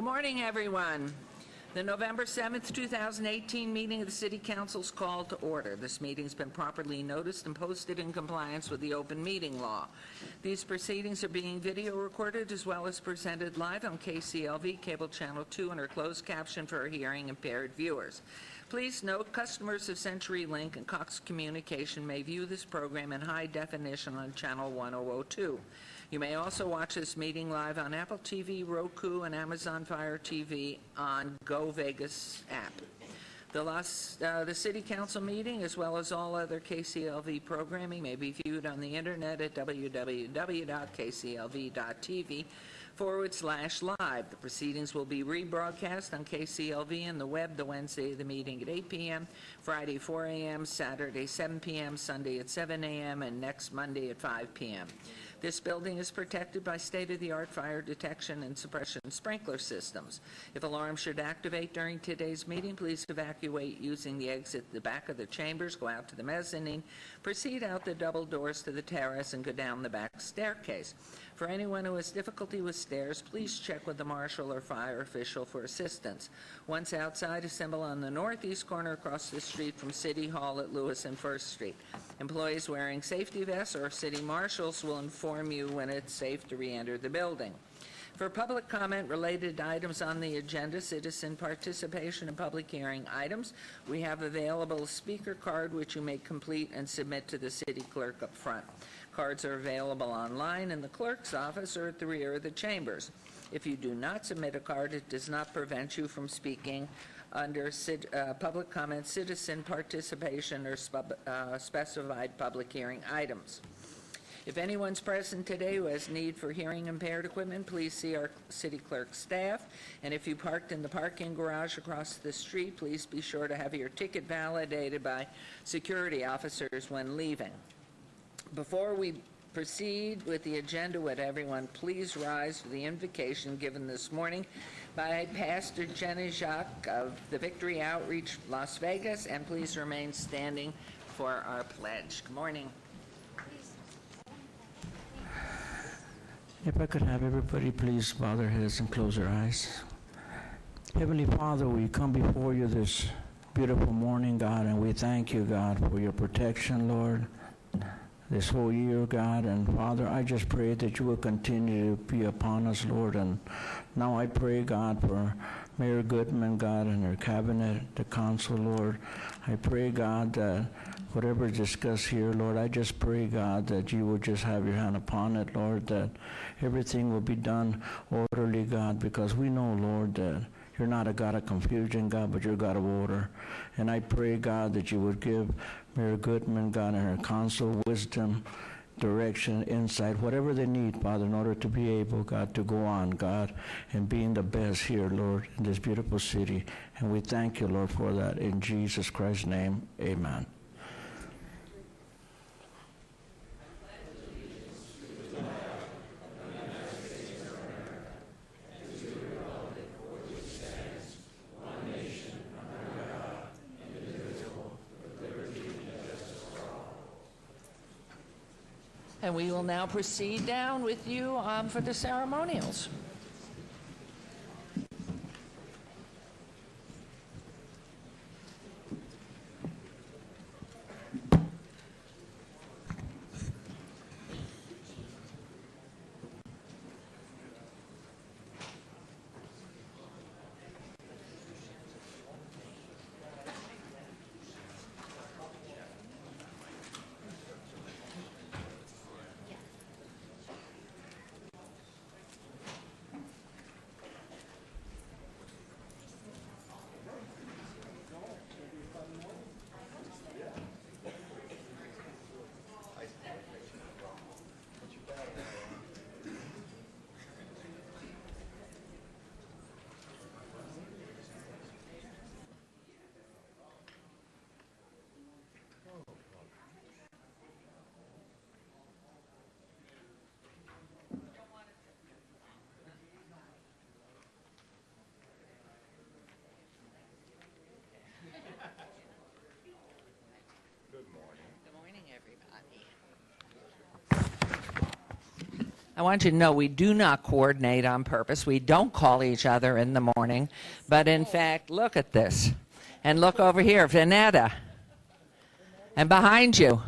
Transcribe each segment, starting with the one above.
Good morning, everyone. The November 7th, 2018 meeting of the City Council is called to order. This meeting has been properly noticed and posted in compliance with the open meeting law. These proceedings are being video recorded as well as presented live on KCLV Cable Channel 2 under closed caption for hearing impaired viewers. Please note, customers of CenturyLink and Cox Communication may view this program in high definition on Channel 1002. You may also watch this meeting live on Apple TV, Roku, and Amazon Fire TV on Go Vegas app. The City Council meeting, as well as all other KCLV programming, may be viewed on the internet at www.kclv.tv/live. The proceedings will be rebroadcast on KCLV and the web the Wednesday of the meeting at 8 p.m., Friday 4 a.m., Saturday 7 p.m., Sunday at 7 a.m., and next Monday at 5 p.m. This building is protected by state-of-the-art fire detection and suppression sprinkler systems. If alarms should activate during today's meeting, please evacuate using the exit at the back of the chambers, go out to the mezzanine, proceed out the double doors to the terrace, and go down the back staircase. For anyone who has difficulty with stairs, please check with the marshal or fire official for assistance. Once outside, assemble on the northeast corner across the street from City Hall at Lewis and First Street. Employees wearing safety vests or city marshals will inform you when it's safe to re-enter the building. For public comment related to items on the agenda, citizen participation in public hearing items, we have available a speaker card which you may complete and submit to the city clerk up front. Cards are available online in the clerk's office or at the rear of the chambers. If you do not submit a card, it does not prevent you from speaking under public comment, citizen participation, or specified public hearing items. If anyone's present today who has need for hearing impaired equipment, please see our city clerk staff. And if you parked in the parking garage across the street, please be sure to have your ticket validated by security officers when leaving. Before we proceed with the agenda, would everyone please rise for the invocation given this morning by Pastor Jenny Jacques of the Victory Outreach, Las Vegas, and please remain standing for our pledge. Good morning. If I could have everybody please bow their heads and close their eyes. Heavenly Father, we come before you this beautiful morning, God, and we thank you, God, for your protection, Lord, this whole year, God. And Father, I just pray that you will continue to be upon us, Lord. And now I pray, God, for Mayor Goodman, God, and her cabinet, the council, Lord. I pray, God, that whatever is discussed here, Lord, I just pray, God, that you will just have your hand upon it, Lord, that everything will be done orderly, God, because we know, Lord, that you're not a God of confusion, God, but you're a God of order. And I pray, God, that you would give Mayor Goodman, God, and her council wisdom, direction, insight, whatever they need, Father, in order to be able, God, to go on, God, and being the best here, Lord, in this beautiful city. And we thank you, Lord, for that. In Jesus Christ's name, amen. And we will now proceed down with you for the ceremonials. I want you to know we do not coordinate on purpose. We don't call each other in the morning. But in fact, look at this. And look over here, Vanetta. And behind you.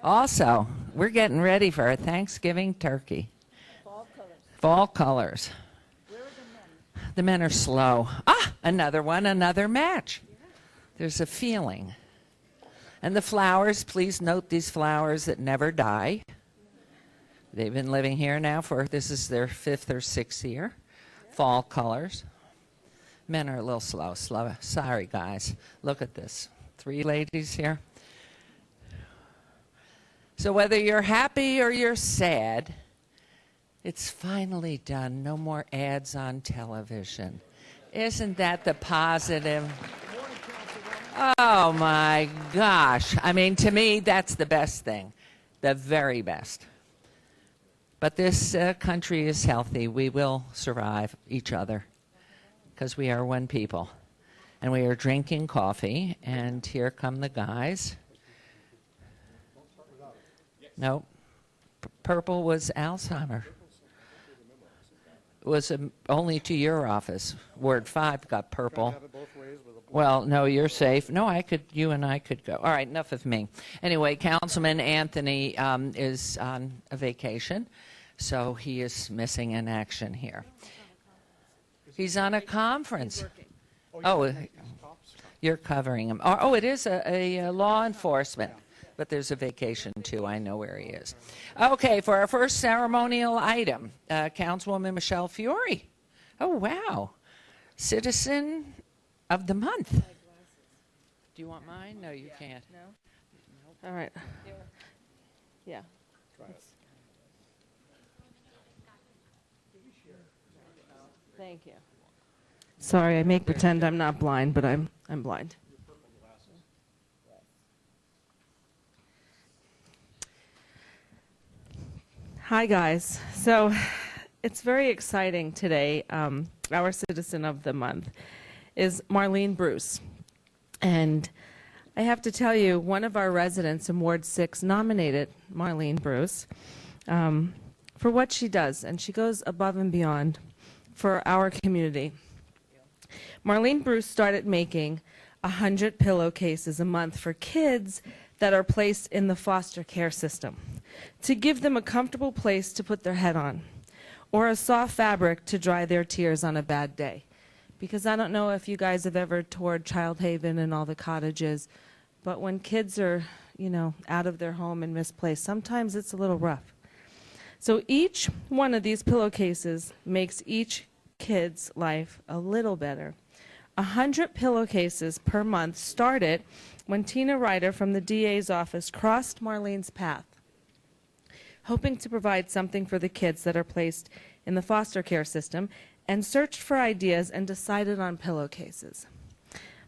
Also, we're getting ready for a Thanksgiving turkey. Fall colors. Fall colors. Where are the men? The men are slow. Another one, another match. There's a feeling. And the flowers, please note these flowers that never die. They've been living here now this is their 5th or 6th year. Fall colors. Men are a little slow. Sorry, guys. Look at this. 3 ladies here. So whether you're happy or you're sad, it's finally done. No more ads on television. Isn't that the positive? Oh, my gosh. I mean, to me, that's the best thing. The very best. But this country is healthy. We will survive each other because we are one people. And we are drinking coffee, and here come the guys. No, purple was Alzheimer. It was only to your office. Ward 5 got purple. Well, no, you're safe. No, you and I could go. All right, enough of me. Anyway, Councilman Anthony is on a vacation, so he is missing in action here. He's on a conference. Oh, you're covering him. Oh, it is a law enforcement. But there's a vacation, too. I know where he is. Okay, for our first ceremonial item, Councilwoman Michelle Fiore. Oh, wow. Citizen of the Month. Do you want mine? No, you can't. No? All right. Yeah. Thank you. Sorry, I make pretend I'm not blind, but I'm blind. Hi, guys. So it's very exciting today. Our Citizen of the Month is Marlene Bruce. And I have to tell you, one of our residents in Ward 6 nominated Marlene Bruce for what she does, and she goes above and beyond for our community. Marlene Bruce started making 100 pillowcases a month for kids that are placed in the foster care system to give them a comfortable place to put their head on or a soft fabric to dry their tears on a bad day. Because I don't know if you guys have ever toured Child Haven and all the cottages, but when kids are, out of their home and misplaced, sometimes it's a little rough. So each one of these pillowcases makes each kid's life a little better. 100 pillowcases per month started when Tina Ryder from the DA's office crossed Marlene's path, hoping to provide something for the kids that are placed in the foster care system, and searched for ideas and decided on pillowcases.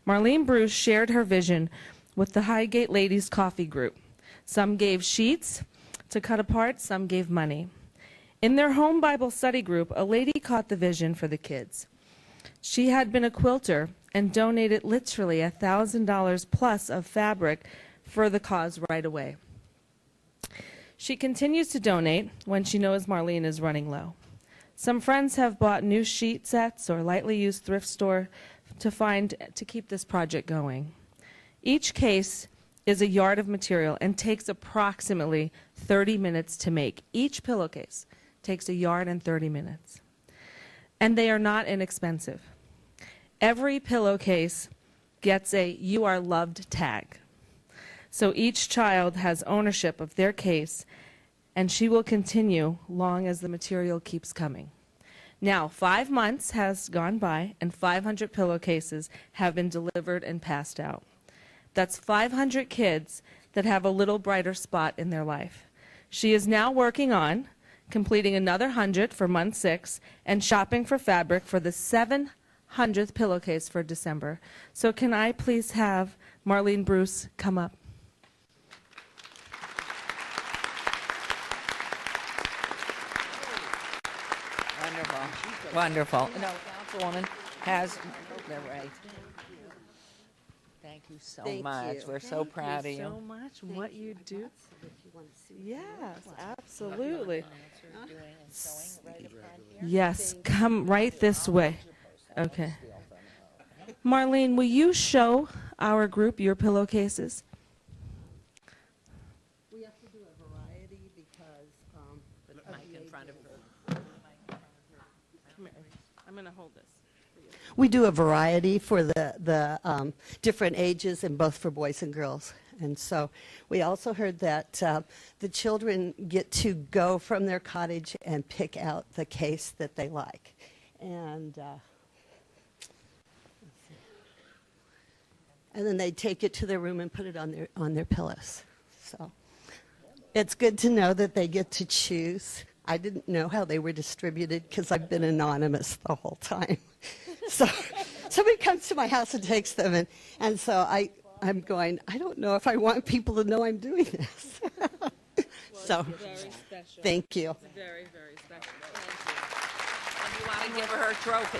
Marlene Bruce shared her vision with the Highgate Ladies Coffee Group. Some gave sheets to cut apart, some gave money. In their home Bible study group, a lady caught the vision for the kids. She had been a quilter and donated literally $1,000 plus of fabric for the cause right away. She continues to donate when she knows Marlene is running low. Some friends have bought new sheet sets or lightly used thrift store to keep this project going. Each case is a yard of material and takes approximately 30 minutes to make. Each pillowcase takes a yard and 30 minutes. And they are not inexpensive. Every pillowcase gets a "You Are Loved" tag. So each child has ownership of their case, and she will continue long as the material keeps coming. Now, 5 months has gone by, and 500 pillowcases have been delivered and passed out. That's 500 kids that have a little brighter spot in their life. She is now working on completing another 100 for month 6 and shopping for fabric for the 700th pillowcase for December. So can I please have Marlene Bruce come up? Wonderful. Wonderful. No, Councilwoman has the right. Thank you so much. We're so proud of you. Thank you so much. What you do. Yes, absolutely. Absolutely. Yes, come right this way. Okay. Marlene, will you show our group your pillowcases? We have to do a variety because, Put the mic in front of her. Come here. I'm going to hold this. we do a variety for the different ages and both for boys and girls. And so we also heard that the children get to go from their cottage and pick out the case that they like. And then they take it to their room and put it on their pillows. So it's good to know that they get to choose. I didn't know how they were distributed because I've been anonymous the whole time. So somebody comes to my house and takes them, and so I'm going, I don't know if I want people to know I'm doing this. So Very special. thank you. Very, very special. And you want to give her her trophy?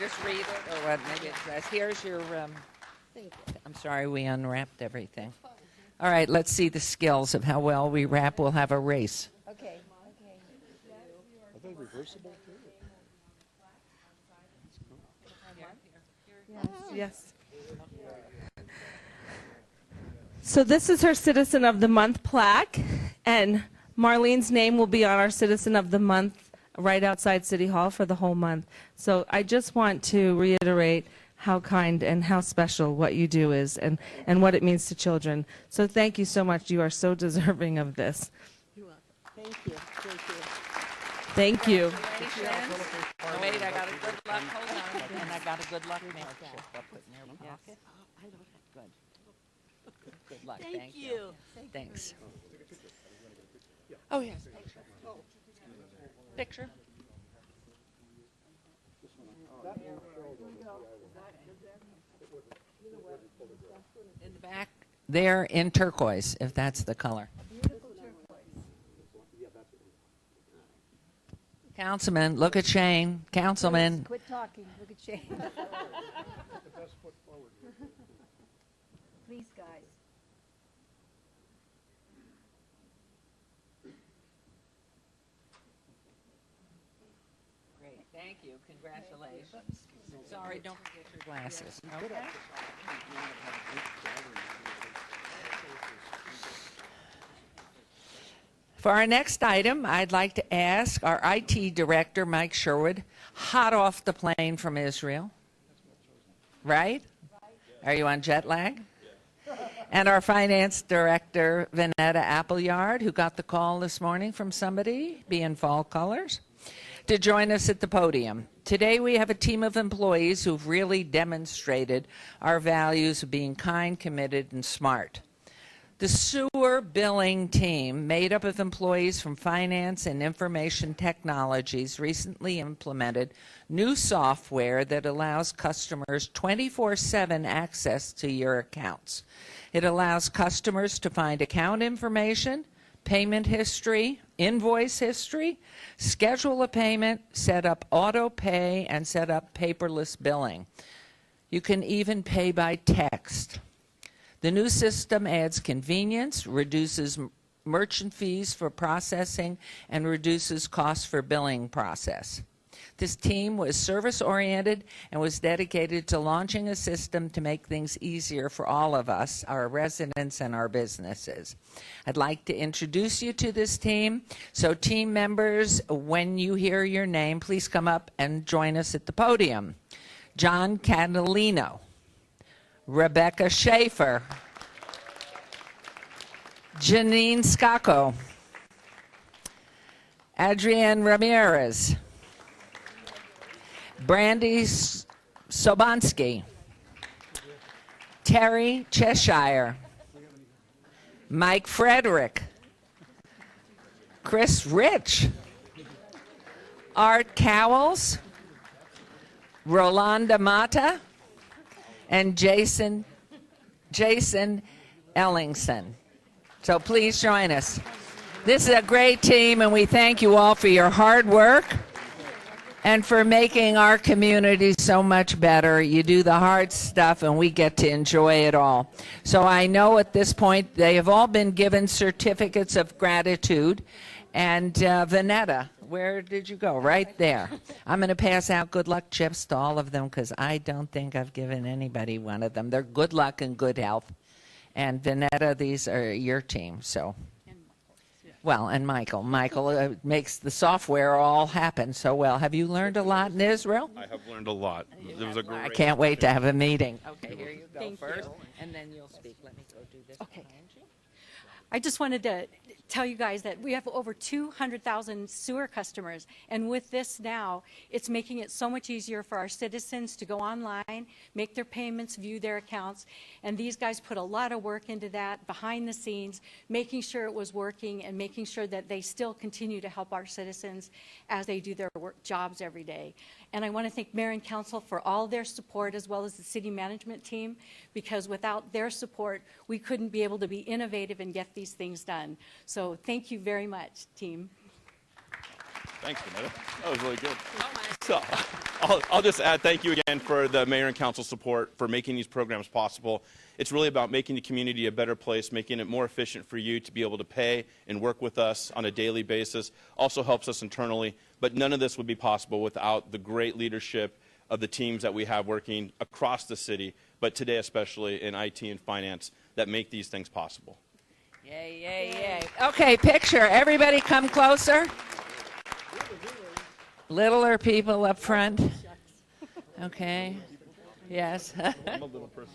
Just read it, or what, maybe it says, here's your, I'm sorry, we unwrapped everything. All right, let's see the skills of how well we wrap. We'll have a race. Okay. Are they reversible too? Yes. So this is her Citizen of the Month plaque, and Marlene's name will be on our Citizen of the Month right outside City Hall for the whole month. So I just want to reiterate how kind and how special what you do is, and what it means to children. So thank you so much. You are so deserving of this. You're welcome. Thank you. Thank you. Thank you. Oh, wait, I got a good luck, hold on, and I got a good luck match. I'll put in your pocket. Good. Good luck, thank you. Thanks. Oh, yes, picture. Picture. In the back, there in turquoise, if that's the color. Councilman, look at Shane. Councilman. Quit talking, look at Shane. Please, guys. Great, thank you, congratulations. Sorry, don't forget your glasses. Okay. For our next item, I'd like to ask our IT director, Mike Sherwood, hot off the plane from Israel, right? Are you on jet lag? And our finance director, Vanetta Appleyard, who got the call this morning from somebody, be in fall colors, to join us at the podium. Today we have a team of employees who've really demonstrated our values of being kind, committed, and smart. The sewer billing team, made up of employees from finance and information technologies, recently implemented new software that allows customers 24/7 access to your accounts. It allows customers to find account information, payment history, invoice history, schedule a payment, set up auto pay, and set up paperless billing. You can even pay by text. The new system adds convenience, reduces merchant fees for processing, and reduces costs for billing process. This team was service-oriented and was dedicated to launching a system to make things easier for all of us, our residents and our businesses. I'd like to introduce you to this team. So team members, when you hear your name, please come up and join us at the podium. John Catalino, Rebecca Schaefer, Janine Scacco, Adrienne Ramirez, Brandy Sobansky, Terry Cheshire, Mike Frederick, Chris Rich, Art Cowles, Rolanda Mata, and Jason Ellingson. So please join us. This is a great team, and we thank you all for your hard work. and for making our community so much better. You do the hard stuff, and we get to enjoy it all. So I know at this point they have all been given certificates of gratitude. And Vanetta, where did you go? Right there. I'm going to pass out good luck chips to all of them because I don't think I've given anybody one of them. They're good luck and good health. And Vanetta, these are your team. So, well, and Michael. Michael makes the software all happen so well. Have you learned a lot in Israel? I have learned a lot. It was a great. I can't wait to have a meeting. Okay, here you go Thank first, you. and then you'll speak. Let me go do this. Okay. behind you. I just wanted to tell you guys that we have over 200,000 sewer customers, and with this now, it's making it so much easier for our citizens to go online, make their payments, view their accounts, and these guys put a lot of work into that behind the scenes, making sure it was working and making sure that they still continue to help our citizens as they do their work jobs every day. And I want to thank Mayor and Council for all their support, as well as the city management team, because without their support, we couldn't be able to be innovative and get these things done. So thank you very much, team. Thanks, Vanetta. That was really good. So I'll just add thank you again for the mayor and council support for making these programs possible. It's really about making the community a better place, making it more efficient for you to be able to pay and work with us on a daily basis. Also helps us internally, but none of this would be possible without the great leadership of the teams that we have working across the city, but today especially in IT and finance that make these things possible. Yay, yay, yay. Okay, picture. Everybody come closer. Littler people up front. Okay. Yes. I'm a little person.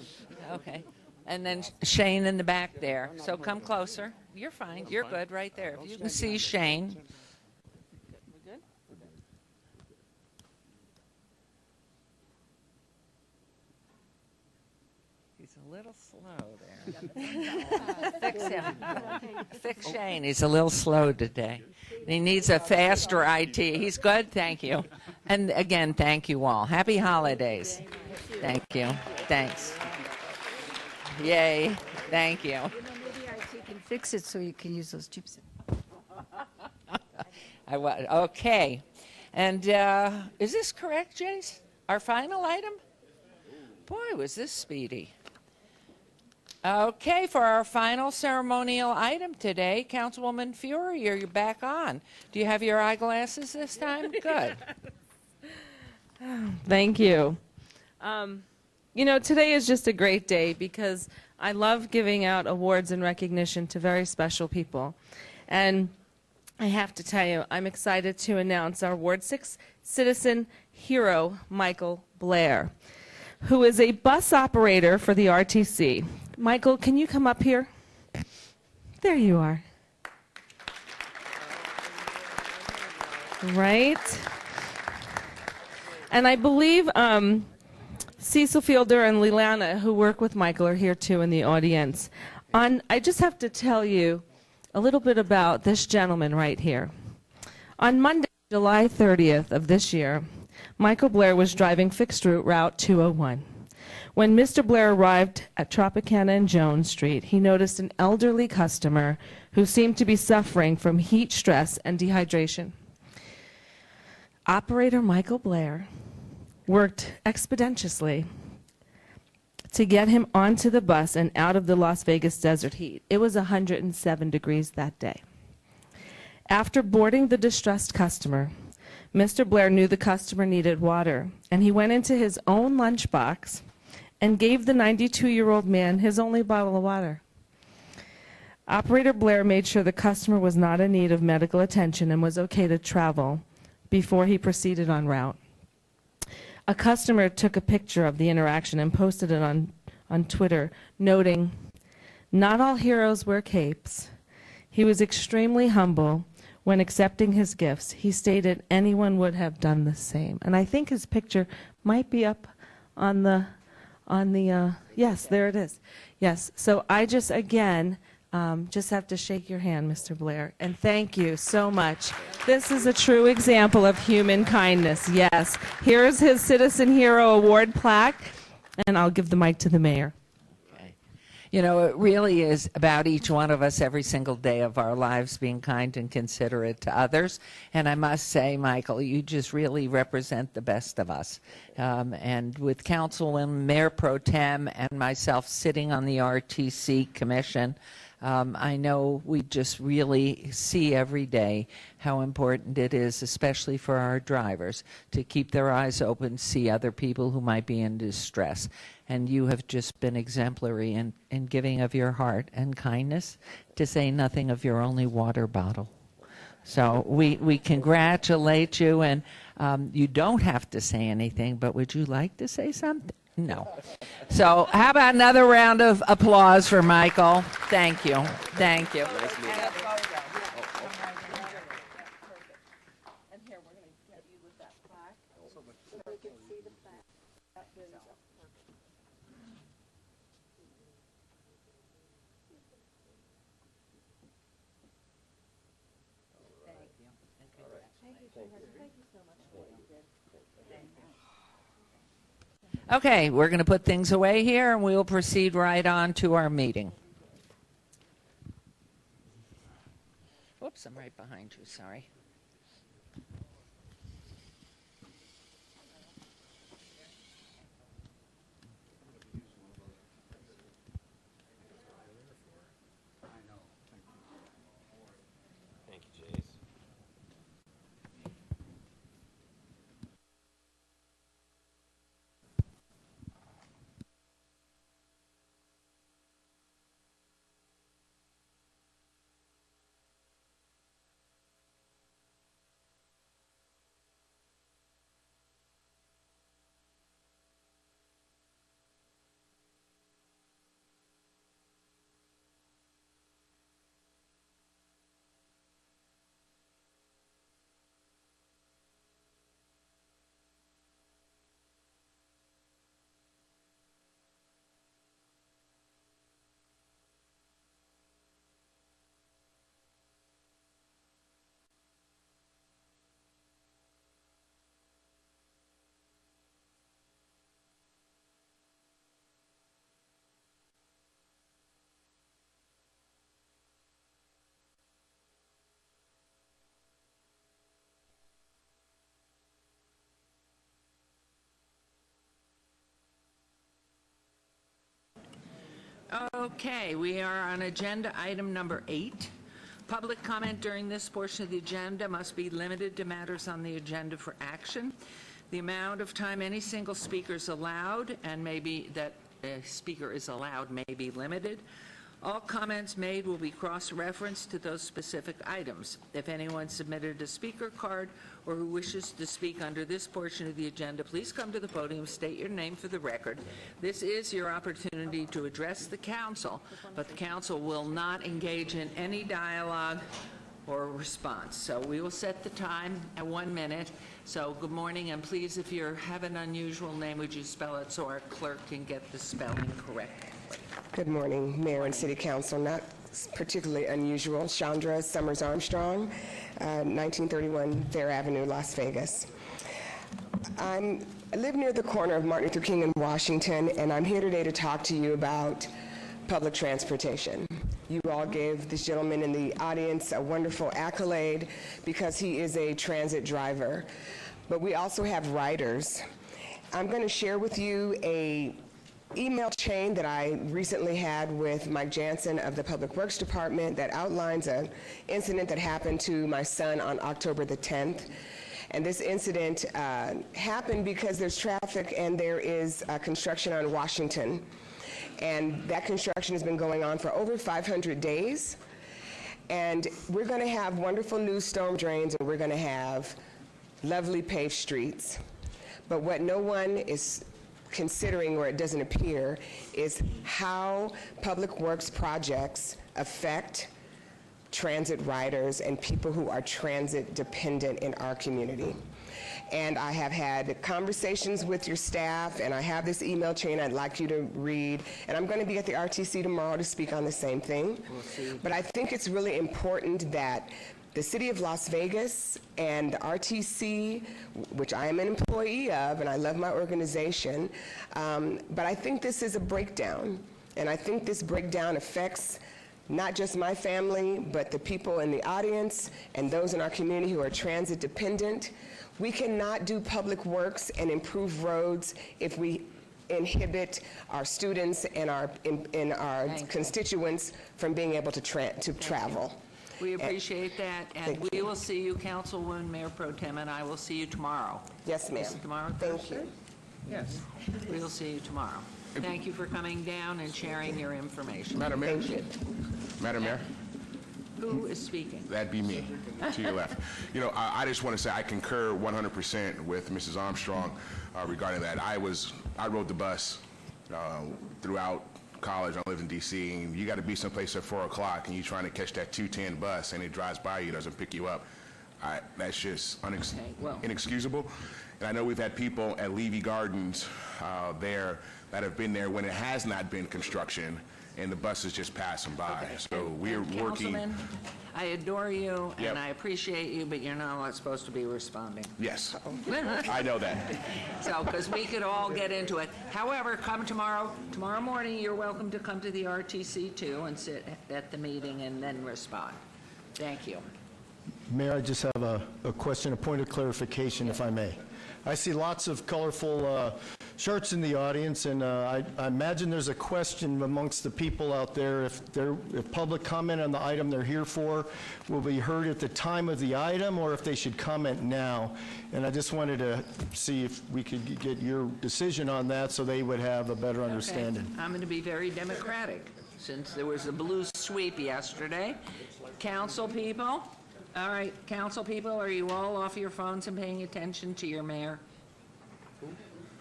Okay. And then Shane in the back there. So come closer. You're fine. You're good right there. If you can see Shane. He's a little slow there. Fix him. Fix Shane. He's a little slow today. He needs a faster IT. He's good. Thank you. And again, thank you all. Happy holidays. Thank you. Thanks. Yay. Thank you. Maybe IT can fix it so you can use those chips. Okay. And is this correct, Jace? Our final item? Boy, was this speedy. Okay, for our final ceremonial item today, Councilwoman Fury, you're back on. Do you have your eyeglasses this time? Good. Thank you. You know, today is just a great day because I love giving out awards and recognition to very special people. And I have to tell you, I'm excited to announce our Ward 6 citizen hero, Michael Blair, who is a bus operator for the RTC. Michael, can you come up here? There you are. Right? And I believe Cecil Fielder and Lilana, who work with Michael, are here too in the audience. I just have to tell you a little bit about this gentleman right here. On Monday, July 30th of this year, Michael Blair was driving fixed route 201. When Mr. Blair arrived at Tropicana and Jones Street, he noticed an elderly customer who seemed to be suffering from heat stress and dehydration. Operator Michael Blair worked expeditiously to get him onto the bus and out of the Las Vegas desert heat. It was 107 degrees that day. After boarding the distressed customer, Mr. Blair knew the customer needed water, and he went into his own lunchbox and gave the 92-year-old man his only bottle of water. Operator Blair made sure the customer was not in need of medical attention and was okay to travel before he proceeded en route. A customer took a picture of the interaction and posted it on Twitter, noting, "Not all heroes wear capes. He was extremely humble when accepting his gifts. He stated anyone would have done the same." And I think his picture might be up on the yes, there it is. Yes, so I just, again, just have to shake your hand, Mr. Blair, and thank you so much. This is a true example of human kindness, yes. Here's his Citizen Hero Award plaque, and I'll give the mic to the mayor. Okay. You know, it really is about each one of us every single day of our lives being kind and considerate to others. And I must say, Michael, you just really represent the best of us. And with Councilwoman, Mayor Pro Tem, and myself sitting on the RTC Commission, I know we just really see every day how important it is, especially for our drivers, to keep their eyes open, see other people who might be in distress. And you have just been exemplary in giving of your heart and kindness, to say nothing of your only water bottle. So we congratulate you, and you don't have to say anything, but would you like to say something? No. So how about another round of applause for Michael? Thank you. Thank you. Okay, we're going to put things away here, and we will proceed right on to our meeting. Whoops, I'm right behind you, sorry. Thank you, Jace. Okay, we are on agenda item number 8. Public comment during this portion of the agenda must be limited to matters on the agenda for action. The amount of time any single speaker is allowed, and maybe that a speaker is allowed, may be limited. All comments made will be cross-referenced to those specific items. If anyone submitted a speaker card or who wishes to speak under this portion of the agenda, please come to the podium, state your name for the record. This is your opportunity to address the council, but the council will not engage in any dialogue or response. So we will set the time at 1 minute. So good morning, and please, if you have an unusual name, would you spell it so our clerk can get the spelling correct? Good morning, Mayor and City Council. Not particularly unusual. Chandra Summers Armstrong, 1931 Fair Avenue, Las Vegas. I live near the corner of Martin Luther King and Washington, and I'm here today to talk to you about public transportation. You all gave this gentleman in the audience a wonderful accolade because he is a transit driver. But we also have riders. I'm going to share with you a email chain that I recently had with Mike Jansen of the Public Works Department that outlines an incident that happened to my son on October the 10th. And this incident happened because there's traffic and there is construction on Washington. And that construction has been going on for over 500 days. And we're going to have wonderful new storm drains, and we're going to have lovely paved streets. But what no one is considering, or it doesn't appear, is how public works projects affect transit riders and people who are transit dependent in our community. And I have had conversations with your staff, and I have this email chain I'd like you to read, and I'm going to be at the RTC tomorrow to speak on the same thing. But I think it's really important that the City of Las Vegas and the RTC, which I am an employee of, and I love my organization, but I think this is a breakdown. And I think this breakdown affects not just my family, but the people in the audience and those in our community who are transit dependent. We cannot do public works and improve roads if we inhibit our students and our constituents from being able to travel. We appreciate that, and Thank we you. will see you, Councilwoman Mayor Pro Tem, and I will see you tomorrow. Yes, ma'am. Is it tomorrow, Thank Thursday? you. Yes. We will see you tomorrow. Thank you for coming down and sharing your information. Madam Mayor? Thank you. Madam Mayor? Who is speaking? That'd be me, to your left. You know, I just want to say I concur 100% with Mrs. Armstrong regarding that. I rode the bus throughout college. I lived in D.C., and you got to be someplace at 4 o'clock, and you're trying to catch that 2:10 bus, and it drives by you, doesn't pick you up. That's just inexcusable. And I know we've had people at Levy Gardens there that have been there when it has not been construction, and the bus is just passing by. So we're working. Councilman, I adore you, Yep. and I appreciate you, but you're not supposed to be responding. Yes, I know that. So, because we could all get into it. However, come tomorrow morning, you're welcome to come to the RTC too and sit at the meeting and then respond. Thank you. Mayor, I just have a question, a point of clarification, if I may. I see lots of colorful shirts in the audience, and I imagine there's a question amongst the people out there if public comment on the item they're here for will be heard at the time of the item, or if they should comment now. And I just wanted to see if we could get your decision on that so they would have a better understanding. Okay. I'm going to be very democratic, since there was a blue sweep yesterday. Council people? All right, council people, are you all off your phones and paying attention to your mayor?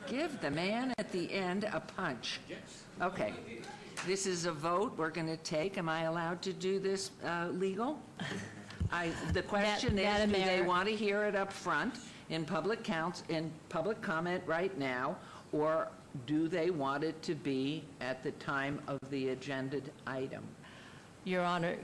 Give the man at the end a punch. Okay. This is a vote we're going to take. Am I allowed to do this legal? The question is, Madam do they Mayor. want to hear it up front in public comment right now, or do they want it to be at the time of the agenda item? Your Honor,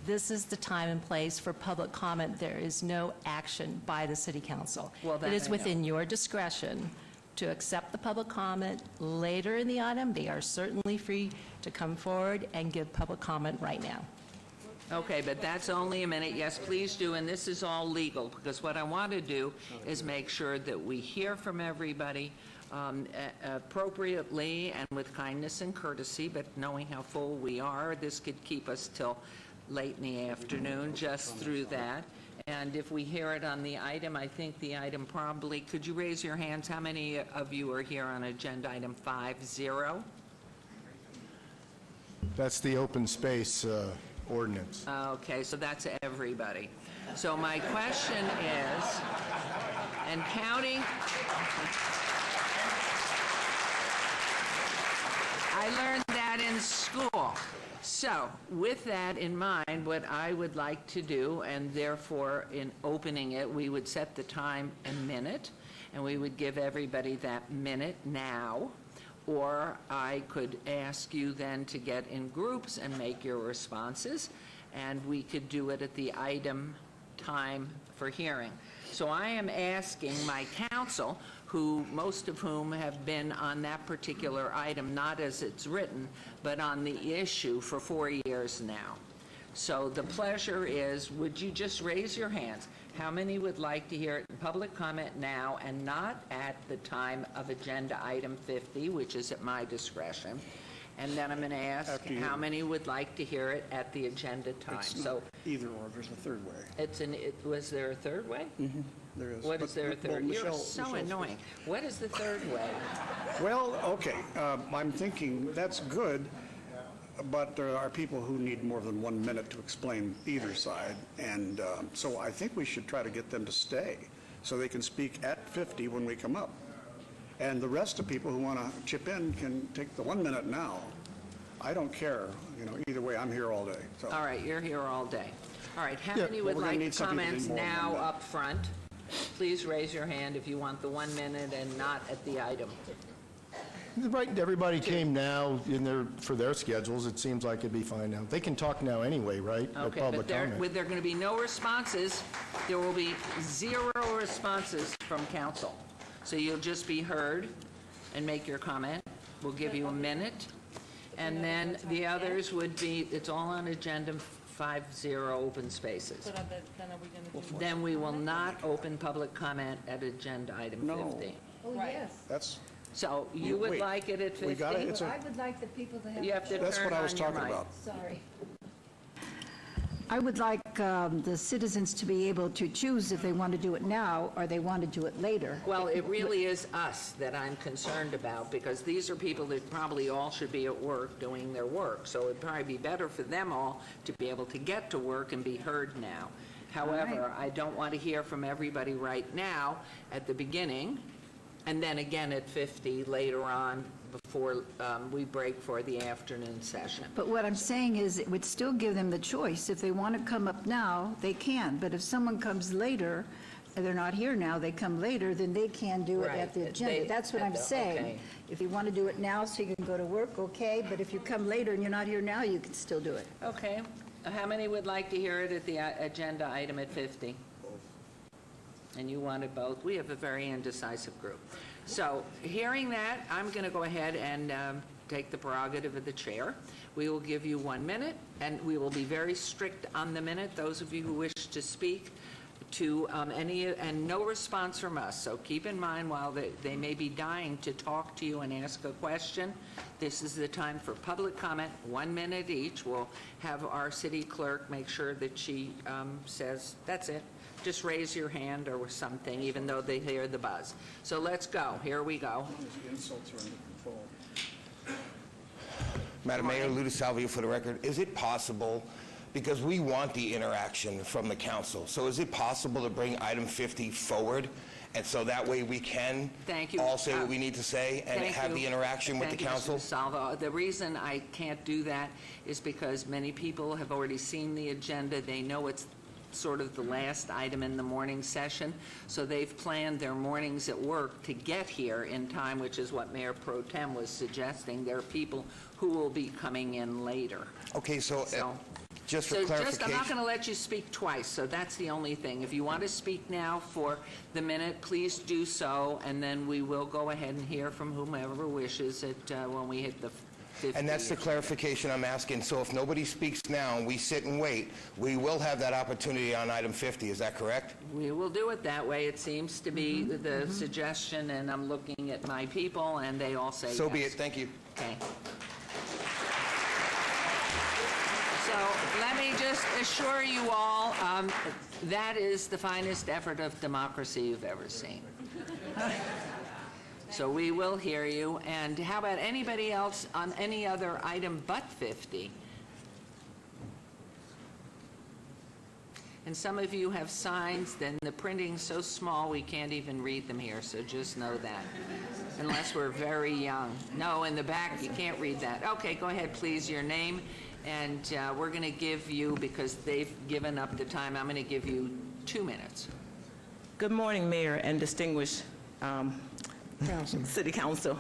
this is the time and place for public comment. There is no action by the City Council. Well, that It is I within know. your discretion to accept the public comment later in the item. They are certainly free to come forward and give public comment right now. Okay, but that's only a minute. Yes, please do, and this is all legal, because what I want to do is make sure that we hear from everybody appropriately and with kindness and courtesy, but knowing how full we are, this could keep us till late in the afternoon just through that. And if we hear it on the item, I think the item probably, could you raise your hands? How many of you are here on agenda item 50? That's the open space ordinance. Okay, so that's everybody. So my question is, and counting, I learned that in school. So with that in mind, what I would like to do, and therefore in opening it, we would set the time a minute, and we would give everybody that minute now, or I could ask you then to get in groups and make your responses, and we could do it at the item time for hearing. So I am asking my council, who most of whom have been on that particular item, not as it's written, but on the issue for 4 years now. So the pleasure is, would you just raise your hands? How many would like to hear it in public comment now and not at the time of agenda item 50, which is at my discretion? And then I'm going to ask how many would like to hear it at the agenda time. So Either or, there's a third way. was there a third way? There is. What is there a third? You're Michelle- so Michelle's annoying. What is the third way? Well, okay, I'm thinking that's good, but there are people who need more than 1 minute to explain either side, and so I think we should try to get them to stay, so they can speak at 50 when we come up. And the rest of people who want to chip in can take the 1 minute now. I don't care, either way, I'm here all day, so. All right, you're here all day. All right, how Yeah, many well, would we're gonna like need some people to comments be more than now that. up front? Please raise your hand if you want the 1 minute and not at the item. Right, everybody came now for their schedules. It seems like it'd be fine now. They can talk now anyway, right? At Okay, public but there comment. are going to be no responses. There will be 0 responses from council. So you'll just be heard and make your comment. We'll give you a minute. And then the others would be, it's all on agenda 50 open spaces. Then are we going to do? Then we will not open public comment at agenda item 50. Oh, yes. That's, So you would Wait, like it at 50? we got it. It's a- I would like the people to have. You have to that's turn what I was on your talking mic. about. Sorry. I would like the citizens to be able to choose if they want to do it now or they want to do it later. Well, it really is us that I'm concerned about, because these are people that probably all should be at work doing their work. So it'd probably be better for them all to be able to get to work and be heard now. However, I don't want to hear from everybody right now at the beginning, and then again at 50 later on before we break for the afternoon session. But what I'm saying is it would still give them the choice. If they want to come up now, they can. But if someone comes later, and they're not here now, they come later, then they can do it Right. at the agenda. They- That's what I'm okay. saying. If you want to do it now so you can go to work, okay, but if you come later and you're not here now, you can still do it. Okay. How many would like to hear it at the agenda item at 50? And you wanted both. We have a very indecisive group. So, hearing that, I'm going to go ahead and take the prerogative of the chair. We will give you 1 minute, and we will be very strict on the minute. Those of you who wish to speak to any, and no response from us. So keep in mind, while they may be dying to talk to you and ask a question, this is the time for public comment, 1 minute each. We'll have our city clerk make sure that she says, that's it. Just raise your hand or something, even though they hear the buzz. So let's go. Here we go. insults are under control. Madam Mayor, Lou DeSalvio for the record. Is it possible, because we want the interaction from the council, so is it possible to bring item 50 forward, and so that way we can Thank you. all say what we need to say and Thank have you. the interaction with the council? Thank you, Mr. DeSalvo. The reason I can't do that is because many people have already seen the agenda. They know it's sort of the last item in the morning session, so they've planned their mornings at work to get here in time, which is what Mayor Pro Tem was suggesting. There are people who will be coming in later. Okay, so just for I'm clarification. not going to let you speak twice, so that's the only thing. If you want to speak now for the minute, please do so, and then we will go ahead and hear from whomever wishes when we hit the 50. And that's the clarification I'm asking. So if nobody speaks now and we sit and wait, we will have that opportunity on item 50. Is that correct? We will do it that way. It seems to be the suggestion, and I'm looking at my people, and they all say yes. So be it. Thank you. Okay. So let me just assure you all, that is the finest effort of democracy you've ever seen. So we will hear you. And how about anybody else on any other item but 50? And some of you have signs, then the printing's so small we can't even read them here, so just know that. Unless we're very young. No, in the back you can't read that. Okay, go ahead, please, your name. And we're going to give you, because they've given up the time, I'm going to give you 2 minutes. Good morning, Mayor and distinguished City Council.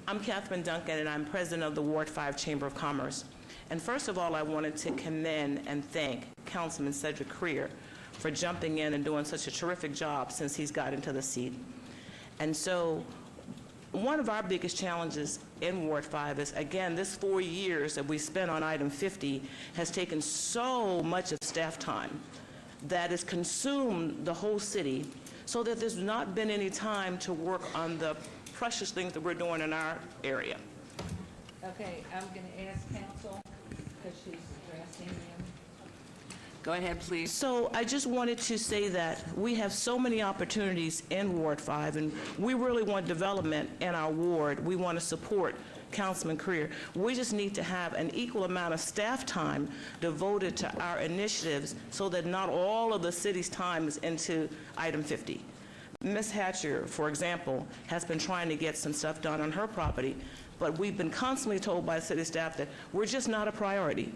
I'm Catherine Duncan, and I'm president of the Ward 5 Chamber of Commerce. And first of all, I wanted to commend and thank Councilman Cedric Creer for jumping in and doing such a terrific job since he's got into the seat. And so one of our biggest challenges in Ward 5 is, again, this 4 years that we spent on item 50 has taken so much of staff time that has consumed the whole city, so that there's not been any time to work on the precious things that we're doing in our area. Okay, I'm going to ask counsel, because she's addressing him. Go ahead, please. So I just wanted to say that we have so many opportunities in Ward 5, and we really want development in our ward. We want to support Councilman Creer. We just need to have an equal amount of staff time devoted to our initiatives so that not all of the city's time is into item 50. Ms. Hatcher, for example, has been trying to get some stuff done on her property, but we've been constantly told by city staff that we're just not a priority.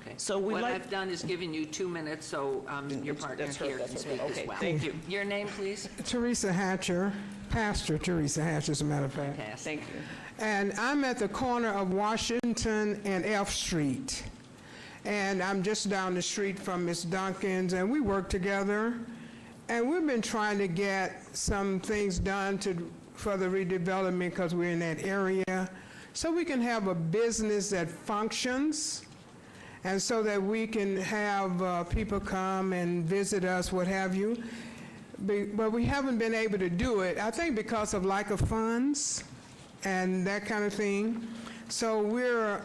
Okay. So we what like... I've done is given you 2 minutes, so your partner here can speak as well. Thank you. Your name, please? Teresa Hatcher, Pastor Teresa Hatcher, as a matter of fact. Thank you. And I'm at the corner of Washington and F Street. And I'm just down the street from Ms. Duncan's, and we work together. And we've been trying to get some things done for the redevelopment because we're in that area. so we can have a business that functions, and so that we can have people come and visit us, what have you. But we haven't been able to do it, I think because of lack of funds and that kind of thing. So we're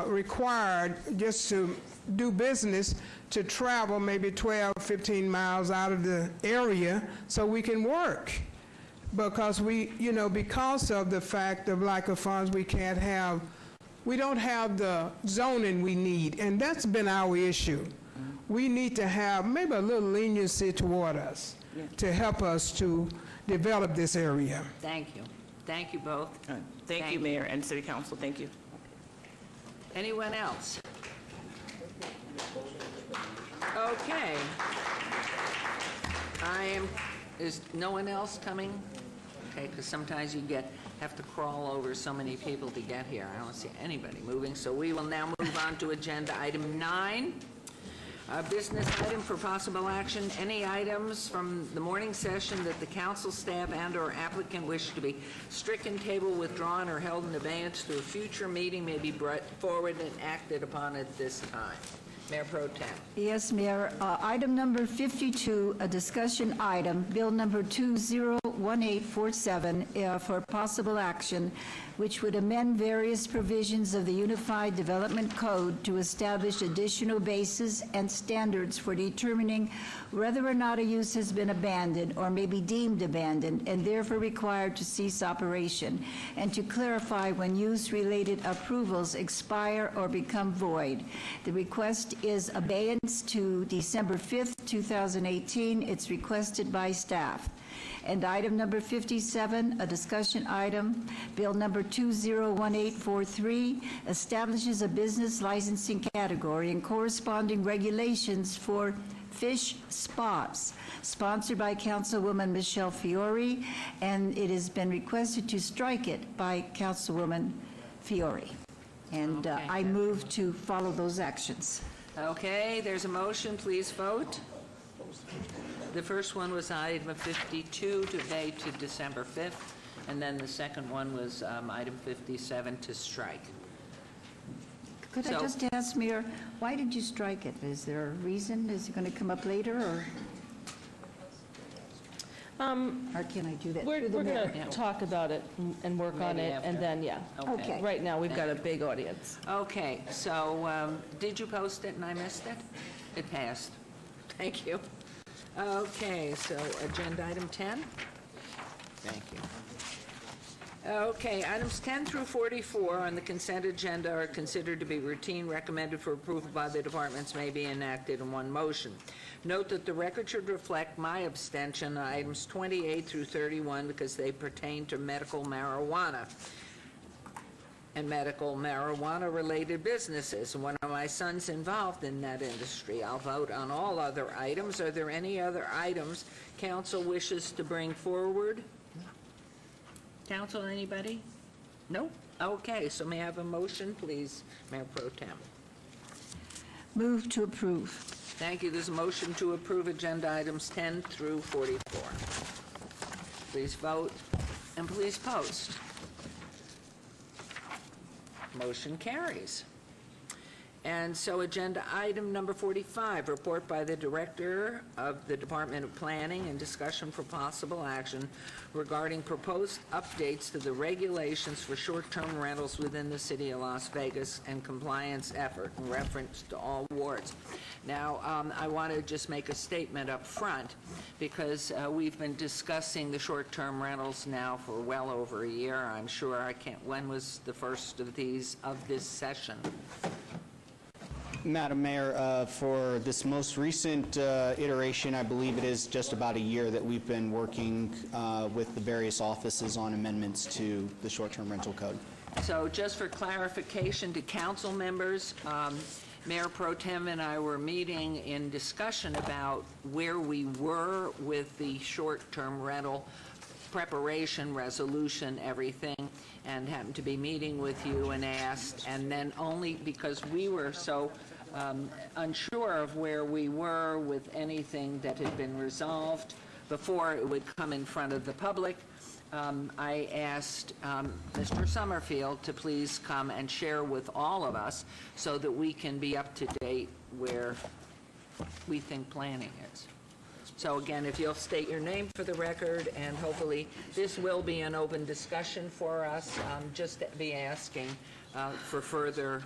required just to do business to travel maybe 12, 15 miles out of the area so we can work. Because because of the fact of lack of funds, we don't have the zoning we need, and that's been our issue. We need to have maybe a little leniency toward us to help us to develop this area. Thank you. Thank you both. Thank you, Mayor and City Council. Thank you. Anyone else? Okay. Is no one else coming? Okay, because sometimes you have to crawl over so many people to get here. I don't see anybody moving, so we will now move on to agenda item 9. A business item for possible action. Any items from the morning session that the council staff and/or applicant wish to be stricken, tabled, withdrawn, or held in abeyance to a future meeting may be brought forward and acted upon at this time. Mayor Pro Tem. Yes, Mayor. Item number 52, a discussion item, Bill number 201847, for possible action, which would amend various provisions of the Unified Development Code to establish additional bases and standards for determining whether or not a use has been abandoned or may be deemed abandoned and therefore required to cease operation, and to clarify when use-related approvals expire or become void. The request is abeyance to December 5th, 2018. It's requested by staff. And item number 57, a discussion item, Bill number 201843, establishes a business licensing category and corresponding regulations for fish spas, sponsored by Councilwoman Michelle Fiore, and it has been requested to strike it by Councilwoman Fiore. And I move to follow those actions. Okay, there's a motion. Please vote. The first one was item 52 to abate to December 5th, and then the second one was item 57 to strike. Could I just ask, Mayor, why did you strike it? Is there a reason? Is it going to come up later, or can I do that? We're going to talk about it and work on it, and then, Okay. Right now, we've got a big audience. Okay, so did you post it and I missed it? It passed. Thank you. Okay, so agenda item 10. Thank you. Okay, items 10 through 44 on the consent agenda are considered to be routine, recommended for approval by the departments, may be enacted in one motion. Note that the record should reflect my abstention on items 28 through 31 because they pertain to medical marijuana and medical marijuana-related businesses. One of my sons involved in that industry. I'll vote on all other items. Are there any other items council wishes to bring forward? Council, anybody? No? Okay, so may I have a motion, please, Mayor Pro Tem? Move to approve. Thank you. There's a motion to approve agenda items 10 through 44. Please vote and please post. Motion carries. And so agenda item number 45, report by the Director of the Department of Planning and discussion for possible action regarding proposed updates to the regulations for short-term rentals within the city of Las Vegas and compliance effort in reference to all wards. Now, I want to just make a statement up front because we've been discussing the short-term rentals now for well over a year. I'm sure when was the first of these of this session? Madam Mayor, for this most recent iteration, I believe it is just about a year that we've been working with the various offices on amendments to the short-term rental code. So just for clarification to council members, Mayor Pro Tem and I were meeting in discussion about where we were with the short-term rental preparation, resolution, everything, and happened to be meeting with you and asked, and then only because we were so unsure of where we were with anything that had been resolved, before it would come in front of the public, I asked Mr. Summerfield to please come and share with all of us so that we can be up to date where we think planning is. So again, if you'll state your name for the record, and hopefully this will be an open discussion for us, just to be asking for further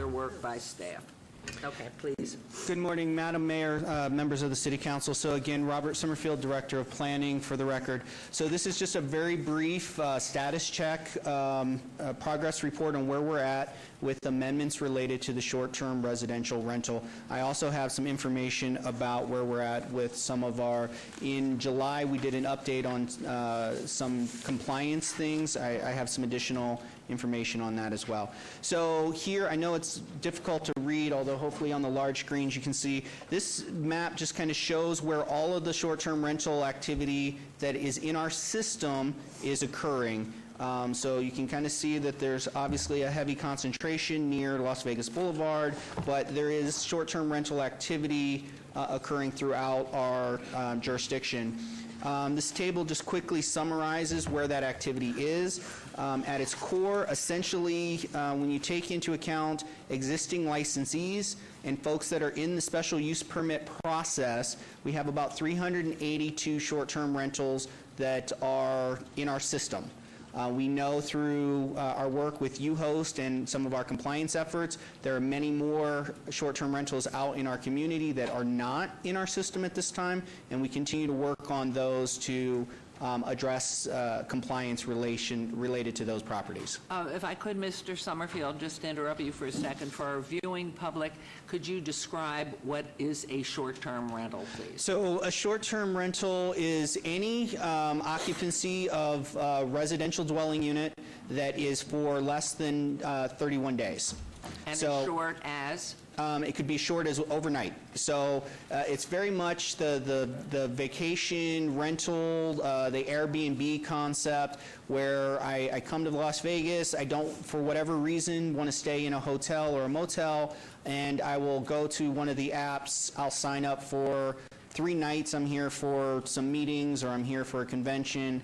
work by staff. Okay, please. Good morning, Madam Mayor, members of the City Council. So again, Robert Summerfield, Director of Planning, for the record. So this is just a very brief status check, progress report on where we're at with amendments related to the short-term residential rental. I also have some information about where we're at with some of our, in July, we did an update on some compliance things. I have some additional information on that as well. So here, I know it's difficult to read, although hopefully on the large screens you can see, this map just kind of shows where all of the short-term rental activity that is in our system is occurring. So you can kind of see that there's obviously a heavy concentration near Las Vegas Boulevard, but there is short-term rental activity occurring throughout our jurisdiction. This table just quickly summarizes where that activity is. At its core, essentially, when you take into account existing licensees and folks that are in the special use permit process, we have about 382 short-term rentals that are in our system. We know through our work with UHost and some of our compliance efforts, there are many more short-term rentals out in our community that are not in our system at this time, and we continue to work on those to address compliance related to those properties. If I could, Mr. Summerfield, just interrupt you for a second. For our viewing public, could you describe what is a short-term rental, please? So a short-term rental is any occupancy of a residential dwelling unit that is for less than 31 days. And so, as short as? It could be short as overnight. So it's very much the vacation rental, the Airbnb concept, where I come to Las Vegas, I don't, for whatever reason, want to stay in a hotel or a motel, and I will go to one of the apps, I'll sign up for 3 nights, I'm here for some meetings, or I'm here for a convention,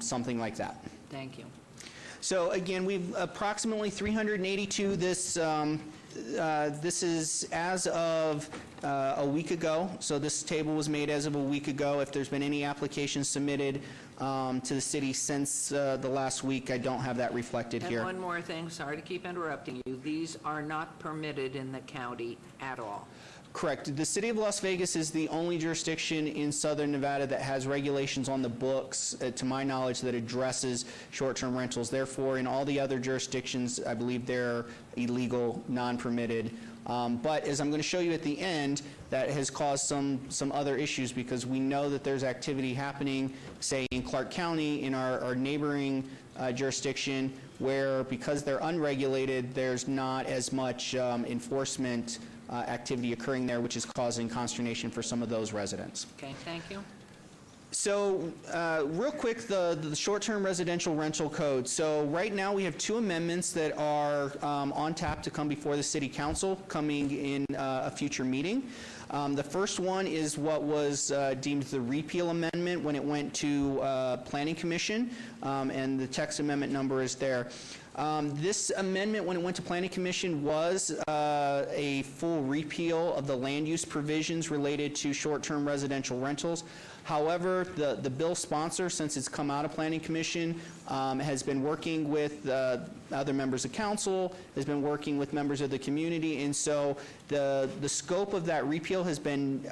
something like that. Thank you. So again, we've approximately 382 this is as of a week ago. So this table was made as of a week ago. If there's been any applications submitted to the city since the last week, I don't have that reflected here. And one more thing, sorry to keep interrupting you. These are not permitted in the county at all. Correct. The City of Las Vegas is the only jurisdiction in Southern Nevada that has regulations on the books, to my knowledge, that addresses short-term rentals. Therefore, in all the other jurisdictions, I believe they're illegal, non-permitted. But as I'm going to show you at the end, that has caused some other issues, because we know that there's activity happening, say, in Clark County, in our neighboring jurisdiction, where because they're unregulated, there's not as much enforcement activity occurring there, which is causing consternation for some of those residents. Okay, thank you. So real quick, the short-term residential rental code. So right now we have 2 amendments that are on tap to come before the City Council, coming in a future meeting. The first one is what was deemed the repeal amendment when it went to Planning Commission, and the text amendment number is there. This amendment, when it went to Planning Commission, was a full repeal of the land use provisions related to short-term residential rentals. However, the bill sponsor, since it's come out of Planning Commission, has been working with other members of council, has been working with members of the community, and so the scope of that repeal has been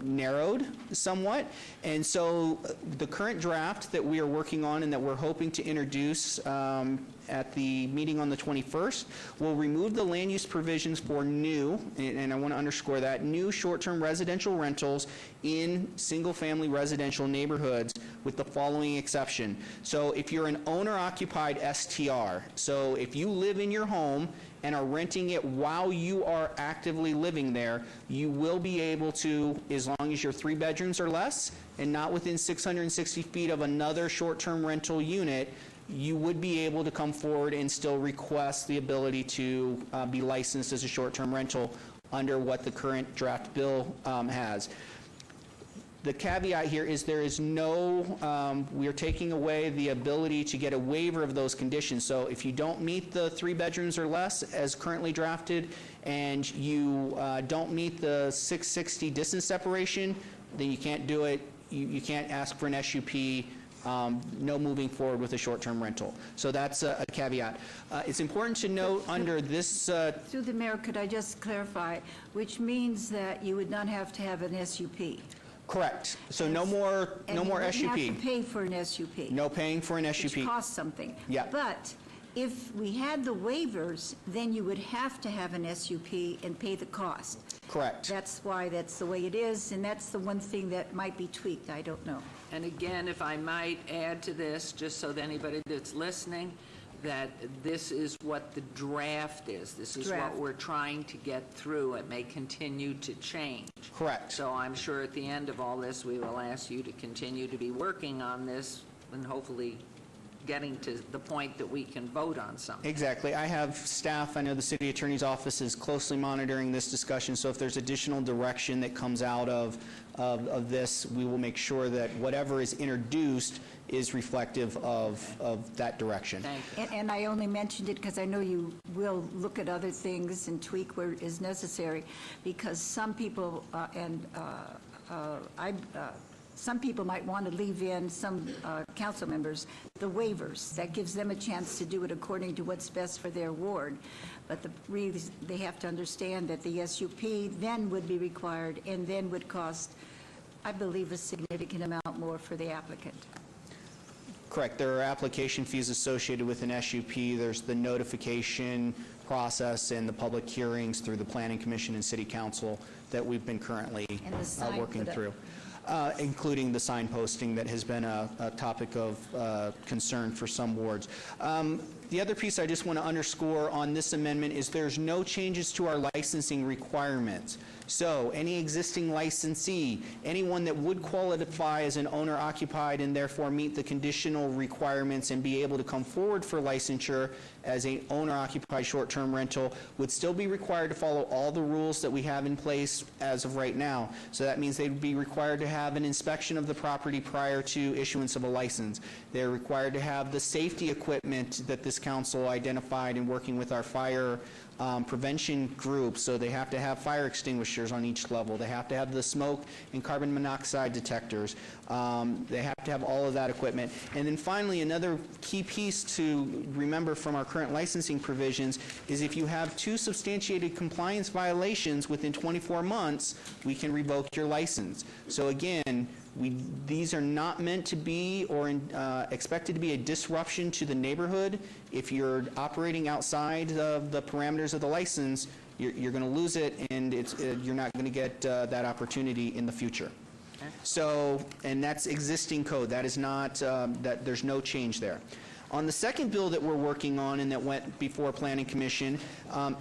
narrowed somewhat. And so the current draft that we are working on and that we're hoping to introduce at the meeting on the 21st will remove the land use provisions for new, and I want to underscore that, new short-term residential rentals in single-family residential neighborhoods, with the following exception. So if you're an owner-occupied STR, so if you live in your home and are renting it while you are actively living there, you will be able to, as long as you're 3 bedrooms or less and not within 660 feet of another short-term rental unit, you would be able to come forward and still request the ability to be licensed as a short-term rental under what the current draft bill has. The caveat here is there is no, we are taking away the ability to get a waiver of those conditions. So if you don't meet the 3 bedrooms or less as currently drafted, and you don't meet the 660 distance separation, then you can't do it. You can't ask for an SUP. No moving forward with a short-term rental. So that's a caveat. It's important to note under this... Through the mayor, could I just clarify, which means that you would not have to have an SUP? Correct. So no more SUP. And you wouldn't have to pay for an SUP. No paying for an SUP. Which costs something. Yeah. But if we had the waivers, then you would have to have an SUP and pay the cost. Correct. That's why that's the way it is, and that's the one thing that might be tweaked. I don't know. And again, if I might add to this, just so that anybody that's listening, that this is what the draft is. This is what Draft. we're trying to get through. It may continue to change. Correct. So I'm sure at the end of all this, we will ask you to continue to be working on this and hopefully getting to the point that we can vote on something. Exactly. I have staff, I know the city attorney's office is closely monitoring this discussion, so if there's additional direction that comes out of this, we will make sure that whatever is introduced is reflective of that direction. Thank you. And I only mentioned it because I know you will look at other things and tweak where is necessary, because some people, some people might want to leave in, some council members, the waivers. That gives them a chance to do it according to what's best for their ward. But they have to understand that the SUP then would be required and then would cost, I believe, a significant amount more for the applicant. Correct. There are application fees associated with an SUP. There's the notification process and the public hearings through the Planning Commission and City Council that we've been currently working through. Including the sign posting that has been a topic of concern for some wards. The other piece I just want to underscore on this amendment is there's no changes to our licensing requirements. So any existing licensee, anyone that would qualify as an owner-occupied and therefore meet the conditional requirements and be able to come forward for licensure as an owner-occupied short-term rental would still be required to follow all the rules that we have in place as of right now. So that means they'd be required to have an inspection of the property prior to issuance of a license. They're required to have the safety equipment that this council identified in working with our fire prevention group. So they have to have fire extinguishers on each level. They have to have the smoke and carbon monoxide detectors. They have to have all of that equipment. And then finally, another key piece to remember from our current licensing provisions is if you have 2 substantiated compliance violations within 24 months, we can revoke your license. So again, these are not meant to be or expected to be a disruption to the neighborhood. If you're operating outside of the parameters of the license, you're going to lose it, and you're not going to get that opportunity in the future. So, and that's existing code. That is not, there's no change there. On the second bill that we're working on and that went before Planning Commission,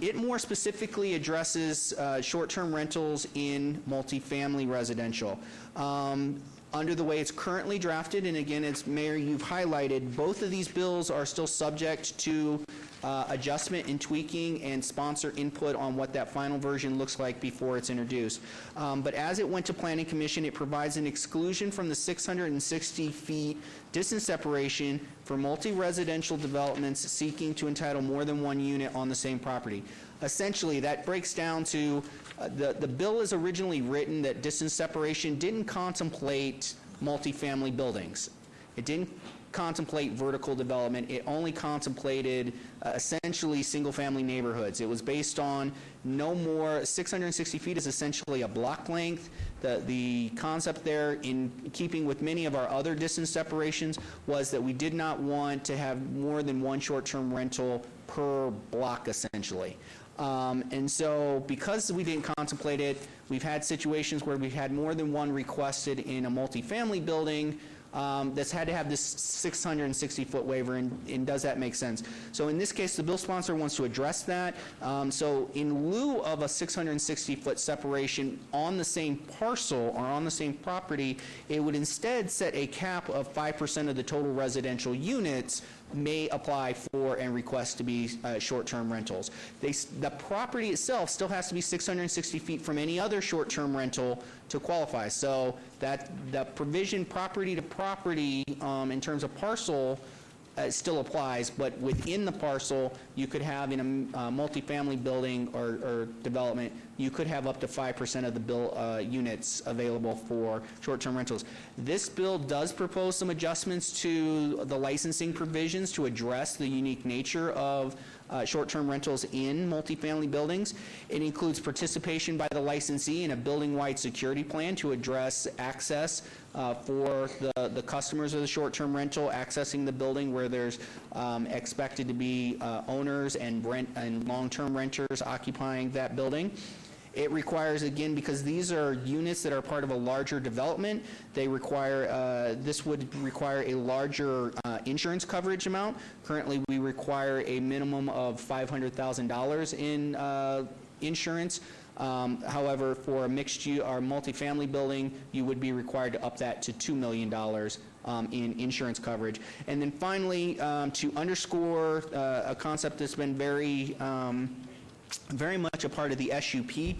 it more specifically addresses short-term rentals in multifamily residential. Under the way it's currently drafted, and again, as Mayor, you've highlighted, both of these bills are still subject to adjustment and tweaking and sponsor input on what that final version looks like before it's introduced. But as it went to Planning Commission, it provides an exclusion from the 660 feet distance separation for multi-residential developments seeking to entitle more than 1 unit on the same property. Essentially, that breaks down to the bill is originally written that distance separation didn't contemplate multifamily buildings. It didn't contemplate vertical development. It only contemplated essentially single-family neighborhoods. It was based on no more, 660 feet is essentially a block length. The concept there, in keeping with many of our other distance separations, was that we did not want to have more than 1 short-term rental per block, essentially. And so because we didn't contemplate it, we've had situations where we've had more than 1 requested in a multifamily building that's had to have this 660-foot waiver, and does that make sense? So in this case, the bill sponsor wants to address that. So in lieu of a 660-foot separation on the same parcel or on the same property, it would instead set a cap of 5% of the total residential units may apply for and request to be short-term rentals. The property itself still has to be 660 feet from any other short-term rental to qualify. So that the provision property to property in terms of parcel still applies, but within the parcel, you could have in a multifamily building or development, you could have up to 5% of the units available for short-term rentals. This bill does propose some adjustments to the licensing provisions to address the unique nature of short-term rentals in multifamily buildings. It includes participation by the licensee in a building-wide security plan to address access for the customers of the short-term rental, accessing the building where there's expected to be owners and long-term renters occupying that building. It requires, again, because these are units that are part of a larger development, they require, this would require a larger insurance coverage amount. Currently, we require a minimum of $500,000 in insurance. However, for a mixed-use or multifamily building, you would be required to up that to $2 million in insurance coverage. And then finally, to underscore a concept that's been very much a part of the SUP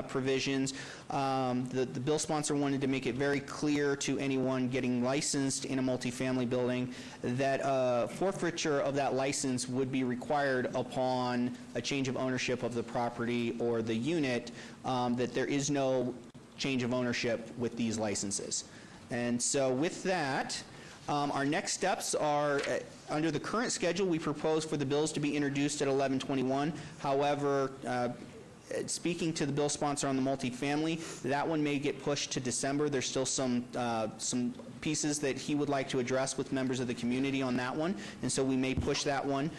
provisions. The bill sponsor wanted to make it very clear to anyone getting licensed in a multifamily building that forfeiture of that license would be required upon a change of ownership of the property or the unit, that there is no change of ownership with these licenses. And so with that, our next steps are, under the current schedule, we propose for the bills to be introduced at 11:21. However, speaking to the bill sponsor on the multifamily, that one may get pushed to December. There's still some pieces that he would like to address with members of the community on that one, and so we may push that one.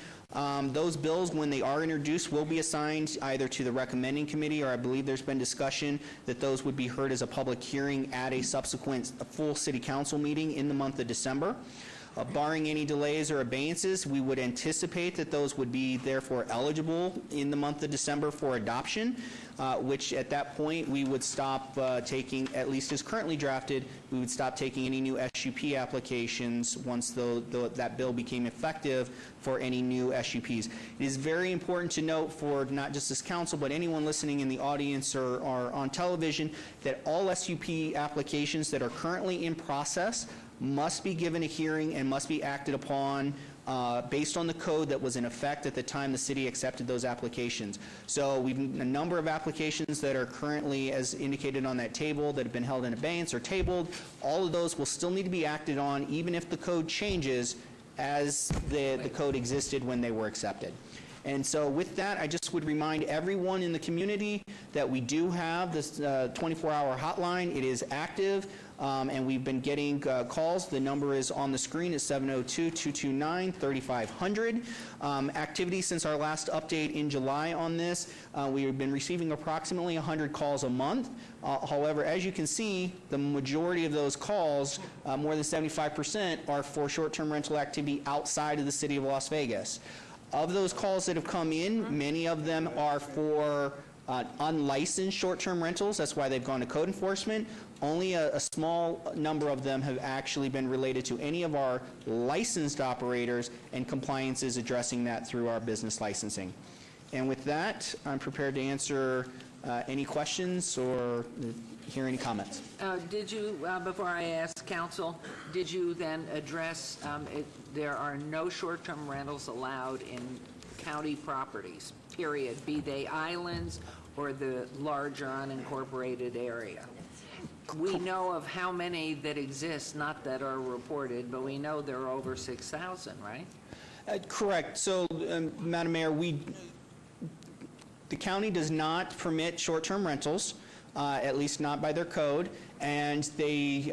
Those bills, when they are introduced, will be assigned either to the recommending committee, or I believe there's been discussion that those would be heard as a public hearing at a subsequent full city council meeting in the month of December. Barring any delays or abeyances, we would anticipate that those would be therefore eligible in the month of December for adoption, which at that point we would stop taking, at least as currently drafted, we would stop taking any new SUP applications once that bill became effective for any new SUPs. It is very important to note for not just this council, but anyone listening in the audience or on television, that all SUP applications that are currently in process must be given a hearing and must be acted upon based on the code that was in effect at the time the city accepted those applications. So we've a number of applications that are currently, as indicated on that table, that have been held in abeyance or tabled. All of those will still need to be acted on, even if the code changes as the code existed when they were accepted. And so with that, I just would remind everyone in the community that we do have this 24-hour hotline. It is active, and we've been getting calls. The number is on the screen. It's 702-229-3500. Activity since our last update in July on this, we have been receiving approximately 100 calls a month. However, as you can see, the majority of those calls, more than 75%, are for short-term rental activity outside of the city of Las Vegas. Of those calls that have come in, many of them are for unlicensed short-term rentals. That's why they've gone to code enforcement. Only a small number of them have actually been related to any of our licensed operators, and compliance is addressing that through our business licensing. And with that, I'm prepared to answer any questions or hear any comments. Did you, before I ask council, did you then address, there are no short-term rentals allowed in county properties, period, be they islands or the larger unincorporated area? We know of how many that exist, not that are reported, but we know there are over 6,000, right? Correct. So, Madam Mayor, the county does not permit short-term rentals, at least not by their code, and we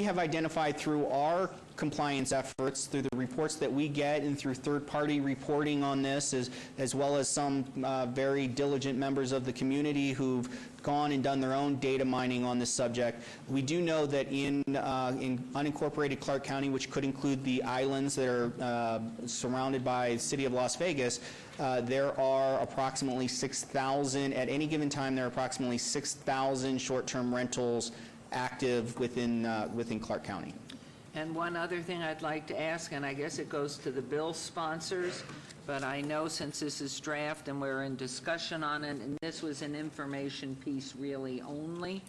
have identified through our compliance efforts, through the reports that we get and through third-party reporting on this, as well as some very diligent members of the community who've gone and done their own data mining on this subject. We do know that in unincorporated Clark County, which could include the islands that are surrounded by the city of Las Vegas, there are approximately 6,000, at any given time, there are approximately 6,000 short-term rentals active within Clark County. And one other thing I'd like to ask, and I guess it goes to the bill sponsors, but I know since this is draft and we're in discussion on it, and this was an information piece really only,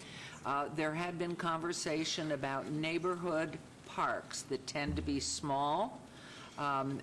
there had been conversation about neighborhood parks that tend to be small, can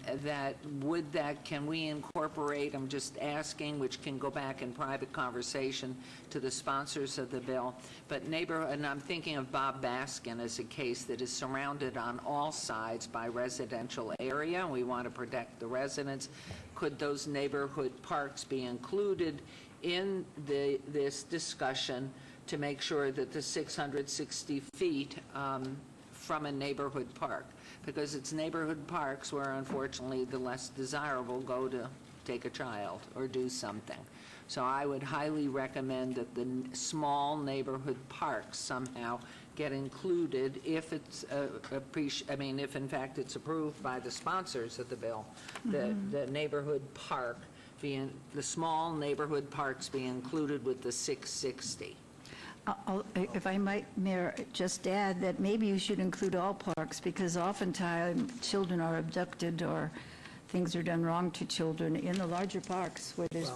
we incorporate, I'm just asking, which can go back in private conversation to the sponsors of the bill, but and I'm thinking of Bob Baskin as a case that is surrounded on all sides by residential area, and we want to protect the residents. Could those neighborhood parks be included in this discussion to make sure that the 660 feet from a neighborhood park? Because it's neighborhood parks where, unfortunately, the less desirable go to take a child or do something. So I would highly recommend that the small neighborhood parks somehow get included if it's, if in fact it's approved by the sponsors of the bill, the neighborhood park the small neighborhood parks be included with the 660. If I might, Mayor, just add that maybe you should include all parks, because oftentimes children are abducted or things are done wrong to children in the larger parks where there's,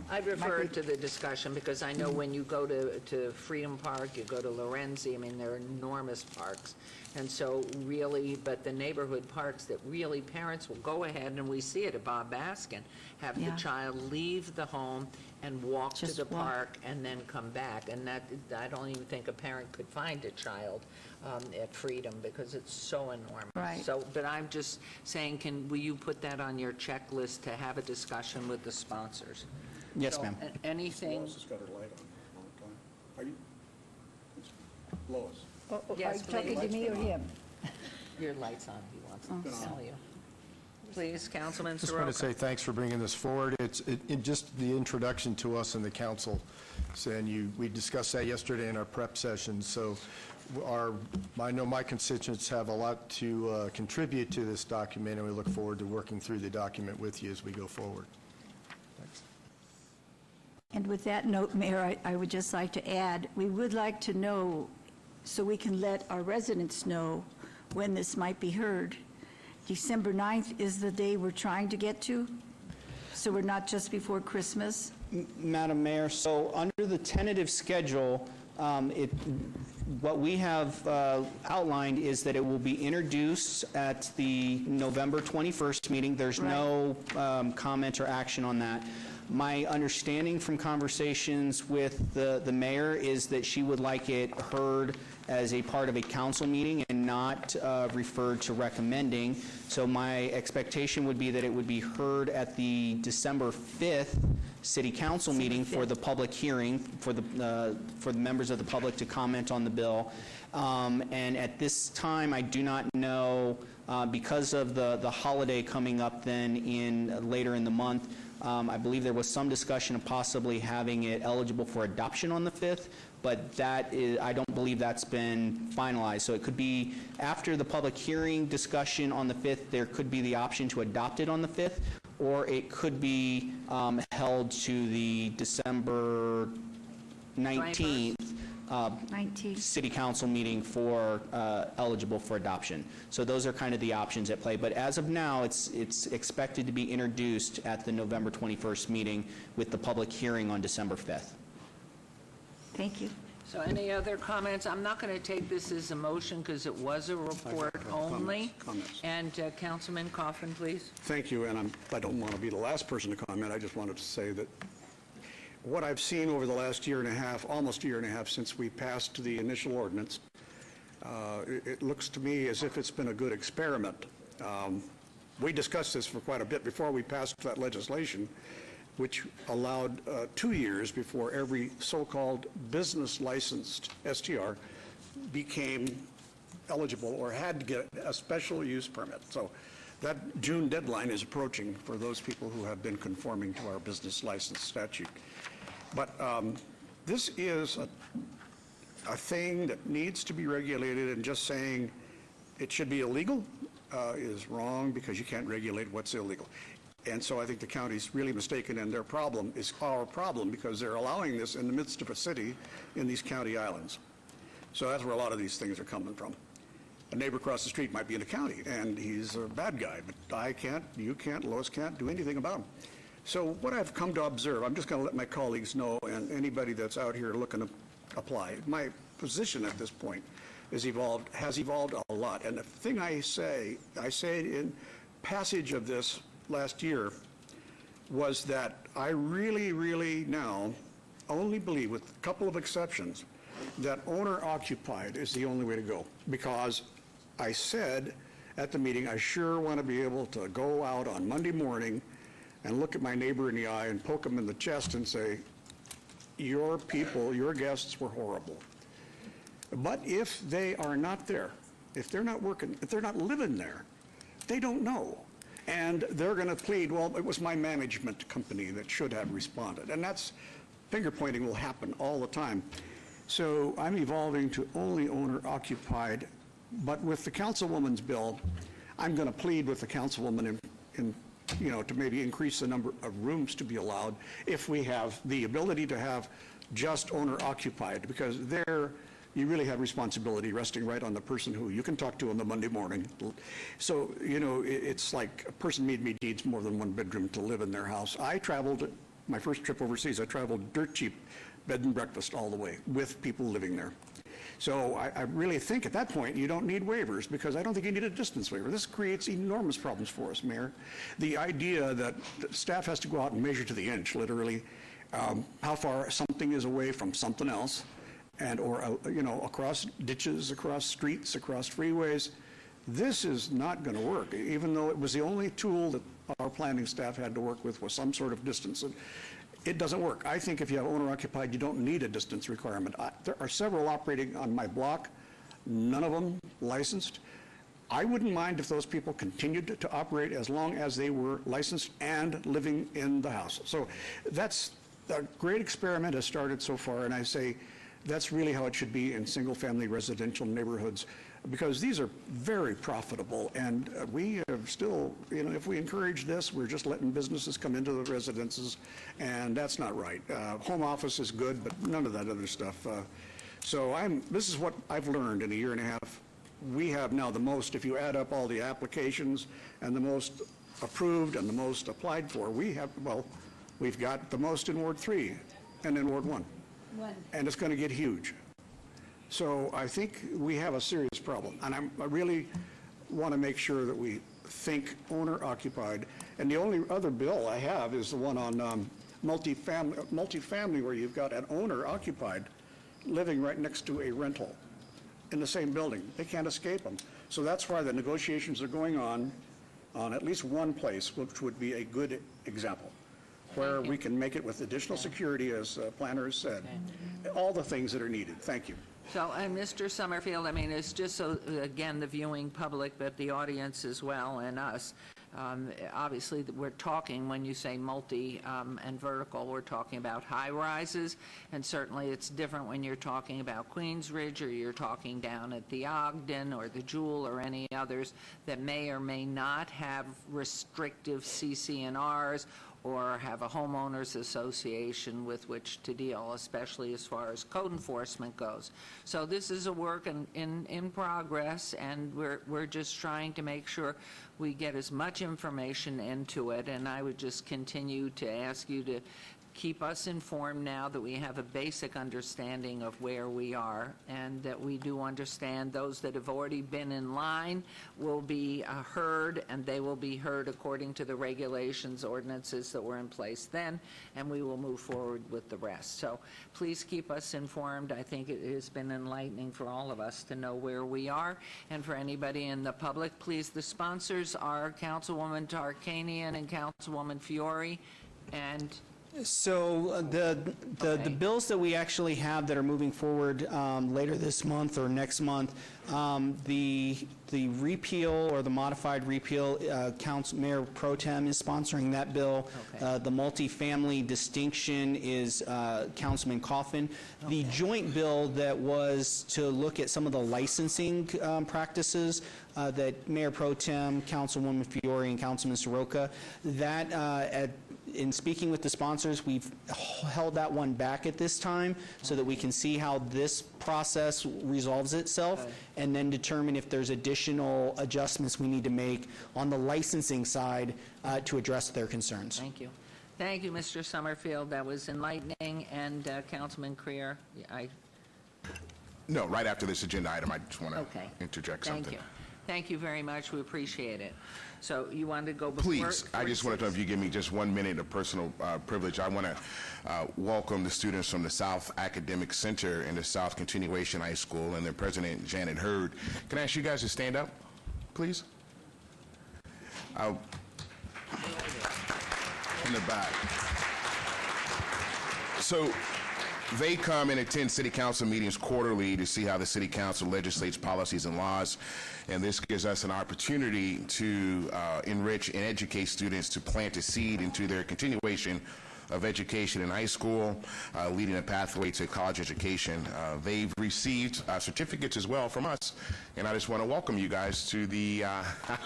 I'd refer to the discussion, because I know when you go to Freedom Park, you go to Lorenzi, they're enormous parks. And so really, but the neighborhood parks that really parents will go ahead, and we see it at Bob Baskin, have the child leave the home and walk to the park and then come back. And that, I don't even think a parent could find a child at Freedom, because it's so enormous. Right. So, but I'm just saying, will you put that on your checklist to have a discussion with the sponsors? Yes, So, ma'am. Anything? Lois has got her light on all the time. Are you? Lois. Yes, are you talking to please. me or him? Your light's on, he wants to tell you. Please, Councilman Just want to say Soroka. thanks for bringing this forward. It's just the introduction to us and the council, and we discussed that yesterday in our prep session. So I know my constituents have a lot to contribute to this document, and we look forward to working through the document with you as we go forward. Thanks. And with that note, Mayor, I would just like to add, we would like to know, so we can let our residents know when this might be heard. December 9th is the day we're trying to get to, so we're not just before Christmas. Madam Mayor, so under the tentative schedule, what we have outlined is that it will be introduced at the November 21st meeting. There's no comment or action on that. My understanding from conversations with the mayor is that she would like it heard as a part of a council meeting and not referred to recommending. So my expectation would be that it would be heard at the December 5th city council meeting for the public hearing, for the members of the public to comment on the bill. And at this time, I do not know, because of the holiday coming up then later in the month, I believe there was some discussion of possibly having it eligible for adoption on the 5th, but I don't believe that's been finalized. So it could be after the public hearing discussion on the 5th, there could be the option to adopt it on the 5th, or it could be held to the December 19th city council meeting for eligible for adoption. So those are kind of the options at play. But as of now, it's expected to be introduced at the November 21st meeting with the public hearing on December 5th. Thank you. So any other comments? I'm not going to take this as a motion because it was a report only. Comments. And Councilman Coffin, please. Thank you, and I don't want to be the last person to comment. I just wanted to say that what I've seen over the last year and a half, almost year and a half since we passed the initial ordinance, it looks to me as if it's been a good experiment. We discussed this for quite a bit before we passed that legislation, which allowed 2 years before every so-called business licensed STR became eligible or had to get a special use permit. So that June deadline is approaching for those people who have been conforming to our business license statute. But this is a thing that needs to be regulated, and just saying it should be illegal is wrong, because you can't regulate what's illegal. And so I think the county's really mistaken, and their problem is our problem, because they're allowing this in the midst of a city in these county islands. So that's where a lot of these things are coming from. a neighbor across the street might be in the county, and he's a bad guy, but I can't, you can't, Lois can't do anything about him. So what I've come to observe, I'm just going to let my colleagues know, and anybody that's out here looking to apply, my position at this point has evolved a lot. And the thing I say in passage of this last year, was that I really, really now only believe, with a couple of exceptions, that owner-occupied is the only way to go. Because I said at the meeting, I sure want to be able to go out on Monday morning and look at my neighbor in the eye and poke him in the chest and say, your people, your guests were horrible. But if they are not there, if they're not working, if they're not living there, they don't know. And they're going to plead, well, it was my management company that should have responded. And that's, finger pointing will happen all the time. So I'm evolving to only owner-occupied, but with the councilwoman's bill, I'm going to plead with the councilwoman to maybe increase the number of rooms to be allowed if we have the ability to have just owner-occupied, because there you really have responsibility resting right on the person who you can talk to on the Monday morning. So, it's like a person needs more than one bedroom to live in their house. I traveled, my first trip overseas, I traveled dirt cheap, bed and breakfast all the way with people living there. So I really think at that point you don't need waivers, because I don't think you need a distance waiver. This creates enormous problems for us, Mayor. The idea that staff has to go out and measure to the inch, literally, how far something is away from something else, or across ditches, across streets, across freeways. This is not going to work, even though it was the only tool that our planning staff had to work with was some sort of distance. It doesn't work. I think if you have owner-occupied, you don't need a distance requirement. There are several operating on my block, none of them licensed. I wouldn't mind if those people continued to operate as long as they were licensed and living in the house. So that's a great experiment has started so far, and I say, that's really how it should be in single-family residential neighborhoods, because these are very profitable, and we have still, if we encourage this, we're just letting businesses come into the residences, and that's not right. Home office is good, but none of that other stuff. This is what I've learned in a year and a half. We have now the most, if you add up all the applications and the most approved and the most applied for, we've got the most in Ward 3 and in Ward 1. And it's going to get huge. So I think we have a serious problem. And I really want to make sure that we think owner-occupied. And the only other bill I have is the one on multifamily, where you've got an owner-occupied living right next to a rental in the same building. They can't escape them. So that's why the negotiations are going on at least one place, which would be a good example, where we can make it with additional security, as planner has said, all the things that are needed. Thank you. So, and Mr. Summerfield, it's just so, again, the viewing public, but the audience as well, and us. Obviously, we're talking, when you say multi and vertical, we're talking about high-rises, and certainly it's different when you're talking about Queensridge, or you're talking down at the Ogden or the Jewel or any others that may or may not have restrictive CC&Rs or have a homeowners association with which to deal, especially as far as code enforcement goes. So this is a work in progress, and we're just trying to make sure we get as much information into it, and I would just continue to ask you to keep us informed now that we have a basic understanding of where we are, and that we do understand those that have already been in line will be heard, and they will be heard according to the regulations, ordinances that were in place then, and we will move forward with the rest. So please keep us informed. I think it has been enlightening for all of us to know where we are, and for anybody in the public, please, the sponsors are Councilwoman Tarkanian and Councilwoman Fiore, and So the bills that we actually have that are moving forward later this month or next month, the repeal or the modified repeal, Mayor Pro Tem is sponsoring that bill. Okay. The multifamily distinction is Councilman Coffin. The joint bill that was to look at some of the licensing practices that Mayor Pro Tem, Councilwoman Fiore, and Councilman Soroka, that in speaking with the sponsors, we've held that one back at this time so that we can see how this process resolves itself and then determine if there's additional adjustments we need to make on the licensing side to address their concerns. Thank you. Thank you, Mr. Summerfield. That was enlightening. And Councilman Creer, No, right after this agenda item, I just want to interject something. Thank you. Thank you very much. We appreciate it. So you wanted to go before? Please, I just want to know if you give me just 1 minute of personal privilege. I want to welcome the students from the South Academic Center and the South Continuation High School and their president, Janet Hurd. Can I ask you guys to stand up, please? In the back. So they come and attend city council meetings quarterly to see how the city council legislates policies and laws, and this gives us an opportunity to enrich and educate students to plant a seed into their continuation of education in high school, leading a pathway to college education. They've received certificates as well from us, and I just want to welcome you guys to the,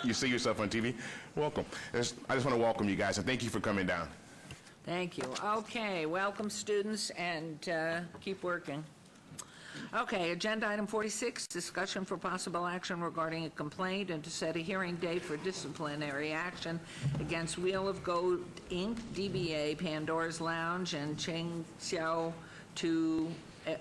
you see yourself on TV? Welcome. I just want to welcome you guys, and thank you for coming down. Thank you. Okay, welcome students, and keep working. Okay, agenda item 46, discussion for possible action regarding a complaint and to set a hearing date for disciplinary action against Wheel of Gold, Inc., DBA Pandora's Lounge, and Cheng Xiao Tu,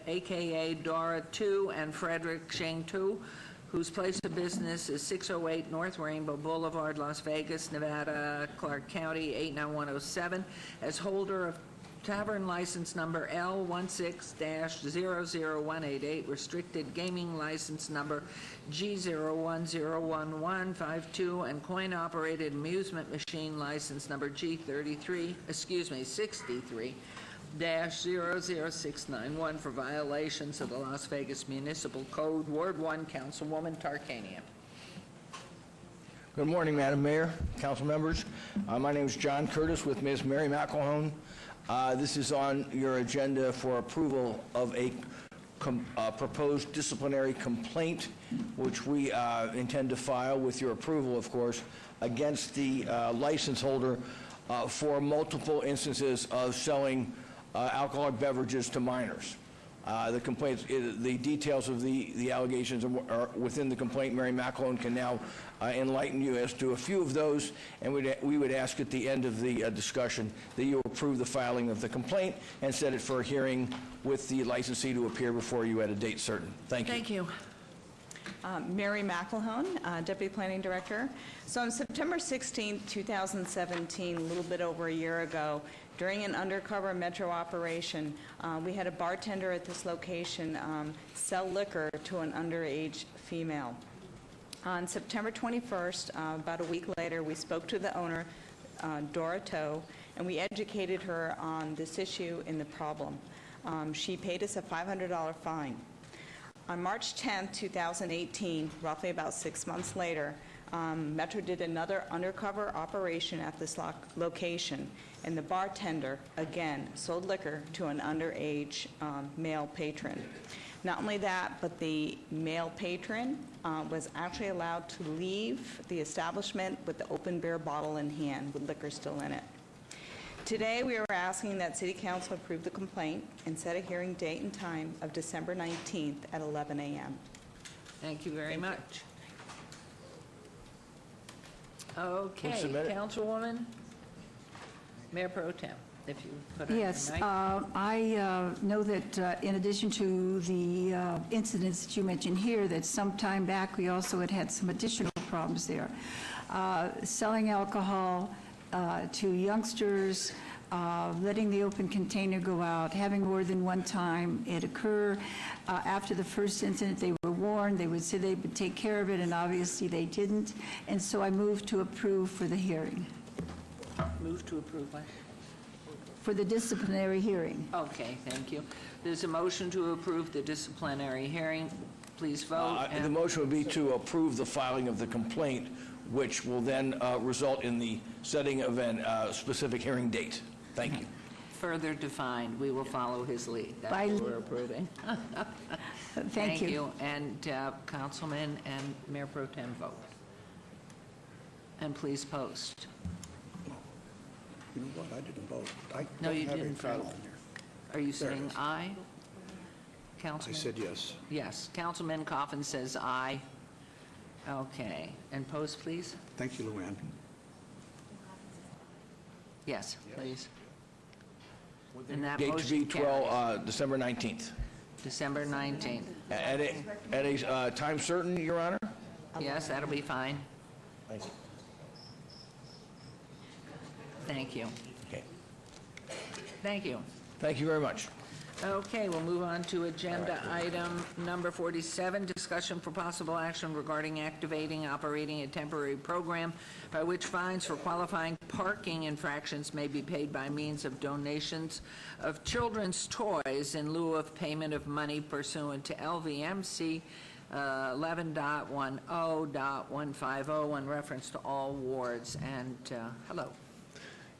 a.k.a. Dora Tu, and Frederick Sheng Tu, whose place of business is 608 North Rainbow Boulevard, Las Vegas, Nevada, Clark County, 89107, as holder of tavern license number L16-00188, restricted gaming license number G01011152, and coin-operated amusement machine license number G63-63-00691 for violations of the Las Vegas Municipal Code. Ward 1, Councilwoman Tarkanian. Good morning, Madam Mayor, council members. My name is John Curtis with Ms. Mary McElhone. This is on your agenda for approval of a proposed disciplinary complaint, which we intend to file with your approval, of course, against the license holder for multiple instances of selling alcoholic beverages to minors. The complaint, the details of the allegations are within the complaint. Mary McElhone can now enlighten you as to a few of those, and we would ask at the end of the discussion that you approve the filing of the complaint and set it for a hearing with the licensee to appear before you at a date certain. Thank you. Thank you. Mary McElhone, Deputy Planning Director. So on September 16, 2017, a little bit over a year ago, during an undercover metro operation, we had a bartender at this location sell liquor to an underage female. On September 21st, about a week later, we spoke to the owner, Dora Tu, and we educated her on this issue and the problem. She paid us a $500 fine. On March 10, 2018, roughly about 6 months later, Metro did another undercover operation at this location, and the bartender, again, sold liquor to an underage male patron. Not only that, but the male patron was actually allowed to leave the establishment with the open beer bottle in hand with liquor still in it. Today, we are asking that City Council approve the complaint and set a hearing date and time of December 19th at 11 a.m. Thank you very much. Okay, Councilwoman, Mayor Pro Tem, if you put on Yes, your mic. I know that in addition to the incidents that you mentioned here, that some time back we also had some additional problems there. Selling alcohol to youngsters, letting the open container go out, having more than one time it occur. After the first incident, they were warned. They would say they would take care of it, and obviously they didn't. And so I moved to approve for the hearing. Move to approve what? For the disciplinary hearing. Okay, thank you. There's a motion to approve the disciplinary hearing. Please vote. The motion would be to approve the filing of the complaint, which will then result in the setting of a specific hearing date. Thank you. Further defined, we will follow his lead. That's By- what we're approving. Thank you. And Councilman and Mayor Pro Tem vote. And please post. You know what, I didn't vote. I No, don't you have a didn't file vote. on here. Are you There it saying is. aye? I Councilman? said yes. Yes. Councilman Coffin says aye. Okay. And post, please? Thank you, Luann. Yes, please. And that Date to motion be carries. December 19th. December 19th. At a time certain, Your Honor? Yes, that'll be fine. Thank you. Thank you. Okay. Thank you. Thank you very much. Okay, we'll move on to agenda item number 47, discussion for possible action regarding activating, operating a temporary program by which fines for qualifying parking infractions may be paid by means of donations of children's toys in lieu of payment of money pursuant to LVMC 11.10.150 in reference to all wards. And hello.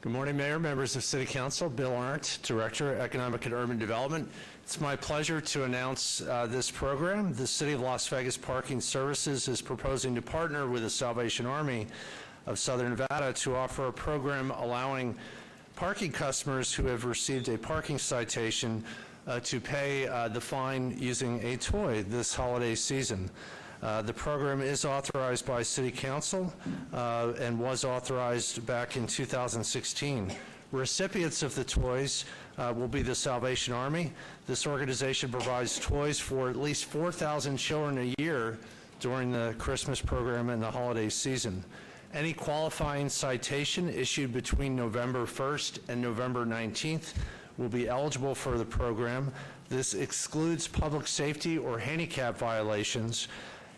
Good morning, Mayor, members of City Council. Bill Arndt, Director, Economic and Urban Development. It's my pleasure to announce this program. The City of Las Vegas Parking Services is proposing to partner with the Salvation Army of Southern Nevada to offer a program allowing parking customers who have received a parking citation to pay the fine using a toy this holiday season. The program is authorized by City Council and was authorized back in 2016. Recipients of the toys will be the Salvation Army. This organization provides toys for at least 4,000 children a year during the Christmas program and the holiday season. Any qualifying citation issued between November 1st and November 19th will be eligible for the program. This excludes public safety or handicap violations.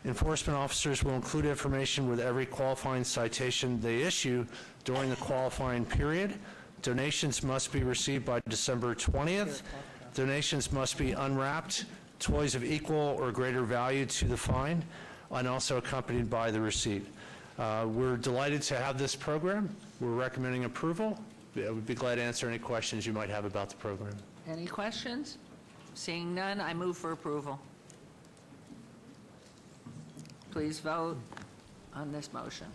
Enforcement officers will include information with every qualifying citation they issue during the qualifying period. Donations must be received by December 20th. Donations must be unwrapped, toys of equal or greater value to the fine, and also accompanied by the receipt. We're delighted to have this program. We're recommending approval. I would be glad to answer any questions you might have about the program. Any questions? Seeing none, I move for approval. Please vote on this motion.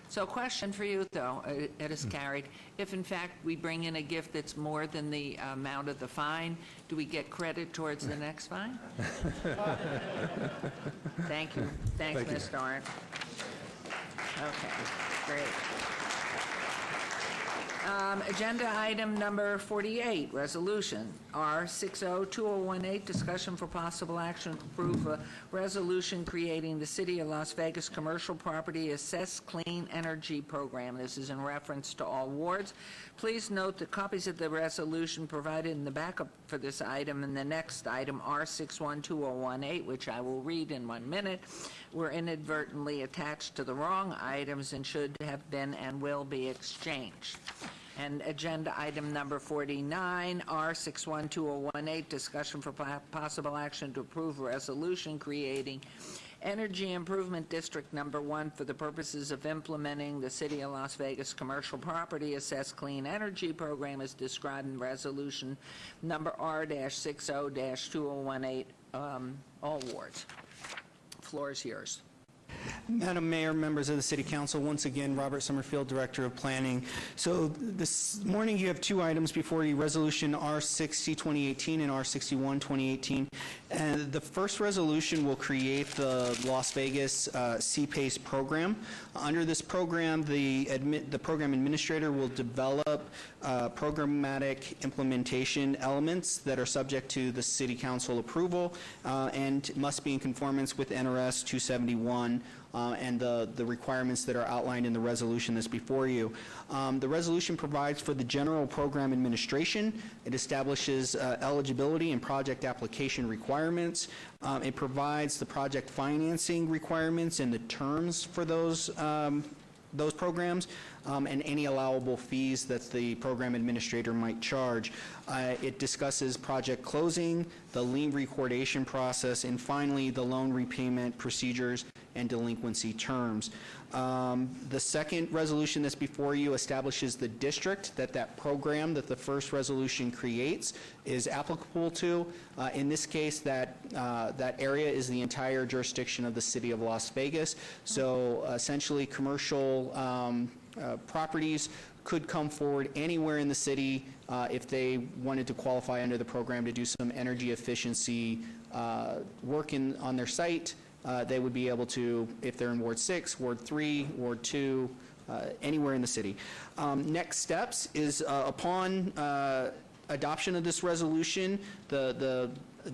So question for you, though, it is carried. If in fact we bring in a gift that's more than the amount of the fine, do we get credit towards the next fine? Thank you. Thanks, Thank you. Ms. Dorn. Okay, great. Agenda item number 48, resolution R602018, discussion for possible action to approve a resolution creating the City of Las Vegas Commercial Property Assess Clean Energy Program. This is in reference to all wards. Please note that copies of the resolution provided in the backup for this item and the next item, R612018, which I will read in 1 minute, were inadvertently attached to the wrong items and should have been and will be exchanged. And agenda item number 49, R612018, discussion for possible action to approve a resolution creating Energy Improvement District Number 1 for the purposes of implementing the City of Las Vegas Commercial Property Assess Clean Energy Program as described in resolution number R-60-2018, all wards. Floor is yours. Madam Mayor, members of the City Council, once again, Robert Summerfield, Director of Planning. So this morning you have two items before you, Resolution R60-2018 and R61-2018. And the first resolution will create the Las Vegas CPACE program. Under this program, the program administrator will develop programmatic implementation elements that are subject to the City Council approval and must be in conformance with NRS 271 and the requirements that are outlined in the resolution that's before you. The resolution provides for the general program administration. It establishes eligibility and project application requirements. It provides the project financing requirements and the terms for those programs, and any allowable fees that the program administrator might charge. It discusses project closing, the lien recordation process, and finally, the loan repayment procedures and delinquency terms. The second resolution that's before you establishes the district that program that the first resolution creates is applicable to. In this case, that area is the entire jurisdiction of the City of Las Vegas. So essentially, commercial residential properties could come forward anywhere in the city if they wanted to qualify under the program to do some energy efficiency work on their site. They would be able to, if they're in Ward 6, Ward 3, Ward 2, anywhere in the city. Next steps is upon adoption of this resolution, the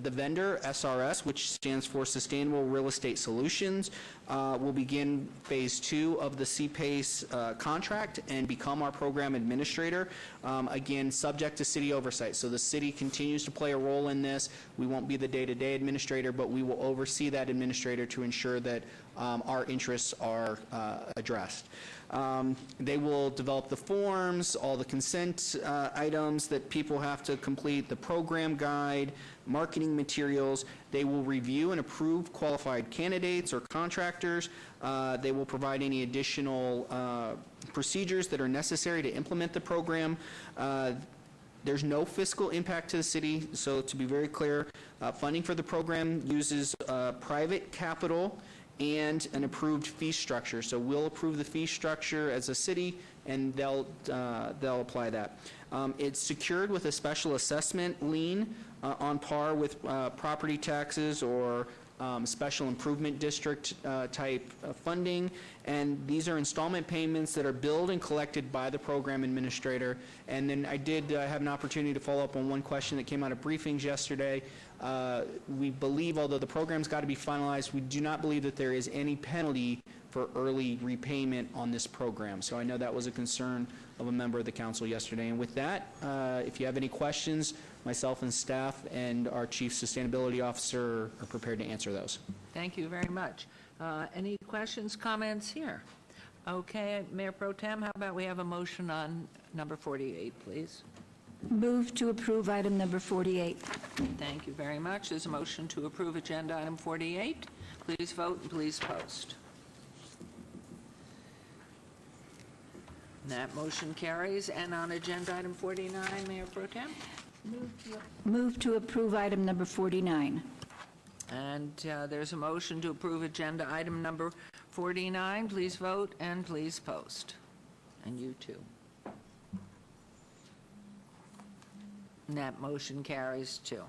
vendor, SRS, which stands for Sustainable Real Estate Solutions, will begin phase 2 of the CPACE contract and become our program administrator, again, subject to city oversight. So the city continues to play a role in this. We won't be the day-to-day administrator, but we will oversee that administrator to ensure that our interests are addressed. They will develop the forms, all the consent items that people have to complete, the program guide, marketing materials. They will review and approve qualified candidates or contractors. They will provide any additional procedures that are necessary to implement the program. There's no fiscal impact to the city, so to be very clear, funding for the program uses private capital and an approved fee structure. So we'll approve the fee structure as a city, and they'll apply that. It's secured with a special assessment lien on par with property taxes or special improvement district type funding, and these are installment payments that are billed and collected by the program administrator. And then I did have an opportunity to follow up on one question that came out of briefings yesterday. We believe, although the program's got to be finalized, we do not believe that there is any penalty for early repayment on this program. So I know that was a concern of a member of the council yesterday. And with that, if you have any questions, myself and staff and our Chief Sustainability Officer are prepared to answer those. Thank you very much. Any questions, comments here? Okay, Mayor Pro Tem, how about we have a motion on number 48, please? Move to approve item number 48. Thank you very much. There's a motion to approve agenda item 48. Please vote and please post. That motion carries. And on agenda item 49, Mayor Pro Tem? Move to approve item number 49. And there's a motion to approve agenda item number 49. Please vote and please post. And you too. And that motion carries too.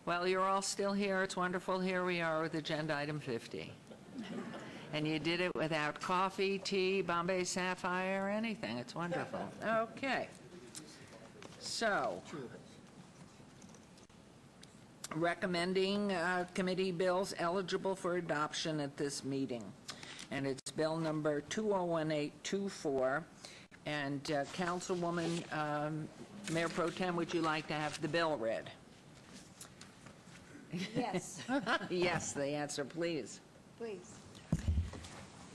Well, you're all still here. It's wonderful. Here we are with agenda item 50. And you did it without coffee, tea, Bombay Sapphire, or anything. It's wonderful. Okay. So, recommending committee bills eligible for adoption at this meeting. And it's bill number 201824. And Councilwoman, Mayor Pro Tem, would you like to have the bill read? Yes. Yes, the answer, please. Please.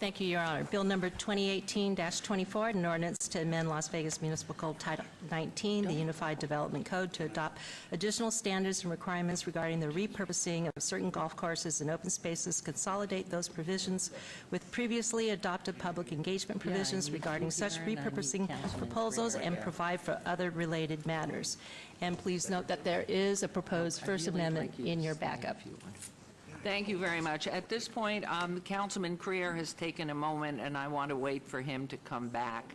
Thank you, Your Honor. Bill number 2018-24, an ordinance to amend Las Vegas Municipal Code Title 19, the Unified Development Code, to adopt additional standards and requirements regarding the repurposing of certain golf courses and open spaces, consolidate those provisions with previously adopted public engagement provisions regarding such repurposing proposals, and provide for other related matters. And please note that there is a proposed First Amendment in your backup. Thank you very much. At this point, Councilman Creer has taken a moment, and I want to wait for him to come back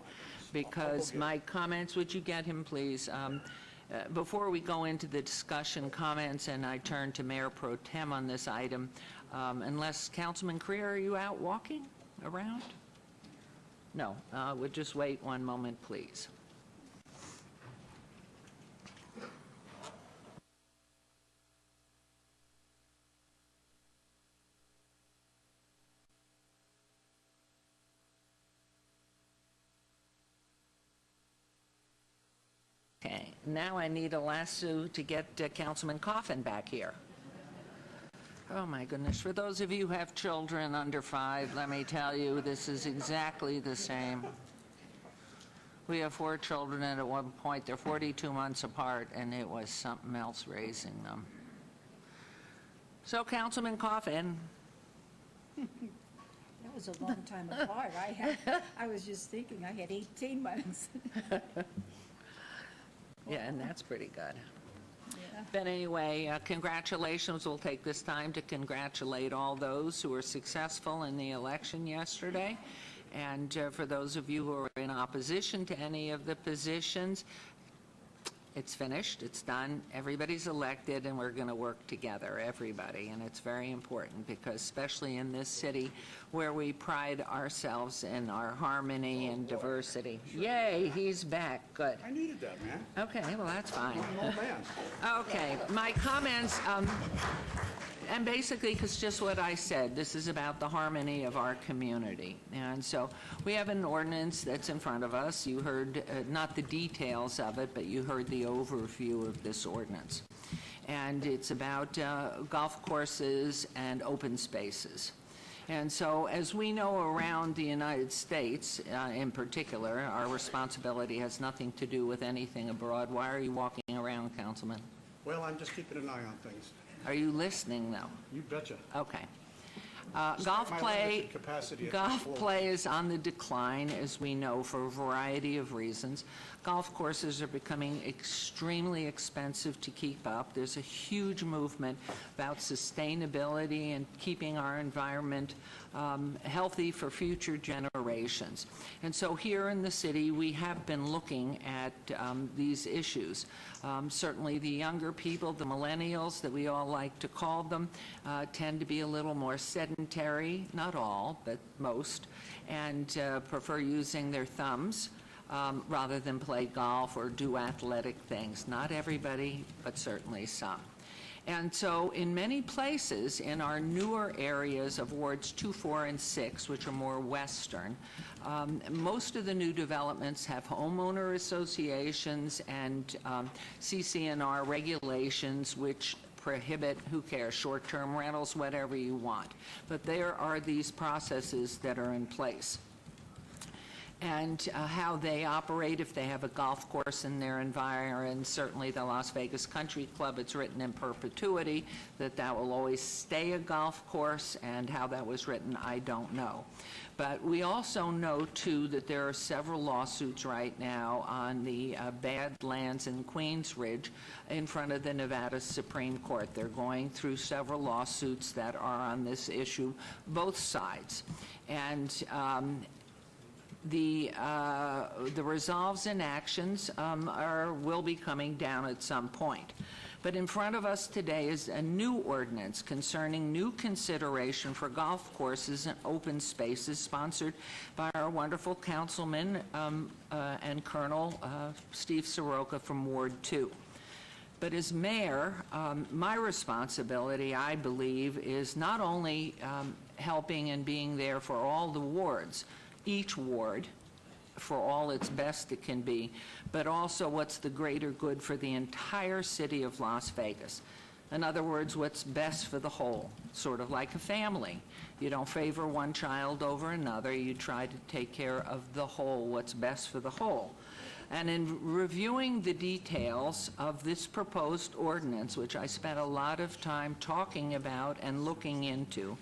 because my comments, would you get him, please? Before we go into the discussion comments and I turn to Mayor Pro Tem on this item, unless Councilman Creer, are you out walking around? No. We'll just wait one moment, please. Okay, now I need a lasso to get Councilman Coffin back here. Oh my goodness, for those of you who have children under 5, let me tell you, this is exactly the same. We have 4 children, and at one point they're 42 months apart, and it was something else raising them. So, Councilman Coffin. That was a long time apart. I was just thinking I had 18 months. Yeah, and that's pretty good. Yeah. But anyway, congratulations. We'll take this time to congratulate all those who were successful in the election yesterday. And for those of you who are in opposition to any of the positions, it's finished, it's done, everybody's elected, and we're going to work together, everybody. And it's very important because especially in this city where we pride ourselves in our harmony and diversity. Yay, he's back, good. I needed that, man. Okay, well, that's fine. I'm an old man. Okay, my comments, and basically, because just what I said, this is about the harmony of our community. And so we have an ordinance that's in front of us. You heard, not the details of it, but you heard the overview of this ordinance. And it's about golf courses and open spaces. And so, as we know around the United States, in particular, our responsibility has nothing to do with anything abroad. Why are you walking around, Councilman? Well, I'm just keeping an eye on things. Are you listening, though? You betcha. Okay. Despite Golf my play, limited capacity at golf the play is on the decline, as we know, for a variety of reasons. Golf courses are becoming extremely expensive to keep up. There's a huge movement about sustainability and keeping our environment healthy for future generations. And so here in the city, we have been looking at these issues. Certainly the younger people, the millennials that we all like to call them, tend to be a little more sedentary, not all, but most, and prefer using their thumbs rather than play golf or do athletic things. Not everybody, but certainly some. And so in many places in our newer areas of wards 2, 4, and 6, which are more western, most of the new developments have homeowner associations and CC&R regulations which prohibit, who cares, short-term rentals, whatever you want. But there are these processes that are in place. And how they operate, if they have a golf course in their environment, certainly the Las Vegas Country Club, it's written in perpetuity that that will always stay a golf course, and how that was written, I don't know. But we also know, too, that there are several lawsuits right now on the Badlands in Queensridge in front of the Nevada Supreme Court. They're going through several lawsuits that are on this issue, both sides. And the resolves and actions will be coming down at some point. But in front of us today is a new ordinance concerning new consideration for golf courses and open spaces, sponsored by our wonderful councilman and Colonel Steve Soroka from Ward 2. But as mayor, my responsibility, I believe, is not only helping and being there for all the wards, each ward, for all its best it can be, but also what's the greater good for the entire city of Las Vegas. In other words, what's best for the whole, sort of like a family. You don't favor one child over another, you try to take care of the whole, what's best for the whole. And in reviewing the details of this proposed ordinance, which I spent a lot of time talking about and looking into,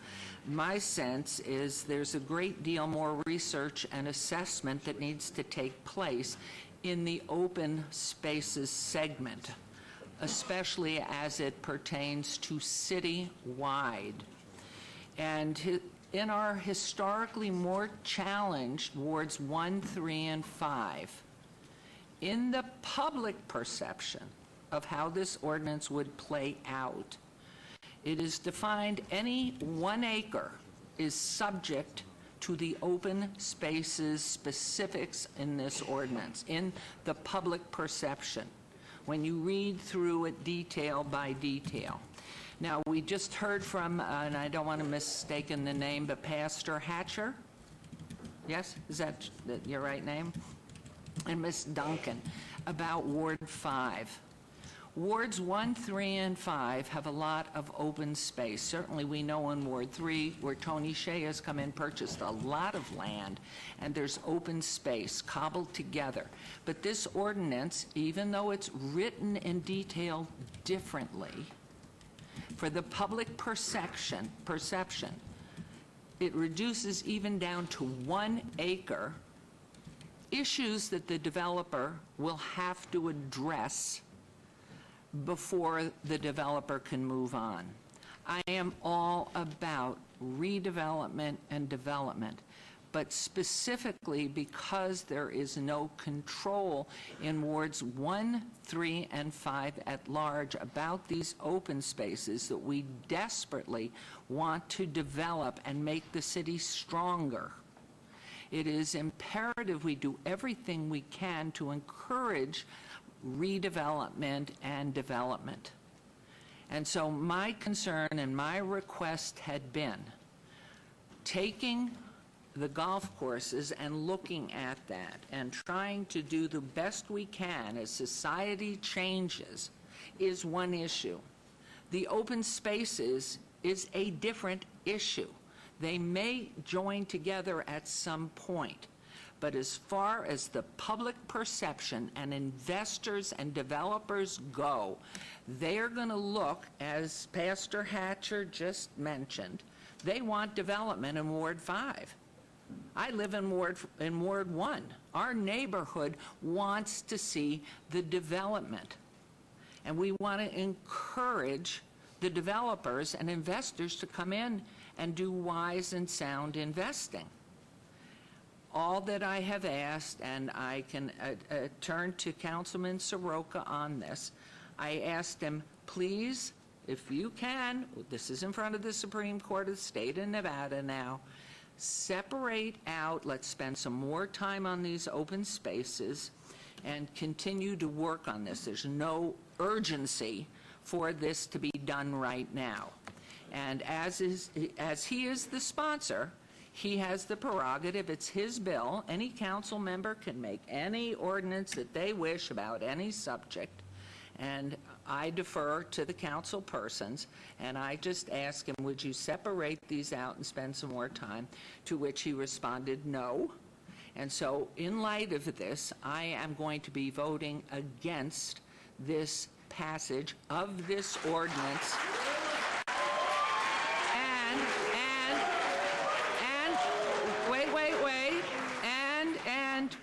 my sense is there's a great deal more research and assessment that needs to take place in the open spaces segment, especially as it pertains to city-wide. And in our historically more challenged wards 1, 3, and 5, in the public perception of how this ordinance would play out, it is defined any 1 acre is subject to the open spaces specifics in this ordinance, in the public perception, when you read through it detail by detail. Now, we just heard from, and I don't want to mistake the name, but Pastor Hatcher? Yes? Is that your right name? And Miss Duncan, about Ward 5. Wards 1, 3, and 5 have a lot of open space. Certainly we know in Ward 3, where Tony Shea has come in, purchased a lot of land, and there's open space cobbled together. But this ordinance, even though it's written and detailed differently, for the public perception, it reduces even down to 1 acre, issues that the developer will have to address before the developer can move on. I am all about redevelopment and development, but specifically because there is no control in wards 1, 3, and 5 at large about these open spaces that we desperately want to develop and make the city stronger. It is imperative we do everything we can to encourage redevelopment and development. And so my concern and my request had been taking the golf courses and looking at that and trying to do the best we can as society changes is one issue. The open spaces is a different issue. They may join together at some point, but as far as the public perception and investors and developers go, they're going to look, as Pastor Hatcher just mentioned, they want development in Ward 5. I live in Ward 1. Our neighborhood wants to see the development, and we want to encourage the developers and investors to come in and do wise and sound investing. All that I have asked, and I can turn to Councilman Soroka on this, I asked him, please, if you can, this is in front of the Supreme Court of the state of Nevada now, separate out, let's spend some more time on these open spaces and continue to work on this. There's no urgency for this to be done right now. And as he is the sponsor, he has the prerogative, it's his bill. Any council member can make any ordinance that they wish about any subject. And I defer to the council persons, and I just asked him, would you separate these out and spend some more time? To which he responded, no. And so in light of this, I am going to be voting against this passage of this ordinance.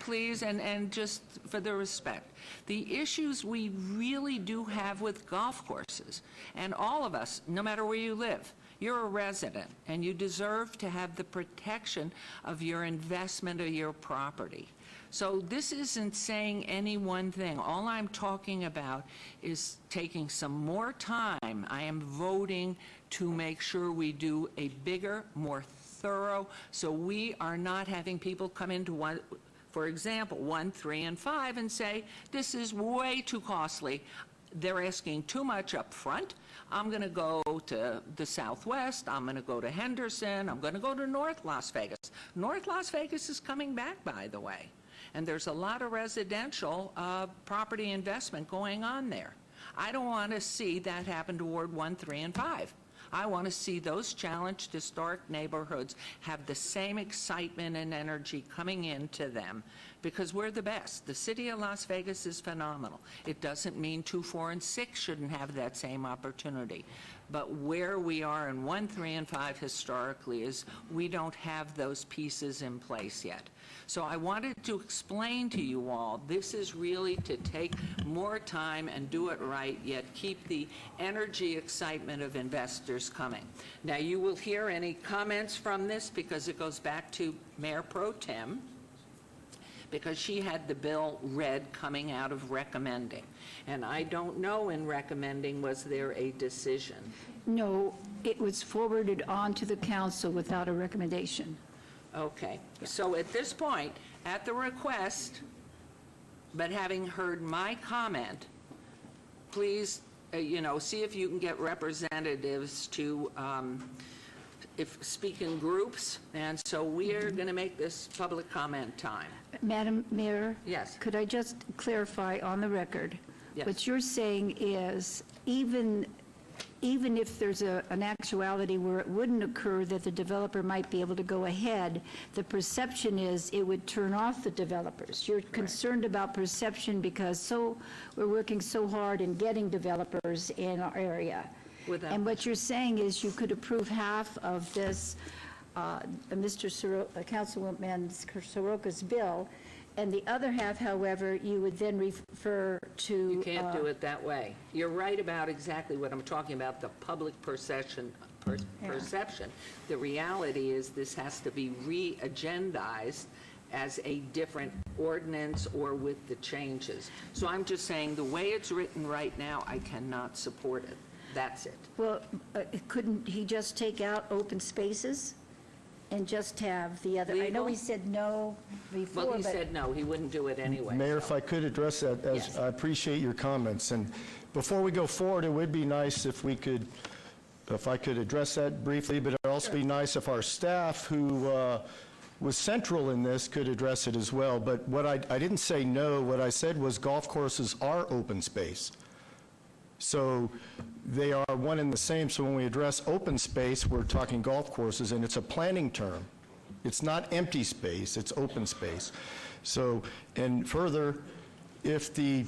Please, and just for the respect, the issues we really do have with golf courses, and all of us, no matter where you live, you're a resident, and you deserve to have the protection of your investment or your property. So this isn't saying any one thing. All I'm talking about is taking some more time. I am voting to make sure we do a bigger, more thorough, so we are not having people come into one, for example, 1, 3, and 5, and say, this is way too costly. They're asking too much up front. I'm going to go to the Southwest. I'm going to go to Henderson. I'm going to go to North Las Vegas. North Las Vegas is coming back, by the way. And there's a lot of residential property investment going on there. I don't want to see that happen to Ward 1, 3, and 5. I want to see those challenged historic neighborhoods have the same excitement and energy coming into them, because we're the best. The city of Las Vegas is phenomenal. It doesn't mean 2, 4, and 6 shouldn't have that same opportunity. But where we are in 1, 3, and 5 historically is we don't have those pieces in place yet. So I wanted to explain to you all, this is really to take more time and do it right, yet keep the energy, excitement of investors coming. Now, you will hear any comments from this because it goes back to Mayor Pro Tem, because she had the bill read coming out of recommending. And I don't know, in recommending, was there a decision? No, it was forwarded on to the council without a recommendation. Okay, so at this point, at the request, but having heard my comment, please, see if you can get representatives to speak in groups, and so we are going to make this public comment time. Madam Mayor? Yes. Could I just clarify on the record? Yes. What you're saying is, even if there's an actuality where it wouldn't occur that the developer might be able to go ahead, the perception is it would turn off the developers. You're concerned about perception because we're working so hard in getting developers in our area. And what you're saying is you could approve half of this, Councilwoman Soroka's bill, and the other half, however, you would then refer to... You can't do it that way. You're right about exactly what I'm talking about, the public perception perception. The reality is this has to be re-agendized as a different ordinance or with the changes. So I'm just saying, the way it's written right now, I cannot support it. That's it. Well, couldn't he just take out open spaces and just have the other? I know he said no before, Well, he but said no, he wouldn't do it anyway. Mayor, if I could address that, Yes. I appreciate your comments. And before we go forward, it would be nice if I could address that briefly, but it'd also be nice if our staff, who was central in this, could address it as well. But what I didn't say no, what I said was golf courses are open space. So they are one and the same. So when we address open space, we're talking golf courses, and it's a planning term. It's not empty space, it's open space. So, and further, if the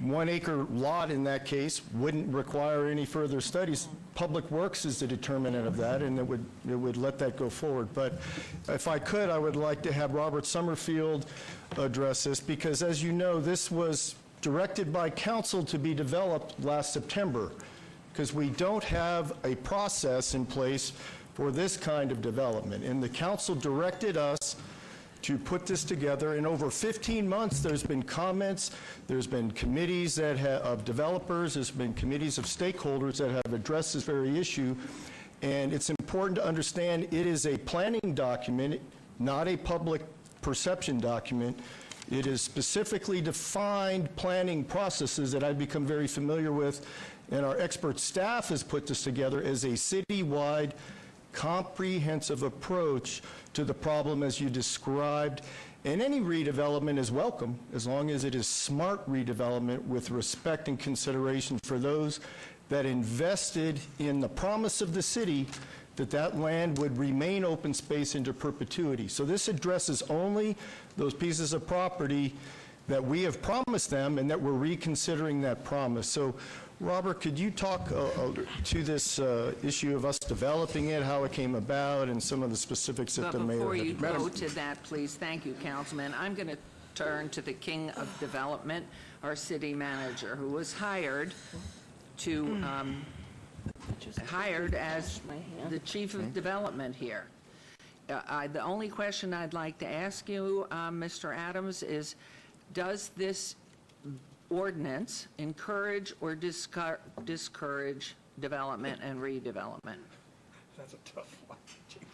1 acre lot in that case wouldn't require any further studies, Public Works is the determinant of that, and it would let that go forward. But if I could, I would like to have Robert Summerfield address this, because as you know, this was directed by council to be developed last September, because we don't have a process in place for this kind of development. And the council directed us to put this together. In over 15 months, there's been comments, there's been committees of developers, there's been committees of stakeholders that have addressed this very issue. And it's important to understand it is a planning document, not a public perception document. It is specifically defined planning processes that I've become very familiar with, and our expert staff has put this together as a citywide, comprehensive approach to the problem as you described. And any redevelopment is welcome, as long as it is smart redevelopment with respect and consideration for those that invested in the promise of the city that that land would remain open space into perpetuity. So this addresses only those pieces of property that we have promised them and that we're reconsidering that promise. So, Robert, could you talk to this issue of us developing it, how it came about, and some of the specifics that the mayor But before had? you go to that, please, thank you, Councilman, I'm going to turn to the king of development, our city manager, who was hired as the chief of development here. The only question I'd like to ask you, Mr. Adams, is does this ordinance encourage or discourage development and redevelopment? That's a tough one.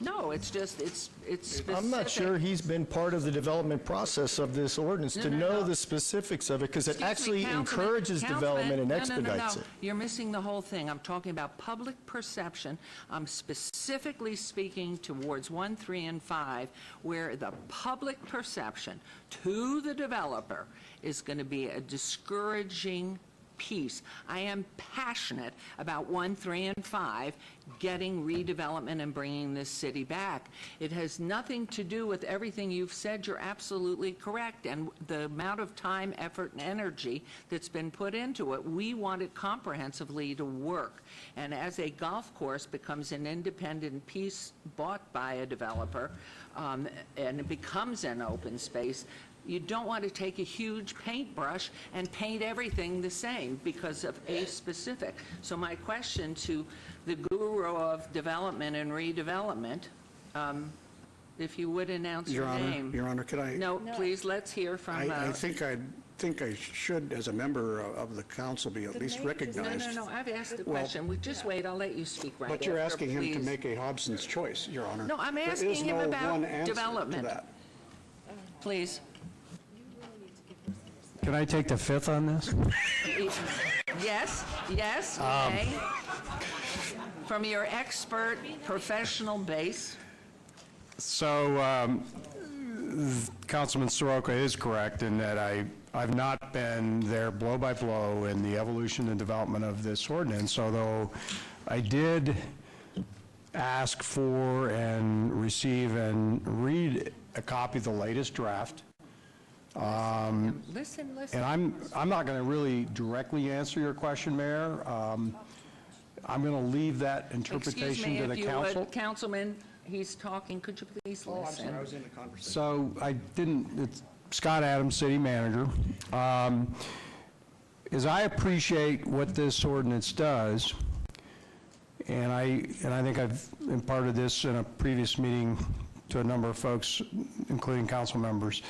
No, it's just, it's specific. I'm not sure he's been part of the development process of this ordinance to know the specifics of it, because it actually encourages development and expedites it. You're missing the whole thing. I'm talking about public perception. I'm specifically speaking towards 1, 3, and 5, where the public perception to the developer is going to be a discouraging piece. I am passionate about 1, 3, and 5 getting redevelopment and bringing this city back. It has nothing to do with everything you've said. You're absolutely correct. And the amount of time, effort, and energy that's been put into it, we want it comprehensively to work. And as a golf course becomes an independent piece bought by a developer, and it becomes an open space, you don't want to take a huge paintbrush and paint everything the same because of a specific. So my question to the guru of development and redevelopment, if you would announce your name. Your Honor, could I? No, please, let's hear from... I think I should, as a member of the council, be at least recognized. No, I've asked the question. Just wait, I'll let you speak right after, But you're asking him to please. make a Hobson's choice, Your Honor. No, I'm asking him There is no about one answer development. to that. Please. Can I take the fifth on this? Yes, you may. From your expert professional base. So, Councilman Soroka is correct in that I've not been there blow by blow in the evolution and development of this ordinance, although I did ask for and receive and read a copy of the latest draft. Listen. And I'm not going to really directly answer your question, Mayor. I'm going to leave that interpretation to the council. Excuse me, if you would, Councilman, he's talking. Could you please listen? Oh, I'm sorry, I was in the conversation. So I didn't, it's Scott Adams, City Manager. As I appreciate what this ordinance does, and I think I've imparted this in a previous meeting to a number of folks, including council members,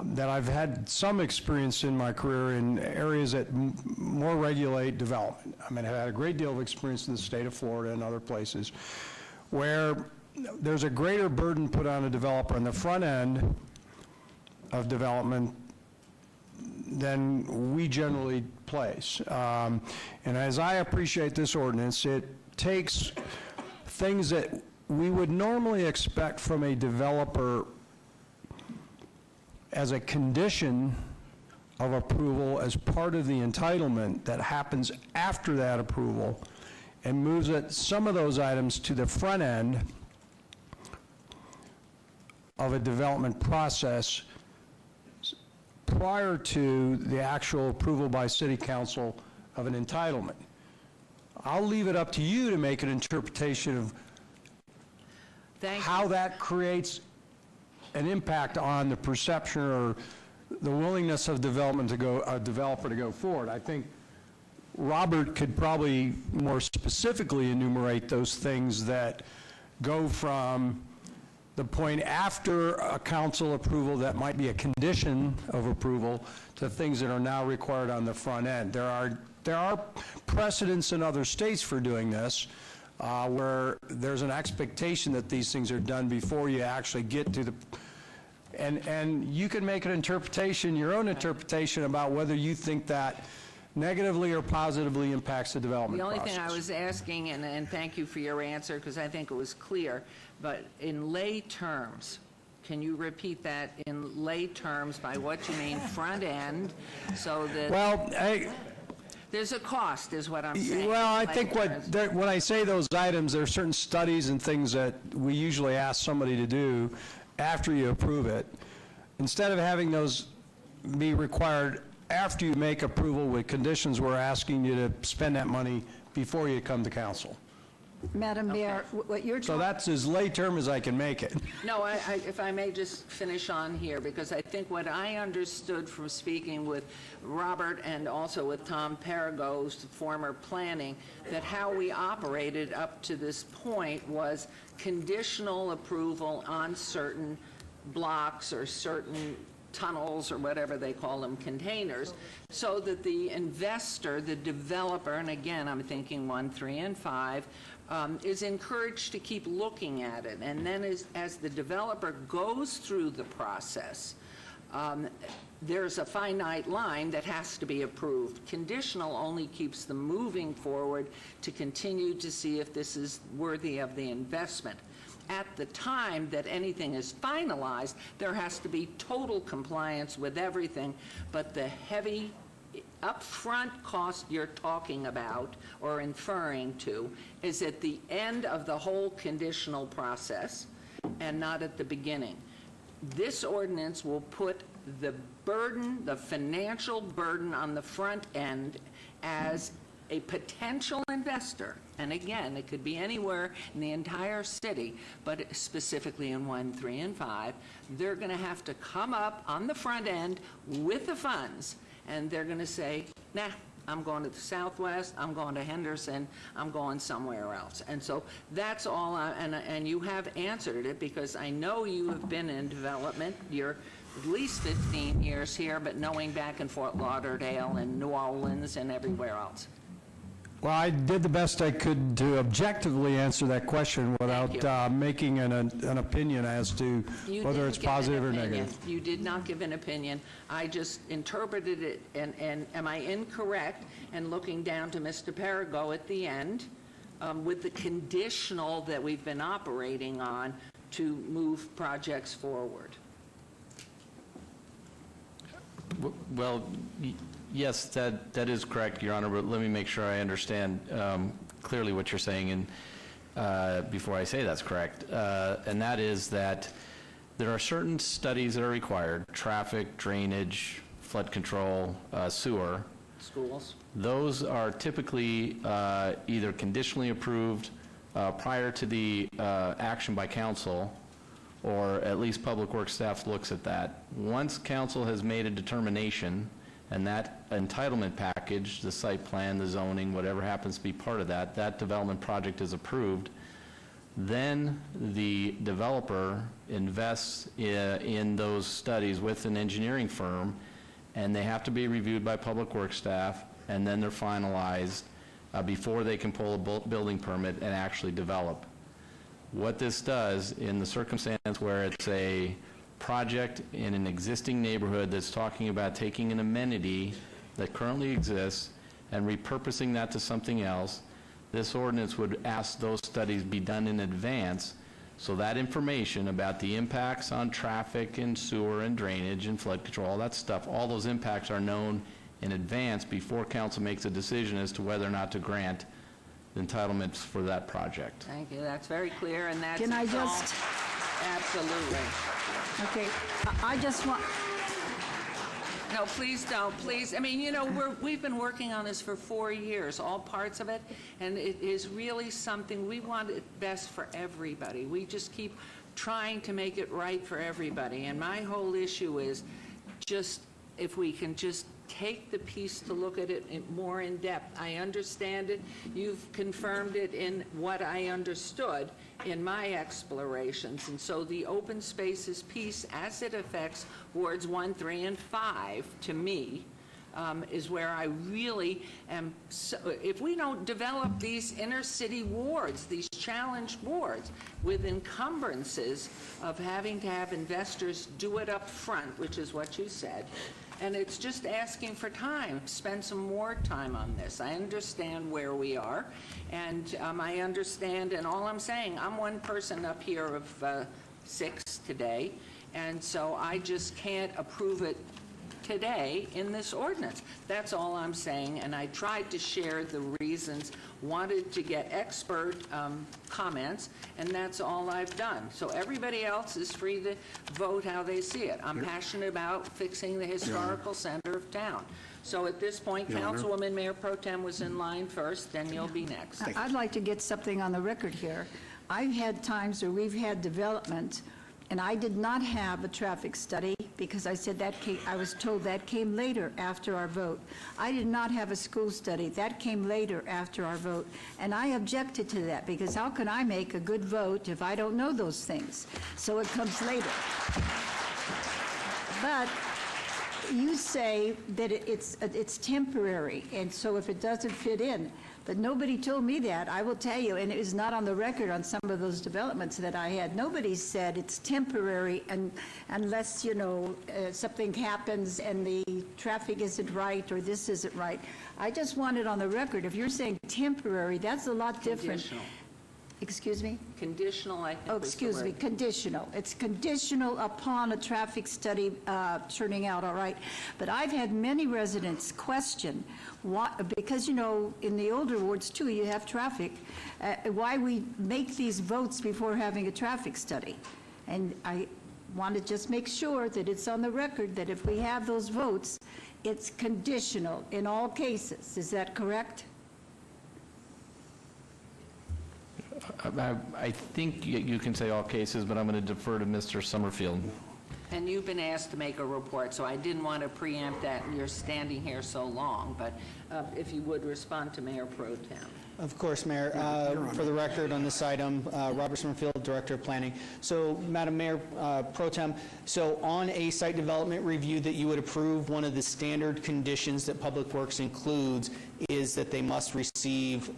that I've had some experience in my career in areas that more regulate development. I mean, I've had a great deal of experience in the state of Florida and other places where there's a greater burden put on a developer on the front end of development than we generally place. And as I appreciate this ordinance, it takes things that we would normally expect from a developer as a condition of approval as part of the entitlement that happens after that approval, and moves some of those items to the front end of a development process prior to the actual approval by City Council of an entitlement. I'll leave it up to you to make an interpretation of how that creates an impact on the perception or the willingness of a developer to go forward. I think Robert could probably more specifically enumerate those things that go from the point after a council approval that might be a condition of approval to things that are now required on the front end. There are precedents in other states for doing this, where there's an expectation that these things are done before you actually get to the, and you can make an interpretation, your own interpretation, about whether you think that negatively or positively impacts the development process. The only thing I was asking, and thank you for your answer, because I think it was clear, but in lay terms, can you repeat that in lay terms by what you mean front end, so that... Well, there's a cost, is what I'm saying. Well, I think when I say those items, there are certain studies and things that we usually ask somebody to do after you approve it. Instead of having those be required after you make approval with conditions, we're asking you to spend that money before you come to council. Madam Mayor, what you're So that's as lay term as I can make it. No, if I may just finish on here, because I think what I understood from speaking with Robert and also with Tom Parago's former planning, that how we operated up to this point was conditional approval on certain blocks or certain tunnels or whatever they call them, containers, so that the investor, the developer, and again, I'm thinking 1, 3, and 5, is encouraged to keep looking at it. And then as the developer goes through the process, there's a finite line that has to be approved. Conditional only keeps them moving forward to continue to see if this is worthy of the investment. At the time that anything is finalized, there has to be total compliance with everything, but the heavy upfront cost you're talking about or inferring to is at the end of the whole conditional process and not at the beginning. This ordinance will put the burden, the financial burden on the front end as a potential investor, and again, it could be anywhere in the entire city, but specifically in 1, 3, and 5, they're going to have to come up on the front end with the funds, and they're going to say, nah, I'm going to the Southwest, I'm going to Henderson, I'm going somewhere else. And so that's all, and you have answered it, because I know you have been in development. You're at least 15 years here, but knowing back in Fort Lauderdale and New Orleans and everywhere else. Well, I did the best I could to objectively answer that question without making an opinion as to whether it's positive or negative. You did not give an opinion. I just interpreted it, and am I incorrect in looking down to Mr. Parago at the end with the conditional that we've been operating on to move projects forward? Well, yes, that is correct, Your Honor, but let me make sure I understand clearly what you're saying and before I say that's correct. And that is that there are certain studies that are required: traffic, drainage, flood control, sewer. Schools. Those are typically either conditionally approved prior to the action by council, or at least Public Works staff looks at that. Once council has made a determination And that entitlement package, the site plan, the zoning, whatever happens to be part of that, that development project is approved. Then the developer invests in those studies with an engineering firm, and they have to be reviewed by public works staff, and then they're finalized before they can pull a building permit and actually develop. What this does, in the circumstance where it's a project in an existing neighborhood that's talking about taking an amenity that currently exists and repurposing that to something else, this ordinance would ask those studies be done in advance, so that information about the impacts on traffic and sewer and drainage and flood control, all that stuff, all those impacts are known in advance before council makes a decision as to whether or not to grant the entitlements for that project. Thank you. That's very clear, and that's Can I all- just- Absolutely. Okay, I just want, No, please don't, please. I mean, you know, we've been working on this for 4 years, all parts of it, and it is really something, we want it best for everybody. We just keep trying to make it right for everybody, and my whole issue is just, if we can just take the piece to look at it more in depth. I understand it. You've confirmed it in what I understood in my explorations. And so the open spaces piece, as it affects wards 1, 3, and 5, to me, is where I really am. So, if we don't develop these inner city wards, these challenged wards, with encumbrances of having to have investors do it up front, which is what you said, and it's just asking for time, spend some more time on this. I understand where we are, and I understand, and all I'm saying, I'm one person up here of 6 today, and so I just can't approve it today in this ordinance. That's all I'm saying, and I tried to share the reasons, wanted to get expert comments, and that's all I've done. So everybody else is free to vote how they see it. I'm passionate about fixing the historical center of town. So at this point, Your Honor. Councilwoman Mayor Pro Tem was in line first, then you'll be next. I'd like to get something on the record here. I've had times where we've had development, and I did not have a traffic study because I said I was told that came later after our vote. I did not have a school study. That came later after our vote. And I objected to that because how can I make a good vote if I don't know those things? So it comes later. But you say that it's temporary, and so if it doesn't fit in, but nobody told me that. I will tell you, and it is not on the record on some of those developments that I had. Nobody said it's temporary and unless, you know, something happens and the traffic isn't right or this isn't right. I just want it on the record. If you're saying temporary, that's a lot different. Conditional. Excuse me? Conditional, I think. Oh, was the excuse me, word. conditional. It's conditional upon a traffic study turning out all right. But I've had many residents question, why, because, you know, in the older wards too, you have traffic, why we make these votes before having a traffic study. And I want to just make sure that it's on the record that if we have those votes, it's conditional in all cases. Is that correct? I think you can say all cases, but I'm going to defer to Mr. Summerfield. And you've been asked to make a report, so I didn't want to preempt that, and you're standing here so long, but if you would respond to Mayor Pro Tem. Of course, Mayor. For the record on this item, Robert Summerfield, Director of Planning. So, Madam Mayor Pro Tem, so on a site development review that you would approve, one of the standard conditions that Public Works includes is that they must receive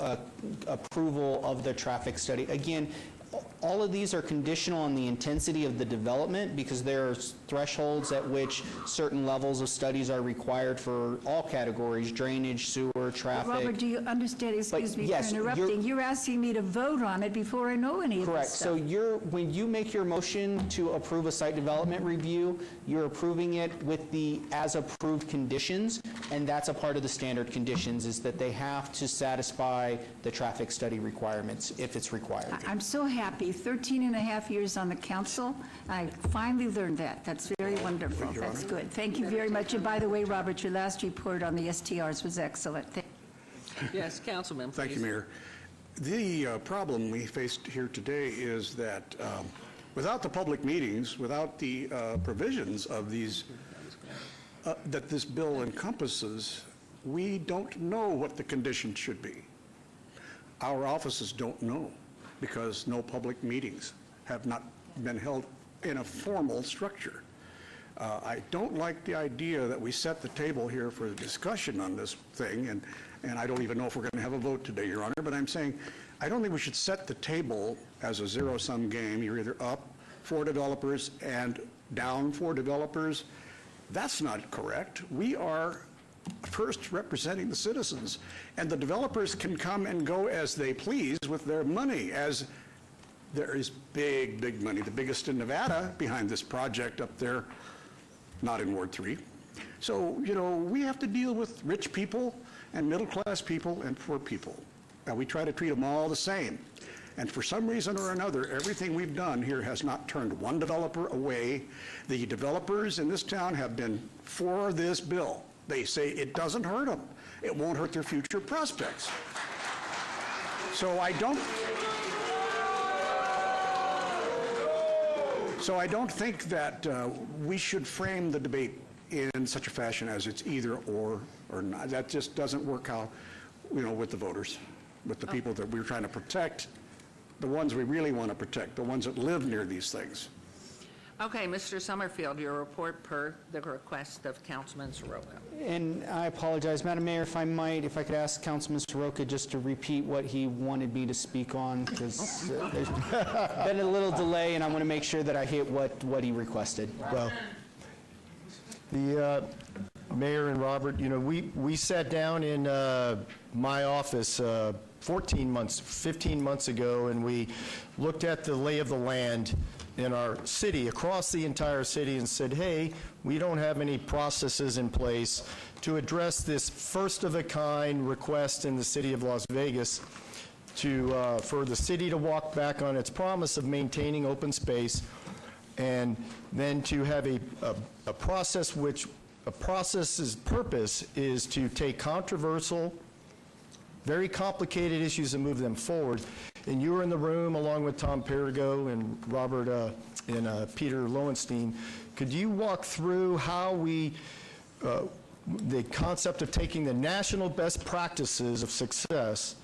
approval of the traffic study. Again, all of these are conditional on the intensity of the development because there are thresholds at which certain levels of studies are required for all categories, drainage, sewer, traffic. Robert, do you understand, excuse me yes, for interrupting, you're asking me to vote on it before I know any of Correct. this So stuff. when you make your motion to approve a site development review, you're approving it with the as-approved conditions, and that's a part of the standard conditions, is that they have to satisfy the traffic study requirements if it's required. I'm so happy, 13 and a half years on the council, I finally learned that. That's very wonderful. That's good. Thank you very much. And by the way, Robert, your last report on the STRs was excellent. Yes, Councilman, please. Thank you, Mayor. The problem we faced here today is that without the public meetings, without the provisions of these that this bill encompasses, we don't know what the conditions should be. Our offices don't know because no public meetings have not been held in a formal structure. I don't like the idea that we set the table here for the discussion on this thing, and I don't even know if we're going to have a vote today, Your Honor, but I'm saying I don't think we should set the table as a zero-sum game. You're either up for developers and down for developers. That's not correct. We are first representing the citizens, and the developers can come and go as they please with their money, as there is big, big money, the biggest in Nevada behind this project up there, not in Ward 3. So, you know, we have to deal with rich people and middle-class people and poor people. And we try to treat them all the same. And for some reason or another, everything we've done here has not turned one developer away. The developers in this town have been for this bill. They say it doesn't hurt them. It won't hurt their future prospects. So I don't think that we should frame the debate in such a fashion as it's either or not. That just doesn't work out, you know, with the voters, with the people that we're trying to protect, the ones we really want to protect, the ones that live near these things. Okay, Mr. Summerfield, your report per the request of Councilman Soroka. And I apologize, Madam Mayor, if I could ask Councilman Soroka just to repeat what he wanted me to speak on, because there's been a little delay, and I want to make sure that I hit what he requested. Well, the Mayor and Robert, you know, we sat down in my office 15 months ago, and we looked at the lay of the land in our city, across the entire city, and said, hey, we don't have any processes in place to address this first-of-a-kind request in the city of Las Vegas for the city to walk back on its promise of maintaining open space, and then to have a process's purpose is to take controversial, very complicated issues and move them forward. And you were in the room along with Tom Perrigo and Robert and Peter Lowenstein. Could you walk through how the concept of taking the national best practices of success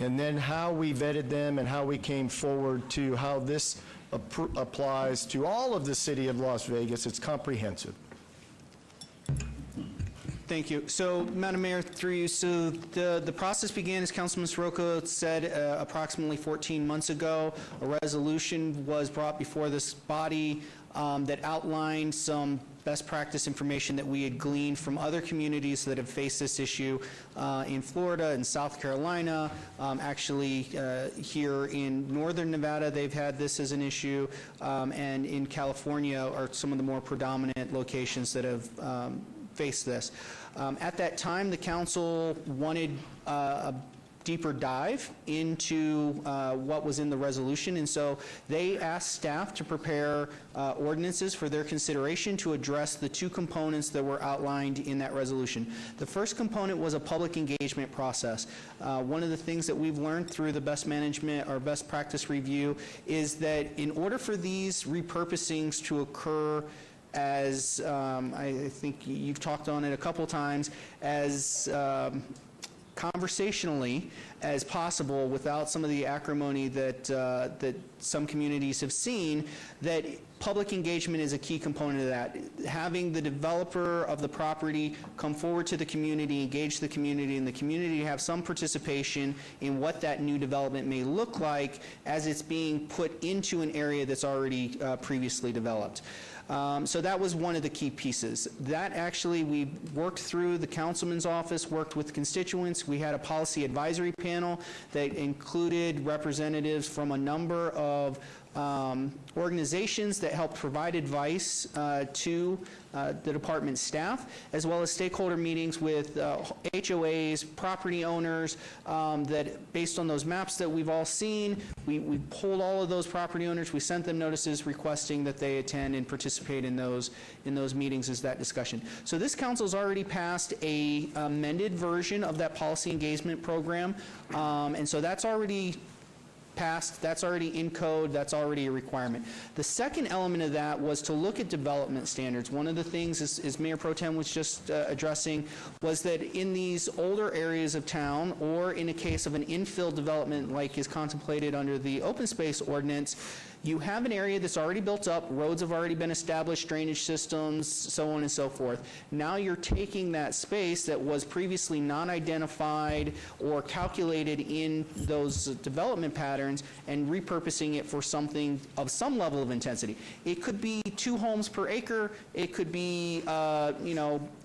and then how we vetted them and how we came forward to how this applies to all of the city of Las Vegas? It's comprehensive. Thank you. So, Madam Mayor, through you, so the process began, as Councilman Soroka said, approximately 14 months ago. A resolution was brought before this body that outlined some best practice information that we had gleaned from other communities that have faced this issue in Florida and South Carolina. Actually, here in northern Nevada, they've had this as an issue, and in California are some of the more predominant locations that have faced this. At that time, the council wanted a deeper dive into what was in the resolution, and so they asked staff to prepare ordinances for their consideration to address the two components that were outlined in that resolution. The first component was a public engagement process. One of the things that we've learned through the best management or best practice review is that in order for these repurposings to occur as, I think you've talked on it a couple times, as conversationally as possible without some of the acrimony that some communities have seen, that public engagement is a key component of that. Having the developer of the property come forward to the community, engage the community, and the community have some participation in what that new development may look like as it's being put into an area that's already previously developed. So that was one of the key pieces. That actually, we worked through the councilman's office, worked with constituents. We had a policy advisory panel that included representatives from a number of organizations that help provide advice to the department staff, as well as stakeholder meetings with HOAs, property owners, that based on those maps that we've all seen, we pulled all of those property owners, we sent them notices requesting that they attend and participate in those meetings as that discussion. So this council's already passed a amended version of that policy engagement program, and so that's already passed. That's already in code. That's already a requirement. The second element of that was to look at development standards. One of the things, as Mayor Pro Tem was just addressing, was that in these older areas of town, or in a case of an infill development like is contemplated under the open space ordinance, you have an area that's already built up, roads have already been established, drainage systems, so on and so forth. Now you're taking that space that was previously non-identified or calculated in those development patterns and repurposing it for something of some level of intensity. It could be 2 homes per acre, it could be, a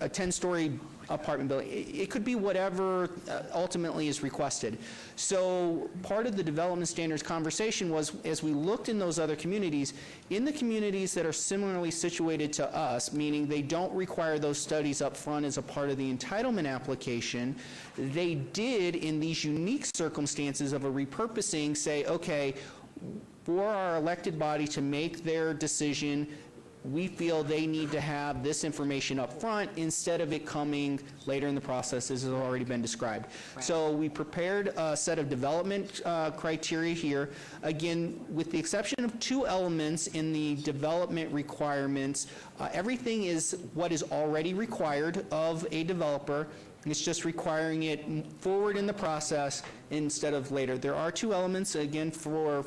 10-story apartment building. It could be whatever ultimately is requested. So part of the development standards conversation was, as we looked in those other communities, in the communities that are similarly situated to us, meaning they don't require those studies up front as a part of the entitlement application, they did, in these unique circumstances of a repurposing, say, okay, for our elected body to make their decision, we feel they need to have this information up front instead of it coming later in the process, as has already been described. Right. So we prepared a set of development criteria here. Again, with the exception of 2 elements in the development requirements, everything is what is already required of a developer. It's just requiring it forward in the process instead of later. There are 2 elements, again, for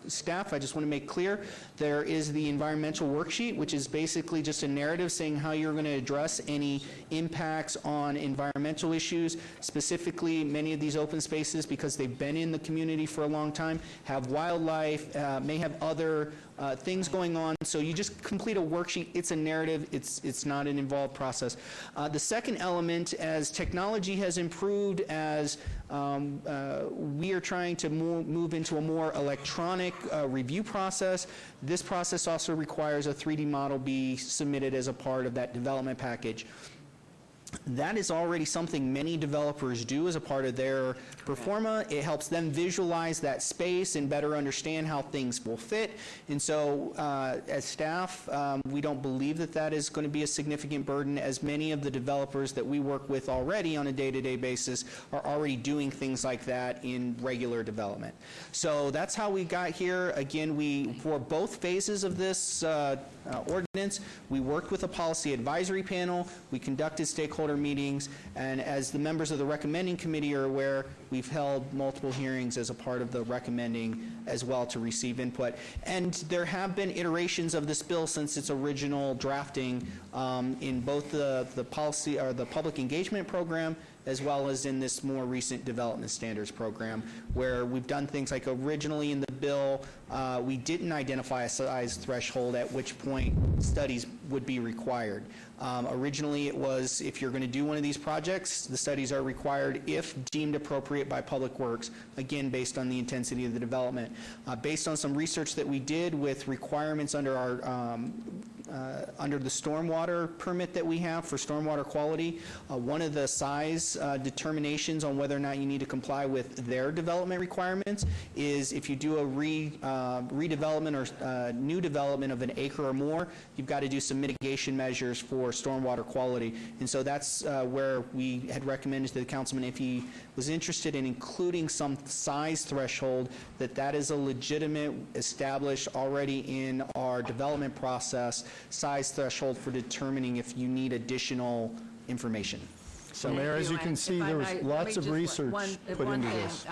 staff, I just want to make clear, there is the environmental worksheet, which is basically just a narrative saying how you're going to address any impacts on environmental issues. Specifically, many of these open spaces, because they've been in the community for a long time, have wildlife, may have other things going on. So you just complete a worksheet. It's a narrative. It's not an involved process. The second element, as technology has improved, as we are trying to move into a more electronic review process, this process also requires a 3D model be submitted as a part of that development package. That is already something many developers do as a part of their pro forma. It helps them visualize that space and better understand how things will fit. And so as staff, we don't believe that that is going to be a significant burden, as many of the developers that we work with already on a day-to-day basis are already doing things like that in regular development. So that's how we got here. Again, for both phases of this ordinance, we worked with a policy advisory panel. We conducted stakeholder meetings, and as the members of the recommending committee are aware, we've held multiple hearings as a part of the recommending as well to receive input. And there have been iterations of this bill since its original drafting in both the policy or the public engagement program as well as in this more recent development standards program, where we've done things like originally in the bill, we didn't identify a size threshold at which point studies would be required. Originally it was, if you're going to do one of these projects, the studies are required if deemed appropriate by Public Works, again based on the intensity of the development. Based on some research that we did with requirements under our under the stormwater permit that we have for stormwater quality, one of the size determinations on whether or not you need to comply with their development requirements is if you do a redevelopment or new development of an acre or more, you've got to do some mitigation measures for stormwater quality. And so that's where we had recommended to the councilman, if he was interested in including some size threshold, that is a legitimate, established already in our development process, size threshold for determining if you need additional information. So, Mayor, as you can see, there was lots of research put into this.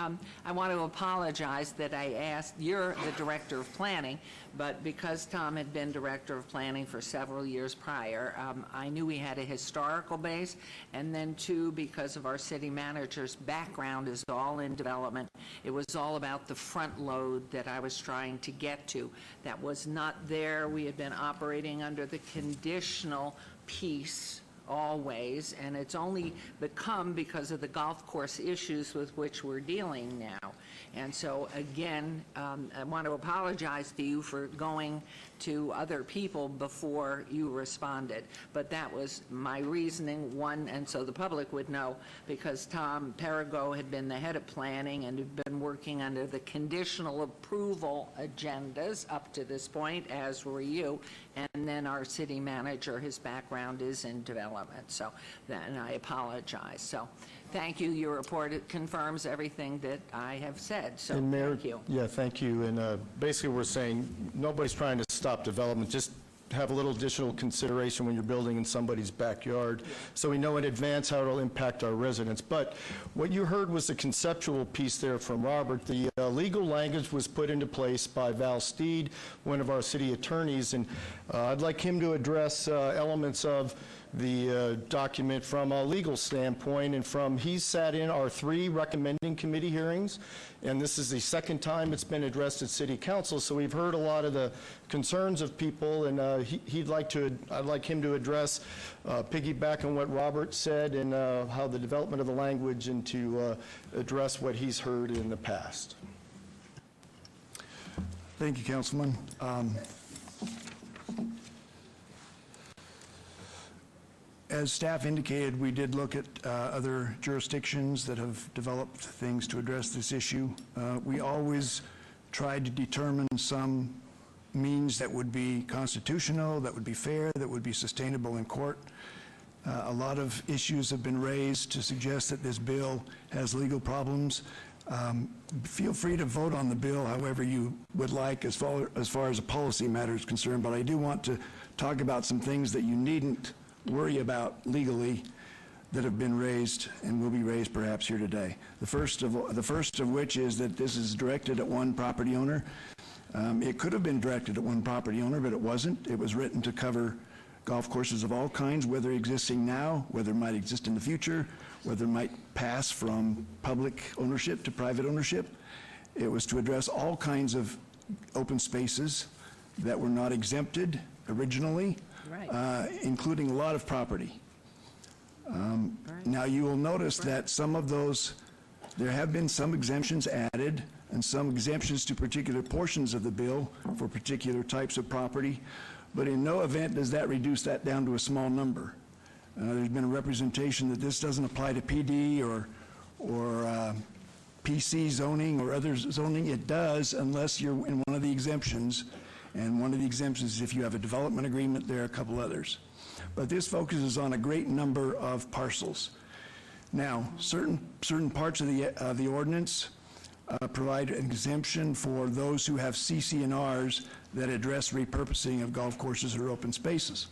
I want to apologize that I asked, you're the Director of Planning, but because Tom had been Director of Planning for several years prior, I knew he had a historical base, and then too, because of our city manager's background is all in development, it was all about the front load that I was trying to get to. That was not there. We had been operating under the conditional piece always, and it's only become because of the golf course issues with which we're dealing now. And so again, I want to apologize to you for going to other people before you responded, but that was my reasoning, one, and so the public would know, because Tom Perigo had been the head of planning and had been working under the conditional approval agendas up to this point, as were you, and then our city manager, his background is in development. development. So, and I apologize. So, thank you. Your report, it confirms everything that I have said. So, And Mayor, thank you. yeah, thank you. And basically, we're saying nobody's trying to stop development. Just have a little additional consideration when you're building in somebody's backyard, so we know in advance how it'll impact our residents. But what you heard was the conceptual piece there from Robert. The legal language was put into place by Val Steed, one of our city attorneys, and I'd like him to address elements of the document from a legal standpoint, and he's sat in our 3 recommending committee hearings, and this is the second time it's been addressed at City Council, so we've heard a lot of the concerns of people, and I'd like him to address, piggyback on what Robert said, and how the development of the language, and to address what he's heard in the past. Thank you, Councilman. As staff indicated, we did look at other jurisdictions that have developed things to address this issue. We always tried to determine some means that would be constitutional, that would be fair, that would be sustainable in court. A lot of issues have been raised to suggest that this bill has legal problems. Feel free to vote on the bill however you would like as far as a policy matter is concerned, but I do want to talk about some things that you needn't worry about legally that have been raised and will be raised perhaps here today. The first of which is that this is directed at one property owner. It could have been directed at one property owner, but it wasn't. It was written to cover golf courses of all kinds, whether existing now, whether it might exist in the future, whether it might pass from public ownership to private ownership. It was to address all kinds of open spaces that were not exempted originally, including a lot of property. Now, you will notice that some of those, there have been some exemptions added and some exemptions to particular portions of the bill for particular types of property, but in no event does that reduce that down to a small number. There's been a representation that this doesn't apply to PD or PC zoning or other zoning. It does, unless you're in one of the exemptions. And one of the exemptions is if you have a development agreement. There are a couple others. But this focuses on a great number of parcels. Now, certain parts of the ordinance provide an exemption for those who have CC&Rs that address repurposing of golf courses or open spaces.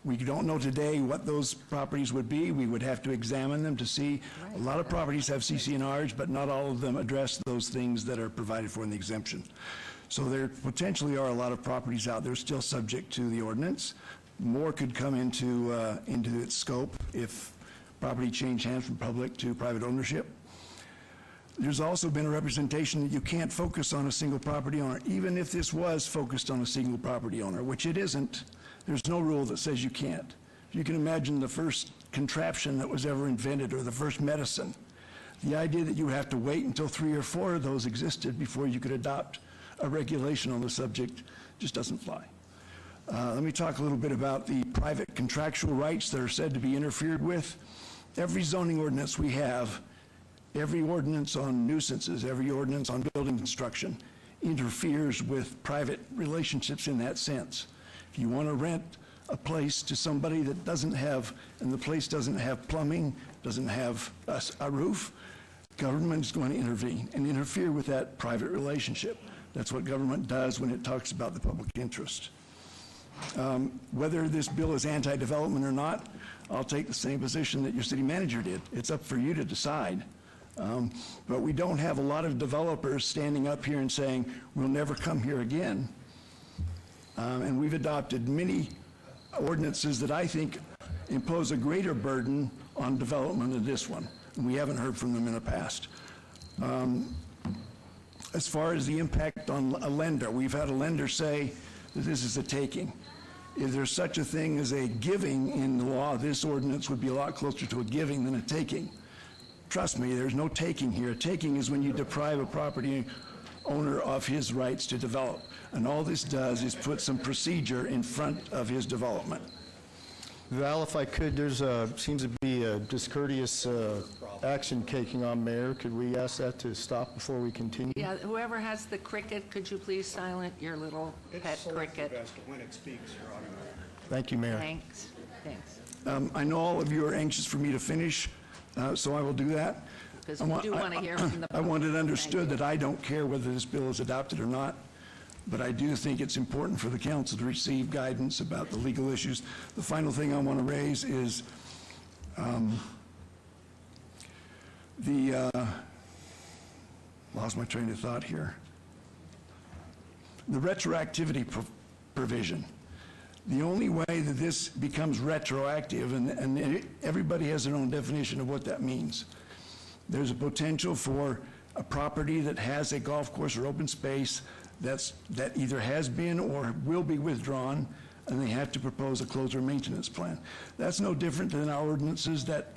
We don't know today what those properties would be. We would have to examine them to see. A lot of properties have CC&Rs, but not all of them address those things that are provided for in the exemption. So there potentially are a lot of properties out there still subject to the ordinance. More could come into its scope if property changed hands from public to private ownership. There's also been a representation that you can't focus on a single property owner, even if this was focused on a single property owner, which it isn't. There's no rule that says you can't. You can imagine the first contraption that was ever invented, or the first medicine. The idea that you have to wait until 3 or 4 of those existed before you could adopt a regulation on the subject just doesn't fly. Let me talk a little bit about the private contractual rights that are said to be interfered with. Every zoning ordinance we have, every ordinance on nuisances, every ordinance on building construction interferes with private relationships in that sense. If you want to rent a place to somebody that doesn't have, and the place doesn't have plumbing, doesn't have a roof, government is going to intervene and interfere with that private relationship. That's what government does when it talks about the public interest. Whether this bill is anti-development or not, I'll take the same position that your city manager did. It's up for you to decide. But we don't have a lot of developers standing up here and saying, we'll never come here again. And we've adopted many ordinances that I think impose a greater burden on development than this one. And we haven't heard from them in the past. As far as the impact on a lender, we've had a lender say that this is a taking. If there's such a thing as a giving in the law, this ordinance would be a lot closer to a giving than a taking. Trust me, there's no taking here. A taking is when you deprive a property owner of his rights to develop. And all this does is put some procedure in front of his development. Val, if I could, there's seems to be a discourteous action taking on, Mayor. Could we ask that to stop before we continue? Yeah, whoever has the cricket, could you please silent your little pet cricket? When it speaks, Your Honor. Thank you, Mayor. Thanks. Thanks. I know all of you are anxious for me to finish, so I will do that. Because we do want to hear from the I want it public. understood that I don't care whether this bill is adopted or not, but I do think it's important for the council to receive guidance about the legal issues. The final thing I want to raise is lost my train of thought here. The retroactivity provision. The only way that this becomes retroactive, and everybody has their own definition of what that means. There's a potential for a property that has a golf course or open space that either has been or will be withdrawn, and they have to propose a closure maintenance plan. That's no different than our ordinances that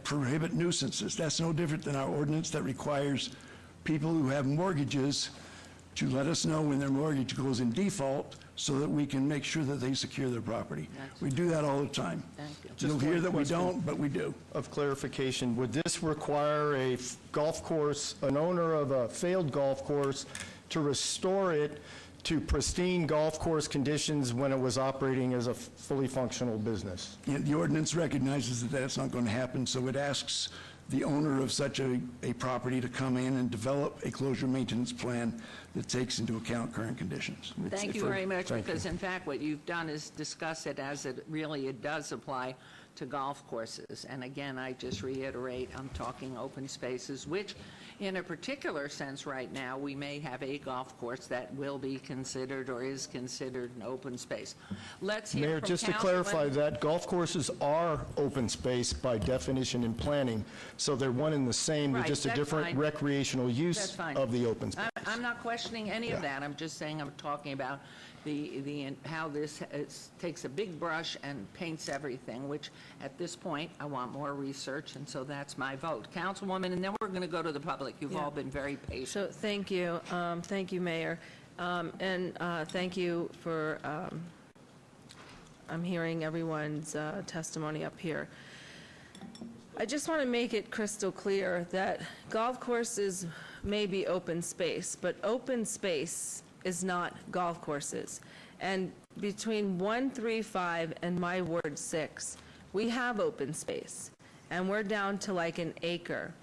prohibit nuisances. That's no different than our ordinance that requires people who have mortgages to let us know when their mortgage goes in default so that we can make sure that they secure their property. We do that all the time. You'll hear that we don't, but we do. Of clarification, would this require a golf course, an owner of a failed golf course, to restore it to pristine golf course conditions when it was operating as a fully functional business? Yeah, the ordinance recognizes that that's not going to happen, so it asks the owner of such a property to come in and develop a closure maintenance plan that takes into account current conditions. Thank you very much, Thank you. because in fact, what you've done is discuss it as it does apply to golf courses. And again, I just reiterate, I'm talking open spaces, which in a particular sense right now, we may have a golf course that will be considered or is considered an open space. Let's hear Mayor, from just to Councilman- clarify that, golf courses are open space by definition in planning, so they're one and the same, they're Right, just a that's different fine. recreational That's use fine. of the open space. I'm not questioning any of that. I'm just saying I'm talking about how this takes a big brush and paints everything, which at this point, I want more research, and so that's my vote. Councilwoman, and then we're going to go to the public. You've all been very patient. So thank you, Mayor, and thank you for, I'm hearing everyone's testimony up here. I just want to make it crystal clear that golf courses may be open space, but open space is not golf courses. And between 135 and my Ward 6, we have open space, and we're down to like an acre.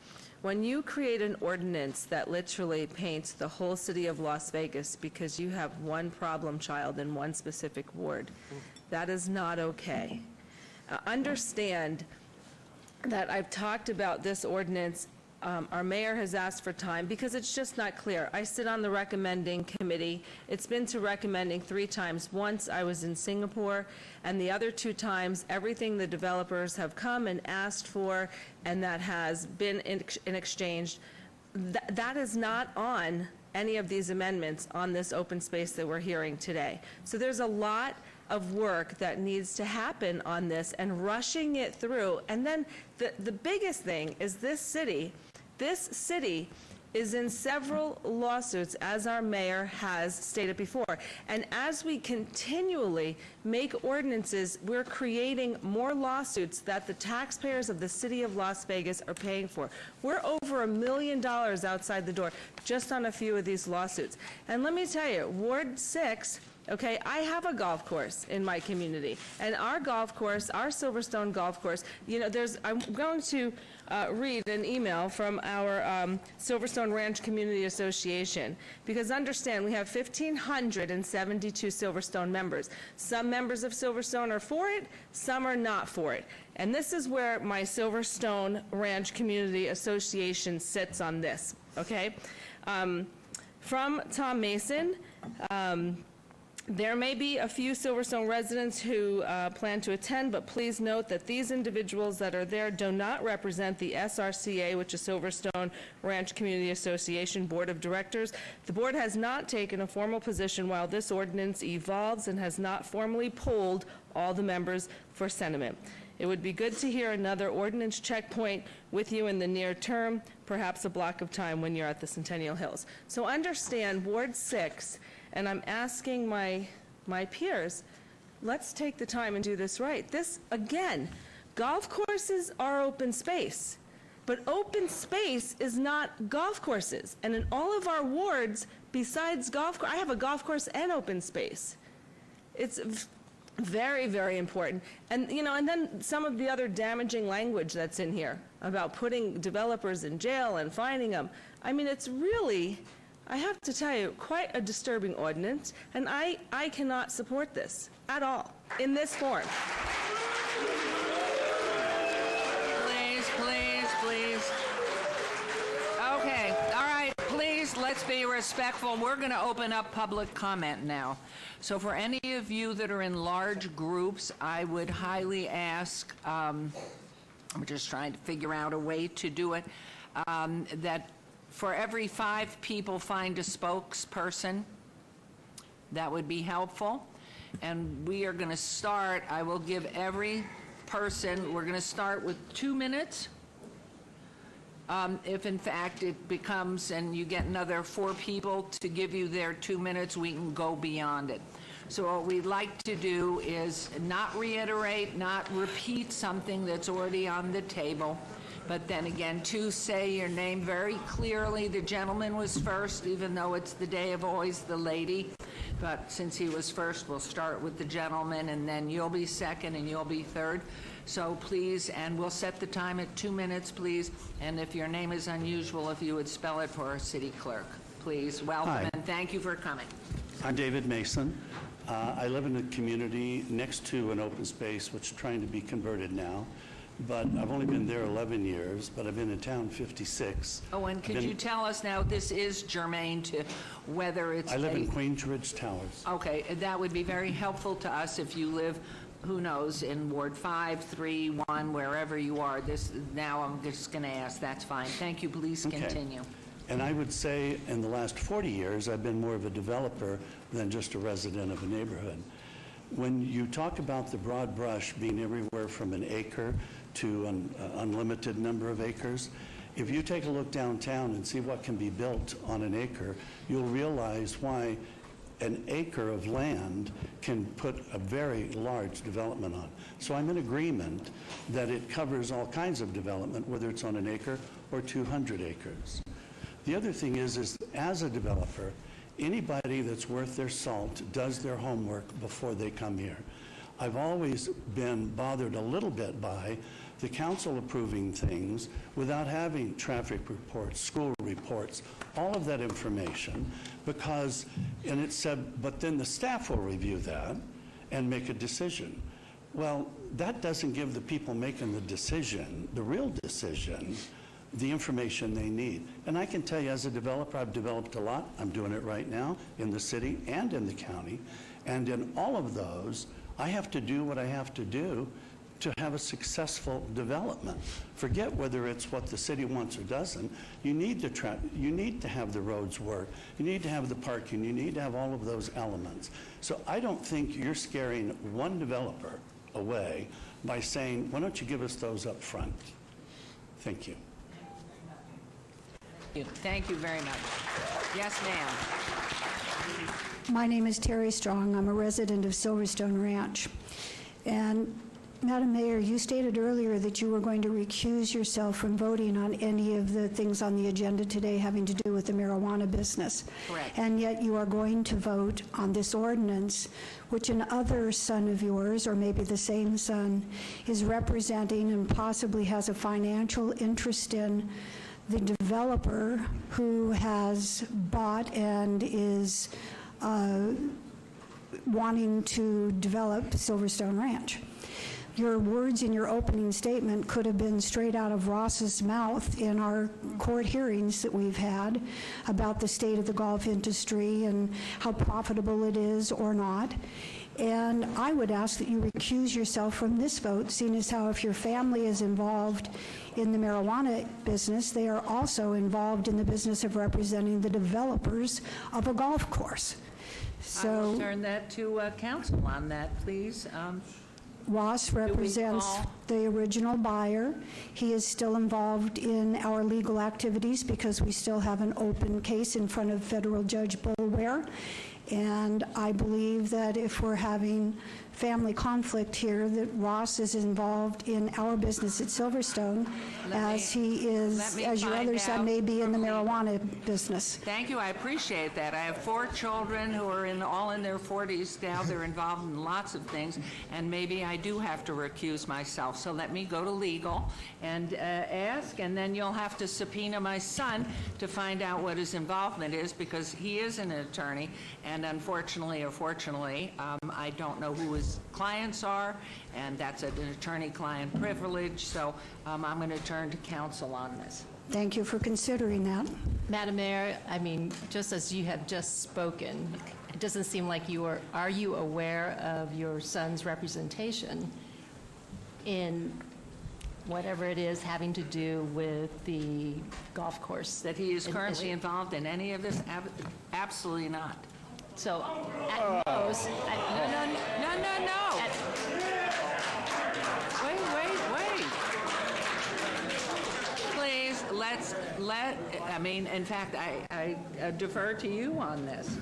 When you create an ordinance that literally paints the whole city of Las Vegas because you have one problem child in one specific ward, that is not okay. Understand that I've talked about this ordinance. Our mayor has asked for time because it's just not clear. I sit on the recommending committee. It's been to recommending 3 times. Once I was in Singapore, and the other 2 times, everything the developers have come and asked for, and that has been in exchange, that is not on any of these amendments on this open space that we're hearing today. So there's a lot of work that needs to happen on this and rushing it through. And then the biggest thing is this city is in several lawsuits, as our mayor has stated before. And as we continually make ordinances, we're creating more lawsuits that the taxpayers of the city of Las Vegas are paying for. We're over $1 million outside the door just on a few of these lawsuits. And let me tell you, Ward 6, okay, I have a golf course in my community, and our golf course, our Silverstone golf course, you know, I'm going to read an email from our Silverstone Ranch Community Association, because understand, we have 1,572 Silverstone members. Some members of Silverstone are for it, some are not for it. And this is where my Silverstone Ranch Community Association sits on this, okay? From Tom Mason, there may be a few Silverstone residents who plan to attend, but please note that these individuals that are there do not represent the SRCA, which is Silverstone Ranch Community Association Board of Directors. The board has not taken a formal position while this ordinance evolves and has not formally polled all the members for sentiment. It would be good to hear another ordinance checkpoint with you in the near term, perhaps a block of time when you're at the Centennial Hills. So understand, Ward 6, and I'm asking my peers, let's take the time and do this right. This, again, golf courses are open space, but open space is not golf courses. And in all of our wards, besides I have a golf course and open space. It's Very, very important. And, you know, and then some of the other damaging language that's in here about putting developers in jail and fining them. I mean, it's really, I have to tell you, quite a disturbing ordinance, and I cannot support this at all in this form. Please. Okay, all right, please, let's be respectful. We're going to open up public comment now. So for any of you that are in large groups, I would highly ask, I'm just trying to figure out a way to do it, that for every 5 people, find a spokesperson. That would be helpful. And we are going to start, I will give every person, we're going to start with 2 minutes. If in fact it becomes, and you get another 4 people to give you their 2 minutes, we can go beyond it. So what we'd like to do is not reiterate, not repeat something that's already on the table, but then again, to say your name very clearly. The gentleman was first, even though it's the day of always the lady. But since he was first, we'll start with the gentleman, and then you'll be second, and you'll be third. So please, and we'll set the time at 2 minutes, please. And if your name is unusual, if you would spell it for our city clerk, please. Welcome, Hi. and thank you for coming. I'm David Mason. I live in a community next to an open space which is trying to be converted now, but I've only been there 11 years, but I've been in town 56. Oh, and could you tell us now, this is germane to whether it's I live in Queensridge Towers. Okay, that would be very helpful to us if you live, who knows, in Ward 5, 3, 1, wherever you are. This, now I'm just going to ask, that's fine. Thank you, please continue. And I would say in the last 40 years, I've been more of a developer than just a resident of a neighborhood. When you talk about the broad brush being everywhere from an acre to an unlimited number of acres, if you take a look downtown and see what can be built on an acre, you'll realize why an acre of land can put a very large development on. So I'm in agreement that it covers all kinds of development, whether it's on an acre or 200 acres. The other thing is as a developer, anybody that's worth their salt does their homework before they come here. I've always been bothered a little bit by the council approving things without having traffic reports, school reports, all of that information, because, and it said, but then the staff will review that and make a decision. Well, that doesn't give the people making the decision, the real decision, the information they need. And I can tell you, as a developer, I've developed a lot. I'm doing it right now in the city and in the county. And in all of those, I have to do what I have to do to have a successful development. Forget whether it's what the city wants or doesn't. You need to have the roads work. You need to have the parking. You need to have all of those elements. So I don't think you're scaring one developer away by saying, why don't you give us those up front? Thank you. Thank you very much. Yes, ma'am. My name is Terry Strong. I'm a resident of Silverstone Ranch. And Madam Mayor, you stated earlier that you were going to recuse yourself from voting on any of the things on the agenda today having to do with the marijuana business. Correct. And yet you are going to vote on this ordinance, which another son of yours, or maybe the same son, is representing and possibly has a financial interest in. The developer who has bought and is wanting to develop Silverstone Ranch. Your words in your opening statement could have been straight out of Ross's mouth in our court hearings that we've had about the state of the golf industry and how profitable it is or not. And I would ask that you recuse yourself from this vote, seeing as how if your family is involved in the marijuana business, they are also involved in the business of representing the developers of a golf course. So I will turn that to council on that, please. Ross represents the original buyer. He is still involved in our legal activities because we still have an open case in front of Federal Judge Boulware. And I believe that if we're having family conflict here, that Ross is involved in our business at Silverstone, as he is, as your other son may be in the marijuana business. Thank you, I appreciate that. I have 4 children who are all in their 40s now. They're involved in lots of things, and maybe I do have to recuse myself. So let me go to legal and ask, and then you'll have to subpoena my son to find out what his involvement is, because he is an attorney, and unfortunately or fortunately, I don't know who his clients are, and that's an attorney-client privilege, so I'm going to turn to counsel on this. Thank you for considering that. Madam Mayor, I mean, just as you have just spoken, it doesn't seem like are you aware of your son's representation in whatever it is having to do with the golf course? That he is currently involved in any of this? Absolutely not. So, at most... No. Wait. Please, in fact, I defer to you on this.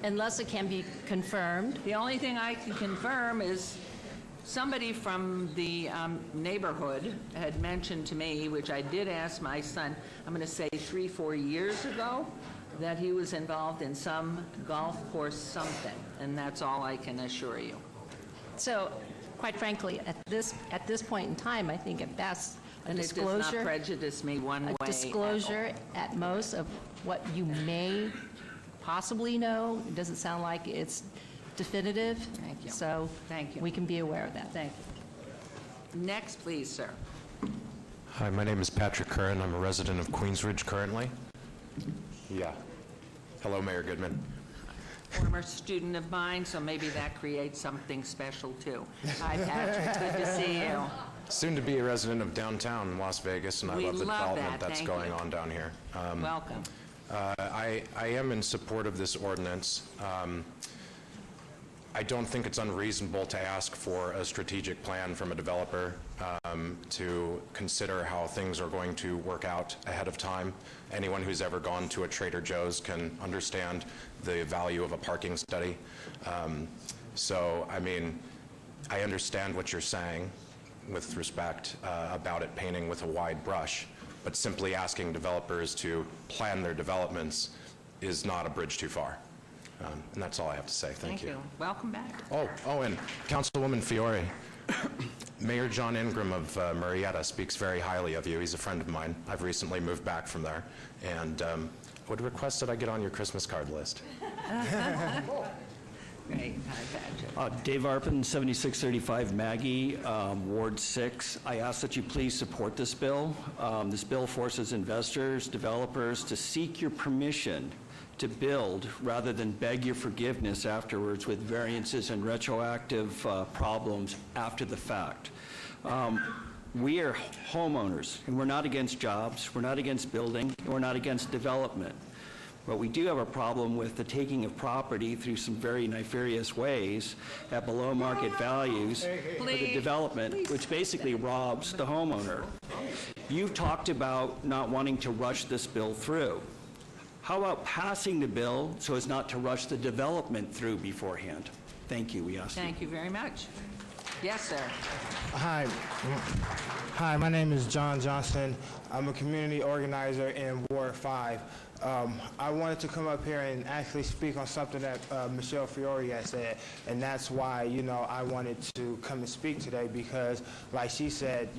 Unless it can be confirmed. The only thing I can confirm is somebody from the neighborhood had mentioned to me, which I did ask my son, I'm going to say 3-4 years ago, that he was involved in some golf course something, and that's all I can assure you. So, quite frankly, at this point in time, I think at best a disclosure... It does not prejudice me one way. A disclosure at most of what you may possibly know. It doesn't sound like it's definitive. Thank you. So Thank you. we can be aware of that. Thank you. Next, please, sir. Hi, my name is Patrick Curran. I'm a resident of Queensridge currently. Yeah. Hello, Mayor Goodman. Former student of mine, so maybe that creates something special too. Hi, Patrick. Good to see you. Soon to be a resident of downtown Las Vegas, and I love the development that's going on down here. Welcome. I am in support of this ordinance. I don't think it's unreasonable to ask for a strategic plan from a developer to consider how things are going to work out ahead of time. Anyone who's ever gone to a Trader Joe's can understand the value of a parking study. So, I mean, I understand what you're saying with respect about it painting with a wide brush, but simply asking developers to plan their developments is not a bridge too far. And that's all I have to say. Thank you. Welcome back. Oh, and Councilwoman Fiore, Mayor John Ingram of Murrieta speaks very highly of you. He's a friend of mine. I've recently moved back from there, and would request that I get on your Christmas card list. Great. Hi, Patrick. Dave Arpin, 7635 Maggie, Ward 6. I ask that you please support this bill. This bill forces investors, developers to seek your permission to build rather than beg your forgiveness afterwards with variances and retroactive problems after the fact. We are homeowners, and we're not against jobs, we're not against building, and we're not against development. But we do have a problem with the taking of property through some very nefarious ways at below market values for the development, which basically robs the homeowner. You've talked about not wanting to rush this bill through. How about passing the bill so as not to rush the development through beforehand? Thank you, we ask you. Thank you very much. Yes, sir. Hi, my name is John Johnson. I'm a community organizer in Ward 5. I wanted to come up here and actually speak on something that Michelle Fiore has said, and that's why, I wanted to come and speak today because, like she said,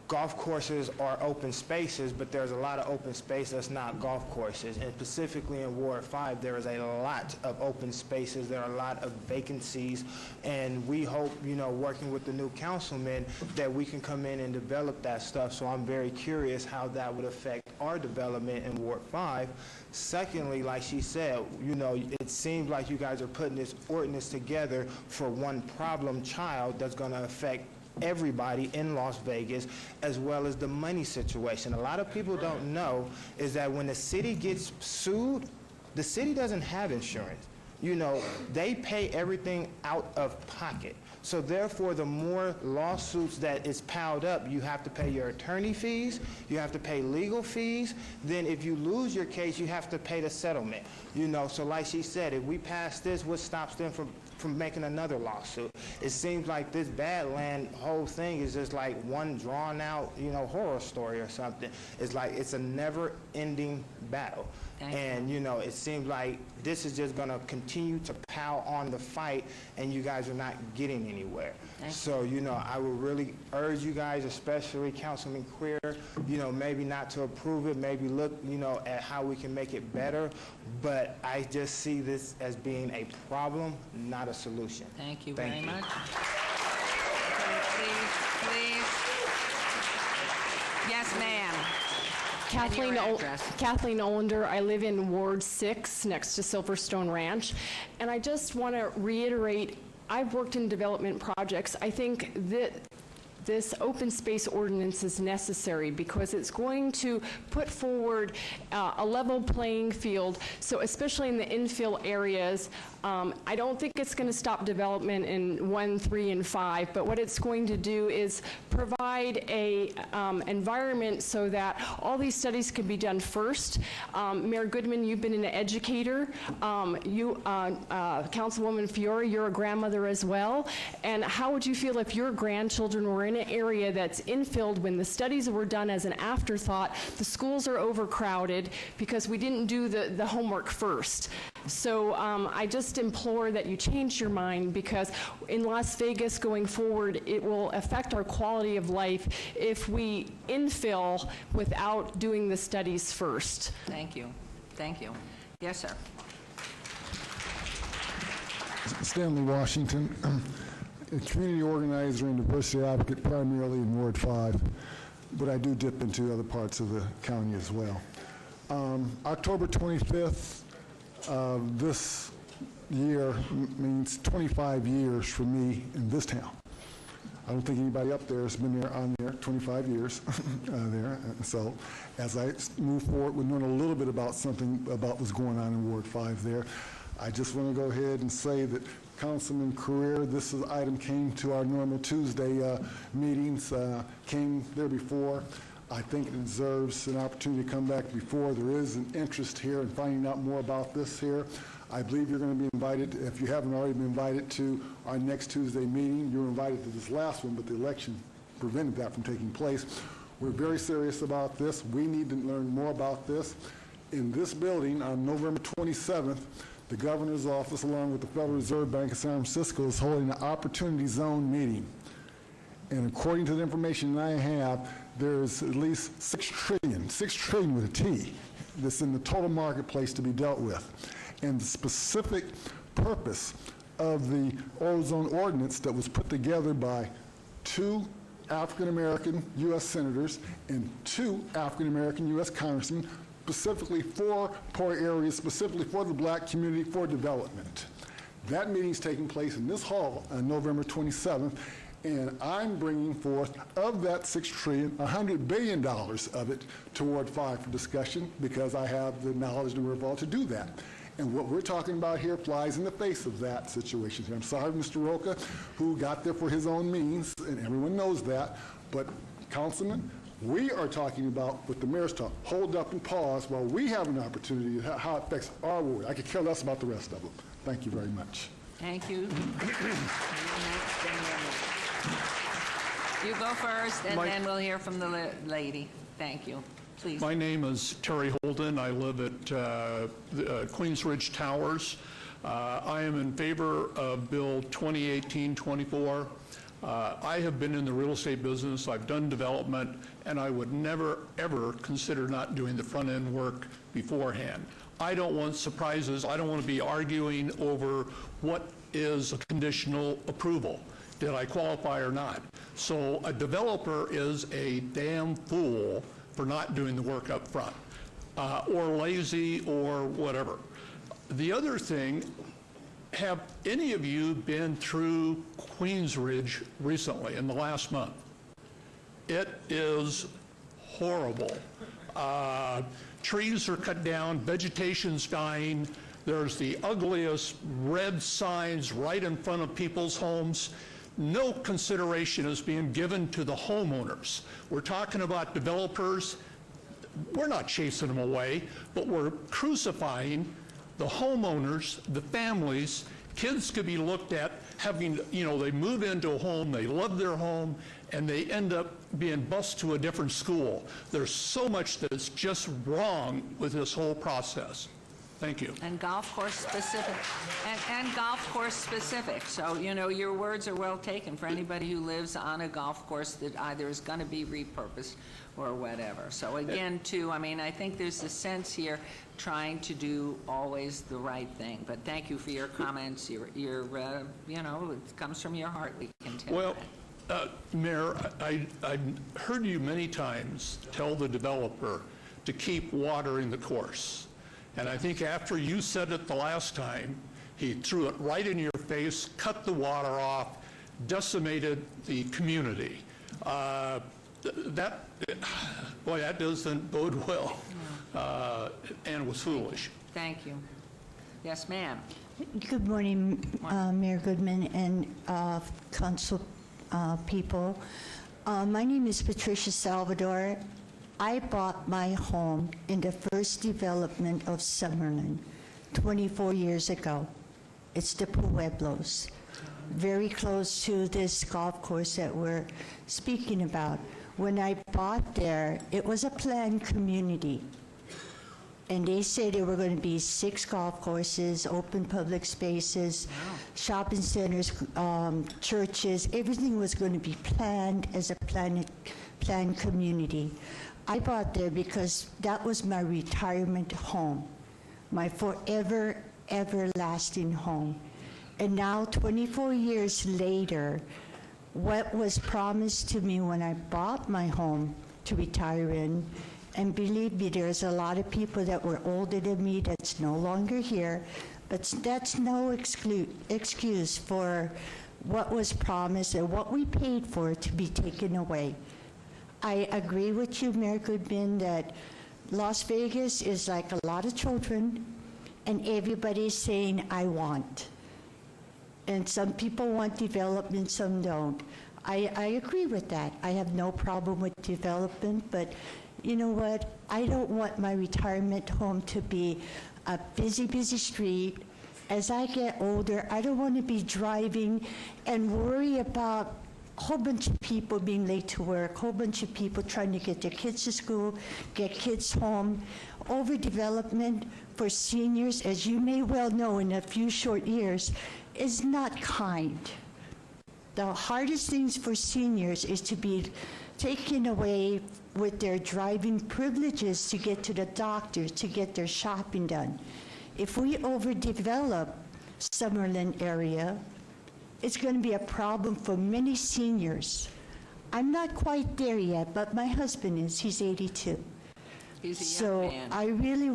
golf courses are open spaces, but there's a lot of open space that's not golf courses. And specifically in Ward 5, there is a lot of open spaces. There are a lot of vacancies. And we hope, working with the new councilman, that we can come in and develop that stuff. So I'm very curious how that would affect our development in Ward 5. Secondly, like she said, it seems like you guys are putting this ordinance together for one problem child that's going to affect everybody in Las Vegas, as well as the money situation. A lot of people don't know is that when the city gets sued, the city doesn't have insurance. you know, they pay everything out of pocket. So therefore, the more lawsuits that is piled up, you have to pay your attorney fees, you have to pay legal fees. Then if you lose your case, you have to pay the settlement. You know, so like she said, if we pass this, what stops them from making another lawsuit? It seems like this Badland whole thing is just like one drawn out, you know, horror story or something. It's like it's a never ending battle. And, you know, it seems like this is just going to continue to pile on the fight, and you guys are not getting anywhere. So, you know, I would really urge you guys, especially Councilman Queer, you know, maybe not to approve it, maybe look, you know, at how we can make it better. But I just see this as being a problem, not a solution. Thank you very much. Please. Yes, ma'am. Kathleen Olander. I live in Ward 6 next to Silverstone Ranch. And I just want to reiterate, I've worked in development projects. I think that this open space ordinance is necessary because it's going to put forward a level playing field. So especially in the infill areas, I don't think it's going to stop development in 1, 3, and 5, but what it's going to do is provide a environment so that all these studies can be done first. Mayor Goodman, you've been an educator. Councilwoman Fiore, you're a grandmother as well. And how would you feel if your grandchildren were in an area that's infilled when the studies were done as an afterthought? The schools are overcrowded because we didn't do the homework first. So I just implore that you change your mind, because in Las Vegas going forward, it will affect our quality of life if we infill without doing the studies first. Thank you. Thank you. Yes, sir. Stanley Washington, a community organizer and diversity advocate primarily in Ward 5, but I do dip into other parts of the county as well. October 25th this year means 25 years for me in this town. I don't think anybody up there has been there on there 25 years there. And so as I move forward, we're knowing a little bit about something about what's going on in Ward 5 there. I just want to go ahead and say that Councilman Carrere, this item came to our normal Tuesday meetings, came there before. I think it deserves an opportunity to come back before. There is an interest here in finding out more about this here. I believe you're going to be invited, if you haven't already been invited, to our next Tuesday meeting. You were invited to this last one, but the election prevented that from taking place. We're very serious about this. We need to learn more about this. In this building on November 27th, the governor's office, along with the Federal Reserve Bank of San Francisco, is holding an Opportunity Zone meeting. And according to the information I have, there's at least $6 trillion with a T, that's in the total marketplace to be dealt with. And the specific purpose of the ozone ordinance that was put together by 2 African-American U.S. senators and 2 African-American U.S. congressmen, specifically for poor areas, specifically for the black community, for development. That meeting's taking place in this hall on November 27th, and I'm bringing forth, of that $6 trillion, $100 billion of it toward 5 for discussion, because I have the knowledge and wherewithal to do that. And what we're talking about here flies in the face of that situation. I'm sorry, Mr. Roca, who got there for his own means, and everyone knows that, but Councilman, we are talking about what the mayor's talking. Hold up and pause while we have an opportunity to how it affects our ward. I could care less about the rest of them. Thank you very much. Thank you. You go first, and then we'll hear from the lady. Thank you. Please. My name is Terry Holden. I live at Queens Ridge Towers. I am in favor of Bill 2018-24. I have been in the real estate business. I've done development, and I would never, ever consider not doing the front-end work beforehand. I don't want surprises. I don't want to be arguing over what is a conditional approval. Did I qualify or not? So a developer is a damn fool for not doing the work up front, or lazy, or whatever. The other thing, have any of you been through Queens Ridge recently, in the last month? It is horrible. Trees are cut down, vegetation's dying, There's the ugliest red signs right in front of people's homes. No consideration is being given to the homeowners. We're talking about developers. We're not chasing them away, but we're crucifying the homeowners, the families. Kids could be looked at having, they move into a home, they love their home, and they end up being bused to a different school. There's so much that's just wrong with this whole process. Thank you. And golf course specific. And golf course specific. So, your words are well taken for anybody who lives on a golf course that either is going to be repurposed or whatever. So again, too, I think there's a sense here trying to do always the right thing. But thank you for your comments. It comes from your heart. We can tell. Well, Mayor, I heard you many times tell the developer to keep watering the course. And I think after you said it the last time, he threw it right in your face, cut the water off, decimated the community. That doesn't bode well, and was foolish. Thank you. Yes, ma'am. Good morning, Mayor Goodman and council people. My name is Patricia Salvador. I bought my home in the first development of Summerlin 24 years ago. It's the Pueblos, very close to this golf course that we're speaking about. When I bought there, it was a planned community. And they said there were going to be 6 golf courses, open public spaces, shopping centers, churches. Everything was going to be planned as a planned community. I bought there because that was my retirement home, my forever, everlasting home. And now, 24 years later, what was promised to me when I bought my home to retire in, and believe me, there's a lot of people that were older than me that's no longer here, but that's no excuse for what was promised and what we paid for to be taken away. I agree with you, Mayor Goodman, that Las Vegas is like a lot of children, and everybody's saying, I want. And some people want development, some don't. I agree with that. I have no problem with development, but you know what? I don't want my retirement home to be a busy, busy street. As I get older, I don't want to be driving and worry about a whole bunch of people being late to work, a whole bunch of people trying to get their kids to school, get kids home. Overdevelopment for seniors, as you may well know in a few short years, is not kind. The hardest things for seniors is to be taken away with their driving privileges to get to the doctors, to get their shopping done. If we overdevelop Summerlin area, it's going to be a problem for many seniors. I'm not quite there yet, but my husband is. He's 82. He's a young man. I really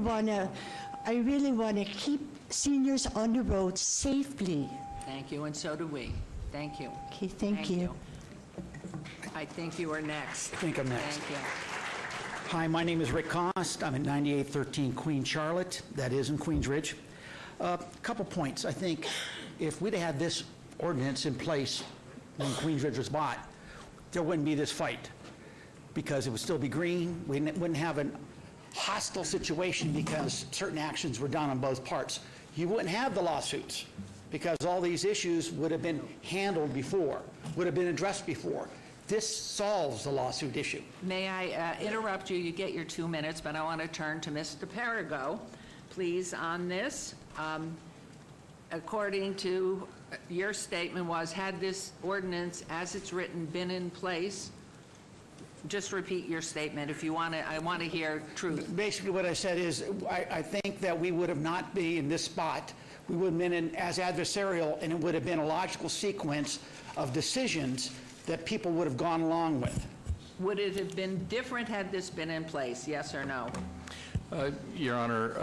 want to keep seniors on the road safely. Thank you, and so do we. Thank you. Okay, thank you. I think you are next. I think I'm next. Thank you. Hi, my name is Rick Cost. I'm at 9813 Queen Charlotte. That is in Queens Ridge. A couple points. I think if we'd had this ordinance in place when Queens Ridge was bought, there wouldn't be this fight because it would still be green. We wouldn't have a hostile situation because certain actions were done on both parts. You wouldn't have the lawsuits because all these issues would have been handled before, would have been addressed before. This solves the lawsuit issue. May I interrupt you? You get your 2 minutes, but I want to turn to Mr. Perigo, please, on this. According to your statement was, had this ordinance as it's written been in place, just repeat your statement if you want to. I want to hear truth. Basically what I said is I think that we would have not been in this spot. We would have been as adversarial, and it would have been a logical sequence of decisions that people would have gone along with. Would it have been different had this been in place, yes or no? Your Honor,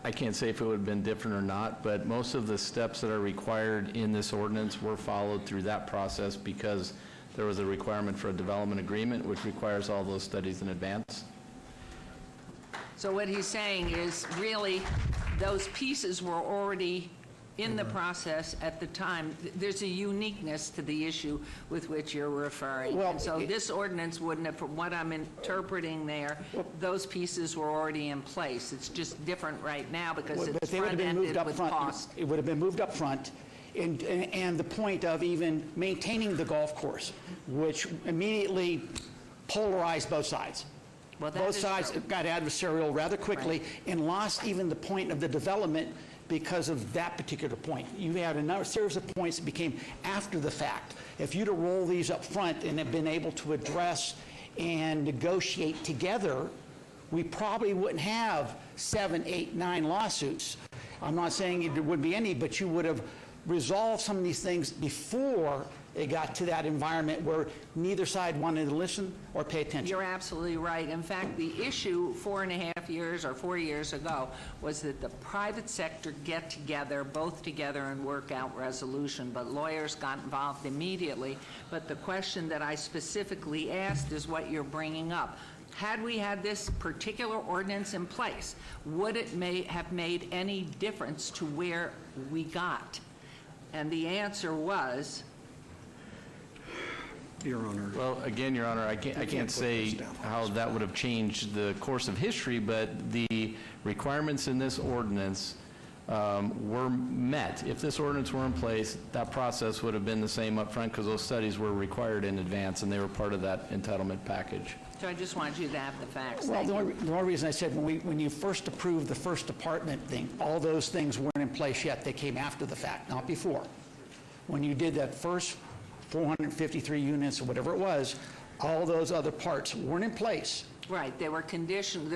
I can't say if it would have been different or not, but most of the steps that are required in this ordinance were followed through that process because there was a requirement for a development agreement, which requires all those studies in advance. So what he's saying is really those pieces were already in the process at the time. There's a uniqueness to the issue with which you're referring. Well, And so this ordinance wouldn't have, from what I'm interpreting there, those pieces were already in place. It's just different right now because But it's they would have been moved front-ended up with front. cost. It would have been moved up front, and the point of even maintaining the golf course, which immediately polarized both sides. Well, that Both is sides true. got adversarial rather quickly and lost even the point of the development because of that particular point. You had a series of points that became after the fact. If you'd have rolled these up front and have been able to address and negotiate together, we probably wouldn't have 7, 8, 9 lawsuits. I'm not saying there would be any, but you would have resolved some of these things before it got to that environment where neither side wanted to listen or pay attention. You're absolutely right. In fact, the issue 4.5 years or 4 years ago was that the private sector get together, both together, and work out resolution, but lawyers got involved immediately. But the question that I specifically asked is what you're bringing up. Had we had this particular ordinance in place, would it have made any difference to where we got? And the answer was, Your Honor. Well, again, Your Honor, I can't say how that would have changed the course of history, but the requirements in this ordinance were met. If this ordinance were in place, that process would have been the same up front because those studies were required in advance and they were part of that entitlement package. so I just wanted you to have the facts. Well, Thank you. the only reason I said when you first approved the first apartment thing, all those things weren't in place yet. They came after the fact, not before. When you did that first 453 units or whatever it was, all those other parts weren't in place. Right, there were conditions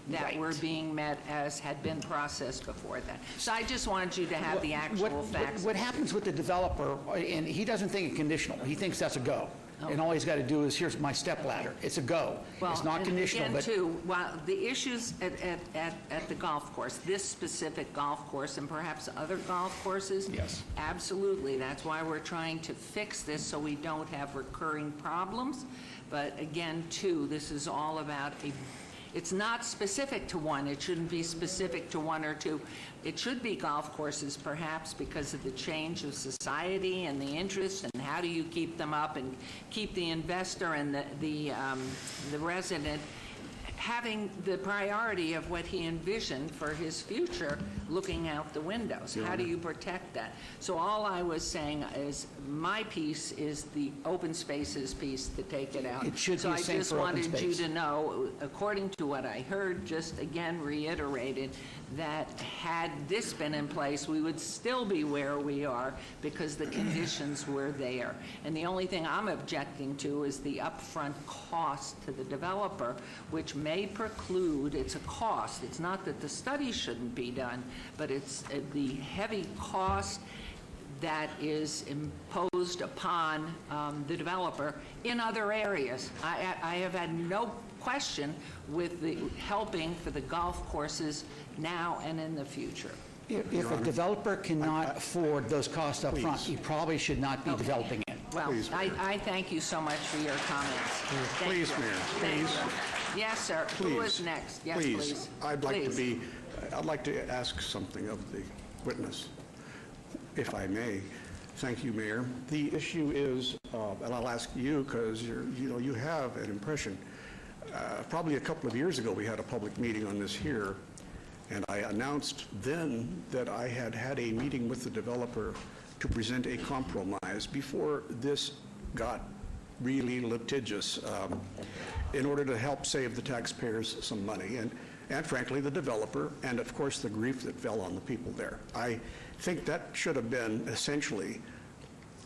that were being met as had been processed before that. So I just wanted you to have the actual facts. What happens with the developer, and he doesn't think it's conditional, he thinks that's a go. And all he's got to do is, here's my step ladder. It's a go. It's not conditional. Again, But too, while the issues at the golf course, this specific golf course and perhaps other golf courses, yes, absolutely. That's why we're trying to fix this so we don't have recurring problems. But again, too, this is all about it's not specific to one. It shouldn't be specific to one or two. It should be golf courses, perhaps, because of the change of society and the interest, and how do you keep them up and keep the investor and the resident having the priority of what he envisioned for his future looking out the windows. How do you protect that? So all I was saying is my piece is the open spaces piece to take it out. It should be so the same I just for open wanted you space. to know, according to what I heard, just again reiterated, that had this been in place, we would still be where we are because the conditions were there. And the only thing I'm objecting to is the upfront cost to the developer, which may preclude, it's a cost. It's not that the study shouldn't be done, but it's the heavy cost that is imposed upon the developer in other areas. I have had no question with the helping for the golf courses now and in the future. if a developer cannot afford those costs up front, he probably should not be developing it. Well, I thank you so much for your comments. Thank Please, you. Mayor, Thank please. you. Yes, sir. Who is next? Yes, please. I'd like Please. I'd like to ask something of the witness, if I may. Thank you, Mayor. The issue is, and I'll ask you because you have an impression. Probably a couple of years ago, we had a public meeting on this here, and I announced then that I had had a meeting with the developer to present a compromise before this got really litigious in order to help save the taxpayers some money and frankly the developer and of course the grief that fell on the people there. I think that should have been essentially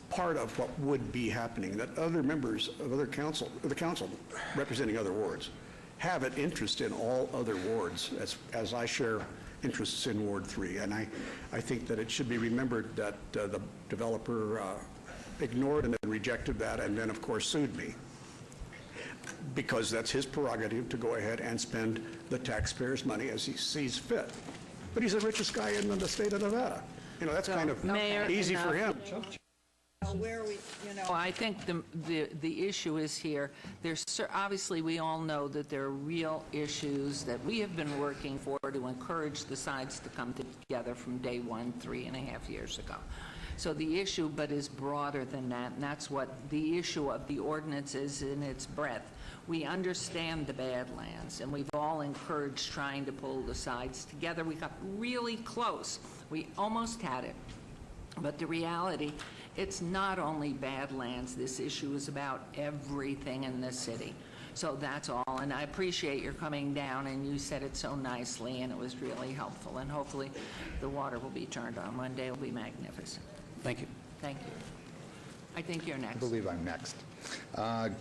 part of what would be happening, that other members of the council representing other wards have an interest in all other wards as I share interests in Ward 3. And I think that it should be remembered that the developer ignored and then rejected that and then, of course, sued me because that's his prerogative to go ahead and spend the taxpayers' money as he sees fit. But he's the richest guy in the state of Nevada. That's kind of Mayor, easy for him. Where we, I think the issue is here, obviously, we all know that there are real issues that we have been working for to encourage the sides to come together from day one, 3.5 years ago. So the issue, but is broader than that, and that's what the issue of the ordinance is in its breadth. We understand the Badlands, and we've all encouraged trying to pull the sides together. We got really close. We almost had it. But the reality, it's not only Badlands. This issue is about everything in the city. So that's all, and I appreciate your coming down, and you said it so nicely, and it was really helpful, and hopefully the water will be turned on. One day will be magnificent. Thank you. Thank you. I think you're next. I believe I'm next.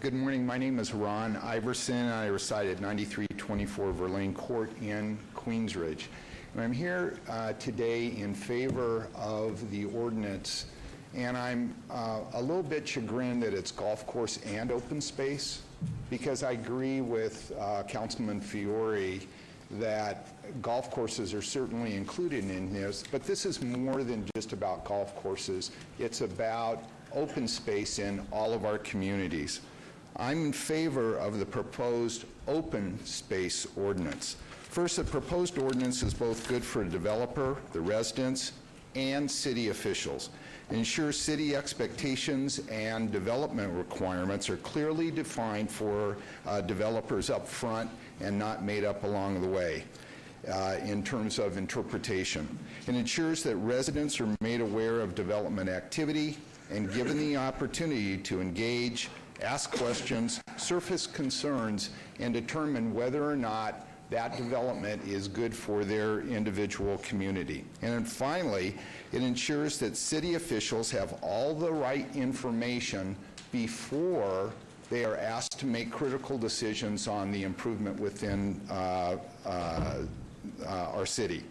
Good morning. My name is Ron Iverson. I reside at 9324 Verlaine Court in Queensridge. And I'm here today in favor of the ordinance, and I'm a little bit chagrined that it's golf course and open space, because I agree with Councilman Fiore that golf courses are certainly included in this, but this is more than just about golf courses. It's about open space in all of our communities. I'm in favor of the proposed open space ordinance. First, the proposed ordinance is both good for a developer, the residents, and city officials. It ensures city expectations and development requirements are clearly defined for developers up front and not made up along the way in terms of interpretation. It ensures that residents are made aware of development activity and given the opportunity to engage, ask questions, surface concerns, and determine whether or not that development is good for their individual community. And then finally, it ensures that city officials have all the right information before they are asked to make critical decisions on the improvement within our city.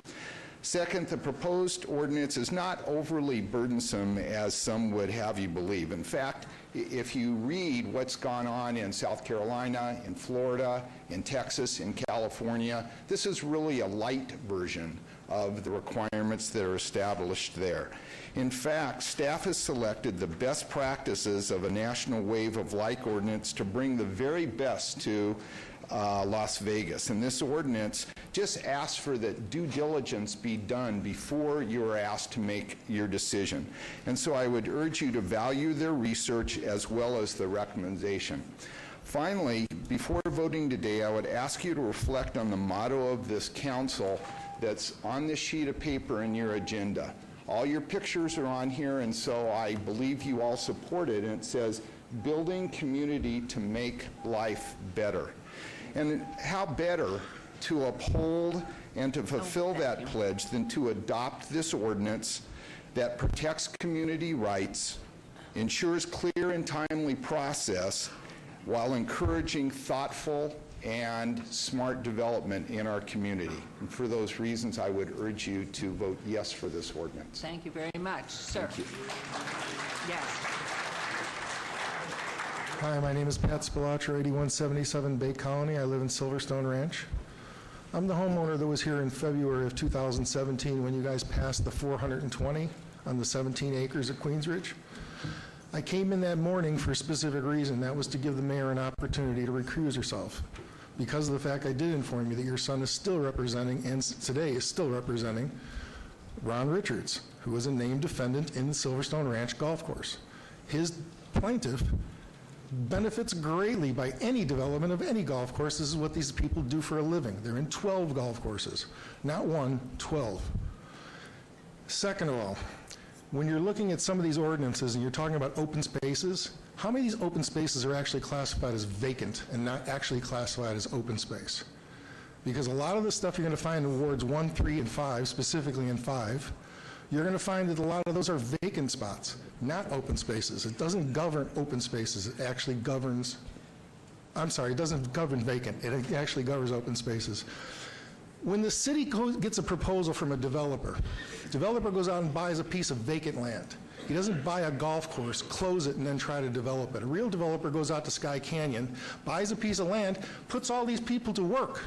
Second, the proposed ordinance is not overly burdensome as some would have you believe. In fact, if you read what's gone on in South Carolina, in Florida, in Texas, in California, this is really a light version of the requirements that are established there. In fact, staff has selected the best practices of a national wave of like ordinance to bring the very best to Las Vegas. And this ordinance just asks for that due diligence be done before you're asked to make your decision. And so I would urge you to value their research as well as the recommendation. Finally, before voting today, I would ask you to reflect on the motto of this council that's on this sheet of paper in your agenda. All your pictures are on here, and so I believe you all support it, and it says, building community to make life better. And how better to uphold and to fulfill that pledge than to adopt this ordinance that protects community rights, ensures clear and timely process, while encouraging thoughtful and smart development in our community. And for those reasons, I would urge you to vote yes for this ordinance. Thank you very much. Sir. Thank you. Yes. Hi, my name is Pat Spilaccia, 8177 Bay Colony. I live in Silverstone Ranch. I'm the homeowner that was here in February of 2017 when you guys passed the 420 on the 17 acres at Queensridge. I came in that morning for a specific reason. That was to give the mayor an opportunity to recuse herself, because of the fact I did inform you that your son is still representing, and today is still representing, Ron Richards, who was a named defendant in the Silverstone Ranch golf course. His plaintiff benefits greatly by any development of any golf course. This is what these people do for a living. They're in 12 golf courses. Not one, 12. Second of all, when you're looking at some of these ordinances and you're talking about open spaces, how many of these open spaces are actually classified as vacant and not actually classified as open space? Because a lot of the stuff you're going to find in wards 1, 3, and 5, specifically in 5, you're going to find that a lot of those are vacant spots, not open spaces. It doesn't govern open spaces. It actually governs, it doesn't govern vacant. It actually governs open spaces. When the city gets a proposal from a developer goes out and buys a piece of vacant land. He doesn't buy a golf course, close it, and then try to develop it. A real developer goes out to Sky Canyon, buys a piece of land, puts all these people to work.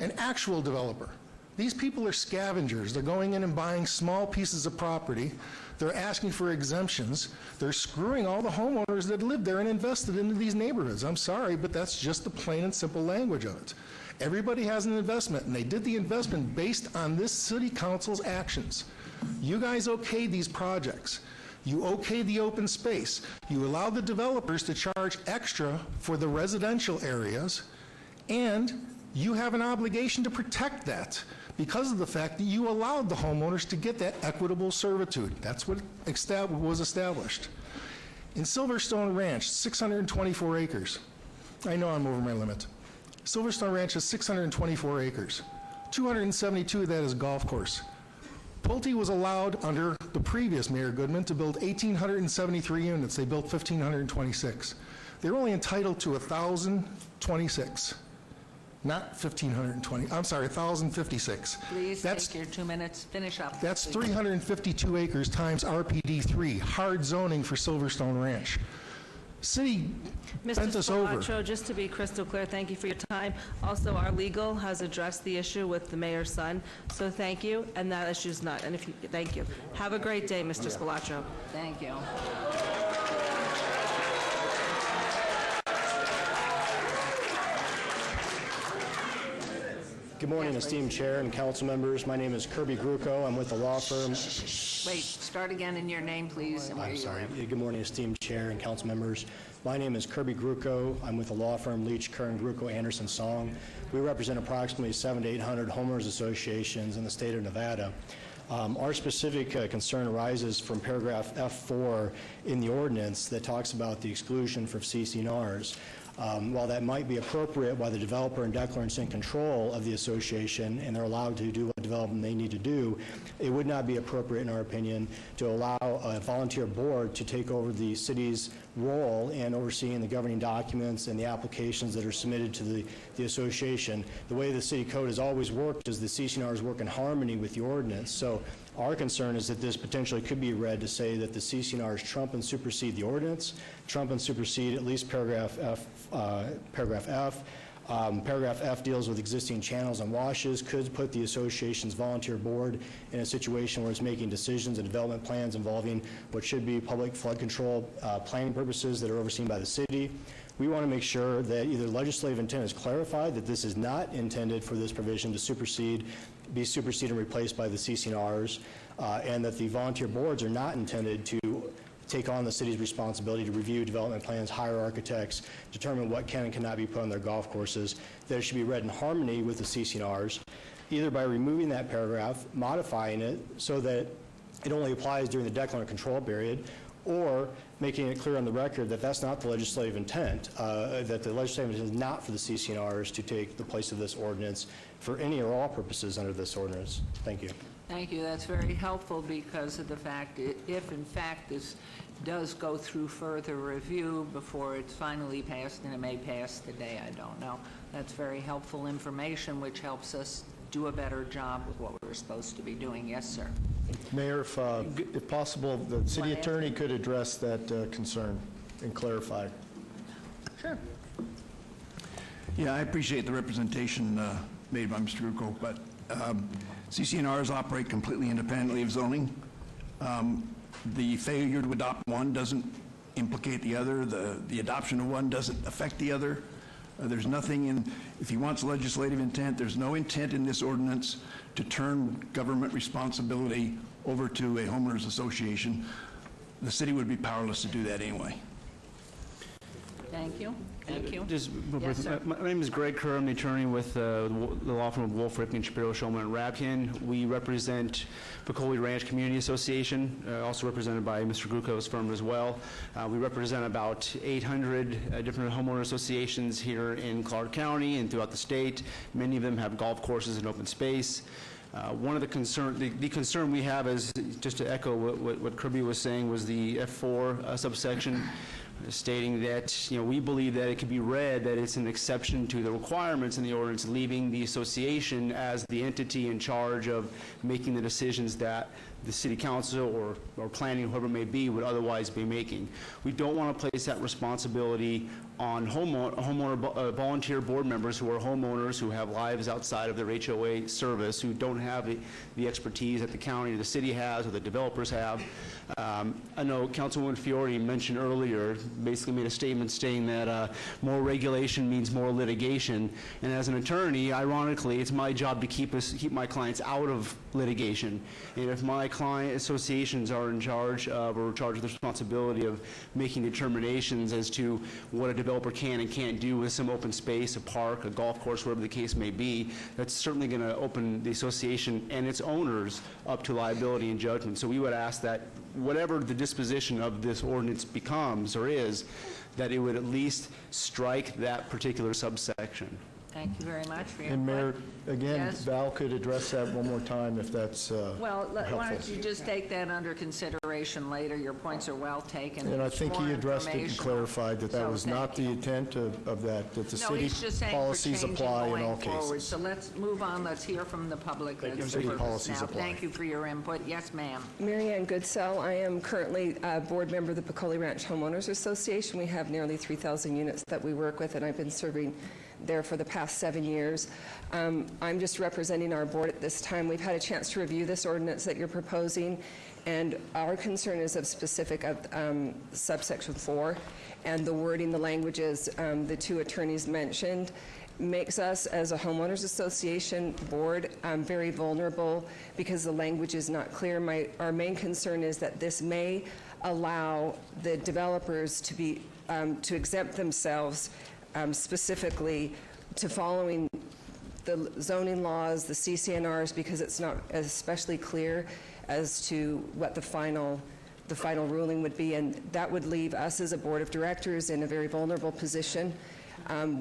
An actual developer These people are scavengers. They're going in and buying small pieces of property. They're asking for exemptions. They're screwing all the homeowners that live there and invested into these neighborhoods. I'm sorry, but that's just the plain and simple language of it. Everybody has an investment, and they did the investment based on this city council's actions. You guys okayed these projects. You okayed the open space. You allowed the developers to charge extra for the residential areas, and you have an obligation to protect that because of the fact that you allowed the homeowners to get that equitable servitude. That's what was established. In Silverstone Ranch, 624 acres. I know I'm over my limit. Silverstone Ranch is 624 acres. 272 of that is golf course. Pulte was allowed under the previous Mayor Goodman to build 1,873 units. They built 1,526. They're only entitled to 1,026. Not 1,520, I'm sorry, 1,056. Please take your 2 minutes, finish up. That's 352 acres times RPD 3, hard zoning for Silverstone Ranch. City bent us over. Mr. Spilotro, just to be crystal clear, thank you for your time. Also, our legal has addressed the issue with the mayor's son, so thank you, and that issue's not. And if you, thank you. Have a great day, Mr. Spilotro. Thank you. Good morning, esteemed chair and council members. My name is Kirby Gruco. I'm with the law firm. Wait, start again in your name, please. And where I'm you sorry. are. Good morning, esteemed chair and council members. My name is Kirby Gruco. I'm with the law firm Leach, Kern, Gruco, Anderson, Song. We represent approximately 700 to 800 homeowners associations in the state of Nevada. Our specific concern arises from paragraph F4 in the ordinance that talks about the exclusion for CC&Rs. While that might be appropriate while the developer and declarant's in control of the association and they're allowed to do what development they need to do, it would not be appropriate, in our opinion, to allow a volunteer board to take over the city's role in overseeing the governing documents and the applications that are submitted to the association. The way the city code has always worked is the CC&Rs work in harmony with the ordinance. So our concern is that this potentially could be read to say that the CC&Rs trump and supersede the ordinance, trump and supersede at least paragraph F. Paragraph F deals with existing channels and washes, could put the association's volunteer board in a situation where it's making decisions and development plans involving what should be public flood control planning purposes that are overseen by the city. We want to make sure that either legislative intent is clarified, that this is not intended for this provision to be superseded and replaced by the CC&Rs, and that the volunteer boards are not intended to take on the city's responsibility to review development plans, hire architects, determine what can and cannot be put on their golf courses, that it should be read in harmony with the CC&Rs, either by removing that paragraph, modifying it so that it only applies during the declarant control period, or making it clear on the record that that's not the legislative intent, that the legislative intent is not for the CC&Rs to take the place of this ordinance for any or all purposes under this ordinance. Thank you. Thank you. That's very helpful because of the fact if in fact this does go through further review before it's finally passed, and it may pass today, I don't know. That's very helpful information, which helps us do a better job with what we're supposed to be doing. Yes, sir. Mayor, if possible, the city attorney could address that concern and clarify. Sure. Yeah, I appreciate the representation made by Mr. Gruco, but CC&Rs operate completely independently of zoning. The failure to adopt one doesn't implicate the other. The adoption of one doesn't affect the other. There's nothing in, if he wants legislative intent, there's no intent in this ordinance to turn government responsibility over to a homeowners association. The city would be powerless to do that anyway. Thank you. Thank you. Just, Yes, sir. my name is Greg Kerr. I'm the attorney with the law firm of Wolf, Ripken, Shapiro, Shulman, and Rapkin. We represent Piccoli Ranch Community Association, also represented by Mr. Gruco's firm as well. We represent about 800 different homeowner associations here in Clark County and throughout the state. Many of them have golf courses and open space. One of the concern we have is, just to echo what Kirby was saying, was the F4 subsection. stating that, we believe that it could be read that it's an exception to the requirements in the ordinance, leaving the association as the entity in charge of making the decisions that the city council or planning, whoever it may be, would otherwise be making. We don't want to place that responsibility on volunteer board members who are homeowners, who have lives outside of their HOA service, who don't have the expertise that the county or the city has or the developers have. I know Councilwoman Fiore mentioned earlier, basically made a statement stating that more regulation means more litigation. And as an attorney, ironically, it's my job to keep my clients out of litigation. And if my client associations are in charge of or charged with the responsibility of making determinations as to what a developer can and can't do with some open space, a park, a golf course, whatever the case may be, that's certainly going to open the association and its owners up to liability and judgment. So we would ask that whatever the disposition of this ordinance becomes or is, that it would at least strike that particular subsection. Thank you very much for your And Mayor, input. again, Yes? Val could address that one more time if that's Well, why don't helpful. you just take that under consideration later? Your points are well taken. And I It's think more he addressed it and informational. clarified that that So was not the intent of that the No, city he's just saying for policies changing apply in going all forward. cases. So let's move on. Let's hear from the public. That's the City purpose policies now. apply. Thank you for your input. Yes, ma'am. Mary Ann Goodsell. I am currently a board member of the Peccole Ranch Homeowners Association. We have nearly 3,000 units that we work with, and I've been serving there for the past 7 years. I'm just representing our board at this time. We've had a chance to review this ordinance that you're proposing, and our concern is of specific of subsection 4, and the wording, the languages the two attorneys mentioned makes us, as a homeowners association board, very vulnerable because the language is not clear. Our main concern is that this may allow the developers to be to exempt themselves specifically to following the zoning laws, the CCNRs, because it's not especially clear as to what the final ruling would be, and that would leave us as a board of directors in a very vulnerable position.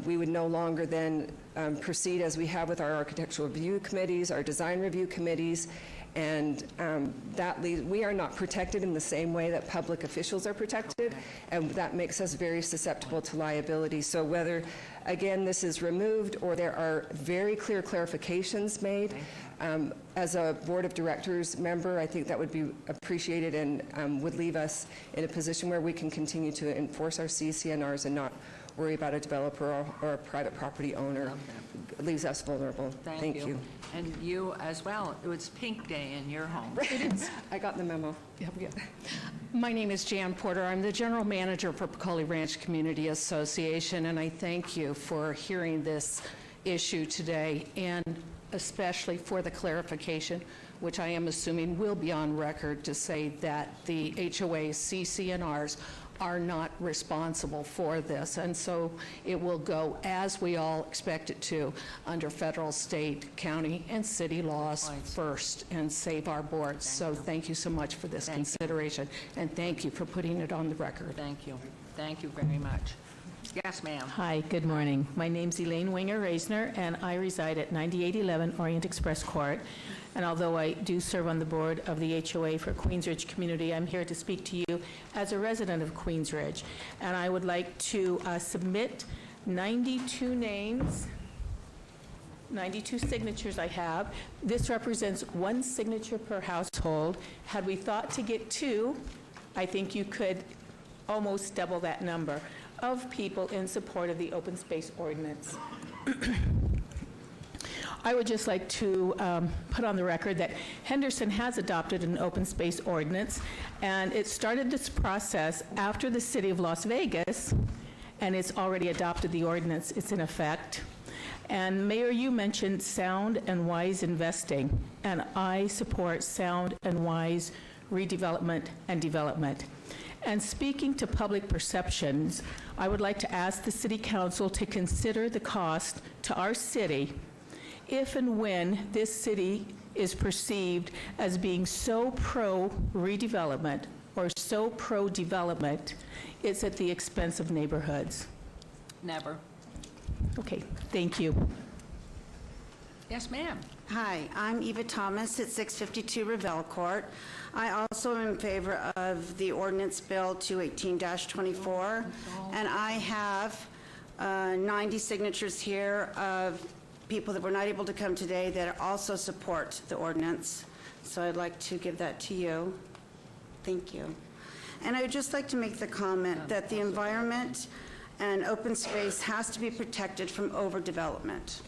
We would no longer then proceed as we have with our architectural review committees, our design review committees, and we are not protected in the same way that public officials are protected, and that makes us very susceptible to liability. So whether, again, this is removed or there are very clear clarifications made, as a board of directors member, I think that would be appreciated and would leave us in a position where we can continue to enforce our CCNRs and not worry about a developer or a private property owner. It leaves us vulnerable. Thank you. And you as well. It was Pink Day in your home. I got the memo. My name is Jan Porter. I'm the general manager for Peccole Ranch Community Association, and I thank you for hearing this issue today, and especially for the clarification, which I am assuming will be on record to say that the HOAs, CCNRs, are not responsible for this, and so it will go as we all expect it to under federal, state, county, and city laws first and save our boards. So thank you so much for this consideration, and thank you for putting it on the record. Thank you. Thank you very much. Yes, ma'am. Hi, good morning. My name's Elaine Winger-Reisner, and I reside at 9811 Orient Express Court. And although I do serve on the board of the HOA for Queensridge Community, I'm here to speak to you as a resident of Queensridge. And I would like to submit 92 names, 92 signatures I have. This represents 1 signature per household. Had we thought to get 2, I think you could almost double that number of people in support of the open space ordinance. I would just like to put on the record that Henderson has adopted an open space ordinance, and it started this process after the city of Las Vegas, and it's already adopted the ordinance. It's in effect. And Mayor, you mentioned sound and wise investing, and I support sound and wise redevelopment and development. And speaking to public perceptions, I would like to ask the City Council to consider the cost to our city if and when this city is perceived as being so pro-redevelopment or so pro-development, it's at the expense of neighborhoods. Never. Okay, thank you. Yes, ma'am. Hi, I'm Eva Thomas at 652 Revelle Court. I also am in favor of the ordinance bill 218-24, and I have 90 signatures here of people that were not able to come today that also support the ordinance. So I'd like to give that to you. Thank you. And I would just like to make the comment that the environment and open space has to be protected from overdevelopment.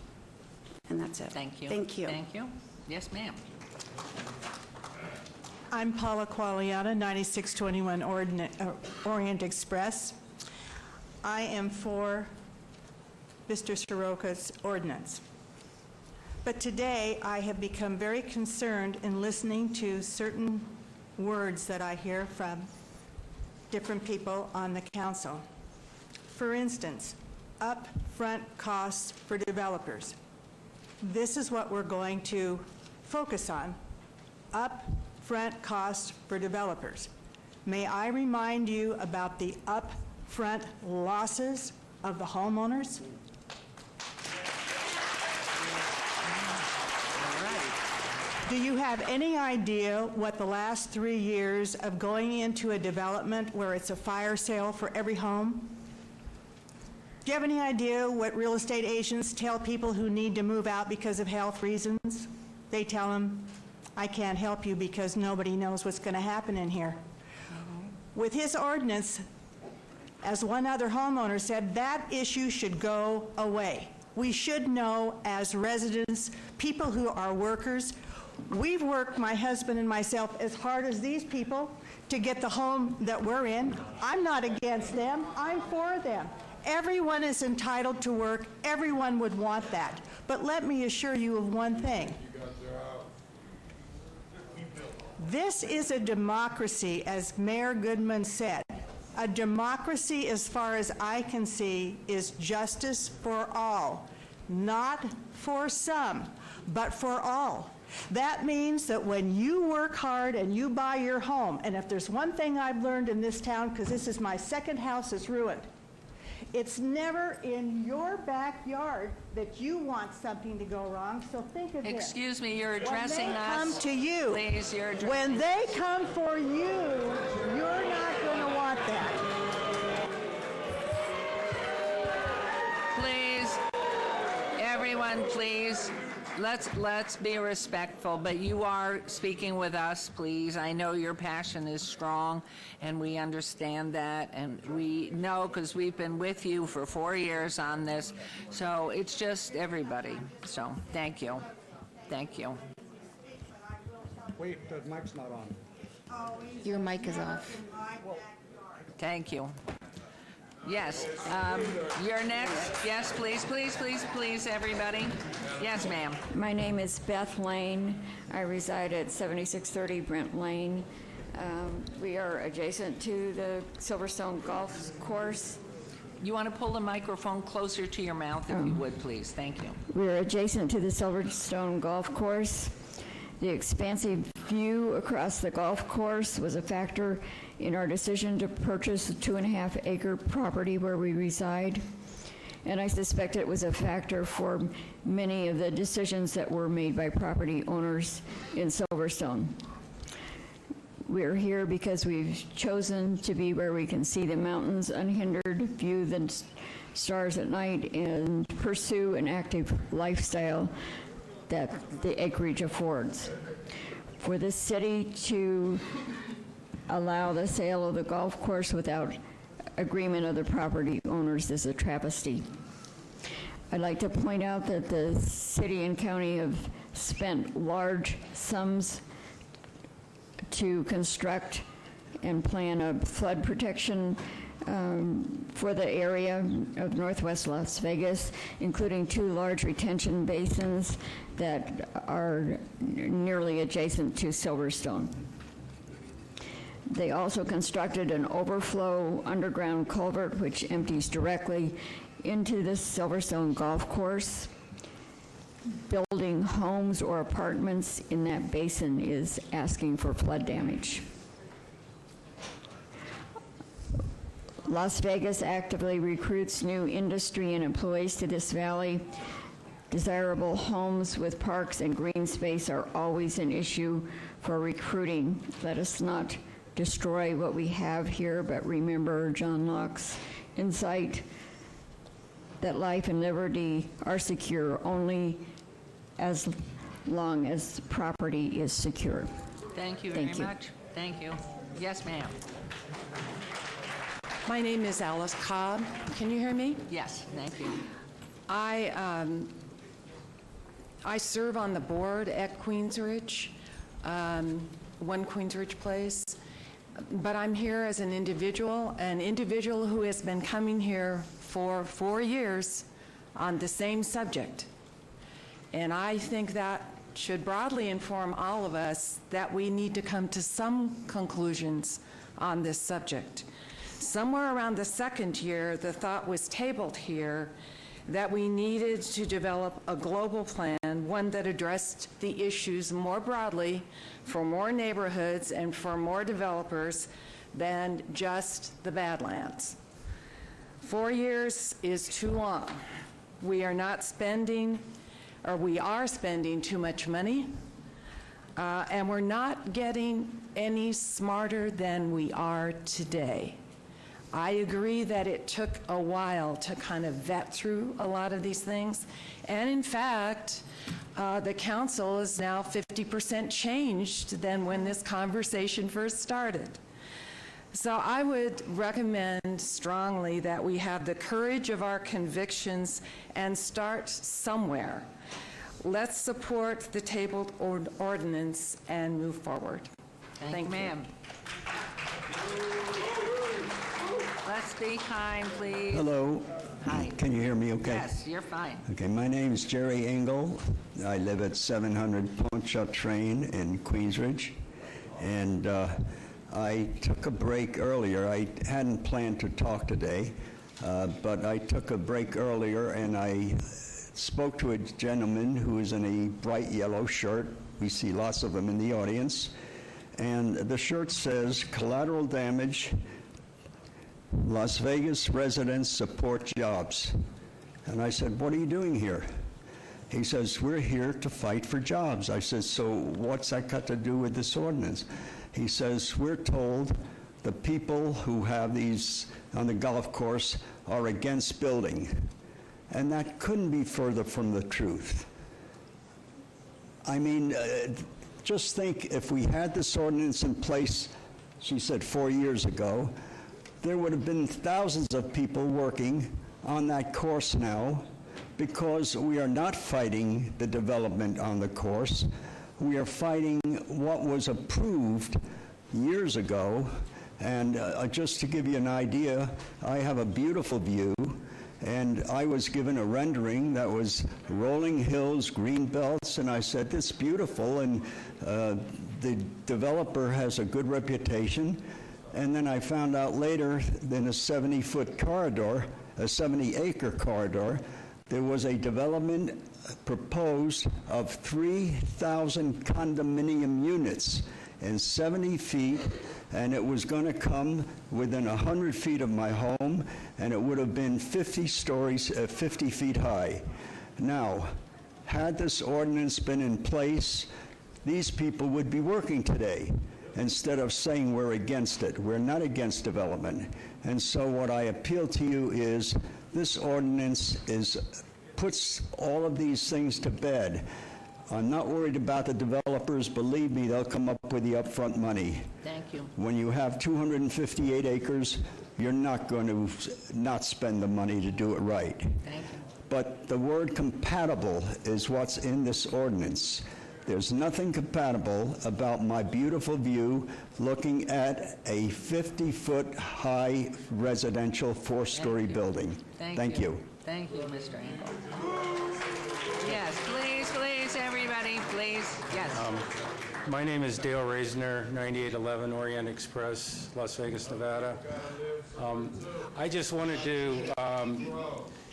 And that's it. Thank you. Thank you. Thank you. Yes, ma'am. I'm Paula Qualiata, 9621 Orient Express. I am for Mr. Soroka's ordinance. But today, I have become very concerned in listening to certain words that I hear from different people on the council. For instance, upfront costs for developers. This is what we're going to focus on, upfront costs for developers. May I remind you about the upfront losses of the homeowners? Do you have any idea what the last 3 years of going into a development where it's a fire sale for every home? Do you have any idea what real estate agents tell people who need to move out because of health reasons? They tell them, I can't help you because nobody knows what's going to happen in here. With his ordinance, as one other homeowner said, that issue should go away. We should know as residents, people who are workers, we've worked, my husband and myself, as hard as these people to get the home that we're in. I'm not against them, I'm for them. Everyone is entitled to work. Everyone would want that. But let me assure you of one thing. This is a democracy, as Mayor Goodman said. A democracy, as far as I can see, is justice for all. Not for some, but for all. That means that when you work hard and you buy your home, and if there's one thing I've learned in this town, because this is my second house is ruined, it's never in your backyard that you want something to go wrong, so think of it. Excuse me, you're addressing us. When they come to you, please, you're addressing when they come for you, you're not going to want that. Please, everyone, please. Let's be respectful, but you are speaking with us, please. I know your passion is strong, and we understand that, and we know because we've been with you for 4 years on this, so it's just everybody. So, thank you. Thank you. Wait, the mic's not on. Your mic is off. Thank you. Yes, you're next. Yes, please, please, please, please, everybody. Yes, ma'am. My name is Beth Lane. I reside at 7630 Brent Lane. We are adjacent to the Silverstone Golf Course. You want to pull the microphone closer to your mouth, if you would, please. Thank you. We're adjacent to the Silverstone Golf Course. The expansive view across the golf course was a factor in our decision to purchase a 2.5-acre property where we reside. And I suspect it was a factor for many of the decisions that were made by property owners in Silverstone. We're here because we've chosen to be where we can see the mountains unhindered, view the stars at night, and pursue an active lifestyle that the acreage affords. For the city to allow the sale of the golf course without agreement of the property owners is a travesty. I'd like to point out that the city and county have spent large sums to construct and plan a flood protection for the area of Northwest Las Vegas, including 2 large retention basins that are nearly adjacent to Silverstone. They also constructed an overflow underground culvert which empties directly into the Silverstone Golf Course. Building homes or apartments in that basin is asking for flood damage. Las Vegas actively recruits new industry and employees to this valley. Desirable homes with parks and green space are always an issue for recruiting. Let us not destroy what we have here, but remember John Locke's insight that life and liberty are secure only as long as property is secure. Thank you very much. Thank you. Yes, ma'am. My name is Alice Cobb. Can you hear me? Yes, thank you. I serve on the board at Queensridge, 1 Queensridge Place, but I'm here as an individual who has been coming here for 4 years on the same subject. And I think that should broadly inform all of us that we need to come to some conclusions on this subject. Somewhere around the second year, the thought was tabled here that we needed to develop a global plan, one that addressed the issues more broadly for more neighborhoods and for more developers than just the Badlands. 4 years is too long. We are spending too much money, and we're not getting any smarter than we are today. I agree that it took a while to kind of vet through a lot of these things. And in fact, the council is now 50% changed than when this conversation first started. So I would recommend strongly that we have the courage of our convictions and start somewhere. Let's support the tabled ordinance and move forward. Thank you, ma'am. Let's be kind, please. Hello. Hi. Can you hear me okay? Yes, you're fine. Okay, my name is Jerry Engel. I live at 700 Ponchot Train in Queensridge. And I took a break earlier. I hadn't planned to talk today, but I took a break earlier and I spoke to a gentleman who is in a bright yellow shirt. We see lots of them in the audience. And the shirt says, "Collateral damage, Las Vegas residents support jobs." And I said, "What are you doing here?" He says, "We're here to fight for jobs." I said, "So what's that got to do with this ordinance?" He says, "We're told the people who have these on the golf course are against building." And that couldn't be further from the truth. I mean, just think if we had this ordinance in place, she said 4 years ago, there would have been thousands of people working on that course now, because we are not fighting the development on the course. We are fighting what was approved years ago. And just to give you an idea, I have a beautiful view, and I was given a rendering that was rolling hills, green belts, and I said, "This is beautiful," and the developer has a good reputation. And then I found out later, in a 70-foot corridor, a 70-acre corridor, there was a development proposed of 3,000 condominium units in 70 feet, and it was going to come within 100 feet of my home, and it would have been 50 stories, 50 feet high. Now, had this ordinance been in place, these people would be working today. Instead of saying we're against it. We're not against development. And so what I appeal to you is this ordinance puts all of these things to bed. I'm not worried about the developers. Believe me, they'll come up with the upfront money. Thank you. When you have 258 acres, you're not going to not spend the money to do it right. Thank you. But the word compatible is what's in this ordinance. There's nothing compatible about my beautiful view looking at a 50-foot high residential 4-story building. Thank you. Thank you, Mr. Engel. Yes, please, everybody, please. Yes. My name is Dale Reisner, 9811 Orient Express, Las Vegas, Nevada. I just wanted to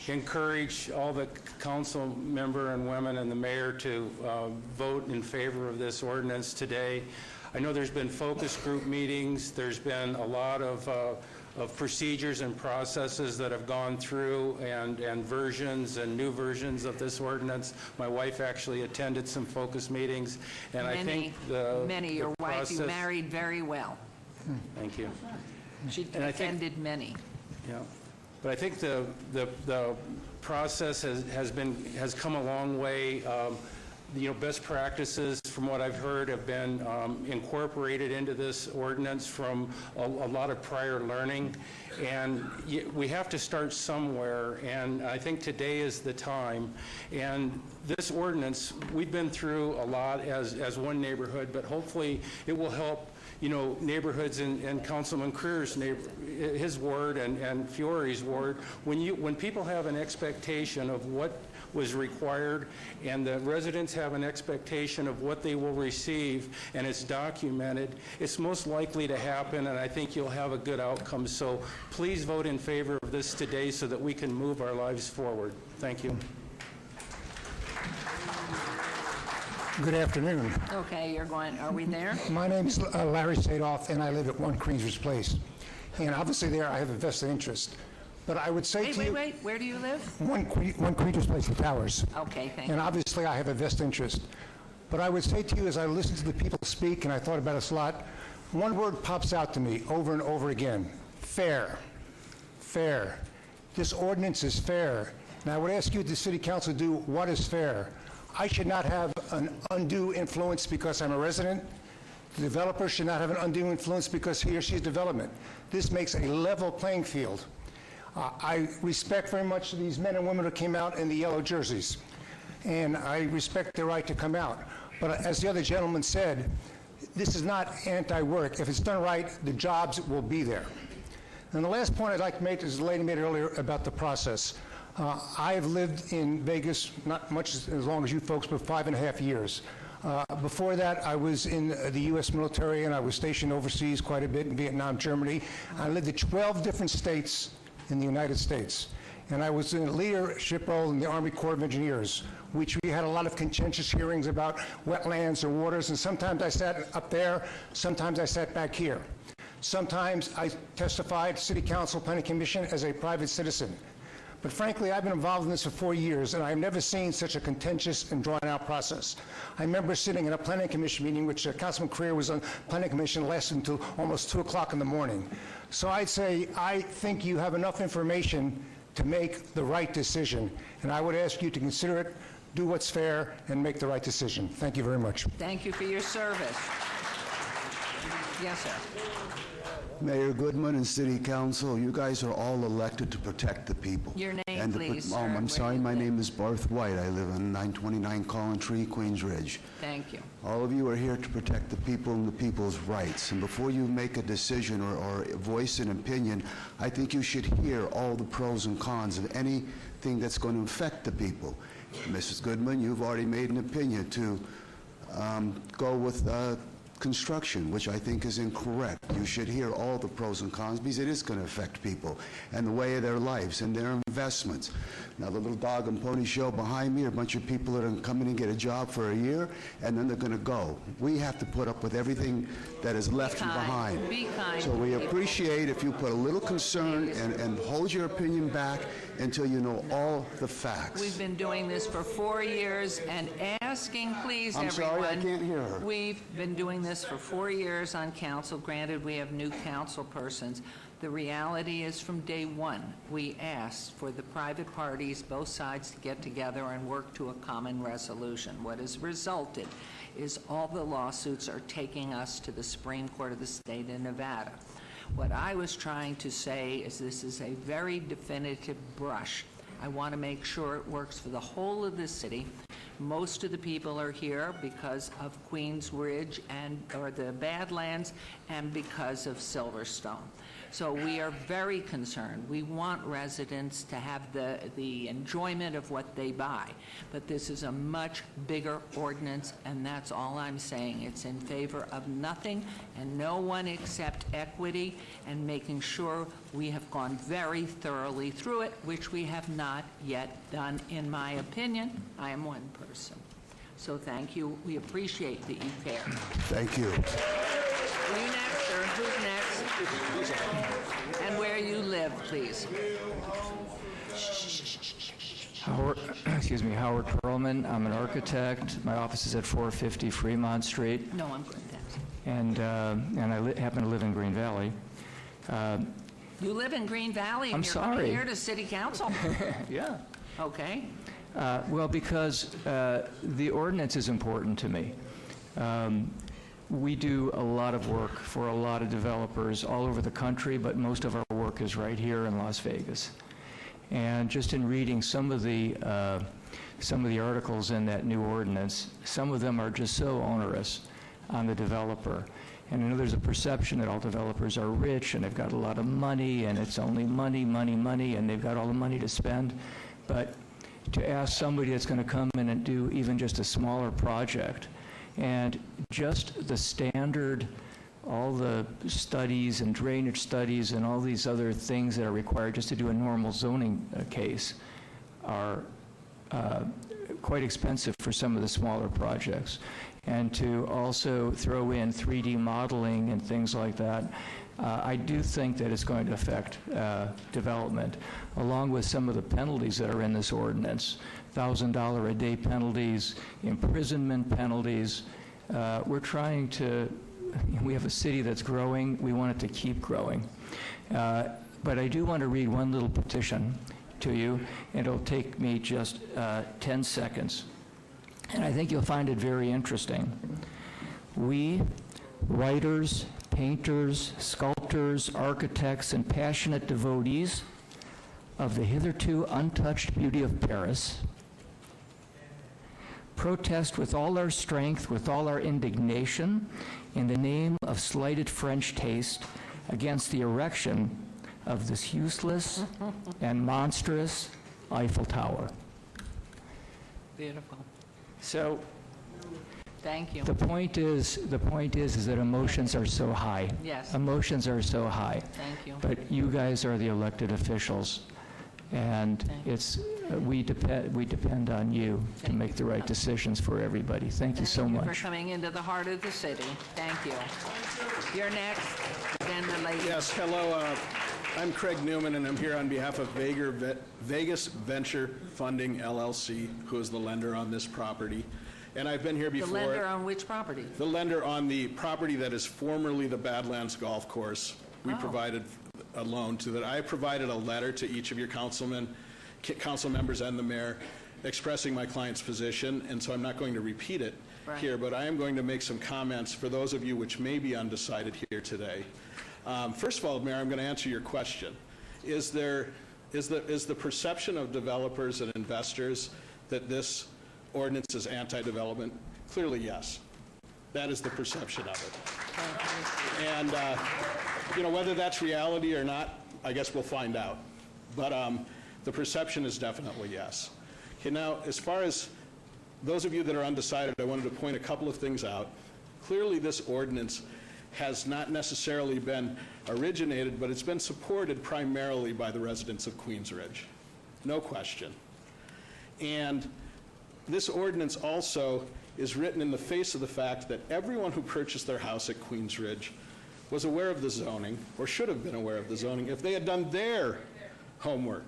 encourage all the council member and women and the mayor to vote in favor of this ordinance today. I know there's been focus group meetings. There's been a lot of procedures and processes that have gone through and versions and new versions of this ordinance. My wife actually attended some focus meetings, and I think Many. Your wife, you married very well. Thank you. She attended many. Yeah, but I think the process has come a long way. Best practices, from what I've heard, have been incorporated into this ordinance from a lot of prior learning, and we have to start somewhere, and I think today is the time. And this ordinance, we've been through a lot as one neighborhood, but hopefully it will help neighborhoods in Councilman Creer's his ward and Fiore's ward. When people have an expectation of what was required, and the residents have an expectation of what they will receive, and it's documented, it's most likely to happen, and I think you'll have a good outcome. So please vote in favor of this today so that we can move our lives forward. Thank you. Good afternoon. Okay, are we there? My name is Larry Sadoff, and I live at 1 Queensridge Place. And obviously there I have a vested interest. But I would say to you... Wait, where do you live? 1 Queensridge Place, the Towers. Okay, thank And you. obviously I have a vested interest. But I would say to you, as I listened to the people speak, and I thought about this a lot, one word pops out to me over and over again: fair. Fair. This ordinance is fair. And I would ask you, the City Council, to do what is fair. I should not have an undue influence because I'm a resident. The developer should not have an undue influence because he or she is development. This makes a level playing field. I respect very much these men and women who came out in the yellow jerseys, and I respect their right to come out. But as the other gentleman said, this is not anti-work. If it's done right, the jobs will be there. And the last point I'd like to make is the lady made earlier about the process. I have lived in Vegas, not much as long as you folks, but 5.5 years. Before that, I was in the U.S. military, and I was stationed overseas quite a bit in Vietnam, Germany. I lived in 12 different states in the United States. And I was in a leadership role in the Army Corps of Engineers, which we had a lot of contentious hearings about wetlands or waters, and sometimes I sat up there, sometimes I sat back here. Sometimes I testified, City Council, Planning Commission, as a private citizen. But frankly, I've been involved in this for 4 years, and I've never seen such a contentious and drawn-out process. I remember sitting in a Planning Commission meeting, which Councilman Creer was on Planning Commission, lasted until almost 2 o'clock in the morning. So I'd say, I think you have enough information to make the right decision, and I would ask you to consider it, do what's fair, and make the right decision. Thank you very much. Thank you for your service. Yes, sir. Mayor Goodman and City Council, you guys are all elected to protect the people. Your name, and please, sir. I'm sorry, my name is Barth White. I live on 929 Collin Tree, Queensridge. Thank you. All of you are here to protect the people and the people's rights. And before you make a decision or voice an opinion, I think you should hear all the pros and cons of anything that's going to affect the people. Mrs. Goodman, you've already made an opinion to go with construction, which I think is incorrect. You should hear all the pros and cons because it is going to affect people and the way of their lives and their investments. Now, the little dog and pony show behind me are a bunch of people that are coming and get a job for a year, and then they're going to go. We have to put up with everything that is left behind. Be kind. So we appreciate if you put a little concern and hold your opinion back until you know all the facts. We've been doing this for 4 years and asking, please, I'm everyone. sorry, I can't hear her. We've been doing this for 4 years on council. Granted, we have new council persons. The reality is from day one, we asked for the private parties, both sides, to get together and work to a common resolution. What has resulted is all the lawsuits are taking us to the Supreme Court of the state of Nevada. What I was trying to say is this is a very definitive brush. I want to make sure it works for the whole of the city. Most of the people are here because of Queensridge or the Badlands and because of Silverstone. So we are very concerned. We want residents to have the enjoyment of what they buy. But this is a much bigger ordinance, and that's all I'm saying. It's in favor of nothing and no one except equity and making sure we have gone very thoroughly through it, which we have not yet done, in my opinion. I am one person. So thank you. We appreciate that you care. Thank you. You next, sir. Who's next? And where you live, please. Howard Perlman. I'm an architect. My office is at 450 Fremont Street. No, I'm good, thanks. And I happen to live in Green Valley. You live in Green Valley and I'm you're sorry. coming here to city council? Yeah. Okay. Well, because the ordinance is important to me. We do a lot of work for a lot of developers all over the country, but most of our work is right here in Las Vegas. And just in reading some of the articles in that new ordinance, some of them are just so onerous on the developer. And I know there's a perception that all developers are rich and they've got a lot of money and it's only money, money, money, and they've got all the money to spend. But to ask somebody that's going to come in and do even just a smaller project and just the standard, all the studies and drainage studies and all these other things that are required just to do a normal zoning case are quite expensive for some of the smaller projects. And to also throw in 3D modeling and things like that, I do think that it's going to affect development, along with some of the penalties that are in this ordinance. $1,000 a day penalties, imprisonment penalties. We're trying to, we have a city that's growing, we want it to keep growing. But I do want to read one little petition to you, and it'll take me just 10 seconds. And I think you'll find it very interesting. We, writers, painters, sculptors, architects, and passionate devotees of the hitherto untouched beauty of Paris, protest with all our strength, with all our indignation, in the name of slighted French taste, against the erection of this useless and monstrous Eiffel Tower. Beautiful. So, thank you. the point is that emotions are so high. Yes. Emotions are so high. Thank you. But you guys are the elected officials, and it's we depend on you to make the right decisions for everybody. Thank you so Thank you much. for coming into the heart of the city. Thank you. You're next, then the lady. Yes, hello. I'm Craig Newman, and I'm here on behalf of Vegas Venture Funding, LLC, who is the lender on this property. And I've been here before. The lender on which property? The lender on the property that is formerly the Badlands Golf Course. We provided a loan to that. I provided a letter to each of your council members and the mayor expressing my client's position, and so I'm not going to repeat it here, but I am going to make some comments for those of you which may be undecided here today. First of all, Mayor, I'm going to answer your question. Is the perception of developers and investors that this ordinance is anti-development? Clearly, yes. That is the perception of it. And whether that's reality or not, I guess we'll find out. But the perception is definitely yes. Okay, now, as far as those of you that are undecided, I wanted to point a couple of things out. Clearly, this ordinance has not necessarily been originated, but it's been supported primarily by the residents of Queens Ridge. No question. And this ordinance also is written in the face of the fact that everyone who purchased their house at Queens Ridge was aware of the zoning, or should have been aware of the zoning, if they had done their homework.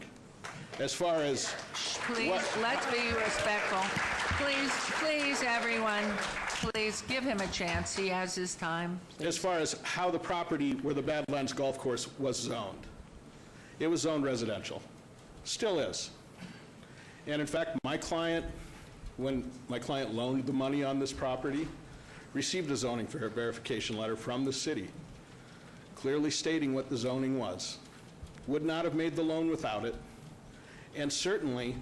As far as Please, let's be respectful. Please, everyone, please give him a chance. He has his time. As far as how the property where the Badlands Golf Course was zoned, it was zoned residential. Still is. And in fact, my client, when my client loaned the money on this property, received a zoning verification letter from the city, clearly stating what the zoning was. Would not have made the loan without it. And certainly,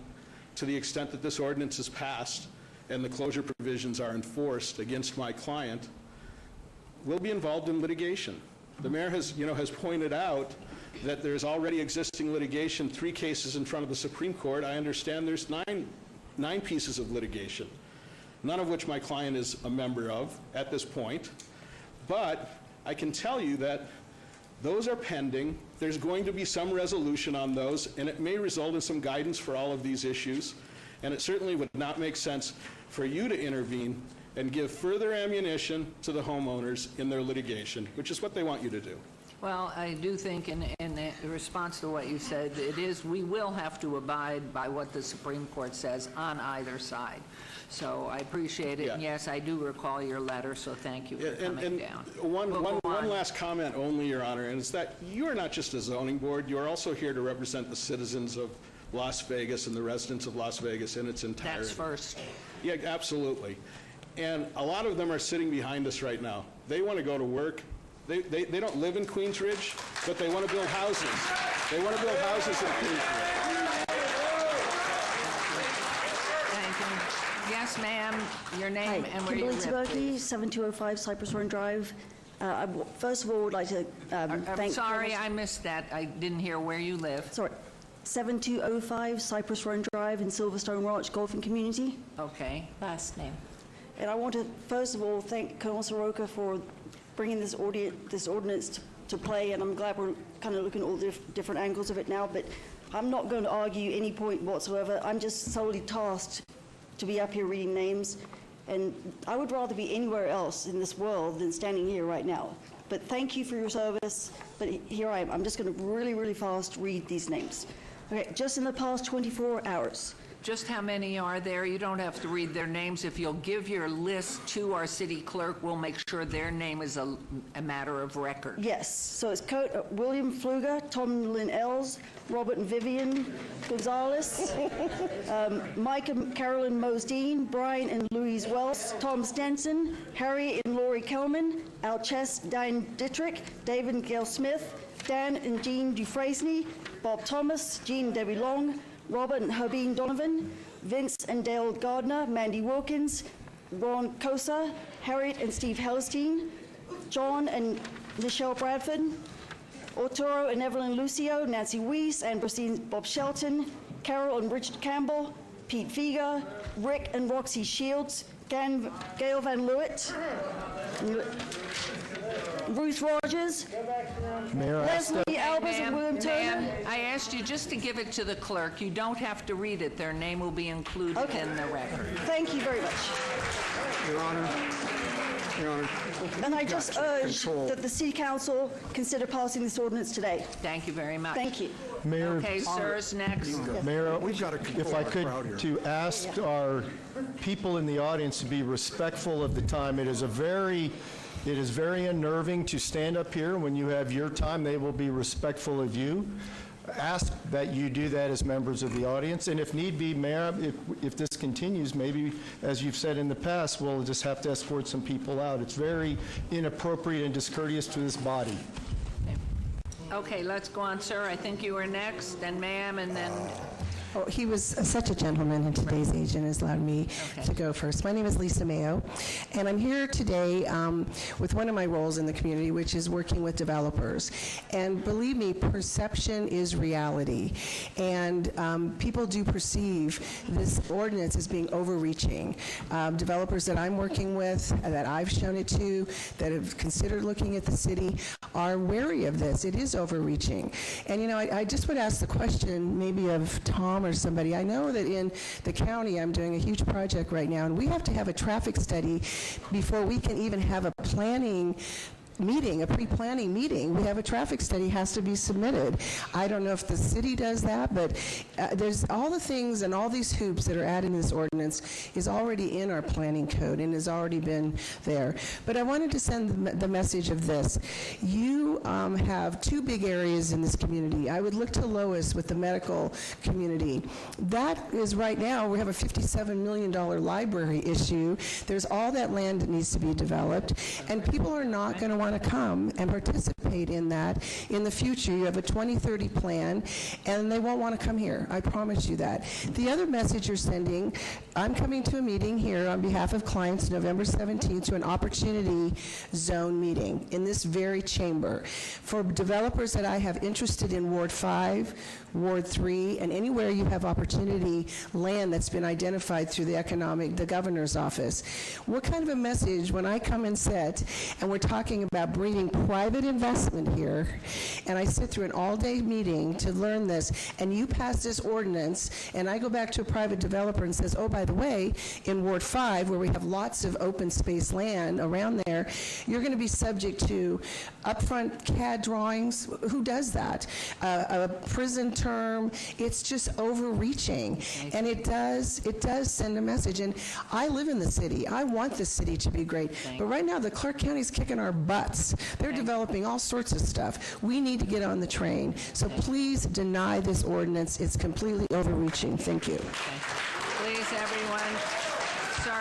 to the extent that this ordinance is passed and the closure provisions are enforced against my client, will be involved in litigation. The mayor has pointed out that there's already existing litigation, 3 cases in front of the Supreme Court. I understand there's nine pieces of litigation, none of which my client is a member of at this point. But I can tell you that those are pending. There's going to be some resolution on those, and it may result in some guidance for all of these issues. And it certainly would not make sense for you to intervene and give further ammunition to the homeowners in their litigation, which is what they want you to do. Well, I do think in response to what you said, we will have to abide by what the Supreme Court says on either side. So I appreciate it, and yes, I do recall your letter, so thank you for coming down. One last comment only, Your Honor, and it's that you are not just a zoning board, you are also here to represent the citizens of Las Vegas and the residents of Las Vegas in its entirety. That's first. Yeah, absolutely. And a lot of them are sitting behind us right now. They want to go to work. They don't live in Queens Ridge, but they want to build houses. They want to build houses in Queens Ridge. Thank you. Yes, ma'am, your name and where you Kimberly live, Tberke, please. 7205 Cypress Run Drive. First of all, would like to I'm thank... sorry, I missed that. I didn't hear where you live. Sorry. 7205 Cypress Run Drive in Silverstone Ranch Golfing Community. Okay, last name. And I want to, first of all, thank Colonel Soroka for bringing this ordinance to play, and I'm glad we're kind of looking at all the different angles of it now, but I'm not going to argue any point whatsoever. I'm just solely tasked to be up here reading names, and I would rather be anywhere else in this world than standing here right now. But thank you for your service, but here I am. I'm just going to really, really fast read these names. Okay, just in the past 24 hours. Just how many are there? You don't have to read their names. If you'll give your list to our city clerk, we'll make sure their name is a matter of record. Yes, so it's William Pfluger, Tom Lynn Ells, Robert and Vivian Gonzalez, Mike and Carolyn Mosdeen, Brian and Louise Wells, Tom Stenson, Harry and Lori Kelman, Al Chess, Dan Dittrich, David and Gail Smith, Dan and Jean Dufresne, Bob Thomas, Jean and Debbie Long, Robert and Herbine Donovan, Vince and Dale Gardner, Mandy Wilkins, Ron Kosa, Harriet and Steve Hellstein, John and Michelle Bradford, Arturo and Evelyn Lucio, Nancy Weiss, Anne Christine Bob Shelton, Carol and Richard Campbell, Pete Figa, Rick and Roxy Shields, Gail Van Leeuwen, Ruth Rogers, Leslie Albers and William Turner. I asked you just to give it to the clerk. You don't have to read it. Their name will be included in the record. Thank you very much. Your Honor. Your Honor. And I just urge that the City Council consider passing this ordinance today. Thank you very much. Thank you. Mayor, Okay, sir's next. Mayor, if I could, to ask our people in the audience to be respectful of the time. It is very unnerving to stand up here. When you have your time, they will be respectful of you. Ask that you do that as members of the audience. And if need be, Mayor, if this continues, maybe, as you've said in the past, we'll just have to escort some people out. It's very inappropriate and discourteous to this body. Okay, let's go on, sir. I think you were next, and ma'am, and then... Oh, he was such a gentleman in today's age and has allowed me to go first. My name is Lisa Mayo, and I'm here today with one of my roles in the community, which is working with developers. And believe me, perception is reality. And people do perceive this ordinance as being overreaching. Developers that I'm working with, that I've shown it to, that have considered looking at the city, are wary of this. It is overreaching. And, you know, I just would ask the question maybe of Tom or somebody. I know that in the county I'm doing a huge project right now, and we have to have a traffic study before we can even have a planning meeting, a pre-planning meeting. We have a traffic study has to be submitted. I don't know if the city does that, but there's all the things and all these hoops that are added in this ordinance is already in our planning code and has already been there. But I wanted to send the message of this. You have two big areas in this community. I would look to Lois with the medical community. That is right now, we have a $57 million library issue. There's all that land that needs to be developed, and people are not going to want to come and participate in that in the future. You have a 2030 plan, and they won't want to come here. I promise you that. The other message you're sending, I'm coming to a meeting here on behalf of clients November 17th to an opportunity zone meeting in this very chamber for developers that I have interested in Ward 5, Ward 3, and anywhere you have opportunity land that's been identified through the governor's office. What kind of a message when I come and sit and we're talking about bringing private investment here, and I sit through an all-day meeting to learn this, and you pass this ordinance, and I go back to a private developer and says, oh, by the way, in Ward 5, where we have lots of open space land around there, you're going to be subject to upfront CAD drawings. Who does that? A prison term. It's just overreaching, and it does send a message. And I live in the city. I want the city to be great, but right now the Clark County's kicking our butts. They're developing all sorts of stuff. We need to get on the train. So please deny this ordinance. It's completely overreaching. Thank you. Please, everyone. Sir,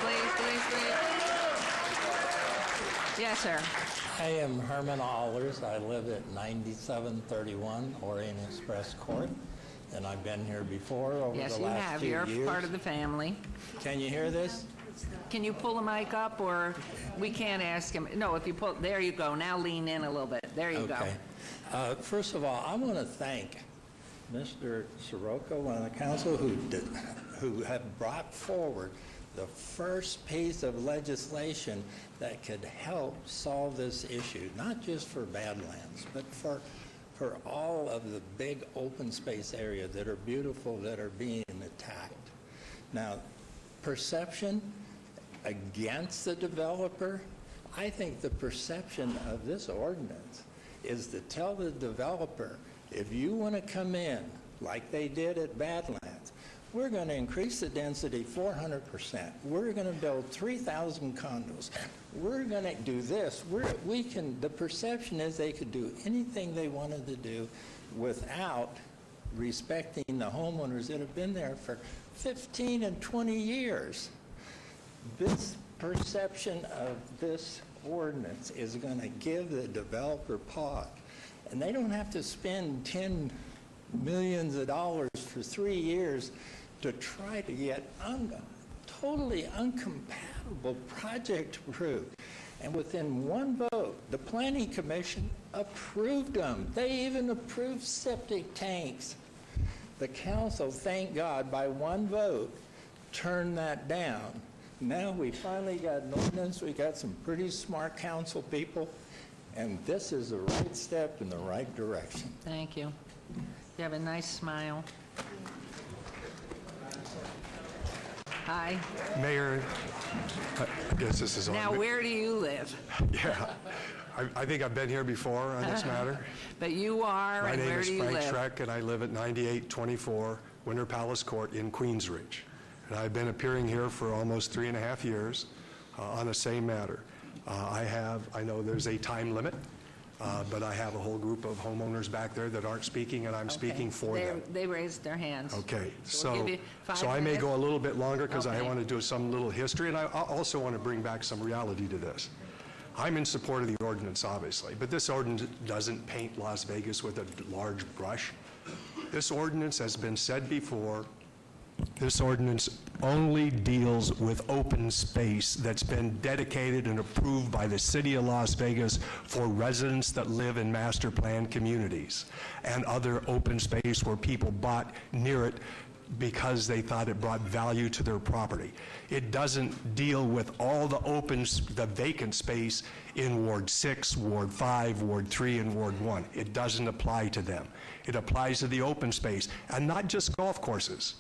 please. Yes, sir. I am Herman Allers. I live at 9731 Orient Express Court, and I've been here before over Yes, the you last have. 2 You're years. part of the family. Can you hear this? Can you pull the mic up, or we can't ask him? No, if you pull, there you go. Now lean in a little bit. There you go. Okay. First of all, I want to thank Mr. Soroka, one of the council, who had brought forward the first piece of legislation that could help solve this issue, not just for Badlands, but for all of the big open space areas that are beautiful, that are being attacked. Now, perception against the developer, I think the perception of this ordinance is to tell the developer, if you want to come in like they did at Badlands, we're going to increase the density 400%. We're going to build 3,000 condos. We're going to do this. The perception is they could do anything they wanted to do without respecting the homeowners that have been there for 15 and 20 years. This perception of this ordinance is going to give the developer pause. And they don't have to spend $10 million for 3 years to try to get totally incompatible project approved. And within one vote, the Planning Commission approved them. They even approved septic tanks. The council, thank God, by one vote, turned that down. Now we finally got an ordinance. We got some pretty smart council people, and this is the right step in the right direction. Thank you. You have a nice smile. Hi. Mayor, I guess this is on. Now, where do you live? Yeah, I think I've been here before on this matter. But you are, and where do you My name live? is Frank Schreck, and I live at 9824 Winter Palace Court in Queensridge. And I've been appearing here for almost 3.5 years on the same matter. I know there's a time limit, but I have a whole group of homeowners back there that aren't speaking, and I'm speaking for them. They raised their hands. Okay, So we'll give you 5 so I may minutes. go a little bit longer because I Okay. want to do some little history, and I also want to bring back some reality to this. I'm in support of the ordinance, obviously, but this ordinance doesn't paint Las Vegas with a large brush. This ordinance has been said before. This ordinance only deals with open space that's been dedicated and approved by the city of Las Vegas for residents that live in master plan communities and other open space where people bought near it because they thought it brought value to their property. It doesn't deal with all the vacant space in Ward 6, Ward 5, Ward 3, and Ward 1. It doesn't apply to them. It applies to the open space, and not just golf courses.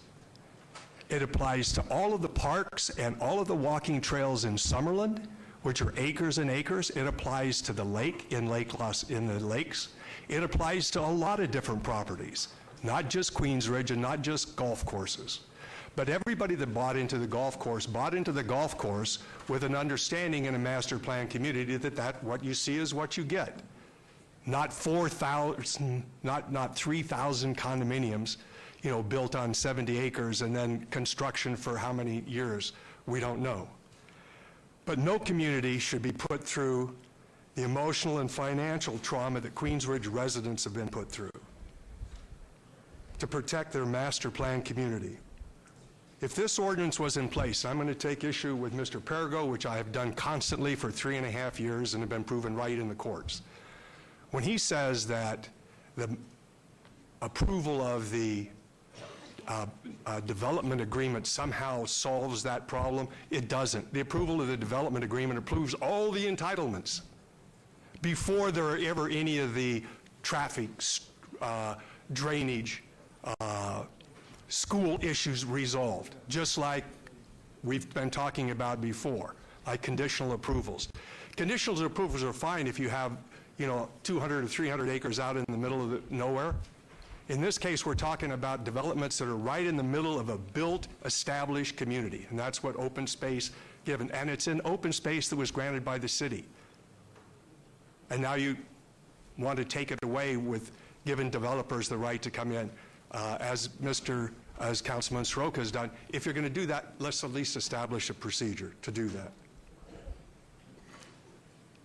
It applies to all of the parks and all of the walking trails in Summerlin, which are acres and acres. It applies to the lake in the lakes. It applies to a lot of different properties, not just Queensridge and not just golf courses. But everybody that bought into the golf course with an understanding in a master plan community that what you see is what you get. Not 4,000, not 3,000 condominiums, built on 70 acres and then construction for how many years, we don't know. But no community should be put through the emotional and financial trauma that Queensridge residents have been put through to protect their master plan community. If this ordinance was in place, I'm going to take issue with Mr. Pergo, which I have done constantly for 3.5 years and have been proven right in the courts. When he says that the approval of the development agreement somehow solves that problem, it doesn't. The approval of the development agreement approves all the entitlements. before there are ever any of the traffic, drainage, school issues resolved, just like we've been talking about before, like conditional approvals. Conditional approvals are fine if you have, 200 or 300 acres out in the middle of nowhere. In this case, we're talking about developments that are right in the middle of a built, established community, and that's what open space given. And it's an open space that was granted by the city. And now you want to take it away with giving developers the right to come in, as Councilman Soroka has done. If you're going to do that, let's at least establish a procedure to do that.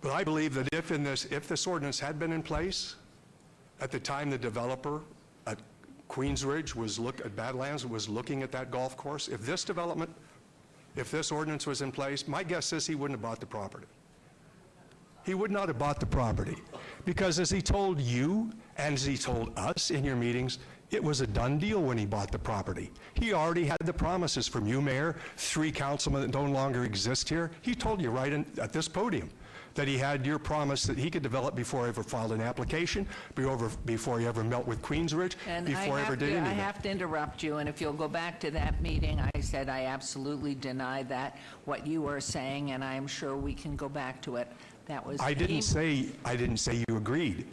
But I believe that if this ordinance had been in place at the time the developer at Queensridge at Badlands was looking at that golf course, if this ordinance was in place, my guess is he wouldn't have bought the property. He would not have bought the property because, as he told you and as he told us in your meetings, it was a done deal when he bought the property. He already had the promises from you, Mayor, 3 councilmen that no longer exist here. He told you right at this podium that he had your promise that he could develop before he ever filed an application, before he ever met with Queensridge, before he ever did anything. I have to interrupt you, and if you'll go back to that meeting, I said I absolutely deny that, what you were saying, and I'm sure we can go back to it. That was I didn't say you agreed.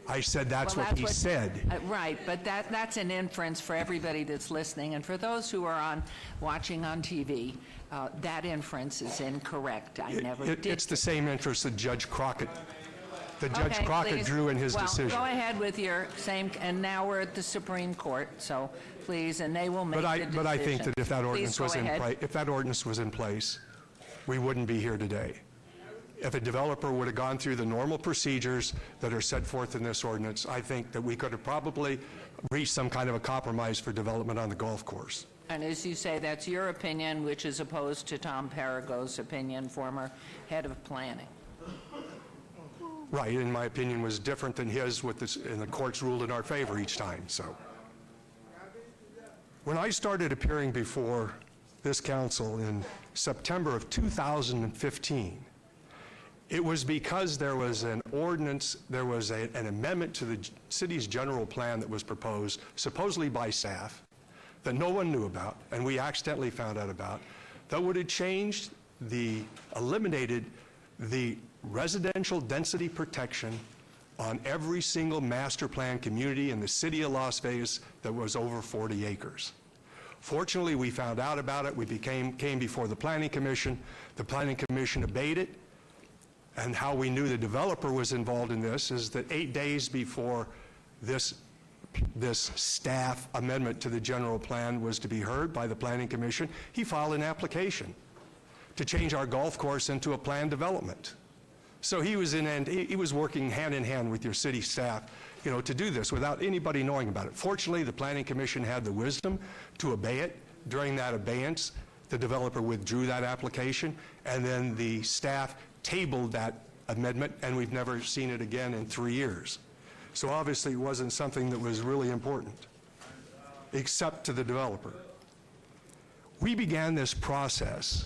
I said that's what he said. Right, but that's an inference for everybody that's listening, and for those who are watching on TV, that inference is incorrect. I never did. It's the same inference that Judge Crockett drew in his decision. Go ahead with your same, and now we're at the Supreme Court, so please, and they will make the decision. But I think that if that ordinance was in place, we wouldn't be here today. If a developer would have gone through the normal procedures that are set forth in this ordinance, I think that we could have probably reached some kind of a compromise for development on the golf course. And as you say, that's your opinion, which is opposed to Tom Parago's opinion, former head of planning. Right, and my opinion was different than his, and the courts ruled in our favor each time. So, when I started appearing before this council in September of 2015, it was because there was an ordinance, there was an amendment to the city's general plan that was proposed, supposedly by staff, that no one knew about, and we accidentally found out about, that would have eliminated the residential density protection on every single master plan community in the city of Las Vegas that was over 40 acres. Fortunately, we found out about it. We came before the Planning Commission. The Planning Commission obeyed it. And how we knew the developer was involved in this is that 8 days before this staff amendment to the general plan was to be heard by the Planning Commission, he filed an application to change our golf course into a planned development. So he was working hand in hand with your city staff, to do this without anybody knowing about it. Fortunately, the Planning Commission had the wisdom to obey it. During that abeyance, the developer withdrew that application, and then the staff tabled that amendment, and we've never seen it again in 3 years. So obviously it wasn't something that was really important, except to the developer. We began this process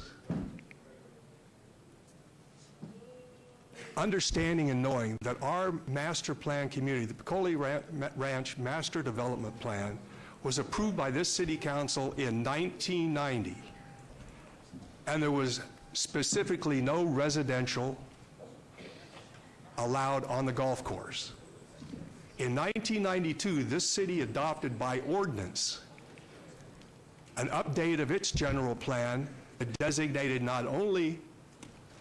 understanding and knowing that our master plan community, the Peccole Ranch Master Development Plan, was approved by this city council in 1990, and there was specifically no residential allowed on the golf course. In 1992, this city adopted by ordinance an update of its general plan that designated not only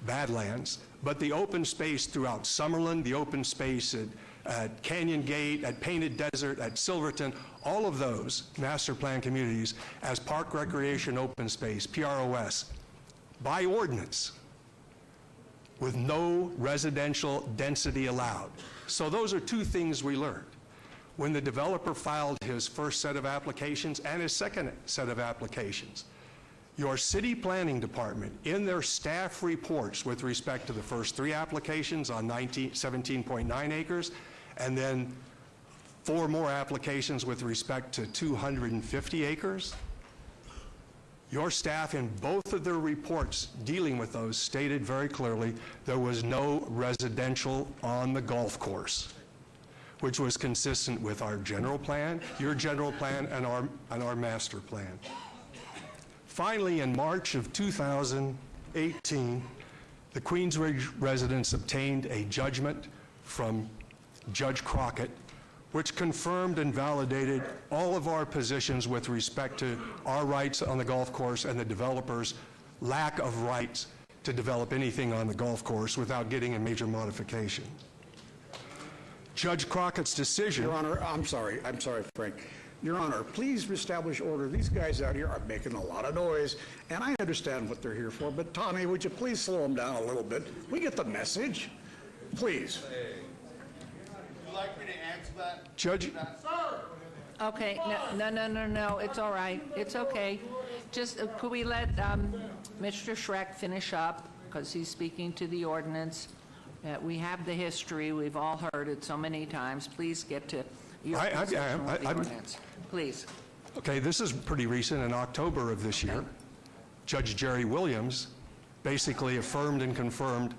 Badlands, but the open space throughout Summerlin, the open space at Canyon Gate, at Painted Desert, at Silverton, all of those master plan communities as park recreation open space, PROS, by ordinance, with no residential density allowed. So those are 2 things we learned. When the developer filed his first set of applications and his second set of applications, your city planning department, in their staff reports with respect to the first 3 applications on 17.9 acres, and then 4 more applications with respect to 250 acres, Your staff in both of their reports dealing with those stated very clearly there was no residential on the golf course, which was consistent with our general plan, your general plan, and our master plan. Finally, in March of 2018, the Queensridge residents obtained a judgment from Judge Crockett, which confirmed and validated all of our positions with respect to our rights on the golf course and the developer's lack of rights to develop anything on the golf course without getting a major modification. Judge Crockett's decision... Your Honor, I'm sorry, Frank. Your Honor, please establish order. These guys out here are making a lot of noise, and I understand what they're here for, but Tommy, would you please slow them down a little bit? We get the message. Please. Would you like me to answer that? Judge... Sir! Okay, no, it's all right. It's okay. Just, could we let Mr. Schreck finish up, because he's speaking to the ordinance. We have the history. We've all heard it so many times. Please get to your position with the ordinance. Please. Okay, this is pretty recent. In October of this year, Judge Jerry Williams basically affirmed and confirmed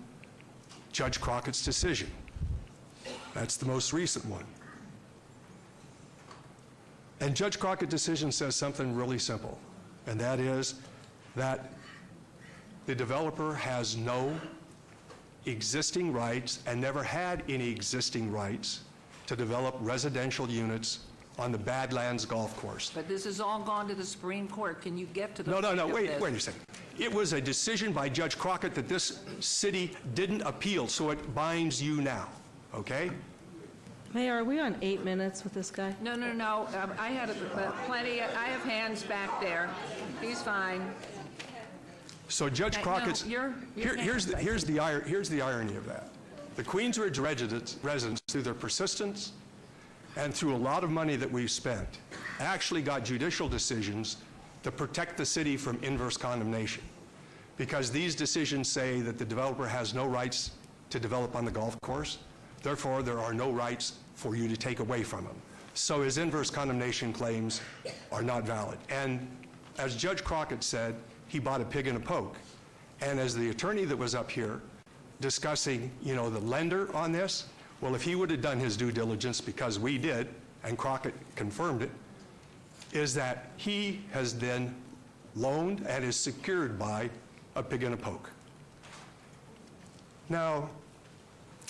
Judge Crockett's decision. That's the most recent one. And Judge Crockett's decision says something really simple, and that is that the developer has no existing rights and never had any existing rights to develop residential units on the Badlands Golf Course. But this has all gone to the Supreme Court. Can you get to the No, point of wait this? a second. It was a decision by Judge Crockett that this city didn't appeal, so it binds you now, okay? Mayor, are we on 8 minutes with this guy? No. I had plenty. I have hands back there. He's fine. So Judge Crockett's... Here's the irony of that. The Queensridge residents, through their persistence and through a lot of money that we've spent, actually got judicial decisions to protect the city from inverse condemnation. Because these decisions say that the developer has no rights to develop on the golf course, therefore there are no rights for you to take away from him. So his inverse condemnation claims are not valid. And as Judge Crockett said, he bought a pig in a poke. And as the attorney that was up here discussing, the lender on this, well, if he would have done his due diligence, because we did, and Crockett confirmed it, is that he has been loaned and is secured by a pig in a poke. Now,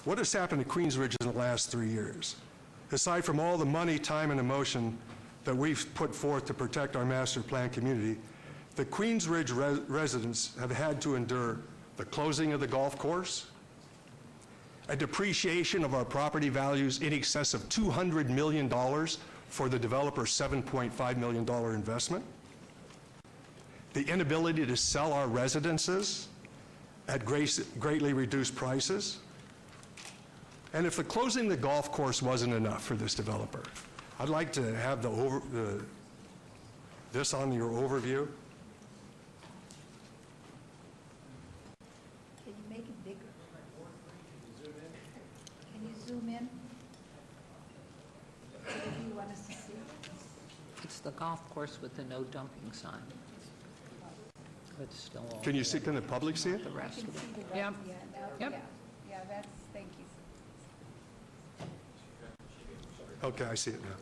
what has happened to Queensridge in the last 3 years? Aside from all the money, time, and emotion that we've put forth to protect our master plan community, the Queensridge residents have had to endure the closing of the golf course, a depreciation of our property values in excess of $200 million for the developer's $7.5 million investment, the inability to sell our residences at greatly reduced prices. And if the closing the golf course wasn't enough for this developer, I'd like to have this on your overview. Can you make it bigger? Can you zoom in? What do you want us to see? It's the golf course with the no dumping sign. It's still all Can the public see it? the rest of it. Yeah, Yep. Yeah, that's, thank you. Okay, I see it now.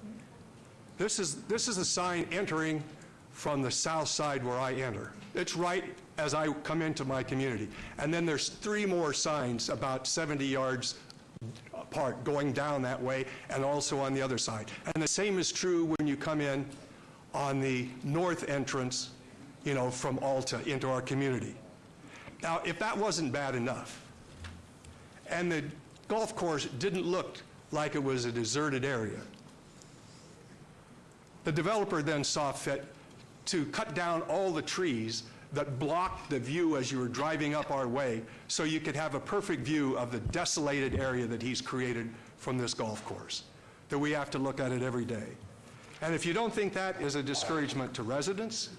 This is a sign entering from the south side where I enter. It's right as I come into my community. And then there's 3 more signs about 70 yards apart going down that way and also on the other side. And the same is true when you come in on the north entrance, from Alta into our community. Now, if that wasn't bad enough, and the golf course didn't look like it was a deserted area, the developer then saw fit to cut down all the trees that blocked the view as you were driving up our way so you could have a perfect view of the desolated area that he's created from this golf course, that we have to look at it every day. And if you don't think that is a discouragement to residents,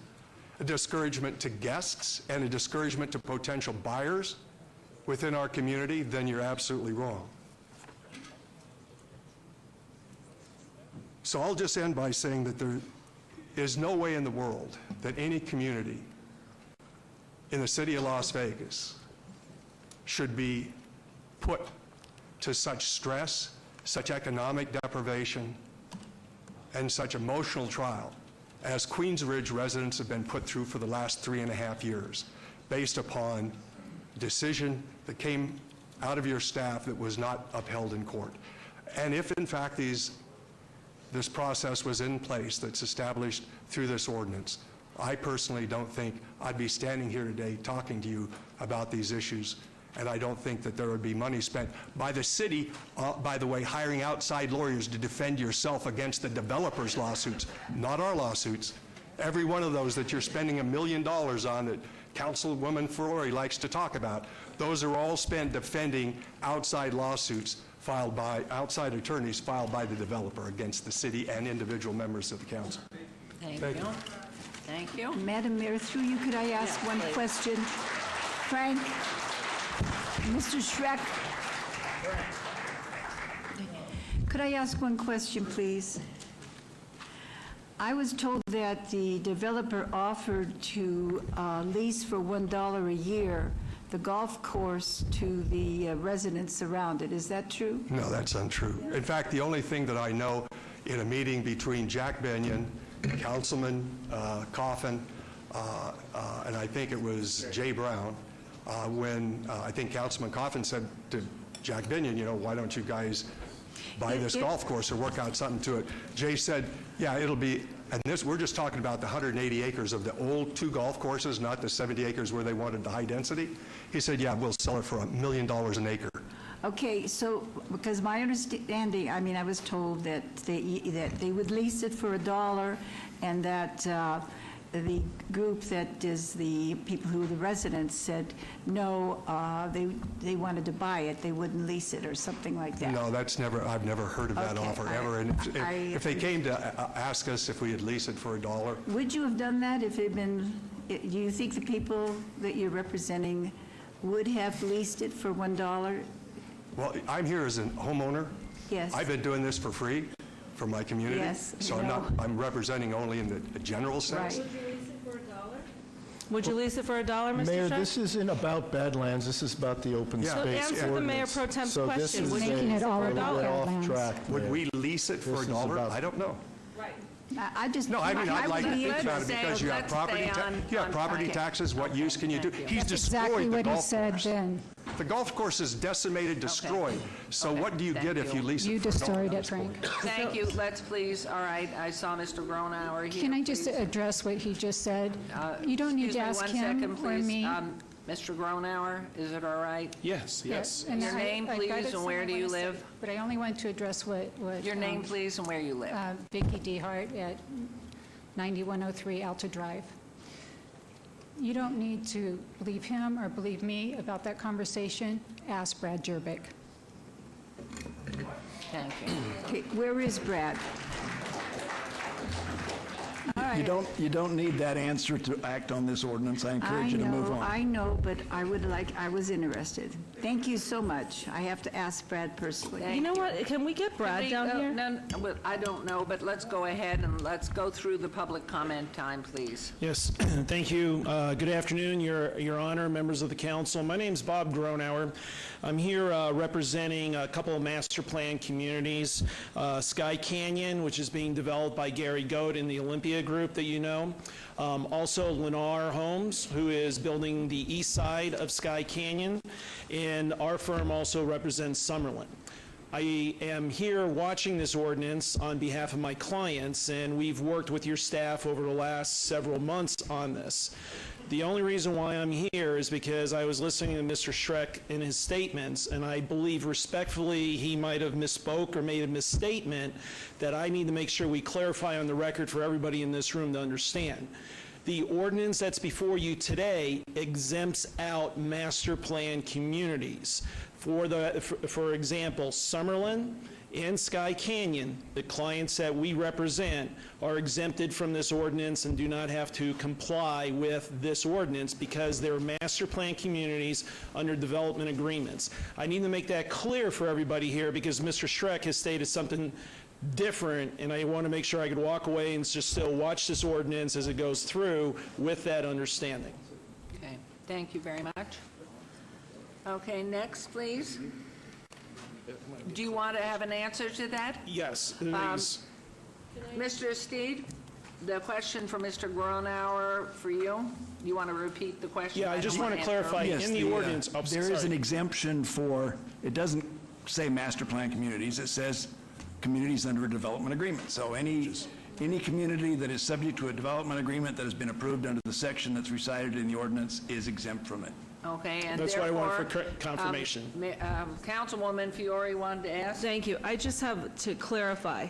a discouragement to guests, and a discouragement to potential buyers within our community, then you're absolutely wrong. So I'll just end by saying that There's no way in the world that any community in the city of Las Vegas should be put to such stress, such economic deprivation, and such emotional trial as Queens Ridge residents have been put through for the last 3.5 years, based upon a decision that came out of your staff that was not upheld in court. And if, in fact, this process was in place that's established through this ordinance, I personally don't think I'd be standing here today talking to you about these issues, and I don't think that there would be money spent by the city, by the way, hiring outside lawyers to defend yourself against the developers' lawsuits, not our lawsuits. Every one of those that you're spending $1 million on that Councilwoman Ferrari likes to talk about, those are all spent defending outside lawsuits filed by outside attorneys filed by the developer against the city and individual members of the council. Thank you. Thank you. Madam Mayor, through you, could I ask one question? Frank, Mr. Schreck, could I ask one question, please? I was told that the developer offered to lease for $1 a year the golf course to the residents around it. Is that true? No, that's untrue. In fact, the only thing that I know in a meeting between Jack Benyon, Councilman Coffin, and I think it was Jay Brown, when I think Councilman Coffin said to Jack Benyon, why don't you guys buy this golf course or work out something to it? Jay said, yeah, it'll be, and we're just talking about the 180 acres of the old 2 golf courses, not the 70 acres where they wanted the high density. He said, yeah, we'll sell it for $1 million an acre. Okay, so, because my understanding, I was told that they would lease it for $1 and that the group that is the people who are the residents said, no, they wanted to buy it, they wouldn't lease it or something like that. No, I've never heard of that offer ever. And if they came to ask us if we would lease it for $1. Would you have done that if it had been, do you think the people that you're representing would have leased it for $1? Well, I'm here as a homeowner. Yes. I've been doing this for free for my community. Yes, so I'm representing only in the general sense. Right. Would you lease it for $1, Mr. Mayor, Schreck? this isn't about Badlands, this is about the open Yeah. So space answer the Mayor ordinance. Pro Tem's So this question. is Would a you lease it for little bit $1? off track. Would Mayor. we lease it for This is $1? about- I don't know. I just... No, I'd like to think about it Let's because you have stay property on taxes. What use can you do? He's That's destroyed exactly the what he golf said course. then. The golf course is decimated, destroyed. So what do you get if you lease it You for $1? destroyed it, Frank. Thank you. Let's please, all right, I saw Mr. Gronauer here. Can I just please. address what he just said? You don't need to ask Excuse me him 1 second, or please. me. Mr. Gronauer, is it all right? Yes, yes. And Your I- name, I've got please, and where do something I you wanna say, live? But I only want to address what... Your name, please, and where you live. Vicki DeHart at 9103 Alta Drive. You don't need to believe him or believe me about that conversation. Ask Brad Jerbick. Thank you. Okay, where is Brad? All right. You don't need that answer to act on this ordinance. I encourage you to move on. I know, but I was interested. Thank you so much. I have to ask Brad personally. You know what? Can we get Brad down here? No, well, I don't know, but let's go ahead and let's go through the public comment time, please. Yes, thank you. Good afternoon, Your Honor, members of the council. My name's Bob Gronauer. I'm here representing a couple of master plan communities, Sky Canyon, which is being developed by Gary Goat in the Olympia Group that you know. Also Lennar Homes, who is building the east side of Sky Canyon, and our firm also represents Summerlin. I am here watching this ordinance on behalf of my clients, and we've worked with your staff over the last several months on this. The only reason why I'm here is because I was listening to Mr. Schreck in his statements, and I believe respectfully he might have misspoke or made a misstatement that I need to make sure we clarify on the record for everybody in this room to understand. The ordinance that's before you today exempts out master plan communities. For example, Summerlin and Sky Canyon, the clients that we represent, are exempted from this ordinance and do not have to comply with this ordinance because they're master plan communities under development agreements. I need to make that clear for everybody here because Mr. Schreck has stated something different, and I want to make sure I could walk away and just still watch this ordinance as it goes through with that understanding. Okay, thank you very much. Okay, next, please. Do you want to have an answer to that? Yes, please. Mr. Steed, the question for Mr. Gronauer for you. You want to repeat the question? Yeah, I just want to clarify, Yes, in the ordinance, oh, there is sorry. an exemption for, it doesn't say master plan communities, it says communities under a development agreement. So any community that is subject to a development agreement that has been approved under the section that's recited in the ordinance is exempt from it. Okay, and That's why I therefore, wanted for confirmation. Councilwoman Fiore wanted to ask. Thank you. I just have to clarify.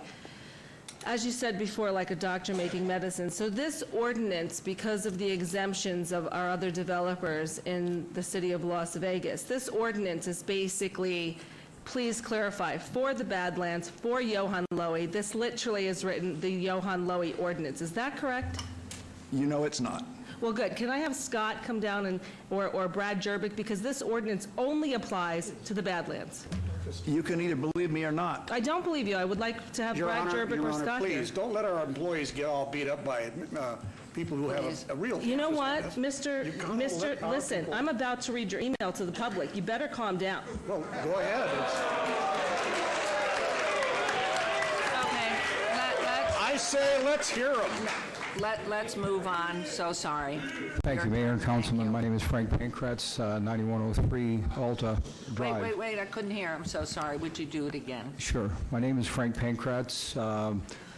As you said before, like a doctor making medicine, so this ordinance, because of the exemptions of our other developers in the city of Las Vegas, this ordinance is basically, please clarify, for the Badlands, for Johan Lowy. This literally is written, the Johan Lowy ordinance. Is that correct? You know it's not. Well, good. Can I have Scott come down and, or Brad Jerbick, because this ordinance only applies to the Badlands? You can either believe me or not. I don't believe you. I would like to have Your Brad Honor, Jerbick Your or Honor, Scott here. please, don't let our employees get all beat up by people who have a real... You know what, interest in this. You can't let our listen, people- I'm about to read your email to the public. You better calm down. Well, go ahead. Okay, I say let's hear them. let's move on. So sorry. Thank you, Mayor and Councilman. My name is Frank Pankratz, 9103 Alta Drive. Wait, I couldn't hear. I'm so sorry. Would you do it again? Sure. My name is Frank Pankratz,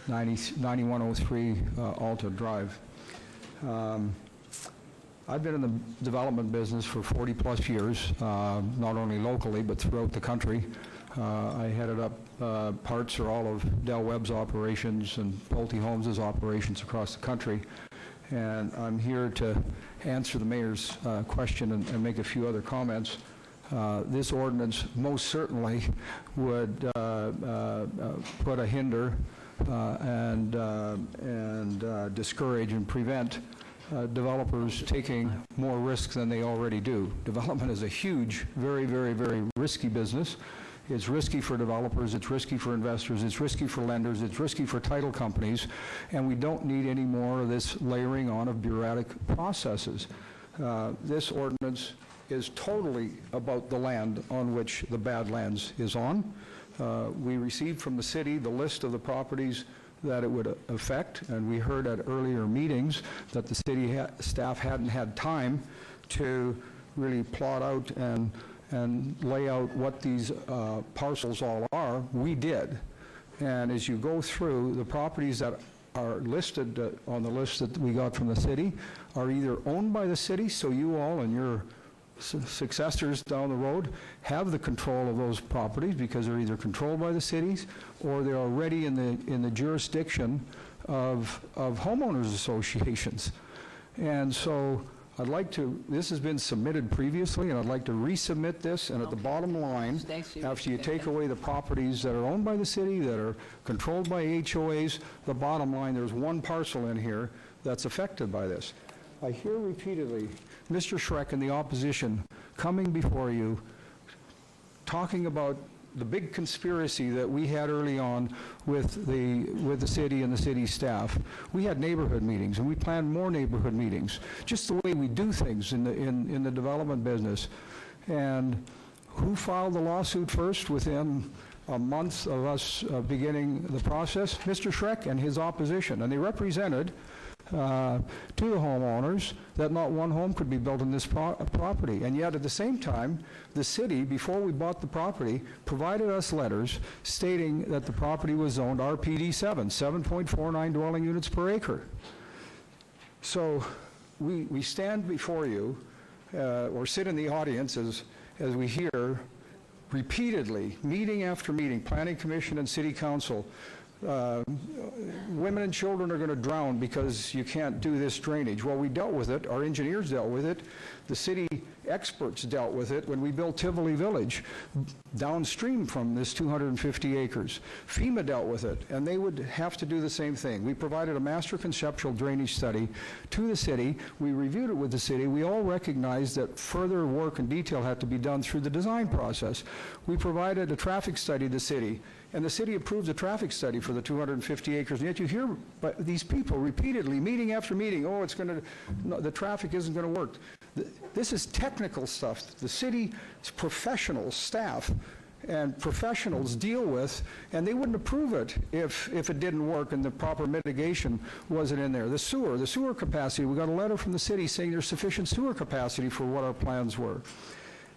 9103 Alta Drive. I've been in the development business for 40-plus years, not only locally, but throughout the country. I headed up parts or all of Del Webb's operations and Pulte Holmes' operations across the country. And I'm here to answer the mayor's question and make a few other comments. This ordinance most certainly would put a hinder and discourage and prevent developers taking more risks than they already do. Development is a huge, very, very, very risky business. It's risky for developers, it's risky for investors, it's risky for lenders, it's risky for title companies, and we don't need any more of this layering on of bureaucratic processes. This ordinance is totally about the land on which the Badlands is on. We received from the city the list of the properties that it would affect, and we heard at earlier meetings that the city staff hadn't had time to really plot out and lay out what these parcels all are. We did. And as you go through, the properties that are listed on the list that we got from the city are either owned by the city, so you all and your successors down the road have the control of those properties because they're either controlled by the cities or they're already in the jurisdiction of homeowners associations. And so I'd like to, this has been submitted previously, and I'd like to resubmit this, and at the bottom line, after you take away the properties that are owned by the city, that are controlled by HOAs, the bottom line, there's one parcel in here that's affected by this. I hear repeatedly Mr. Schreck and the opposition coming before you talking about the big conspiracy that we had early on with the city and the city staff. We had neighborhood meetings, and we planned more neighborhood meetings, just the way we do things in the development business. And who filed the lawsuit first within a month of us beginning the process? Mr. Schreck and his opposition. And they represented to the homeowners that not one home could be built on this property. And yet at the same time, the city, before we bought the property, provided us letters stating that the property was zoned RPD 7.49 dwelling units per acre. So we stand before you or sit in the audience as we hear repeatedly, meeting after meeting, Planning Commission and City Council, women and children are going to drown because you can't do this drainage. Well, we dealt with it. Our engineers dealt with it. The city experts dealt with it when we built Tivoli Village downstream from this 250 acres. FEMA dealt with it, and they would have to do the same thing. We provided a master conceptual drainage study to the city. We reviewed it with the city. We all recognized that further work and detail had to be done through the design process. We provided a traffic study to the city. and the city approves a traffic study for the 250 acres, and yet you hear these people repeatedly, meeting after meeting, oh, it's going to, no, the traffic isn't going to work. This is technical stuff. The city's professional staff and professionals deal with, and they wouldn't approve it if it didn't work and the proper mitigation wasn't in there. The sewer capacity, we got a letter from the city saying there's sufficient sewer capacity for what our plans were.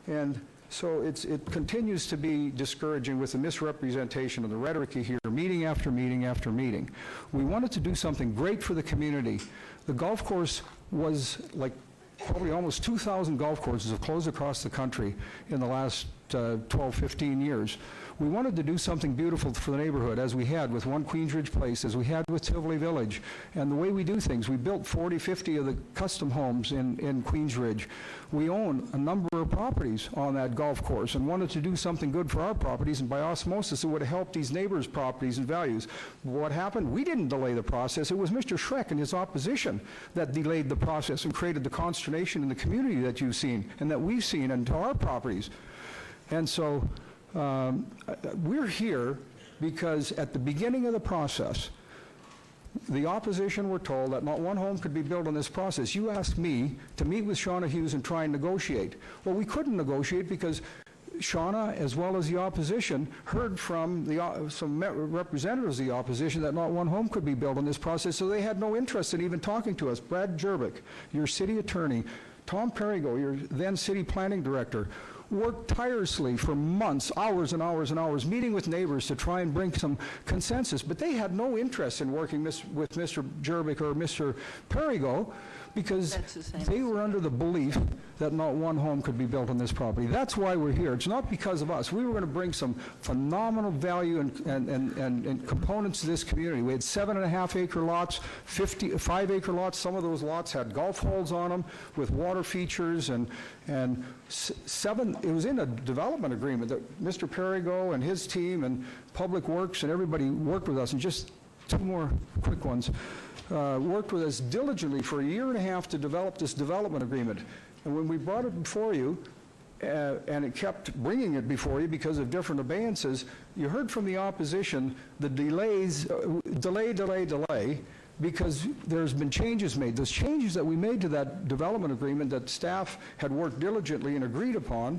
And so it continues to be discouraging with the misrepresentation and the rhetoric you hear meeting after meeting after meeting. We wanted to do something great for the community. The golf course was like probably almost 2,000 golf courses have closed across the country in the last 12, 15 years. We wanted to do something beautiful for the neighborhood, as we had with One Queensridge Place, as we had with Tivoli Village. And the way we do things, we built 40, 50 of the custom homes in Queensridge. We own a number of properties on that golf course and wanted to do something good for our properties, and by osmosis, it would have helped these neighbors' properties and values. What happened? We didn't delay the process. It was Mr. Schreck and his opposition that delayed the process and created the consternation in the community that you've seen and that we've seen into our properties. And so we're here because at the beginning of the process, the opposition were told that not one home could be built on this process. You asked me to meet with Shauna Hughes and try and negotiate. Well, we couldn't negotiate because Shauna, as well as the opposition, heard from some representatives of the opposition that not one home could be built on this process, so they had no interest in even talking to us. Brad Jerbick, your city attorney, Tom Perigo, your then city planning director, worked tirelessly for months, hours and hours and hours, meeting with neighbors to try and bring some consensus. But they had no interest in working with Mr. Jerbick or Mr. Perigo because they were under the belief that not one home could be built on this property. That's why we're here. It's not because of us. We were going to bring some phenomenal value and components to this community. We had 7.5-acre lots, 5-acre lots. Some of those lots had golf holes on them with water features, and it was in a development agreement that Mr. Perigo and his team and Public Works and everybody worked with us. And just two more quick ones. Worked with us diligently for 1.5 years to develop this development agreement. And when we brought it before you, and it kept bringing it before you because of different abeyances, you heard from the opposition the delays, delay, because there's been changes made. Those changes that we made to that development agreement that staff had worked diligently and agreed upon,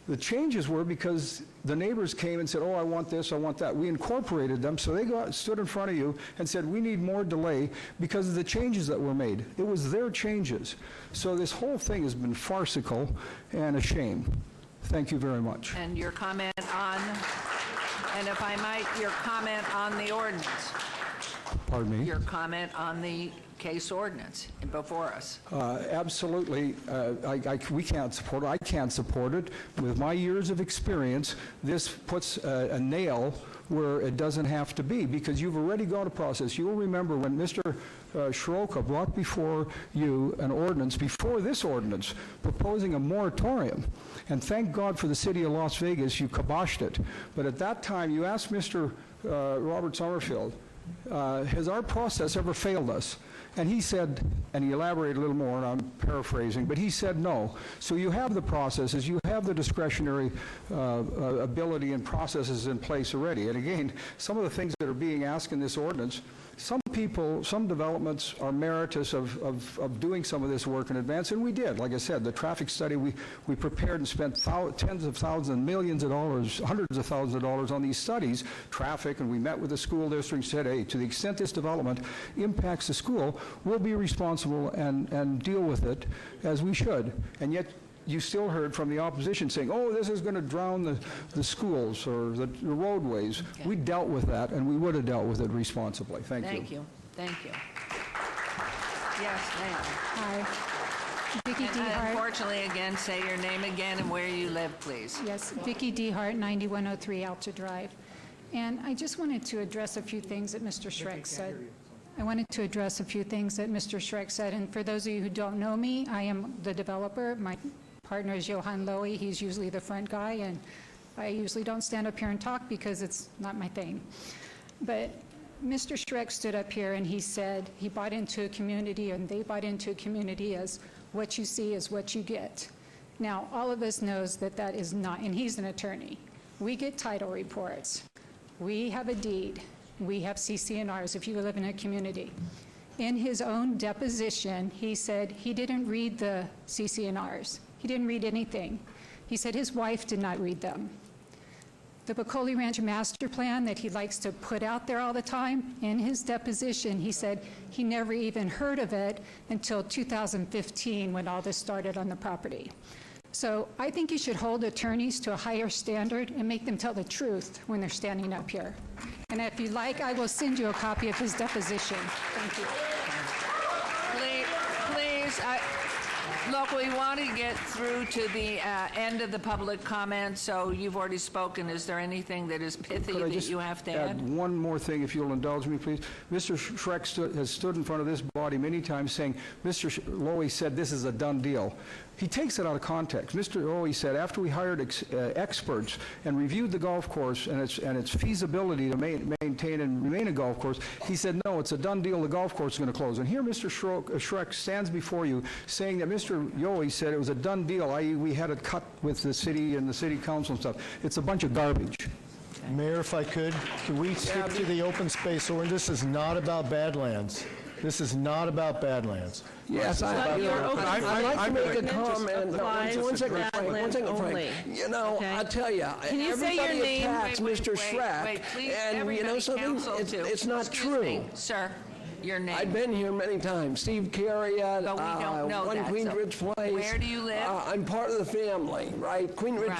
the changes were because the neighbors came and said, oh, I want this, I want that. We incorporated them, so they stood in front of you and said, we need more delay because of the changes that were made. It was their changes. So this whole thing has been farcical and a shame. Thank you very much. And your comment on, and if I might, your comment on the ordinance. Pardon me? Your comment on the case ordinance before us. Absolutely. We can't support it. I can't support it. With my years of experience, this puts a nail where it doesn't have to be, because you've already got a process. You'll remember when Mr. Soroka brought before you an ordinance, before this ordinance, proposing a moratorium. And thank God for the city of Las Vegas, you kiboshed it. But at that time, you asked Mr. Robert Summerfield, has our process ever failed us? And he said, and he elaborated a little more, and I'm paraphrasing, but he said no. So you have the processes, you have the discretionary ability and processes in place already. And again, some of the things that are being asked in this ordinance, some people, some developments are meritorious of doing some of this work in advance, and we did. Like I said, the traffic study, we prepared and spent tens of thousands and millions of dollars, hundreds of thousands of dollars on these studies, traffic, and we met with the school district and said, hey, to the extent this development impacts the school, we'll be responsible and deal with it as we should. And yet, you still heard from the opposition saying, oh, this is going to drown the schools or the roadways. Okay. We dealt with that, and we would have dealt with it responsibly. Thank you. Thank you. Yes, ma'am. Hi. Vicki DeHart. Unfortunately, again, say your name again and where you live, please. Yes, Vicki DeHart, 9103 Alta Drive. And I just wanted to address a few things that Mr. Schreck said. And for those of you who don't know me, I am the developer. My partner is Johan Lowy. He's usually the front guy, and I usually don't stand up here and talk because it's not my thing. But Mr. Schreck stood up here and he said he bought into a community, and they bought into a community as what you see is what you get. Now, all of us knows that that is not, and he's an attorney. We get title reports. We have a deed. We have CC&Rs if you live in a community. In his own deposition, he said he didn't read the CC&Rs. He didn't read anything. He said his wife did not read them. The Bacolli Ranch Master Plan that he likes to put out there all the time, in his deposition, he said he never even heard of it until 2015 when all this started on the property. So I think you should hold attorneys to a higher standard and make them tell the truth when they're standing up here. And if you like, I will send you a copy of his deposition. Thank you. Please, look, we want to get through to the end of the public comment, so you've already spoken. Is there anything that is pithy that you have to add? One more thing, if you'll indulge me, please. Mr. Schreck has stood in front of this body many times saying, Mr. Lowy said this is a done deal. He takes it out of context. Mr. Lowy said after we hired experts and reviewed the golf course and its feasibility to maintain and remain a golf course, he said, no, it's a done deal, the golf course is going to close. And here Mr. Schreck stands before you saying that Mr. Lowy said it was a done deal, i.e. we had it cut with the city and the city council and stuff. It's a bunch of garbage. Mayor, if I could we stick to the open space ordinance? This is not about Badlands. This is not about Badlands. Yes, I'd like to make a comment. One second, Frank. You know, I tell you, everybody attacks Mr. Schreck, and you know something? It's not true. Sir, your name. I've been here many times. Steve Carriott, But we don't know One that, Queen so Ridge Place. where do you live? I'm part of the family, right? Queen Ridge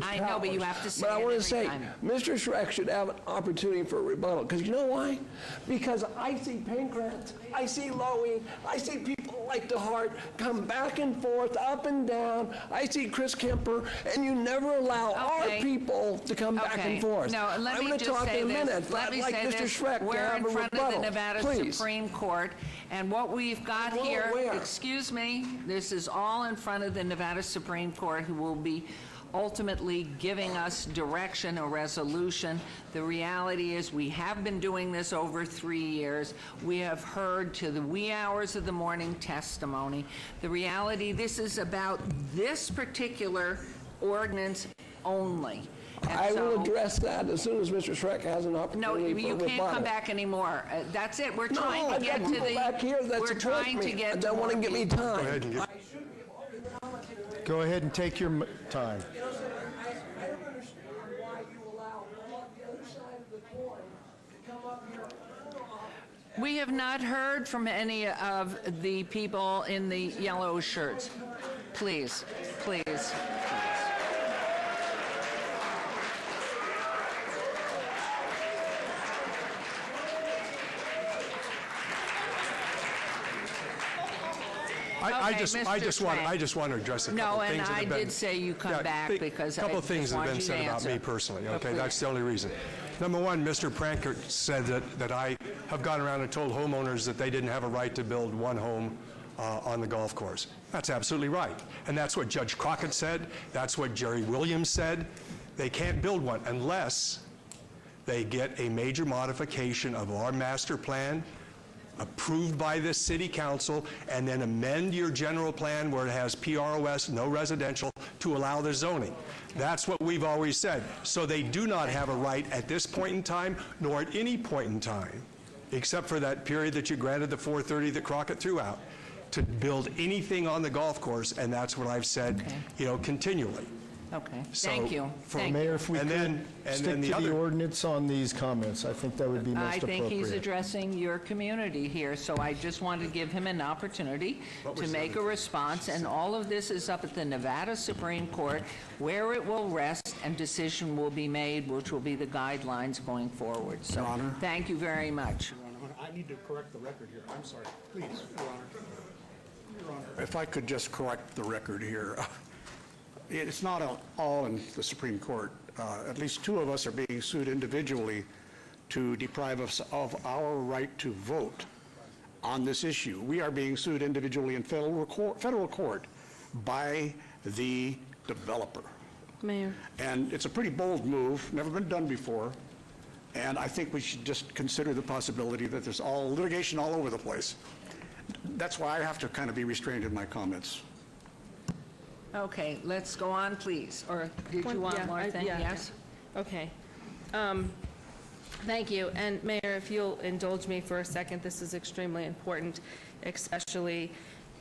I know, but you have to say But I it want to every say, time. Mr. Schreck should have an opportunity for a rebuttal, because you know why? Because I see Pankratz, I see Lowy, I see people like DeHart come back and forth, up and down. I see Chris Kemper, and you never allow our people to come back and forth. No, let I'm me going to just talk say in a this. minute. Let I'd me like say Mr. this. Schreck to We're have in a front rebuttal. of the Nevada Please. Supreme Court, and what we've got Well, here, where? excuse me, this is all in front of the Nevada Supreme Court, who will be ultimately giving us direction, a resolution. The reality is we have been doing this over 3 years. We have heard to the wee hours of the morning testimony. The reality, this is about this particular ordinance only. And I will so- address that as soon as Mr. Schreck has an No, opportunity for a you rebuttal. can't come back anymore. That's it. We're trying to I've get got to people the... back here that we're support trying me, to get and to that want to more give me people. time. Go ahead and get... Go ahead and take your time. I don't understand why you allow the other side of the coin to come up here. We have not heard from any of the people in the yellow shirts. Please, please. I Okay, just Mr. want to address a No, couple of and things that I have been... did say you come back because I A couple of things just that have want been you to said about me answer. personally, But okay? please. That's the only reason. Number one, Mr. Prankert said that I have gone around and told homeowners that they didn't have a right to build one home on the golf course. That's absolutely right. And that's what Judge Crockett said. That's what Jerry Williams said. They can't build one unless they get a major modification of our master plan approved by the city council, and then amend your general plan where it has PROS, no residential, to allow the zoning. That's what we've always said. So they do not have a right at this point in time, nor at any point in time, except for that period that you granted the 430 that Crockett threw out, to build anything on the golf course, and that's what I've said, continually. Okay, So, thank you. Thank Mayor, you. if we And could then stick the to other- the ordinance on these comments, I think that would be most I appropriate. think he's addressing your community here, so I just wanted to give him an opportunity to make a response, and all of this is up at the Nevada Supreme Court, where it will rest and decision will be made, which will be the guidelines going forward. So, thank you very much. I need to correct the record here. I'm sorry. Please, Your Honor. Your Honor, if I could just correct the record here. It's not all in the Supreme Court. At least two of us are being sued individually to deprive us of our right to vote on this issue. We are being sued individually in federal court by the developer. Mayor. And it's a pretty bold move, never been done before, and I think we should just consider the possibility that there's litigation all over the place. That's why I have to kind of be restrained in my comments. Okay, let's go on, please. Or did you want more thing? Yeah. Yes? Okay. Thank you. And Mayor, if you'll indulge me for a second, this is extremely important, especially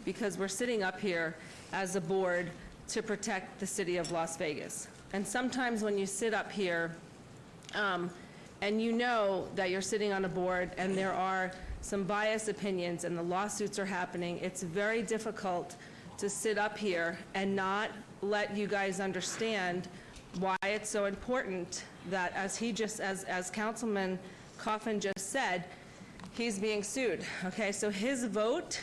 because we're sitting up here as a board to protect the city of Las Vegas. And sometimes when you sit up here, and you know that you're sitting on a board and there are some biased opinions and the lawsuits are happening, it's very difficult to sit up here and not let you guys understand why it's so important that, as Councilman Coffin just said, he's being sued. Okay, so his vote,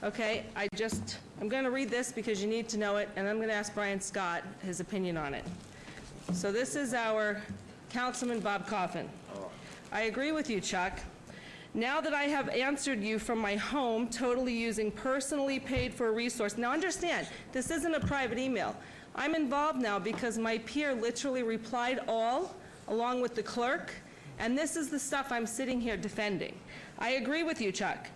okay, I'm going to read this because you need to know it, and I'm going to ask Brian Scott his opinion on it. So this is our Councilman Bob Coffin. I agree with you, Chuck. Now that I have answered you from my home, totally using personally paid for a resource. Now understand, this isn't a private email. I'm involved now because my peer literally replied all, along with the clerk, and this is the stuff I'm sitting here defending. I agree with you, Chuck.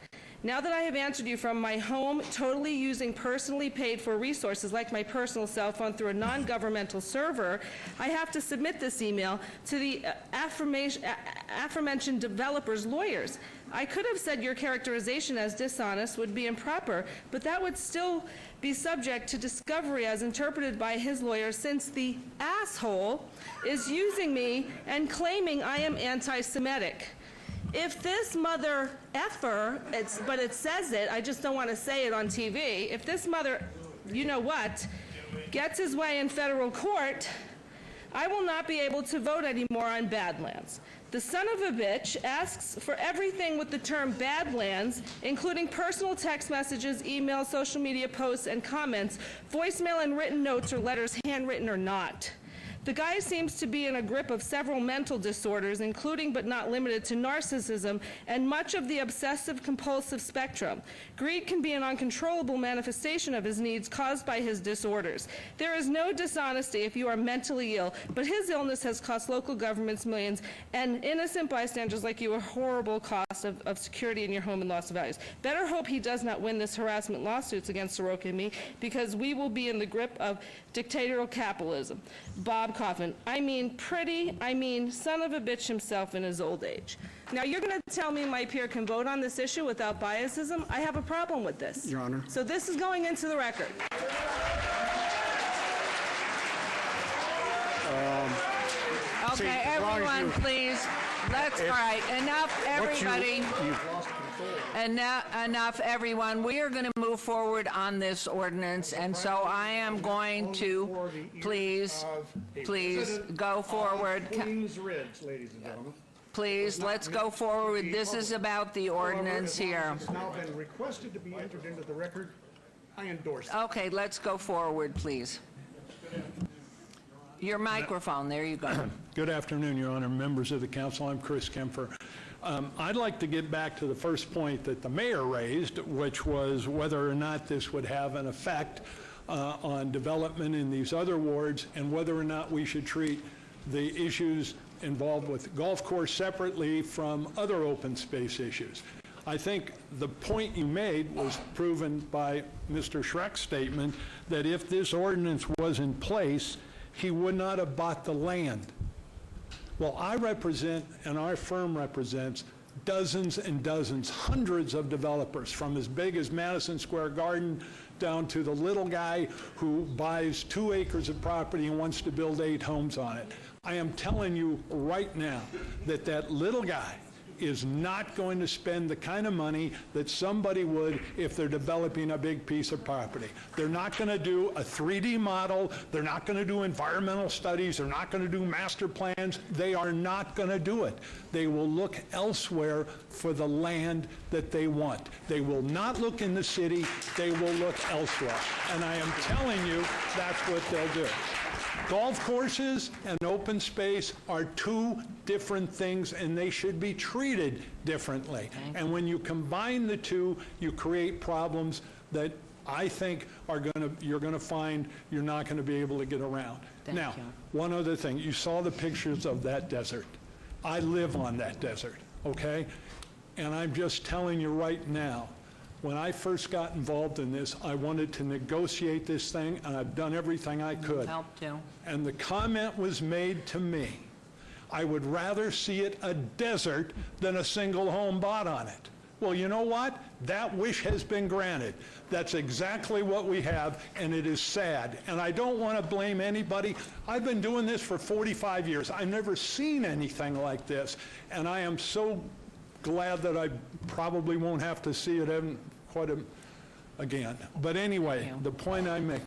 Now that I have answered you from my home, totally using personally paid for resources like my personal cell phone through a non-governmental server, I have to submit this email to the aforementioned developers' lawyers. I could have said your characterization as dishonest would be improper, but that would still be subject to discovery as interpreted by his lawyers, since the asshole is using me and claiming I am anti-Semitic. If this mother effer, but it says it, I just don't want to say it on TV, if this mother, you know what, gets his way in federal court, I will not be able to vote anymore on Badlands. The son of a bitch asks for everything with the term Badlands, including personal text messages, emails, social media posts, and comments, voicemail and written notes or letters, handwritten or not. The guy seems to be in a grip of several mental disorders, including but not limited to narcissism and much of the obsessive-compulsive spectrum. Greed can be an uncontrollable manifestation of his needs caused by his disorders. There is no dishonesty if you are mentally ill, but his illness has cost local governments millions and innocent bystanders like you a horrible cost of security in your home and loss of values. Better hope he does not win this harassment lawsuits against Soroka and me, because we will be in the grip of dictatorial capitalism. Bob Coffin, I mean son of a bitch himself in his old age. Now you're going to tell me my peer can vote on this issue without biasism? I have a problem with this. Your Honor. So this is going into the record. Okay, everyone, please. All right, enough, everybody. Enough, everyone. We are going to move forward on this ordinance, and so I am going to, please go forward. Queens Ridge, ladies and gentlemen. Please, let's go forward. This is about the ordinance here. It's now been requested to be entered into the record. I endorse it. Okay, let's go forward, please. Your microphone, there you go. Good afternoon, Your Honor, members of the council. I'm Chris Kempfer. I'd like to get back to the first point that the mayor raised, which was whether or not this would have an effect on development in these other wards, and whether or not we should treat the issues involved with golf course separately from other open space issues. I think the point you made was proven by Mr. Schreck's statement that if this ordinance was in place, he would not have bought the land. Well, I represent, and our firm represents, dozens and dozens, hundreds of developers, from as big as Madison Square Garden down to the little guy who buys 2 acres of property and wants to build 8 homes on it. I am telling you right now that that little guy is not going to spend the kind of money that somebody would if they're developing a big piece of property. They're not going to do a 3D model. They're not going to do environmental studies. They're not going to do master plans. They are not going to do it. They will look elsewhere for the land that they want. They will not look in the city. They will look elsewhere. And I am telling you, that's what they'll do. Golf courses and open space are 2 different things, and they should be treated differently. And when you combine the 2, you create problems that I think you're going to find you're not going to be able to get around. Now, one other thing. You saw the pictures of that desert. I live on that desert, okay? And I'm just telling you right now, when I first got involved in this, I wanted to negotiate this thing, and I've done everything I could. Help too. And the comment was made to me, I would rather see it a desert than a single home bought on it. Well, you know what? That wish has been granted. That's exactly what we have, and it is sad. And I don't want to blame anybody. I've been doing this for 45 years. I've never seen anything like this, and I am so glad that I probably won't have to see it again. But anyway, the point I'm making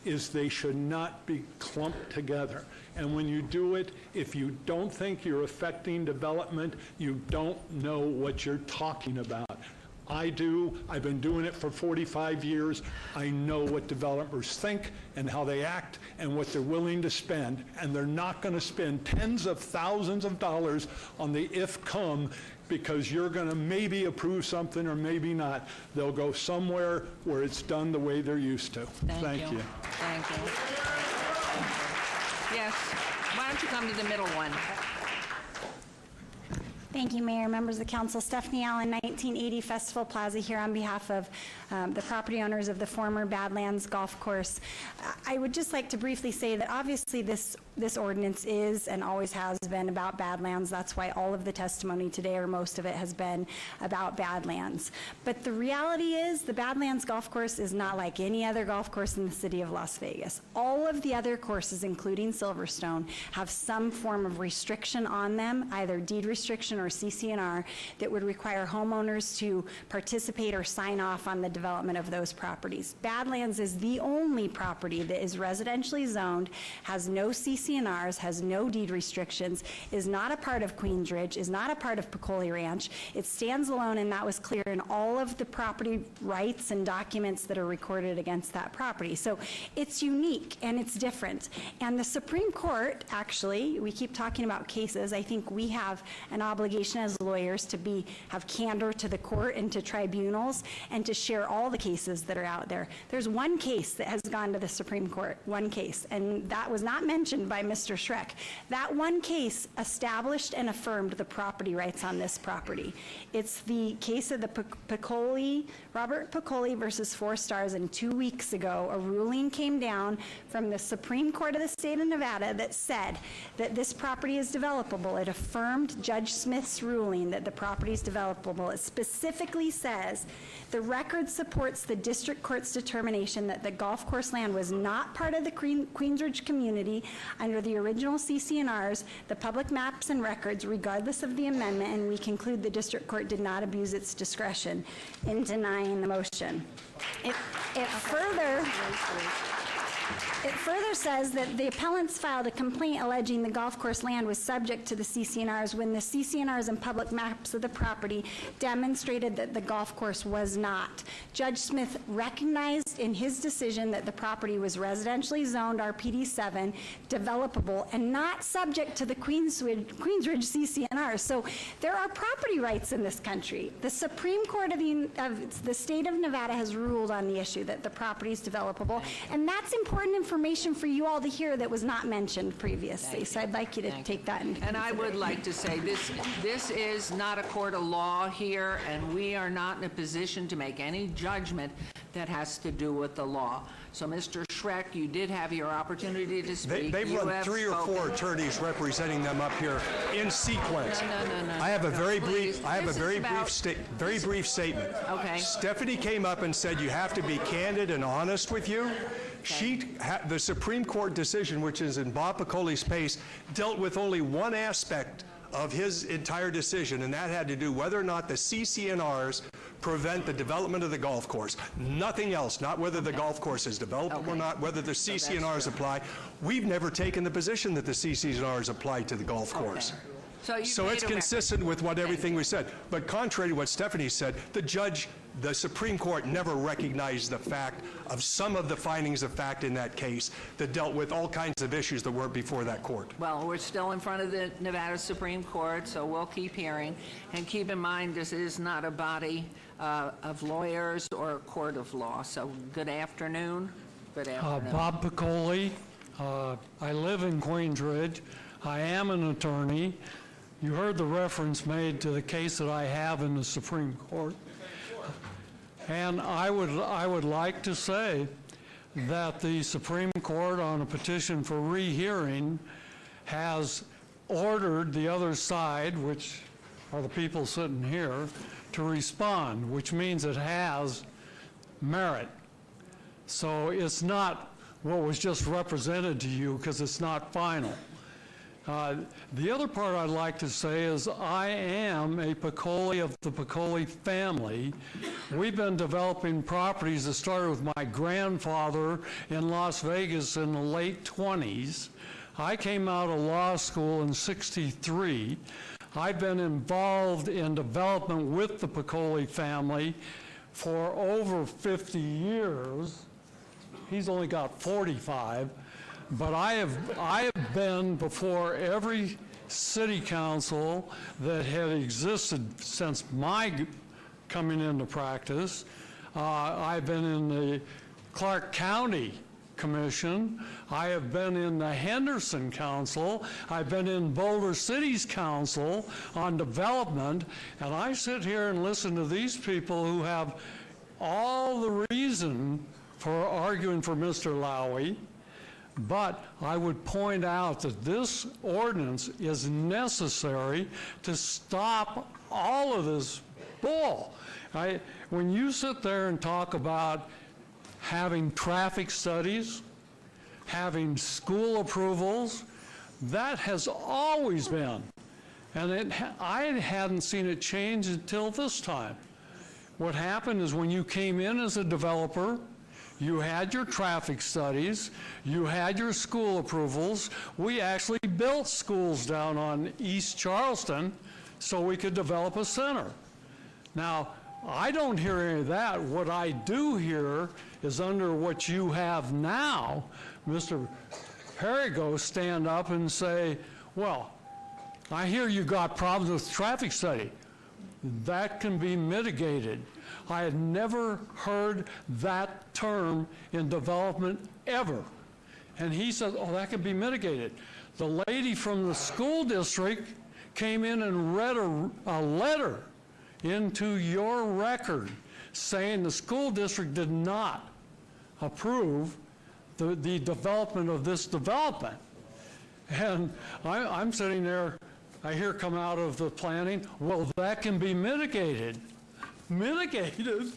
is they should not be clumped together. And when you do it, if you don't think you're affecting development, you don't know what you're talking about. I do. I've been doing it for 45 years. I know what developers think and how they act and what they're willing to spend. And they're not going to spend tens of thousands of dollars on the if-come because you're going to maybe approve something or maybe not. They'll go somewhere where it's done the way they're used to. Thank you. Thank you. Yes. Why don't you come to the middle one? Thank you, Mayor, members of the council. Stephanie Allen, 1980 Festival Plaza, here on behalf of the property owners of the former Badlands Golf Course. I would just like to briefly say that obviously this ordinance is and always has been about Badlands. That's why all of the testimony today, or most of it, has been about Badlands. But the reality is the Badlands Golf Course is not like any other golf course in the city of Las Vegas. All of the other courses, including Silverstone, have some form of restriction on them, either deed restriction or CC&R, that would require homeowners to participate or sign off on the development of those properties. Badlands is the only property that is residentially zoned, has no CC&Rs, has no deed restrictions, is not a part of Queensridge, is not a part of Piccoli Ranch. It stands alone, and that was clear in all of the property rights and documents that are recorded against that property. So it's unique and it's different. And the Supreme Court, actually, we keep talking about cases. I think we have an obligation as lawyers to have candor to the court and to tribunals and to share all the cases that are out there. There's one case that has gone to the Supreme Court, one case, and that was not mentioned by Mr. Schreck. That one case established and affirmed the property rights on this property. It's the case of the Robert Piccoli versus Four Stars, and 2 weeks ago, a ruling came down from the Supreme Court of the state of Nevada that said that this property is developable. It affirmed Judge Smith's ruling that the property is developable. It specifically says the record supports the district court's determination that the golf course land was not part of the Queensridge community under the original CC&Rs, the public maps and records, regardless of the amendment, and we conclude the district court did not abuse its discretion in denying the motion. It further says that the appellants filed a complaint alleging the golf course land was subject to the CC&Rs when the CC&Rs and public maps of the property demonstrated that the golf course was not. Judge Smith recognized in his decision that the property was residentially zoned RPD 7, developable, and not subject to the Queensridge CC&Rs. So there are property rights in this country. The Supreme Court of the state of Nevada has ruled on the issue that the property is developable, and that's important information for you all to hear that was not mentioned previously. So I'd like you to take that into consideration. And I would like to say this is not a court of law here, and we are not in a position to make any judgment that has to do with the law. So, Mr. Schreck, you did have your opportunity to speak. They've run 3 or 4 attorneys representing them up here in sequence. No. I have a very brief brief statement. Okay. Stephanie came up and said you have to be candid and honest with you. The Supreme Court decision, which is in Bob Piccoli's case, dealt with only one aspect of his entire decision, and that had to do whether or not the CC&Rs prevent the development of the golf course. Nothing else, not whether the golf course is developable or not, whether the CC&Rs apply. We've never taken the position that the CC&Rs apply to the golf course. So it's consistent with everything we said. But contrary to what Stephanie said, the Supreme Court never recognized the fact of some of the findings of fact in that case that dealt with all kinds of issues that weren't before that court. Well, we're still in front of the Nevada Supreme Court, so we'll keep hearing. And keep in mind, this is not a body of lawyers or a court of law. So good afternoon. Good afternoon. Bob Piccoli. I live in Queensridge. I am an attorney. You heard the reference made to the case that I have in the Supreme Court. And I would like to say that the Supreme Court on a petition for rehearing has ordered the other side, which are the people sitting here, to respond, which means it has merit. So it's not what was just represented to you, because it's not final. The other part I'd like to say is I am a Piccoli of the Piccoli family. We've been developing properties that started with my grandfather in Las Vegas in the late 20s. I came out of law school in '63. I've been involved in development with the Piccoli family for over 50 years. He's only got 45. But I have been before every city council that had existed since my coming into practice. I've been in the Clark County Commission. I have been in the Henderson Council. I've been in Boulder City's Council on development. And I sit here and listen to these people who have all the reason for arguing for Mr. Lowy. But I would point out that this ordinance is necessary to stop all of this bull. When you sit there and talk about having traffic studies, having school approvals, that has always been. And I hadn't seen it change until this time. What happened is when you came in as a developer, you had your traffic studies, you had your school approvals. We actually built schools down on East Charleston so we could develop a center. Now, I don't hear any of that. What I do hear is under what you have now, Mr. Perrigo stand up and say, well, I hear you got problems with traffic study. That can be mitigated. I had never heard that term in development ever. And he said, oh, that can be mitigated. The lady from the school district came in and read a letter into your record saying the school district did not approve the development of this development. And I'm sitting there, I hear come out of the planning, well, that can be mitigated. Mitigated?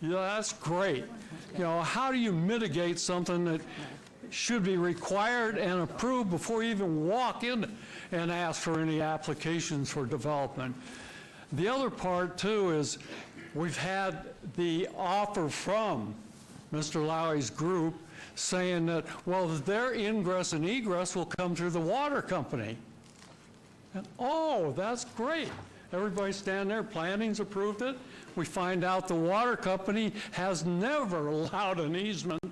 Yeah, that's great. You know, how do you mitigate something that should be required and approved before you even walk in and ask for any applications for development? The other part, too, is we've had the offer from Mr. Lowy's group saying that, well, their ingress and egress will come through the water company. And, oh, that's great. Everybody stand there, planning's approved it. We find out the water company has never allowed an easement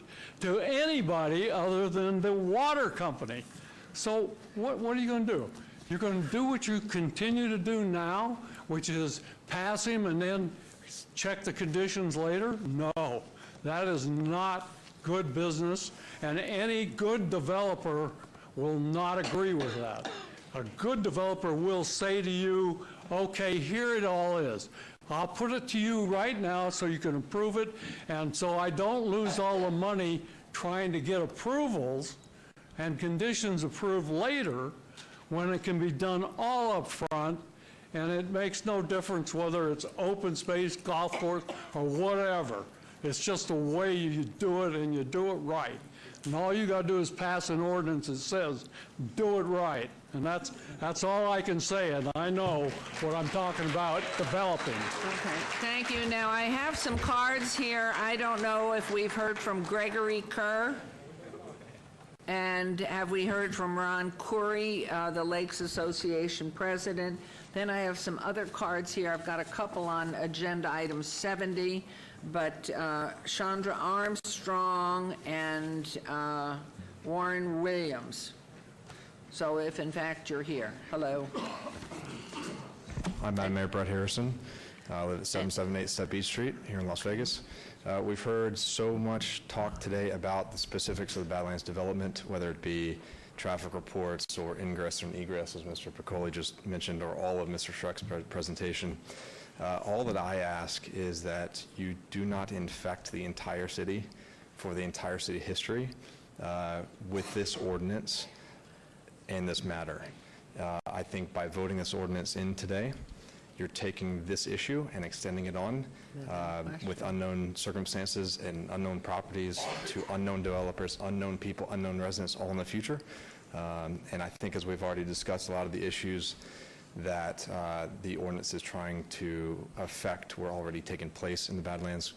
to anybody other than the water company. So what are you going to do? You're going to do what you continue to do now, which is pass him and then check the conditions later? No, that is not good business, and any good developer will not agree with that. A good developer will say to you, okay, here it all is. I'll put it to you right now so you can approve it, and so I don't lose all the money trying to get approvals and conditions approved later when it can be done all up front, and it makes no difference whether it's open space, golf course, or whatever. It's just the way you do it, and you do it right. And all you got to do is pass an ordinance that says, do it right. And that's all I can say, and I know what I'm talking about developing. Okay, thank you. Now, I have some cards here. I don't know if we've heard from Gregory Kerr. And have we heard from Ron Curry, the Lakes Association president? Then I have some other cards here. I've got a couple on agenda item 70, but Chandra Armstrong and Warren Williams. So if in fact you're here, hello. I'm Madam Mayor Brett Harrison. I live at 778 Step Beach Street here in Las Vegas. We've heard so much talk today about the specifics of the Badlands development, whether it be traffic reports or ingress and egress, as Mr. Piccoli just mentioned, or all of Mr. Schreck's presentation. All that I ask is that you do not infect the entire city for the entire city history with this ordinance and this matter. I think by voting this ordinance in today, you're taking this issue and extending it on with unknown circumstances and unknown properties to unknown developers, unknown people, unknown residents, all in the future. And I think, as we've already discussed, a lot of the issues that the ordinance is trying to affect were already taking place in the Badlands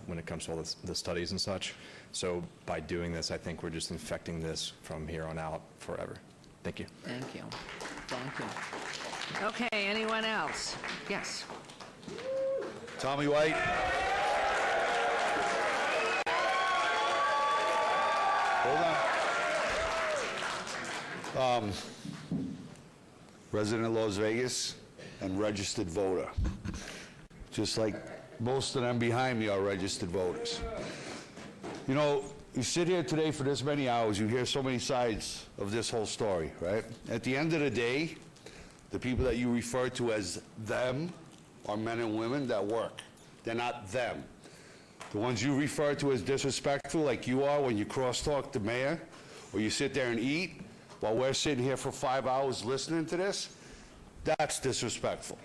when it comes to all the studies and such. So by doing this, I think we're just infecting this from here on out forever. Thank you. Thank you. Thank you. Okay, anyone else? Yes. Tommy White. Hold on. Resident of Las Vegas and registered voter. Just like most of them behind me are registered voters. You know, you sit here today for this many hours, you hear so many sides of this whole story, right? At the end of the day, the people that you refer to as them are men and women that work. They're not them. The ones you refer to as disrespectful, like you are when you crosstalk the mayor, or you sit there and eat while we're sitting here for 5 hours listening to this, that's disrespectful.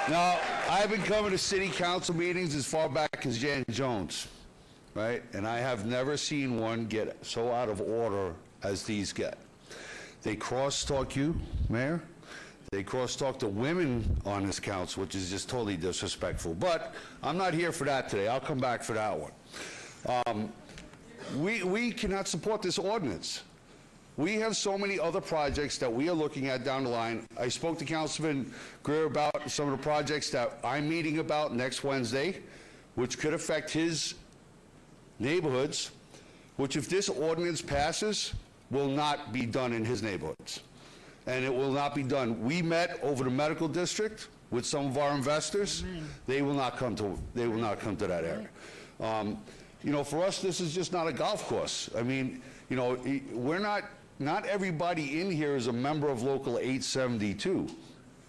Now, I've been coming to city council meetings as far back as Jan Jones, right? And I have never seen one get so out of order as these get. They crosstalk you, Mayor. They crosstalk the women on this council, which is just totally disrespectful. But I'm not here for that today. I'll come back for that one. We cannot support this ordinance. We have so many other projects that we are looking at down the line. I spoke to Councilman Greer about some of the projects that I'm meeting about next Wednesday, which could affect his neighborhoods, which, if this ordinance passes, will not be done in his neighborhoods. And it will not be done. We met over the medical district with some of our investors. They will not come to that area. You know, for us, this is just not a golf course. I mean, you know, we're not everybody in here is a member of Local 872,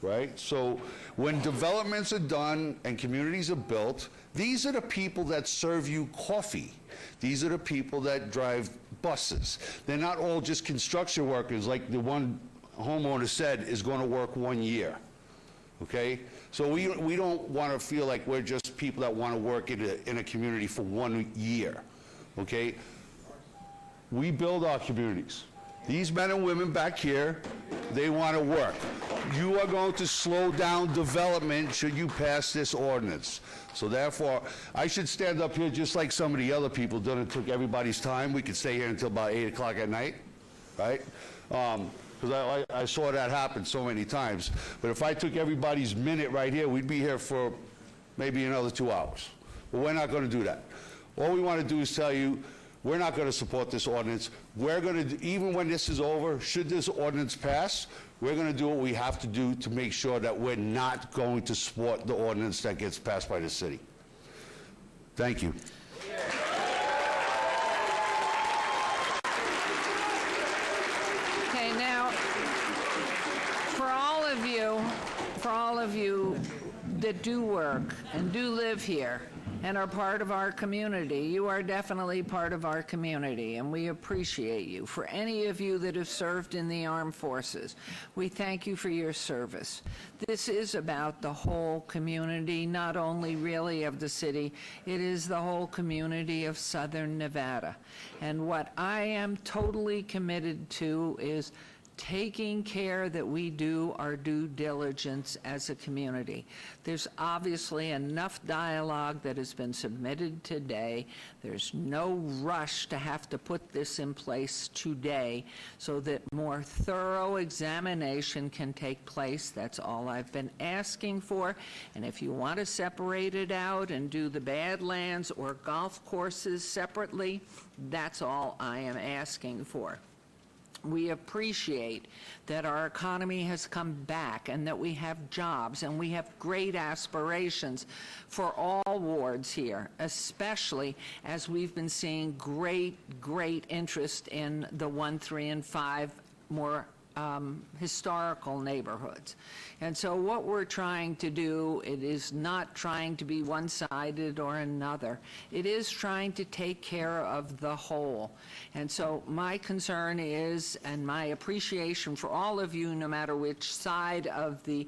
right? So when developments are done and communities are built, these are the people that serve you coffee. These are the people that drive buses. They're not all just construction workers like the one homeowner said is going to work 1 year, okay? So we don't want to feel like we're just people that want to work in a community for 1 year, okay? We build our communities. These men and women back here, they want to work. You are going to slow down development should you pass this ordinance. So therefore, I should stand up here just like some of the other people did. It took everybody's time. We could stay here until about 8 o'clock at night, right? Because I saw that happen so many times. But if I took everybody's minute right here, we'd be here for maybe another 2 hours. But we're not going to do that. All we want to do is tell you, we're not going to support this ordinance. We're going to, even when this is over, should this ordinance pass, we're going to do what we have to do to make sure that we're not going to support the ordinance that gets passed by the city. Thank you. Okay, now, for all of you that do work and do live here and are part of our community, you are definitely part of our community, and we appreciate you. For any of you that have served in the armed forces, we thank you for your service. This is about the whole community, not only really of the city, it is the whole community of Southern Nevada. And what I am totally committed to is taking care that we do our due diligence as a community. There's obviously enough dialogue that has been submitted today. There's no rush to have to put this in place today so that more thorough examination can take place. That's all I've been asking for. And if you want to separate it out and do the Badlands or golf courses separately, that's all I am asking for. We appreciate that our economy has come back and that we have jobs and we have great aspirations for all wards here, especially as we've been seeing great interest in the 1, 3, and 5 more historical neighborhoods. And so what we're trying to do, it is not trying to be one-sided or another. It is trying to take care of the whole. And so my concern is, and my appreciation for all of you, no matter which side of the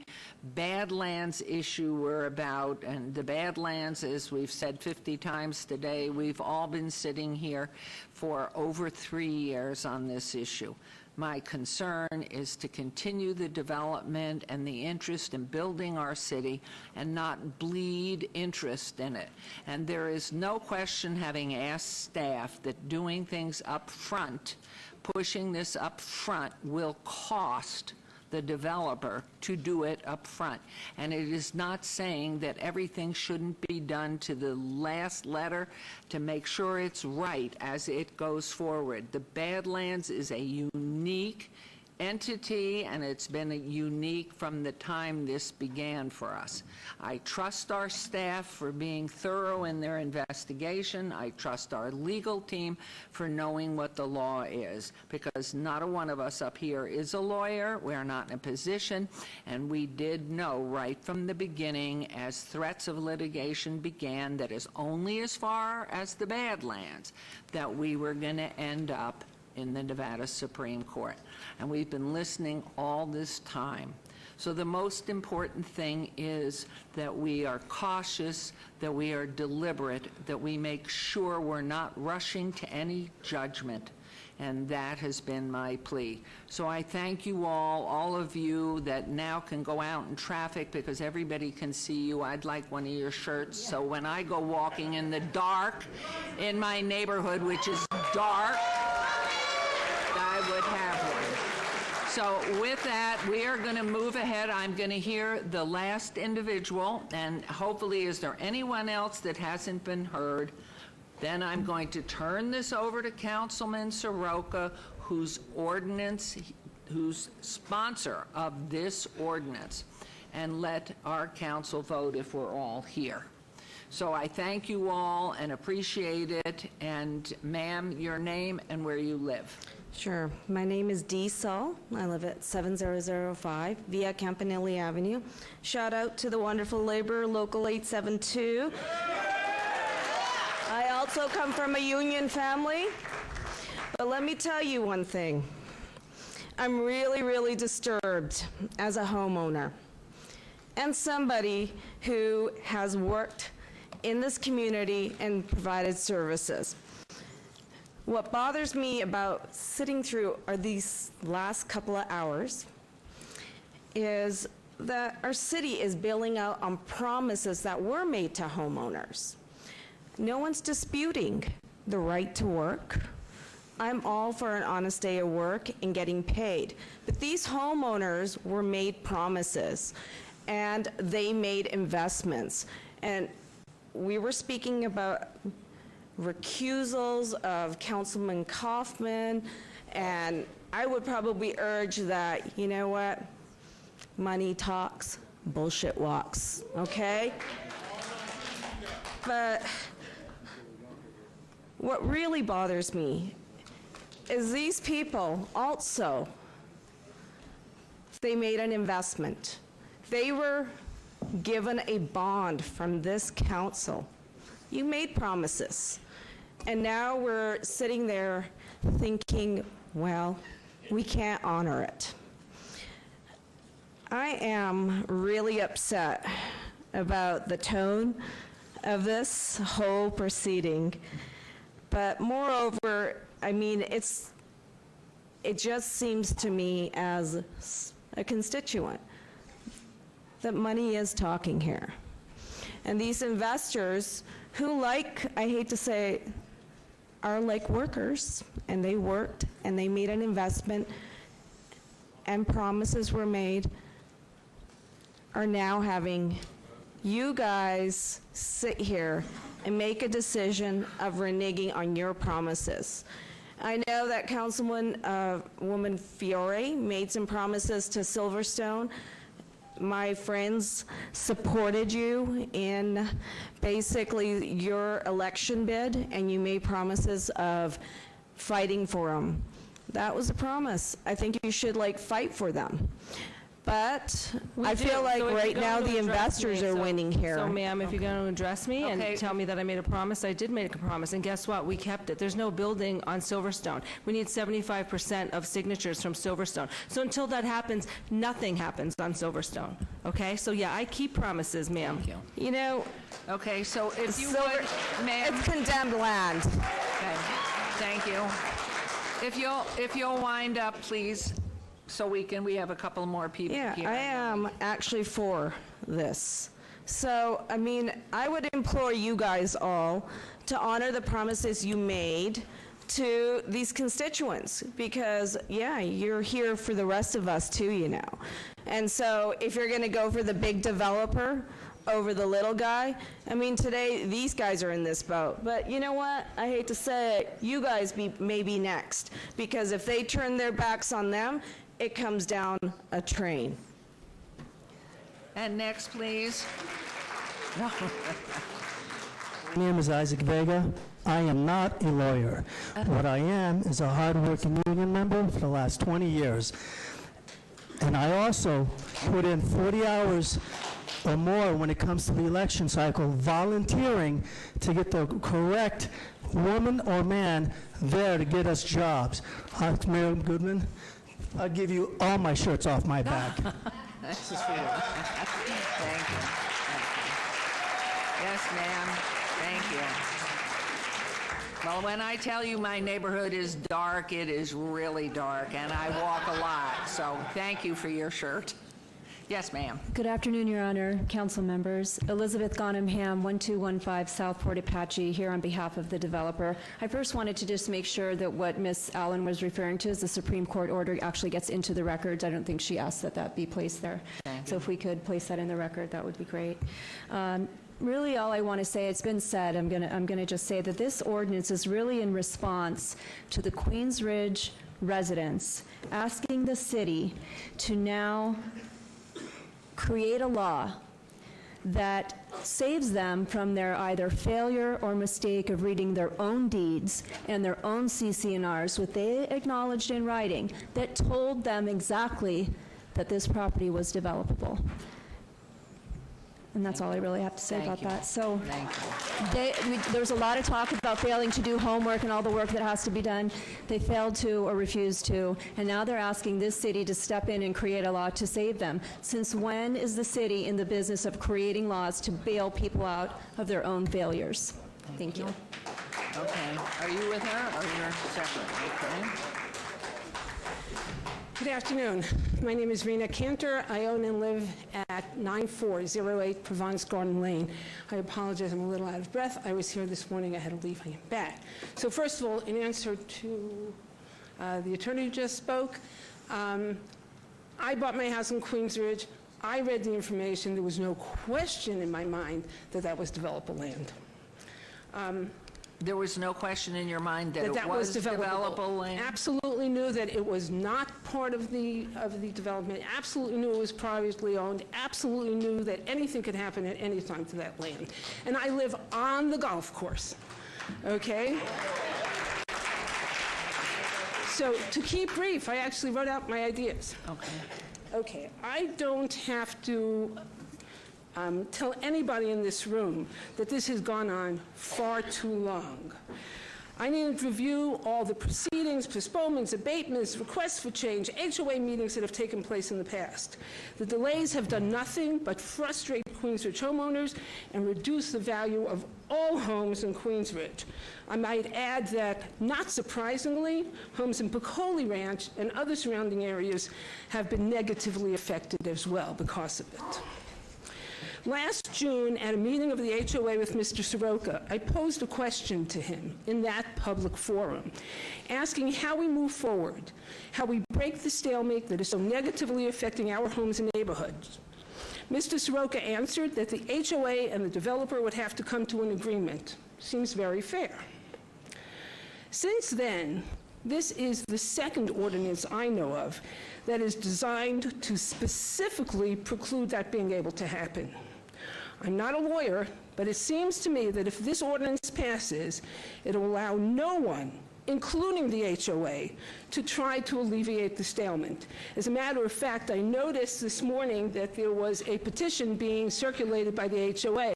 Badlands issue we're about, and the Badlands, as we've said 50 times today, we've all been sitting here for over 3 years on this issue. My concern is to continue the development and the interest in building our city and not bleed interest in it. And there is no question, having asked staff, that doing things up front, pushing this up front, will cost the developer to do it up front. And it is not saying that everything shouldn't be done to the last letter to make sure it's right as it goes forward. The Badlands is a unique entity, and it's been unique from the time this began for us. I trust our staff for being thorough in their investigation. I trust our legal team for knowing what the law is, because not a one of us up here is a lawyer. We're not in a position, and we did know right from the beginning, as threats of litigation began, that is only as far as the Badlands, that we were going to end up in the Nevada Supreme Court. And we've been listening all this time. So the most important thing is that we are cautious, that we are deliberate, that we make sure we're not rushing to any judgment. And that has been my plea. So I thank you all of you that now can go out in traffic because everybody can see you. I'd like one of your shirts, so when I go walking in the dark in my neighborhood, which is dark, I would have one. So with that, we are going to move ahead. I'm going to hear the last individual, and hopefully, is there anyone else that hasn't been heard? Then I'm going to turn this over to Councilman Soroka, whose sponsor of this ordinance, and let our council vote if we're all here. So I thank you all and appreciate it. And ma'am, your name and where you live. Sure. My name is Dee Saul. I live at 7005 Via Campanile Avenue. Shout out to the wonderful Labor Local 872. I also come from a union family. But let me tell you one thing. I'm really, really disturbed as a homeowner and somebody who has worked in this community and provided services. What bothers me about sitting through these last couple of hours is that our city is bailing out on promises that were made to homeowners. No one's disputing the right to work. I'm all for an honest day of work and getting paid. But these homeowners were made promises, and they made investments. And we were speaking about recusals of Councilman Kaufman, and I would probably urge that, you know what, money talks, bullshit walks, okay? But what really bothers me is these people also, they made an investment. They were given a bond from this council. You made promises. And now we're sitting there thinking, well, we can't honor it. I am really upset about the tone of this whole proceeding. But moreover, I mean, it just seems to me as a constituent that money is talking here. And these investors who, like, I hate to say, are like workers, and they worked and they made an investment and promises were made, are now having you guys sit here and make a decision of reneging on your promises. I know that Councilwoman Fiore made some promises to Silverstone. My friends supported you in basically your election bid, and you made promises of fighting for them. That was a promise. I think you should, like, fight for them. But I do. feel like So if right you're now going to the address investors me, are so- winning here. So, ma'am, if you're going to address me Okay. and tell me that I made a promise, I did make a promise, and guess what? We kept it. There's no building on Silverstone. We need 75% of signatures from Silverstone. So until that happens, nothing happens on Silverstone, okay? So, yeah, I keep promises, ma'am. Thank you. You know, Okay, so if you Silver- would, ma'am. it's condemned land. Okay, thank you. If you'll wind up, please, so we have a couple more people here. Yeah, I am actually for this. So, I mean, I would implore you guys all to honor the promises you made to these constituents, because, yeah, you're here for the rest of us too, you know. And so if you're going to go for the big developer over the little guy, I mean, today, these guys are in this boat. But you know what? I hate to say it, you guys may be next, because if they turn their backs on them, it comes down a train. And next, please. My name is Isaac Vega. I am not a lawyer. What I am is a hardworking union member for the last 20 years. And I also put in 40 hours or more when it comes to the election cycle, volunteering to get the correct woman or man there to get us jobs. Mayor Goodman, I'll give you all my shirts off my back. This is for you. Thank you. Yes, ma'am. Thank you. Well, when I tell you my neighborhood is dark, it is really dark, and I walk a lot, so thank you for your shirt. Yes, ma'am. Good afternoon, Your Honor, council members. Elizabeth Ghanem-Ham, 1215 South Port Apache, here on behalf of the developer. I first wanted to just make sure that what Ms. Allen was referring to as the Supreme Court order actually gets into the records. I don't think she asked that that be placed there. So if we could place that in the record, that would be great. Really, all I want to say, it's been said, I'm going to just say that this ordinance is really in response to the Queens Ridge residents asking the city to now create a law that saves them from their either failure or mistake of reading their own deeds and their own CC&Rs, what they acknowledged in writing, that told them exactly that this property was developable. And that's all I really have to say about that. So there's a lot of talk about failing to do homework and all the work that has to be done. They failed to or refused to, and now they're asking this city to step in and create a law to save them. Since when is the city in the business of creating laws to bail people out of their own failures? Thank you. Okay. Are you with her or you're separate? Okay. Good afternoon. My name is Rena Cantor. I own and live at 9408 Provence Garden Lane. I apologize, I'm a little out of breath. I was here this morning, I had to leave, I am back. So first of all, in answer to the attorney who just spoke, I bought my house in Queens Ridge. I read the information. There was no question in my mind that that was developable land. There was no question in your mind that it was developable land? Absolutely knew that it was not part of the development. Absolutely knew it was privately owned. Absolutely knew that anything could happen at any time to that land. And I live on the golf course. Okay? So to keep brief, I actually wrote out my ideas. Okay. I don't have to tell anybody in this room that this has gone on far too long. I needed to review all the proceedings, postponements, abatements, requests for change, HOA meetings that have taken place in the past. The delays have done nothing but frustrate Queens Ridge homeowners and reduce the value of all homes in Queens Ridge. I might add that, not surprisingly, homes in Piccoli Ranch and other surrounding areas have been negatively affected as well because of it. Last June, at a meeting of the HOA with Mr. Soroka, I posed a question to him in that public forum, asking how we move forward, how we break the stalemate that is so negatively affecting our homes and neighborhoods. Mr. Soroka answered that the HOA and the developer would have to come to an agreement. Seems very fair. Since then, this is the second ordinance I know of that is designed to specifically preclude that being able to happen. I'm not a lawyer, but it seems to me that if this ordinance passes, it will allow no one including the HOA, to try to alleviate the stalemate. As a matter of fact, I noticed this morning that there was a petition being circulated by the HOA,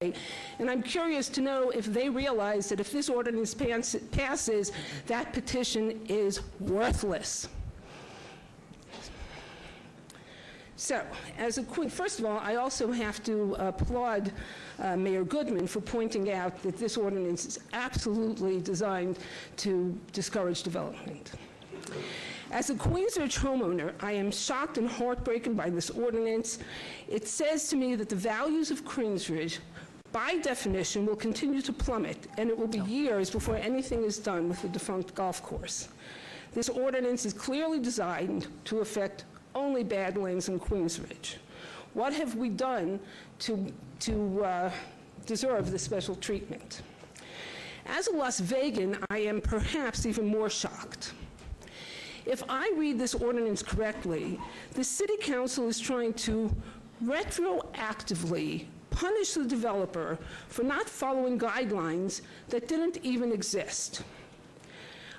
and I'm curious to know if they realize that if this ordinance passes, that petition is worthless. So, first of all, I also have to applaud Mayor Goodman for pointing out that this ordinance is absolutely designed to discourage development. As a Queensbridge homeowner, I am shocked and heartbroken by this ordinance. It says to me that the values of Queensbridge, by definition, will continue to plummet, and it will be years before anything is done with the defunct golf course. This ordinance is clearly designed to affect only Badlands and Queensbridge. What have we done to deserve this special treatment? As a Las Vegan, I am perhaps even more shocked. If I read this ordinance correctly, the City Council is trying to retroactively punish the developer for not following guidelines that didn't even exist.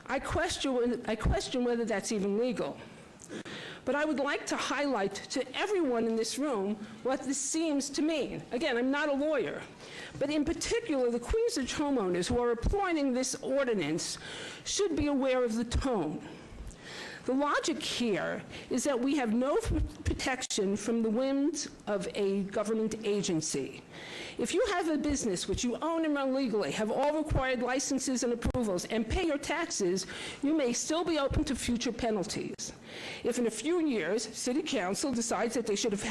I question whether that's even legal. But I would like to highlight to everyone in this room what this seems to mean. Again, I'm not a lawyer, but in particular, the Queensbridge homeowners who are applauding this ordinance should be aware of the tone. The logic here is that we have no protection from the whims of a government agency. If you have a business which you own and run legally, have all required licenses and approvals, and pay your taxes, you may still be open to future penalties. If in a few years, City Council decides that they should have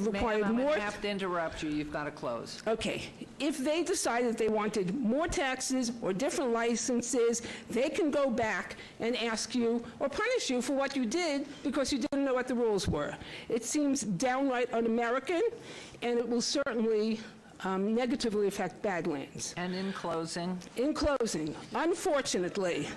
required Ma'am, more... I have to interrupt you. You've got to close. Okay. If they decide that they wanted more taxes or different licenses, they can go back and ask you or punish you for what you did because you didn't know what the rules were. It seems downright un-American, and it will certainly negatively affect Badlands. And in closing? In closing, unfortunately,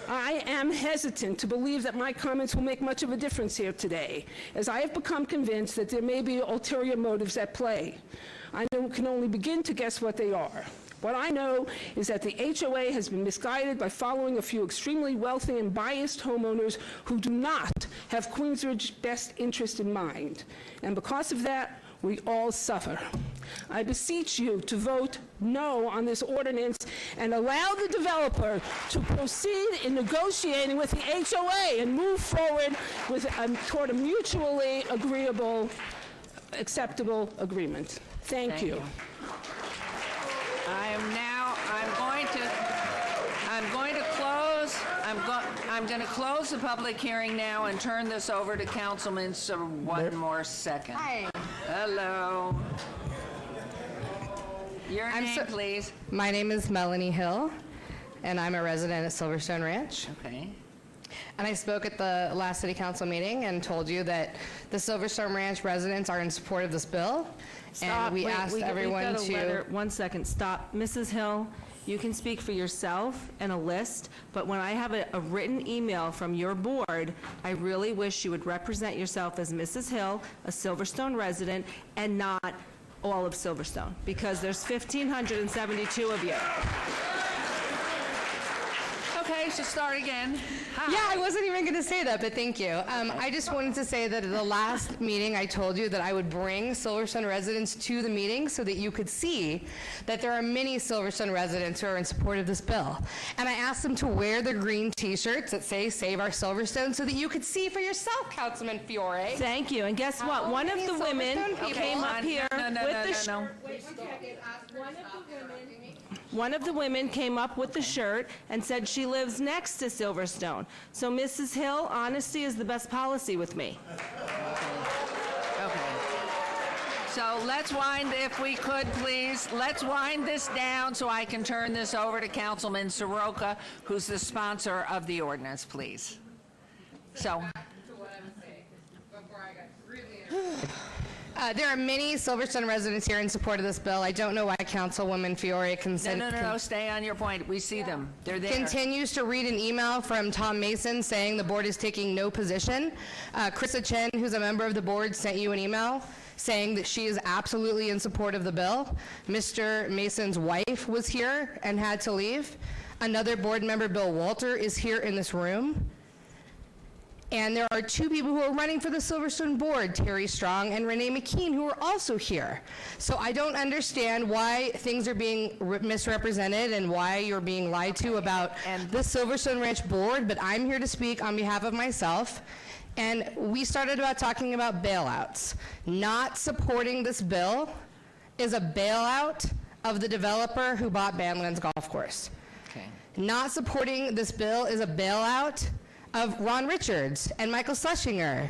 I am hesitant to believe that my comments will make much of a difference here today, as I have become convinced that there may be ulterior motives at play. I can only begin to guess what they are. What I know is that the HOA has been misguided by following a few extremely wealthy and biased homeowners who do not have Queensbridge's best interest in mind. And because of that, we all suffer. I beseech you to vote no on this ordinance and allow the developer to proceed in negotiating with the HOA and move forward with toward a mutually agreeable, acceptable agreement. Thank you. I'm going to close the public hearing now and turn this over to Councilman for one more second. Hi. Hello. Your name, please. My name is Melanie Hill, and I'm a resident at Silverstone Ranch. Okay. And I spoke at the last City Council meeting and told you that the Silverstone Ranch residents are in support of this bill. Stop. And we asked everyone we've got a letter. 1 second. Stop. Mrs. Hill, you can speak for yourself and a list, but when I have a written email from your board, I really wish you would represent yourself as Mrs. Hill, a Silverstone resident, and not all of Silverstone, because there's 1,572 of you. Okay, so start again. Hi. Yeah, I wasn't even going to say that, but thank you. I just wanted to say that at the last meeting, I told you that I would bring Silverstone residents to the meeting so that you could see that there are many Silverstone residents who are in support of this bill. And I asked them to wear the green T-shirts that say Save Our Silverstone so that you could see for yourself, Councilman Fiore. Thank you. And guess what? One of the women came up here with the shirt. One of the women came up with the shirt and said she lives next to Silverstone. So, Mrs. Hill, honesty is the best policy with me. Okay. So let's wind, if we could, please, let's wind this down so I can turn this over to Councilman Soroka, who's the sponsor of the ordinance, please. So. There are many Silverstone residents here in support of this bill. I don't know why Councilwoman Fiore No, stay on your point. We see them. They're there. Continues to read an email from Tom Mason saying the board is taking no position. Krista Chen, who's a member of the board, sent you an email saying that she is absolutely in support of the bill. Mr. Mason's wife was here and had to leave. Another board member, Bill Walter, is here in this room. And there are two people who are running for the Silverstone board, Terry Strong and Renee McKean, who are also here. So I don't understand why things are being misrepresented and why you're being lied to about the Silverstone Ranch board, but I'm here to speak on behalf of myself. And we started about talking about bailouts. Not supporting this bill is a bailout of the developer who bought Badlands Golf Course. Okay. Not supporting this bill is a bailout of Ron Richards and Michael Schlesinger,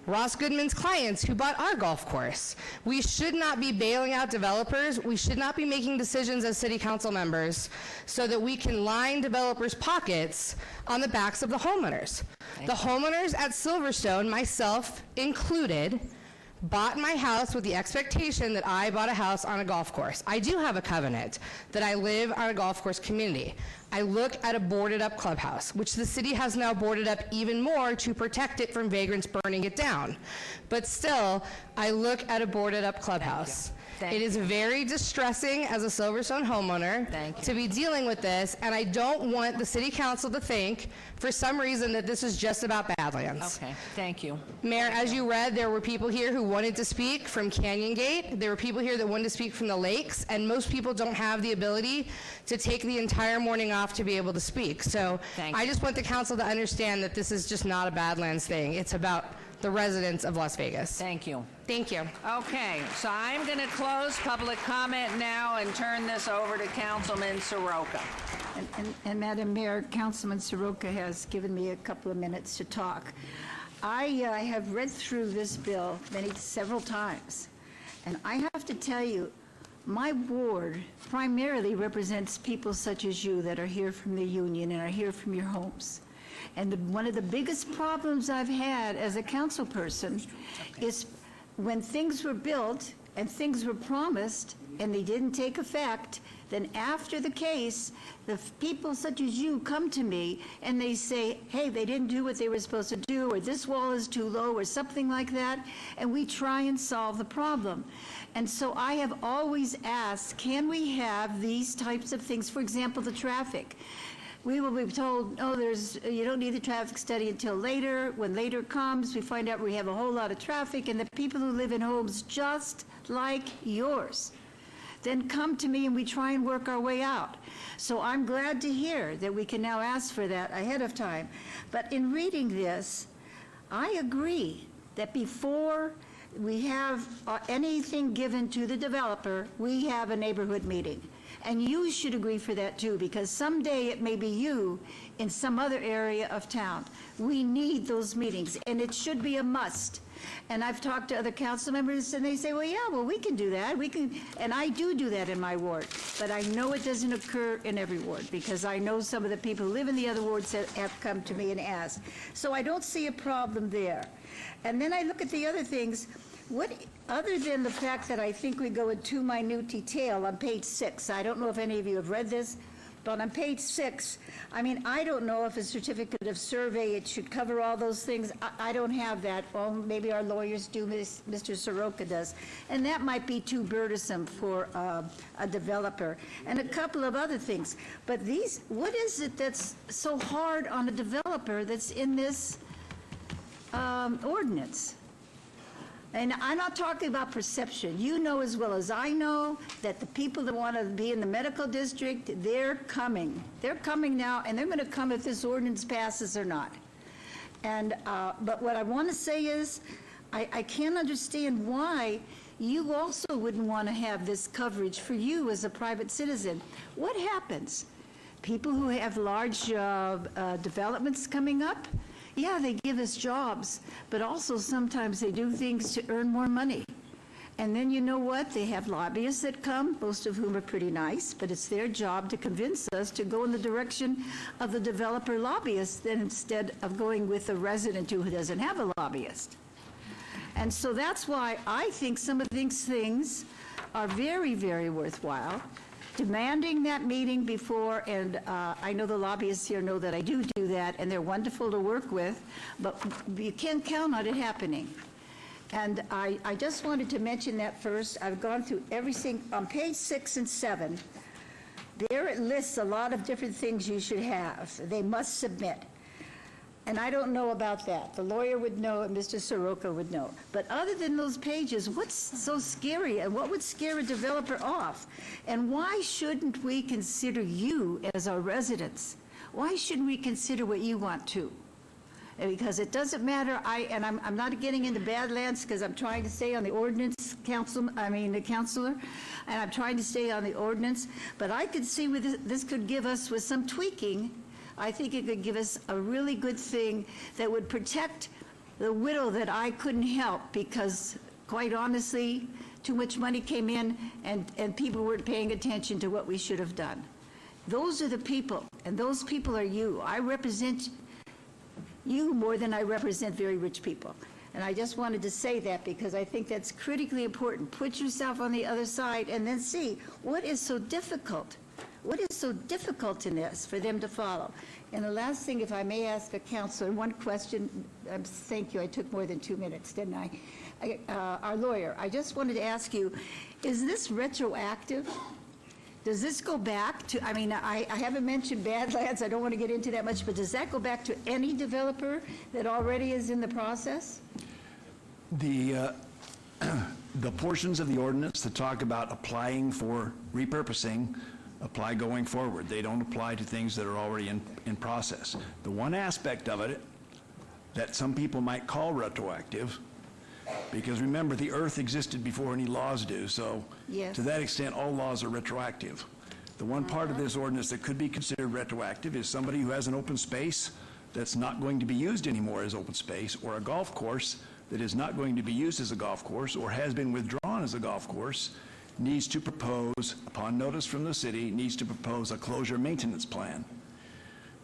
Ross Goodman's clients who bought our golf course. We should not be bailing out developers. We should not be making decisions as city council members so that we can line developers' pockets on the backs of the homeowners. The homeowners at Silverstone, myself included, bought my house with the expectation that I bought a house on a golf course. I do have a covenant that I live on a golf course community. I look at a boarded up clubhouse, which the city has now boarded up even more to protect it from vagrants burning it down. But still, I look at a boarded up clubhouse. It is very distressing as a Silverstone homeowner to be dealing with this, and I don't want the city council to think for some reason that this is just about Badlands. Okay, thank you. Mayor, as you read, there were people here who wanted to speak from Canyon Gate. There were people here that wanted to speak from the lakes, and most people don't have the ability to take the entire morning off to be able to speak. So I just want the council to understand that this is just not a Badlands thing. It's about the residents of Las Vegas. Thank you. Thank you. Okay, so I'm going to close public comment now and turn this over to Councilman Soroka. And Madam Mayor, Councilman Soroka has given me a couple of minutes to talk. I have read through this bill several times, and I have to tell you, my ward primarily represents people such as you that are here from the union and are here from your homes. And one of the biggest problems I've had as a council person is when things were built and things were promised and they didn't take effect, then after the case, the people such as you come to me and they say, hey, they didn't do what they were supposed to do, or this wall is too low, or something like that, and we try and solve the problem. And so I have always asked, can we have these types of things? For example, the traffic. We will be told, oh, you don't need the traffic study until later. When later comes, we find out we have a whole lot of traffic, and the people who live in homes just like yours then come to me and we try and work our way out. So I'm glad to hear that we can now ask for that ahead of time. But in reading this, I agree that before we have anything given to the developer, we have a neighborhood meeting. And you should agree for that too, because someday it may be you in some other area of town. We need those meetings, and it should be a must. And I've talked to other council members, and they say, well, yeah, well, we can do that. We can, and I do that in my ward. But I know it doesn't occur in every ward, because I know some of the people who live in the other wards that have come to me and asked. So I don't see a problem there. And then I look at the other things. What, other than the fact that I think we go in too minute detail on page 6, I don't know if any of you have read this, but on page 6, I mean, I don't know if a certificate of survey, it should cover all those things. I don't have that. Well, maybe our lawyers do, Mr. Soroka does. And that might be too burdensome for a developer. And a couple of other things. But these, what is it that's so hard on a developer that's in this ordinance? And I'm not talking about perception. You know as well as I know that the people that want to be in the medical district, they're coming. They're coming now, and they're going to come if this ordinance passes or not. And but what I want to say is, I can't understand why you also wouldn't want to have this coverage for you as a private citizen. What happens? People who have large developments coming up, yeah, they give us jobs, but also sometimes they do things to earn more money. And then you know what? They have lobbyists that come, most of whom are pretty nice, but it's their job to convince us to go in the direction of the developer lobbyist than instead of going with a resident who doesn't have a lobbyist. And so that's why I think some of these things are very, very worthwhile. Demanding that meeting before, and I know the lobbyists here know that I do that, and they're wonderful to work with, but you can't count on it happening. And I just wanted to mention that first. I've gone through everything on page 6 and 7. There it lists a lot of different things you should have, they must submit. And I don't know about that. The lawyer would know, and Mr. Soroka would know. But other than those pages, what's so scary, and what would scare a developer off? And why shouldn't we consider you as our residents? Why shouldn't we consider what you want too? Because it doesn't matter, I'm not getting into Badlands because I'm trying to stay on the ordinance the counselor, and I'm trying to stay on the ordinance, but I could see with this could give us, with some tweaking, I think it could give us a really good thing that would protect the widow that I couldn't help because, quite honestly, too much money came in and people weren't paying attention to what we should have done. Those are the people, and those people are you. I represent you more than I represent very rich people. And I just wanted to say that because I think that's critically important. Put yourself on the other side and then see what is so difficult. What is so difficult in this for them to follow? And the last thing, if I may ask a counselor, one question, thank you, I took more than 2 minutes, didn't I? Our lawyer, I just wanted to ask you, is this retroactive? Does this go back to, I haven't mentioned Badlands, I don't want to get into that much, but does that go back to any developer that already is in the process? The portions of the ordinance that talk about applying for repurposing apply going forward. They don't apply to things that are already in process. The one aspect of it that some people might call retroactive, because remember, the earth existed before any laws do, so yes. To that extent, all laws are retroactive. The one part of this ordinance that could be considered retroactive is somebody who has an open space that's not going to be used anymore as open space, or a golf course that is not going to be used as a golf course or has been withdrawn as a golf course, needs to propose, upon notice from the city, needs to propose a closure maintenance plan.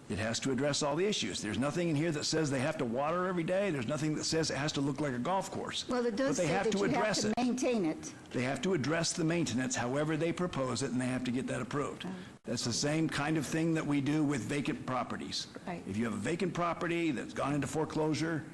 It has to address all the issues. There's nothing in here that says they have to water every day. There's nothing that says it has to look like a golf course. Well, it does say that you have to maintain it. They have to address the maintenance however they propose it, and they have to get that approved. That's the same kind of thing that we do with vacant properties. Right. If you have a vacant property that's gone into foreclosure,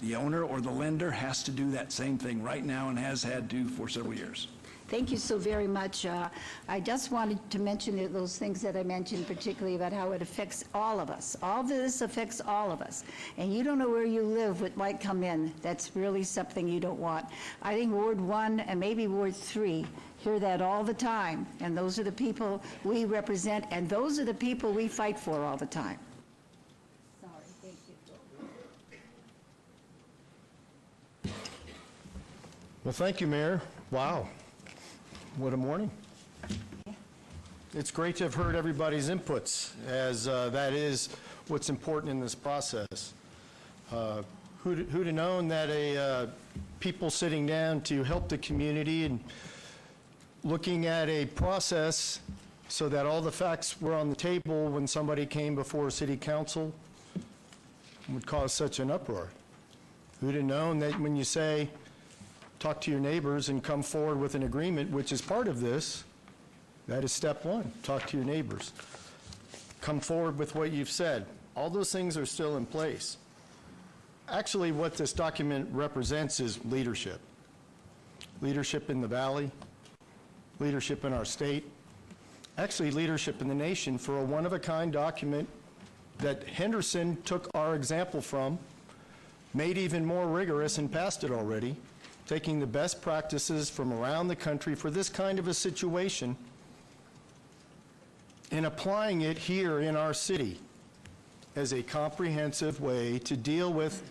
the owner or the lender has to do that same thing right now and has had to for several years. Thank you so very much. I just wanted to mention those things that I mentioned, particularly about how it affects all of us. All of this affects all of us. And you don't know where you live, what might come in. That's really something you don't want. I think Ward 1 and maybe Ward 3 hear that all the time. And those are the people we represent, and those are the people we fight for all the time. Sorry, thank you. Well, thank you, Mayor. Wow. What a morning. It's great to have heard everybody's inputs, as that is what's important in this process. Who'd have known that people sitting down to help the community and looking at a process so that all the facts were on the table when somebody came before City Council would cause such an uproar? Who'd have known that when you say, talk to your neighbors and come forward with an agreement, which is part of this, that is step one, talk to your neighbors. Come forward with what you've said. All those things are still in place. Actually, what this document represents is leadership. Leadership in the valley, leadership in our state, actually leadership in the nation for a one-of-a-kind document that Henderson took our example from, made even more rigorous and passed it already, taking the best practices from around the country for this kind of a situation and applying it here in our city as a comprehensive way to deal with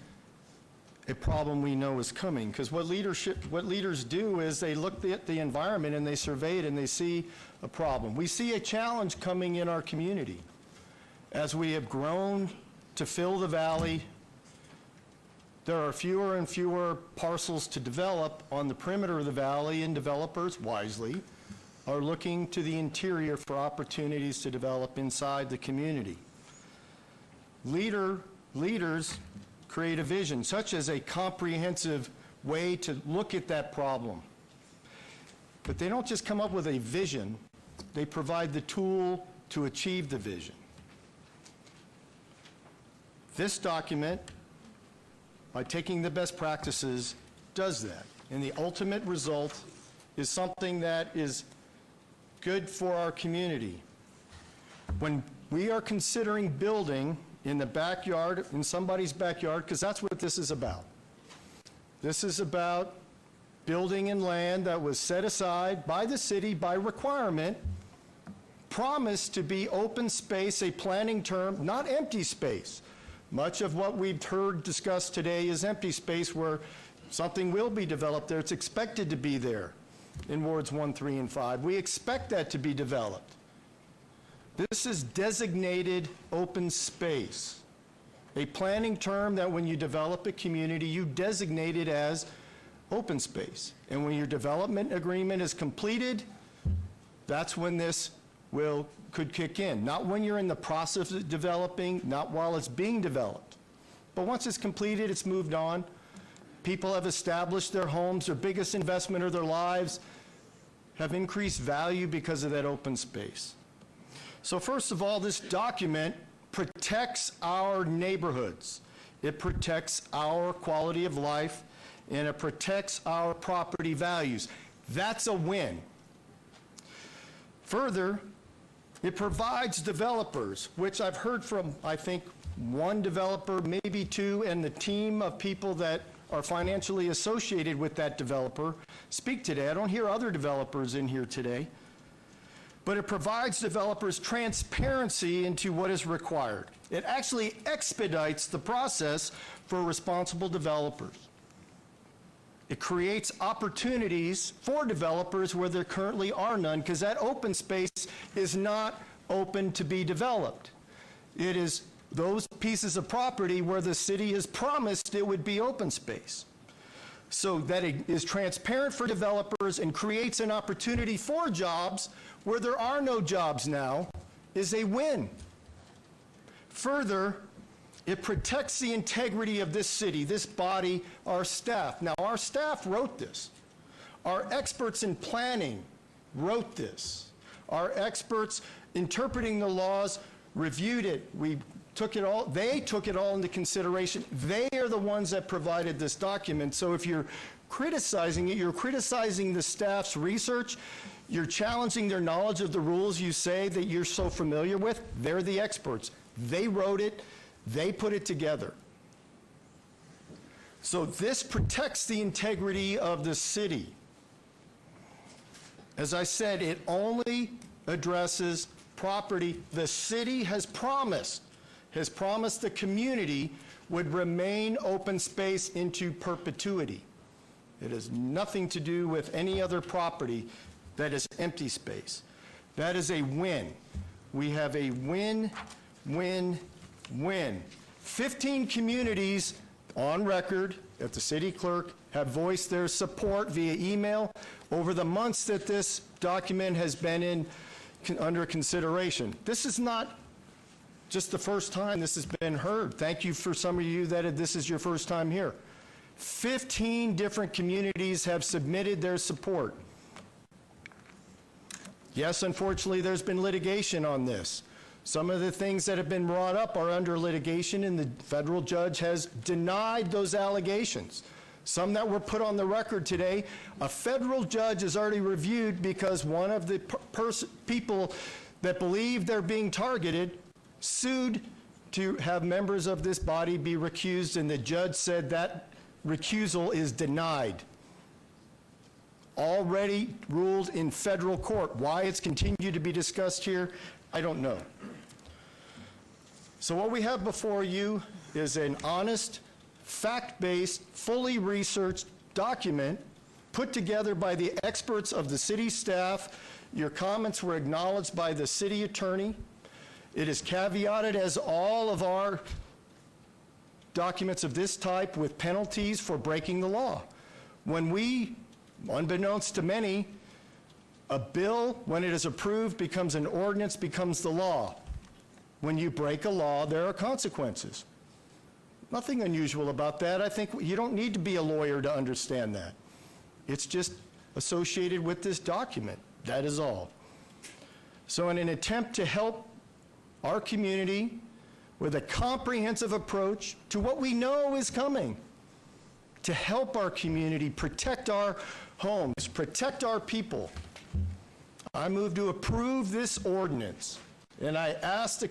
a problem we know is coming. Because what leaders do is they look at the environment and they survey it and they see a problem. We see a challenge coming in our community as we have grown to fill the valley. There are fewer and fewer parcels to develop on the perimeter of the valley, and developers, wisely, are looking to the interior for opportunities to develop inside the community. Leaders create a vision, such as a comprehensive way to look at that problem. But they don't just come up with a vision, they provide the tool to achieve the vision. This document, by taking the best practices, does that. And the ultimate result is something that is good for our community, When we are considering building in the backyard, in somebody's backyard, because that's what this is about. This is about building in land that was set aside by the city by requirement, promised to be open space, a planning term, not empty space. Much of what we've heard discussed today is empty space where something will be developed there. It's expected to be there in wards 1, 3, and 5. We expect that to be developed. This is designated open space, a planning term that when you develop a community, you designate it as open space. And when your development agreement is completed, that's when this could kick in. Not when you're in the process of developing, not while it's being developed. But once it's completed, it's moved on. People have established their homes, their biggest investment of their lives, have increased value because of that open space. So first of all, this document protects our neighborhoods. It protects our quality of life, and it protects our property values. That's a win. Further, it provides developers, which I've heard from, I think, one developer, maybe two, and the team of people that are financially associated with that developer speak today. I don't hear other developers in here today. But it provides developers transparency into what is required. It actually expedites the process for responsible developers. It creates opportunities for developers where there currently are none, because that open space is not open to be developed. It is those pieces of property where the city has promised it would be open space. So that it is transparent for developers and creates an opportunity for jobs where there are no jobs now is a win. Further, it protects the integrity of this city, this body, our staff. Now, our staff wrote this. Our experts in planning wrote this. Our experts interpreting the laws reviewed it. They took it all into consideration. They are the ones that provided this document. So if you're criticizing it, you're criticizing the staff's research, you're challenging their knowledge of the rules you say that you're so familiar with. They're the experts. They wrote it. They put it together. So this protects the integrity of the city. As I said, it only addresses property the city has promised the community would remain open space into perpetuity. It has nothing to do with any other property that is empty space. That is a win. We have a win, win, win. 15 communities on record at the city clerk have voiced their support via email over the months that this document has been under consideration. This is not just the first time this has been heard. Thank you for some of you that this is your first time here. 15 different communities have submitted their support. Yes, unfortunately, there's been litigation on this. Some of the things that have been brought up are under litigation, and the federal judge has denied those allegations. Some that were put on the record today, a federal judge has already reviewed because one of the people that believe they're being targeted sued to have members of this body be recused, and the judge said that recusal is denied. Already ruled in federal court. Why it's continued to be discussed here, I don't know. So what we have before you is an honest, fact-based, fully researched document put together by the experts of the city staff. Your comments were acknowledged by the city attorney. It is caveated, as all of our documents of this type, with penalties for breaking the law. When we, unbeknownst to many, a bill, when it is approved, becomes an ordinance, becomes the law. When you break a law, there are consequences. Nothing unusual about that. I think you don't need to be a lawyer to understand that. It's just associated with this document. That is all. So in an attempt to help our community with a comprehensive approach to what we know is coming, to help our community protect our homes, protect our people, I move to approve this ordinance And I asked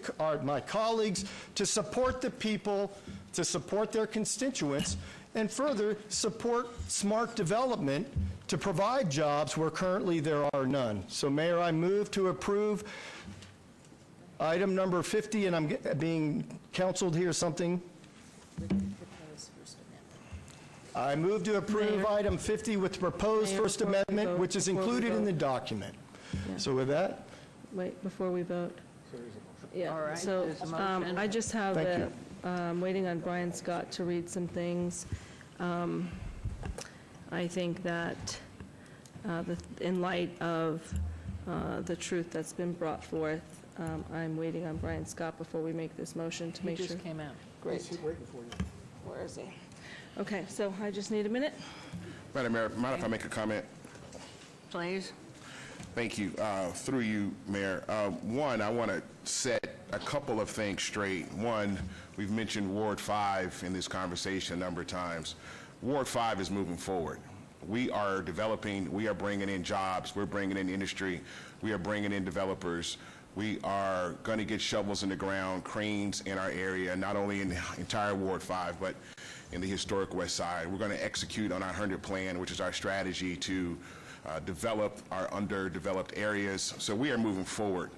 my colleagues to support the people, to support their constituents, and further support smart development to provide jobs where currently there are none. So Mayor, I move to approve item number 50, and I'm being counseled here something. I move to approve item 50 with proposed First Amendment, which is included in the document. So with that, Wait, before we vote. Yeah, All right, so there's a motion. I just have Thank it, waiting on Brian Scott to read some things. I think that in light of the truth that's been brought forth, I'm waiting on Brian Scott before we make this motion to make sure. He just came out. Great. Where is he? Okay, so I just need a minute. Madam Mayor, mind if I make a comment? Please. Thank you. Through you, Mayor. One, I want to set a couple of things straight. One, we've mentioned Ward 5 in this conversation a number of times. Ward 5 is moving forward. We are developing, we are bringing in jobs, we're bringing in industry, we are bringing in developers. We are going to get shovels in the ground, cranes in our area, not only in the entire Ward 5, but in the historic West Side. We're going to execute on our 100 plan, which is our strategy to develop our underdeveloped areas. So we are moving forward,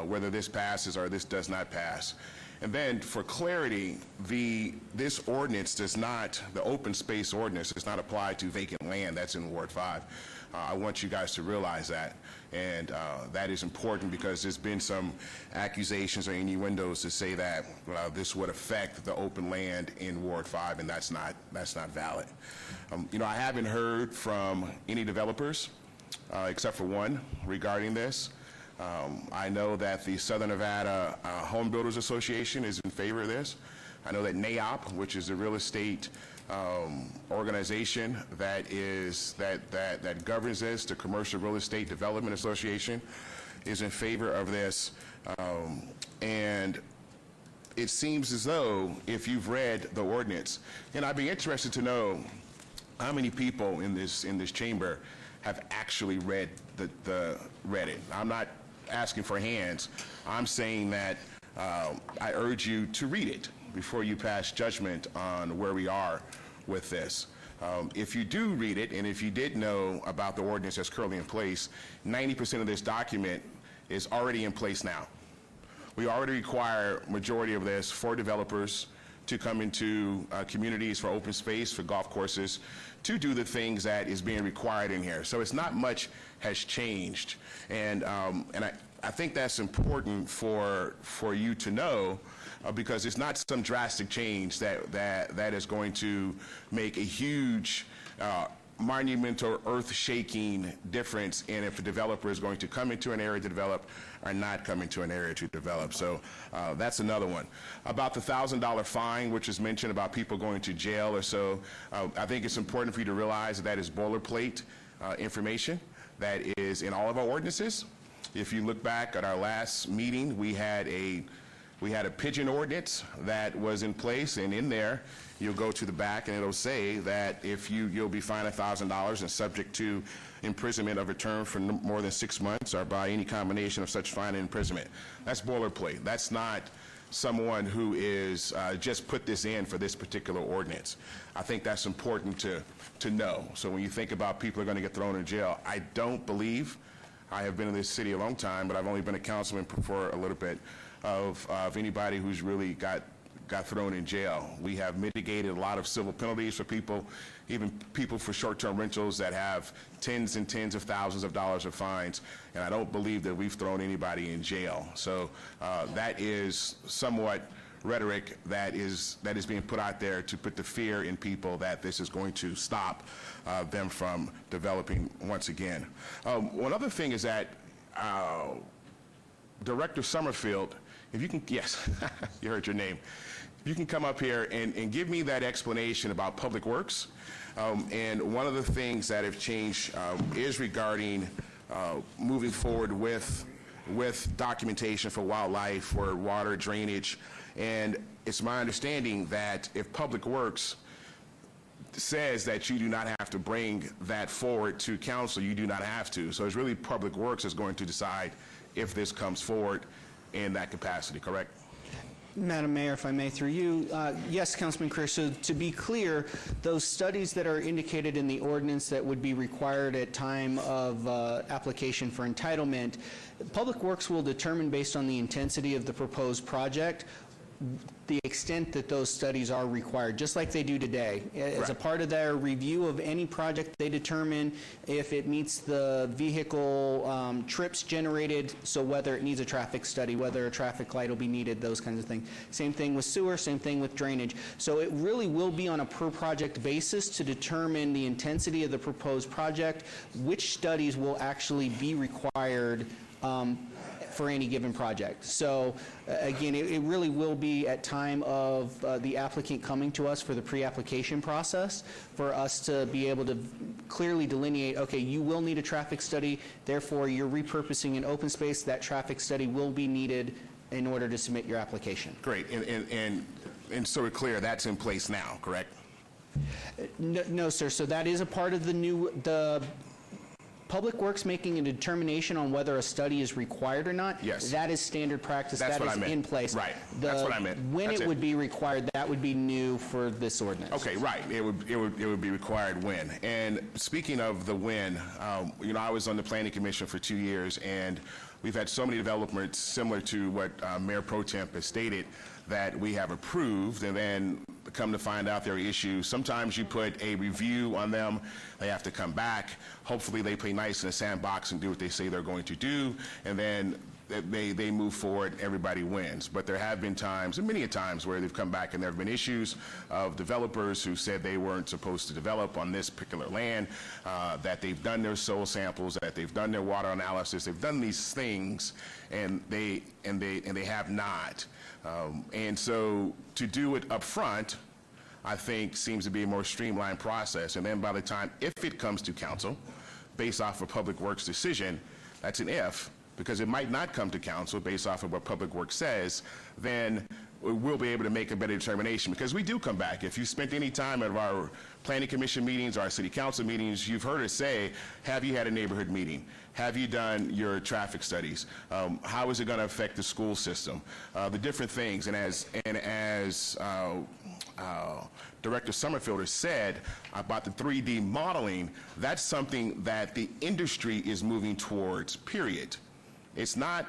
whether this passes or this does not pass. And then for clarity, this ordinance does not, the open space ordinance does not apply to vacant land that's in Ward 5. I want you guys to realize that. And that is important because there's been some accusations or innuendos to say that this would affect the open land in Ward 5, and that's not valid. You know, I haven't heard from any developers, except for one, regarding this. I know that the Southern Nevada Home Builders Association is in favor of this. I know that NAIOP, which is the real estate organization that governs this, the Commercial Real Estate Development Association, is in favor of this. And it seems as though if you've read the ordinance, and I'd be interested to know how many people in this chamber have actually read it. I'm not asking for hands. I'm saying that I urge you to read it before you pass judgment on where we are with this. If you do read it, and if you did know about the ordinance that's currently in place, 90% of this document is already in place now. We already require majority of this for developers to come into communities for open space, for golf courses, to do the things that is being required in here. So it's not much has changed. And I think that's important for you to know, because it's not some drastic change that is going to make a huge monumental, earth-shaking difference in if a developer is going to come into an area to develop or not come into an area to develop. So that's another one. About the $1,000 fine, which is mentioned about people going to jail or so, I think it's important for you to realize that is boilerplate information that is in all of our ordinances. If you look back at our last meeting, we had a pigeon ordinance that was in place, and in there, you'll go to the back and it'll say that if you'll be fined $1,000 and subject to imprisonment of a term for more than 6 months or by any combination of such fine and imprisonment. That's boilerplate. That's not someone who is just put this in for this particular ordinance. I think that's important to know. So when you think about people are going to get thrown in jail, I don't believe, I have been in this city a long time, but I've only been a councilman for a little bit, of anybody who's really got thrown in jail. We have mitigated a lot of civil penalties for people, even people for short-term rentals that have tens and tens of thousands of dollars of fines, and I don't believe that we've thrown anybody in jail. So that is somewhat rhetoric that is being put out there to put the fear in people that this is going to stop them from developing once again. One other thing is that Director Summerfield, if you can, yes, you heard your name. If you can come up here and give me that explanation about Public Works. And one of the things that have changed is regarding moving forward with documentation for wildlife, for water drainage. And it's my understanding that if Public Works says that you do not have to bring that forward to council, you do not have to. So it's really Public Works is going to decide if this comes forward in that capacity, correct? Madam Mayor, if I may, through you, yes, Councilman Creer, so to be clear, those studies that are indicated in the ordinance that would be required at time of application for entitlement, Public Works will determine based on the intensity of the proposed project the extent that those studies are required, just like they do today. As a part of their review of any project, they determine if it meets the vehicle trips generated, so whether it needs a traffic study, whether a traffic light will be needed, those kinds of things. Same thing with sewer, same thing with drainage. So it really will be on a per-project basis to determine the intensity of the proposed project, which studies will actually be required for any given project. So again, it really will be at time of the applicant coming to us for the pre-application process for us to be able to clearly delineate, okay, you will need a traffic study, therefore you're repurposing an open space, that traffic study will be needed in order to submit your application. Great, and so we're clear, that's in place now, correct? No, sir, so that is a part of the Public Works making a determination on whether a study is required or not. Yes. That is standard practice. That's that what is I meant. in place. Right. That's what I meant. When That's it it. would be required, that would be new for this ordinance. Okay, right. It would be required when. And speaking of the when, you know, I was on the Planning Commission for 2 years, and we've had so many developments similar to what Mayor Pro Temp has stated that we have approved, and then come to find out there are issues. Sometimes you put a review on them, they have to come back. Hopefully they play nice in the sandbox and do what they say they're going to do, and then they move forward, everybody wins. But there have been times, and many a times, where they've come back and there have been issues of developers who said they weren't supposed to develop on this particular land, that they've done their soil samples, that they've done their water analysis, they've done these things, and they have not. And so to do it up front, I think seems to be a more streamlined process. And then by the time, if it comes to council, based off of Public Works decision, that's an if, because it might not come to council based off of what Public Works says, then we'll be able to make a better determination, because we do come back. If you spent any time at our Planning Commission meetings, our City Council meetings, you've heard us say, have you had a neighborhood meeting? Have you done your traffic studies? How is it going to affect the school system? The different things. And as Director Summerfield has said about the 3D modeling, that's something that the industry is moving towards, period. It's not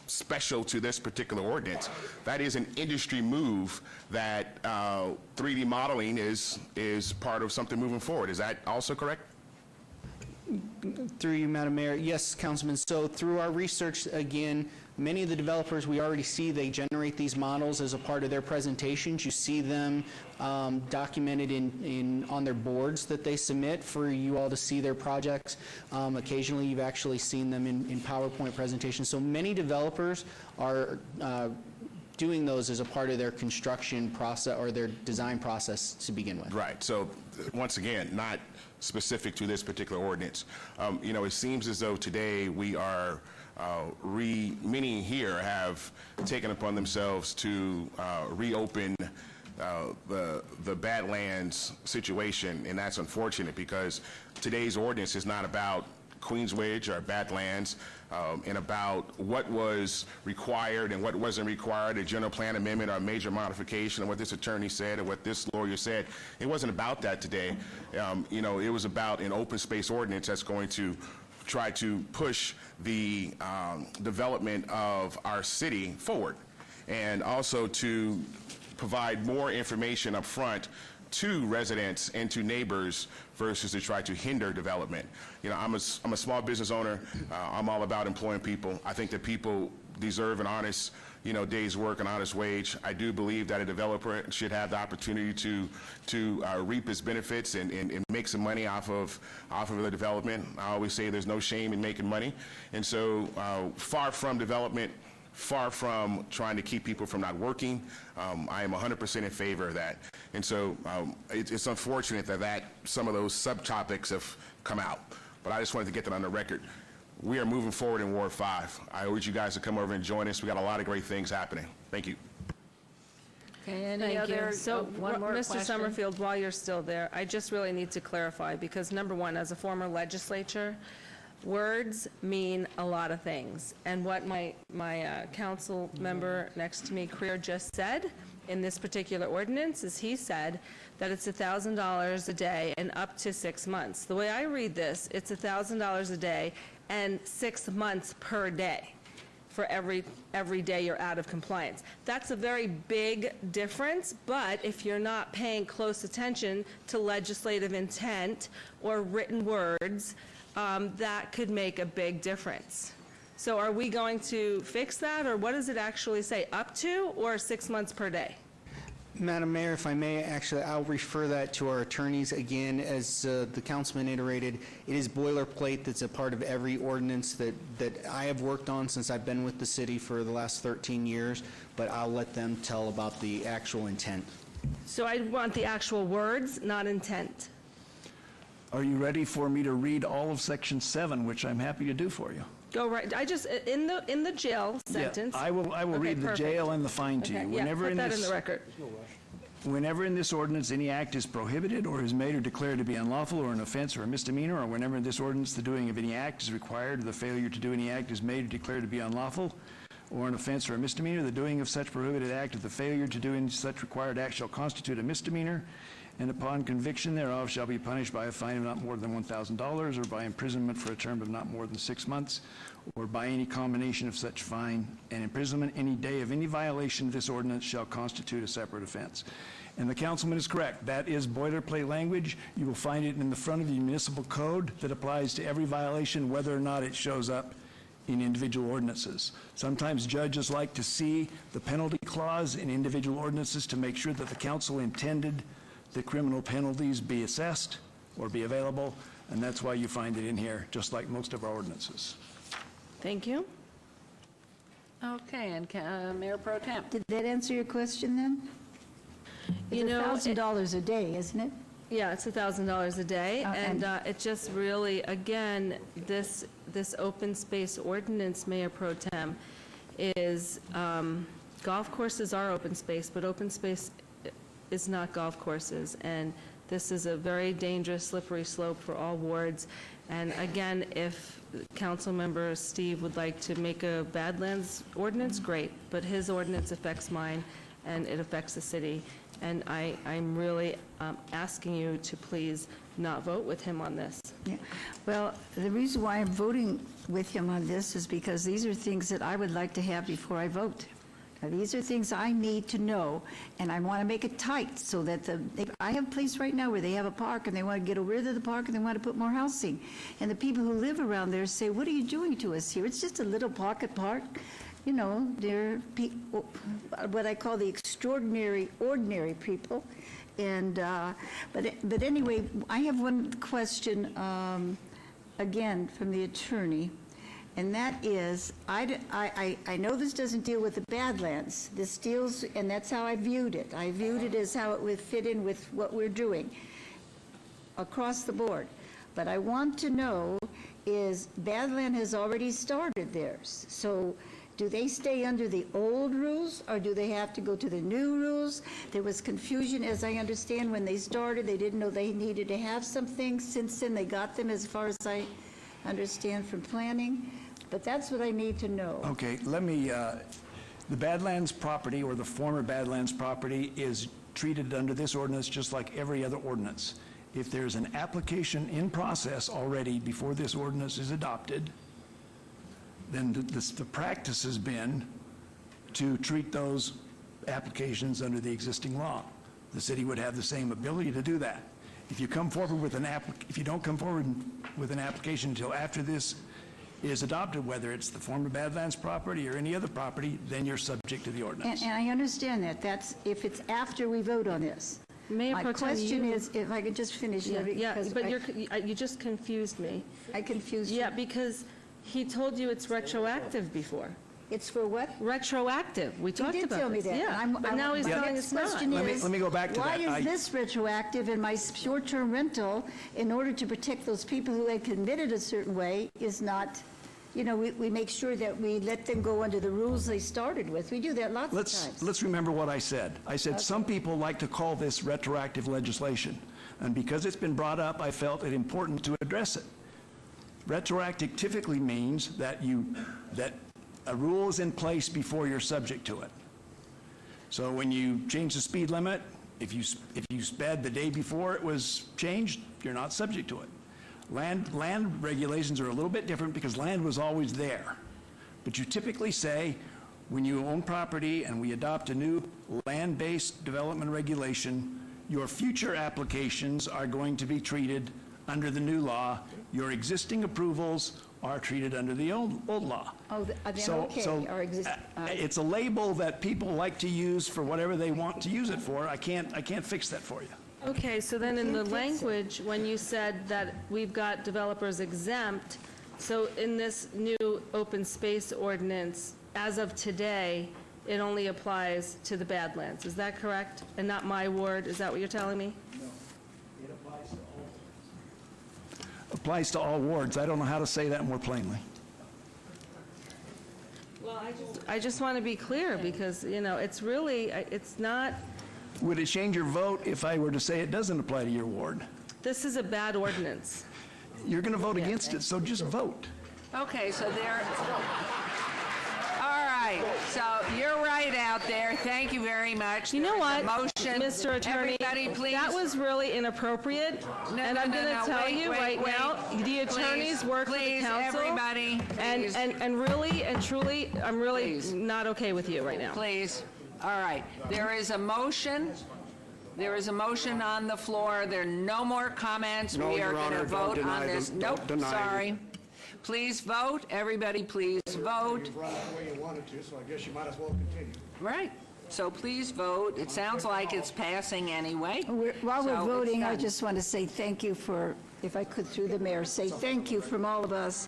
special to this particular ordinance. That is an industry move that 3D modeling is part of something moving forward. Is that also correct? Through you, Madam Mayor. Yes, Councilman. So through our research, again, many of the developers we already see, they generate these models as a part of their presentations. You see them documented on their boards that they submit for you all to see their projects. Occasionally, you've actually seen them in PowerPoint presentations. So many developers are doing those as a part of their construction process or their design process to begin with. Right. So once again, not specific to this particular ordinance. You know, it seems as though today we are many here have taken upon themselves to reopen the Badlands situation, and that's unfortunate, because today's ordinance is not about Queenswedge or Badlands, and about what was required and what wasn't required, a general plan amendment or a major modification, and what this attorney said or what this lawyer said. It wasn't about that today. You know, it was about an open space ordinance that's going to try to push the development of our city forward, and also to provide more information up front to residents and to neighbors versus to try to hinder development. You know, I'm a small business owner. I'm all about employing people. I think that people deserve an honest, you know, day's work, an honest wage. I do believe that a developer should have the opportunity to reap its benefits and make some money off of the development. I always say there's no shame in making money. And so far from development, far from trying to keep people from not working, I am 100% in favor of that. And so it's unfortunate that some of those subtopics have come out. But I just wanted to get that on the record. We are moving forward in Ward 5. I urge you guys to come over and join us. We got a lot of great things happening. Thank you. Okay, any Thank other, you. So, one more Mr. question? Summerfield, while you're still there, I just really need to clarify, because number one, as a former legislator, Words mean a lot of things. And what my council member next to me, Creer, just said in this particular ordinance is he said that it's $1,000 a day and up to 6 months. The way I read this, it's $1,000 a day and 6 months per day for every day you're out of compliance. That's a very big difference, but if you're not paying close attention to legislative intent or written words, that could make a big difference. So are we going to fix that, or what does it actually say, up to or 6 months per day? Madam Mayor, if I may, actually, I'll refer that to our attorneys again. As the councilman iterated, it is boilerplate that's a part of every ordinance that I have worked on since I've been with the city for the last 13 years, but I'll let them tell about the actual intent. So I want the actual words, not intent. Are you ready for me to read all of Section 7, which I'm happy to do for you? Go right, I just, in the jail sentence. Yeah, I will Okay, read the perfect. jail and the fine to you. Okay, yeah, put that in the record. Whenever in this ordinance any act is prohibited or is made or declared to be unlawful or an offense or a misdemeanor, or whenever in this ordinance the doing of any act is required or the failure to do any act is made or declared to be unlawful or an offense or a misdemeanor, the doing of such prohibited act or the failure to do any such required act shall constitute a misdemeanor, and upon conviction thereof shall be punished by a fine of not more than $1,000 or by imprisonment for a term of not more than 6 months, or by any combination of such fine and imprisonment any day of any violation of this ordinance shall constitute a separate offense. And the councilman is correct. That is boilerplate language. You will find it in the front of the municipal code that applies to every violation, whether or not it shows up in individual ordinances. Sometimes judges like to see the penalty clause in individual ordinances to make sure that the council intended that criminal penalties be assessed or be available, and that's why you find it in here, just like most of our ordinances. Thank you. Okay, and Mayor Pro Tem. Did that answer your question then? It's You know, $1,000 a day, isn't it? Yeah, it's $1,000 a day, and it just really, again, this open space ordinance, Mayor Pro Tem, is, golf courses are open space, but open space is not golf courses, and this is a very dangerous, slippery slope for all wards. And again, if Councilmember Steve would like to make a Badlands ordinance, great, but his ordinance affects mine, and it affects the city. And I'm really asking you to please not vote with him on this. Yeah. Well, the reason why I'm voting with him on this is because these are things that I would like to have before I vote. Now, these are things I need to know, and I want to make it tight so that I have a place right now where they have a park, and they want to get rid of the park, and they want to put more housing. And the people who live around there say, what are you doing to us here? It's just a little pocket park. You know, they're what I call the extraordinary, ordinary people. And, but anyway, I have one question, again, from the attorney. And that is, I know this doesn't deal with the Badlands. This deals, and that's how I viewed it. I viewed it as how it would fit in with what we're doing across the board. But I want to know is Badland has already started theirs. So do they stay under the old rules, or do they have to go to the new rules? There was confusion, as I understand, when they started. They didn't know they needed to have some things. Since then, they got them, as far as I understand from planning. But that's what I need to know. Okay, let me, the Badlands property, or the former Badlands property, is treated under this ordinance just like every other ordinance. If there's an application in process already before this ordinance is adopted, then the practice has been to treat those applications under the existing law. The city would have the same ability to do that. If you come forward with if you don't come forward with an application until after this is adopted, whether it's the former Badlands property or any other property, then you're subject to the ordinance. And I understand that. That's if it's after we vote on this. Mayor My Pro Tem, question is, if I could just finish. Yeah, but you just confused me. I confused you. Yeah, because he told you it's retroactive before. It's for what? Retroactive. We talked about this. He did tell me that. Yeah, but now he's telling us not. Let me go back to why that. Why is this retroactive in my short-term rental in order to protect those people who had committed a certain way is not, you know, we make sure that we let them go under the rules they started with. We do that lots of times. Let's remember what I said. I said some people like to call this retroactive legislation. And because it's been brought up, I felt it important to address it. Retroactive typically means that a rule is in place before you're subject to it. So when you change the speed limit, if you sped the day before it was changed, you're not subject to it. Land regulations are a little bit different because land was always there. But you typically say, when you own property and we adopt a new land-based development regulation, your future applications are going to be treated under the new law. Your existing approvals are treated under the old law. Oh, then So- okay. so, Or It's a label that people like to use for whatever they want to use it for. I can't fix that for you. Okay, so then in the language, when you said that we've got developers exempt, so in this new open space ordinance, as of today, it only applies to the Badlands. Is that correct? And not my ward? Is that what you're telling me? Applies to all wards. I don't know how to say that more plainly. Well, I just want to be clear because, it's really, it's not, Would it change your vote if I were to say it doesn't apply to your ward? this is a bad ordinance. You're going to vote against it, so just vote. Okay, so there, all right, so you're right out there. Thank you very much. You know what, Motion. Mr. Attorney? Everybody, please. That was really inappropriate. And I'm going to tell you right now, the attorneys work for the Please, council. everybody, please. And really and truly, I'm really not okay with you right now. Please. All right. There is a motion. There is a motion on the floor. There are no more comments. No, We are Your going to Honor, don't vote on deny this. them. Don't Nope, deny them. sorry. Please vote. Everybody, please vote. You brought it the way you wanted to, so I guess you might as well continue. Right. So please vote. It sounds like it's passing anyway. While we're So it's voting, I done. just want to say thank you for, if I could through the mayor, say thank you from all of us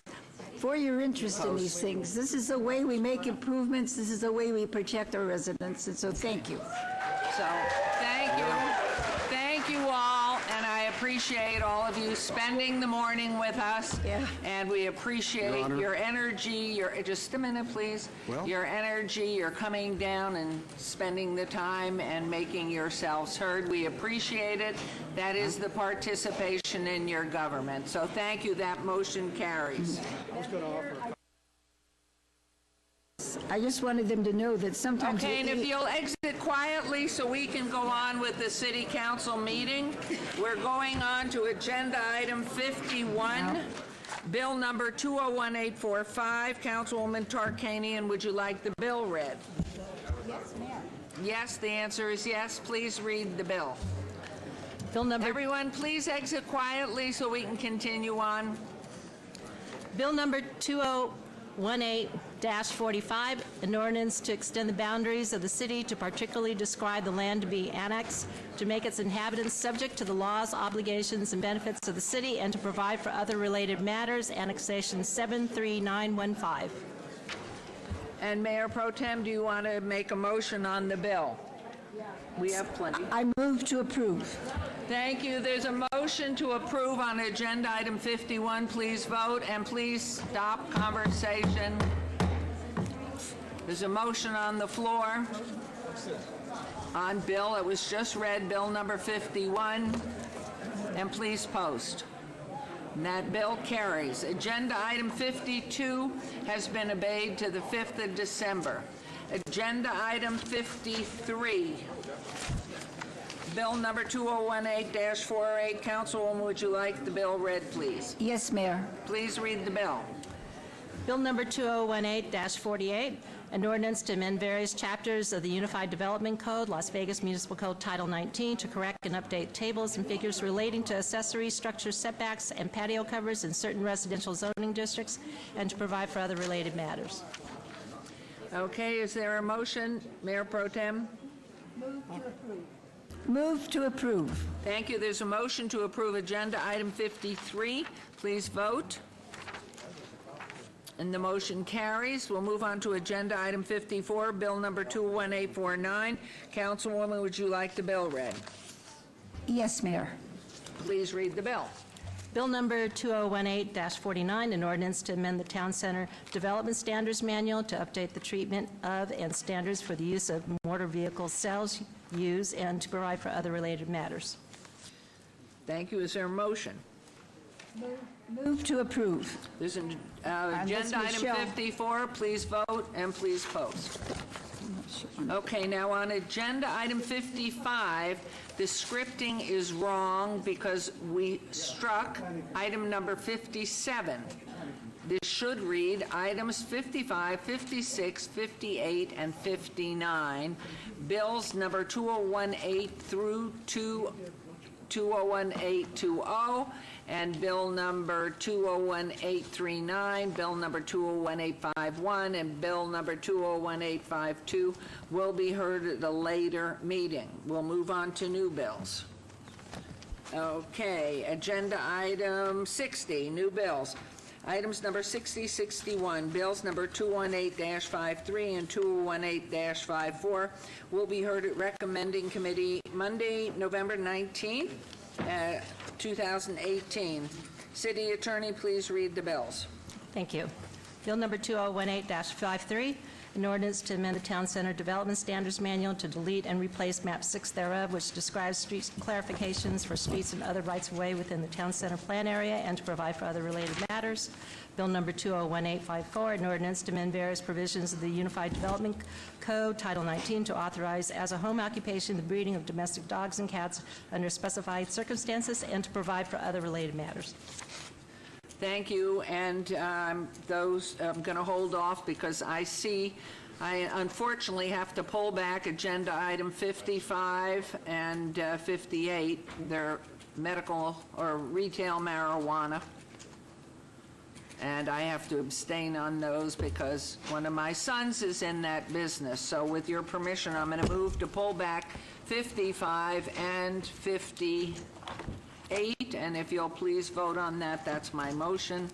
for your interest in these things. This is the way we make improvements. This is the way we protect our residents, and so thank you. So, thank you. Thank you all, and I appreciate all of you spending the morning with us. Yeah. And we appreciate Honor. your energy, just a minute, please. Well- Your energy, your coming down and spending the time and making yourselves heard. We appreciate it. That is the participation in your government. So thank you. That motion carries. I was going to offer I just wanted them to know that sometimes... Okay, and if you'll exit quietly so we can go on with the city council meeting, we're going on to agenda item 51, bill number 201845. Councilwoman Tarkanian, would you like the bill read? Yes, ma'am. Yes, the answer is yes. Please read the bill. Bill number Everyone, please exit quietly so we can continue on. Bill number 2018-45, an ordinance to extend the boundaries of the city to particularly describe the land to be annexed, to make its inhabitants subject to the laws, obligations, and benefits of the city, and to provide for other related matters, annexation 73915. And Mayor Pro Tem, do you want to make a motion on the bill? We have plenty. I move to approve. Thank you. There's a motion to approve on agenda item 51. Please vote, and please stop conversation. There's a motion on the floor on bill. It was just read, bill number 51. And please post. And that bill carries. Agenda item 52 has been obeyed to the 5th of December. Agenda item 53. Bill number 2018-48. Councilwoman, would you like the bill read, please? Yes, Mayor. Please read the bill. Bill number 2018-48, an ordinance to amend various chapters of the Unified Development Code, Las Vegas Municipal Code Title 19, to correct and update tables and figures relating to accessory structure setbacks and patio covers in certain residential zoning districts, and to provide for other related matters. Okay, is there a motion, Mayor Pro Tem? Move to approve. Thank you. There's a motion to approve agenda item 53. Please vote. And the motion carries. We'll move on to agenda item 54, bill number 21849. Councilwoman, would you like the bill read? Yes, Mayor. Please read the bill. Bill number 2018-49, an ordinance to amend the Town Center Development Standards Manual to update the treatment of and standards for the use of motor vehicle sales, use, and to provide for other related matters. Thank you. Is there a motion? Move to approve. This is That's agenda item Michelle. 54. Please vote and please post. Okay, now on agenda item 55, the scripting is wrong because we struck item number 57. This should read items 55, 56, 58, and 59. Bills number 2018 through 201820, and bill number 201839, bill number 201851, and bill number 201852 will be heard at a later meeting. We'll move on to new bills. Okay, agenda item 60, new bills. Items number 60, 61, bills number 218-53 and 218-54 will be heard at recommending committee Monday, November 19th, 2018. City Attorney, please read the bills. Thank you. Bill number 2018-53, an ordinance to amend the Town Center Development Standards Manual to delete and replace map 6 thereof, which describes street clarifications for streets and other rights-of-way within the Town Center plan area and to provide for other related matters. Bill number 201854, an ordinance to amend various provisions of the Unified Development Code, Title 19, to authorize as a home occupation the breeding of domestic dogs and cats under specified circumstances and to provide for other related matters. Thank you, and those, I'm going to hold off because I unfortunately have to pull back agenda item 55 and 58. They're medical or retail marijuana, and I have to abstain on those because one of my sons is in that business. So with your permission, I'm going to move to pull back 55 and 58. And if you'll please vote on that, that's my motion.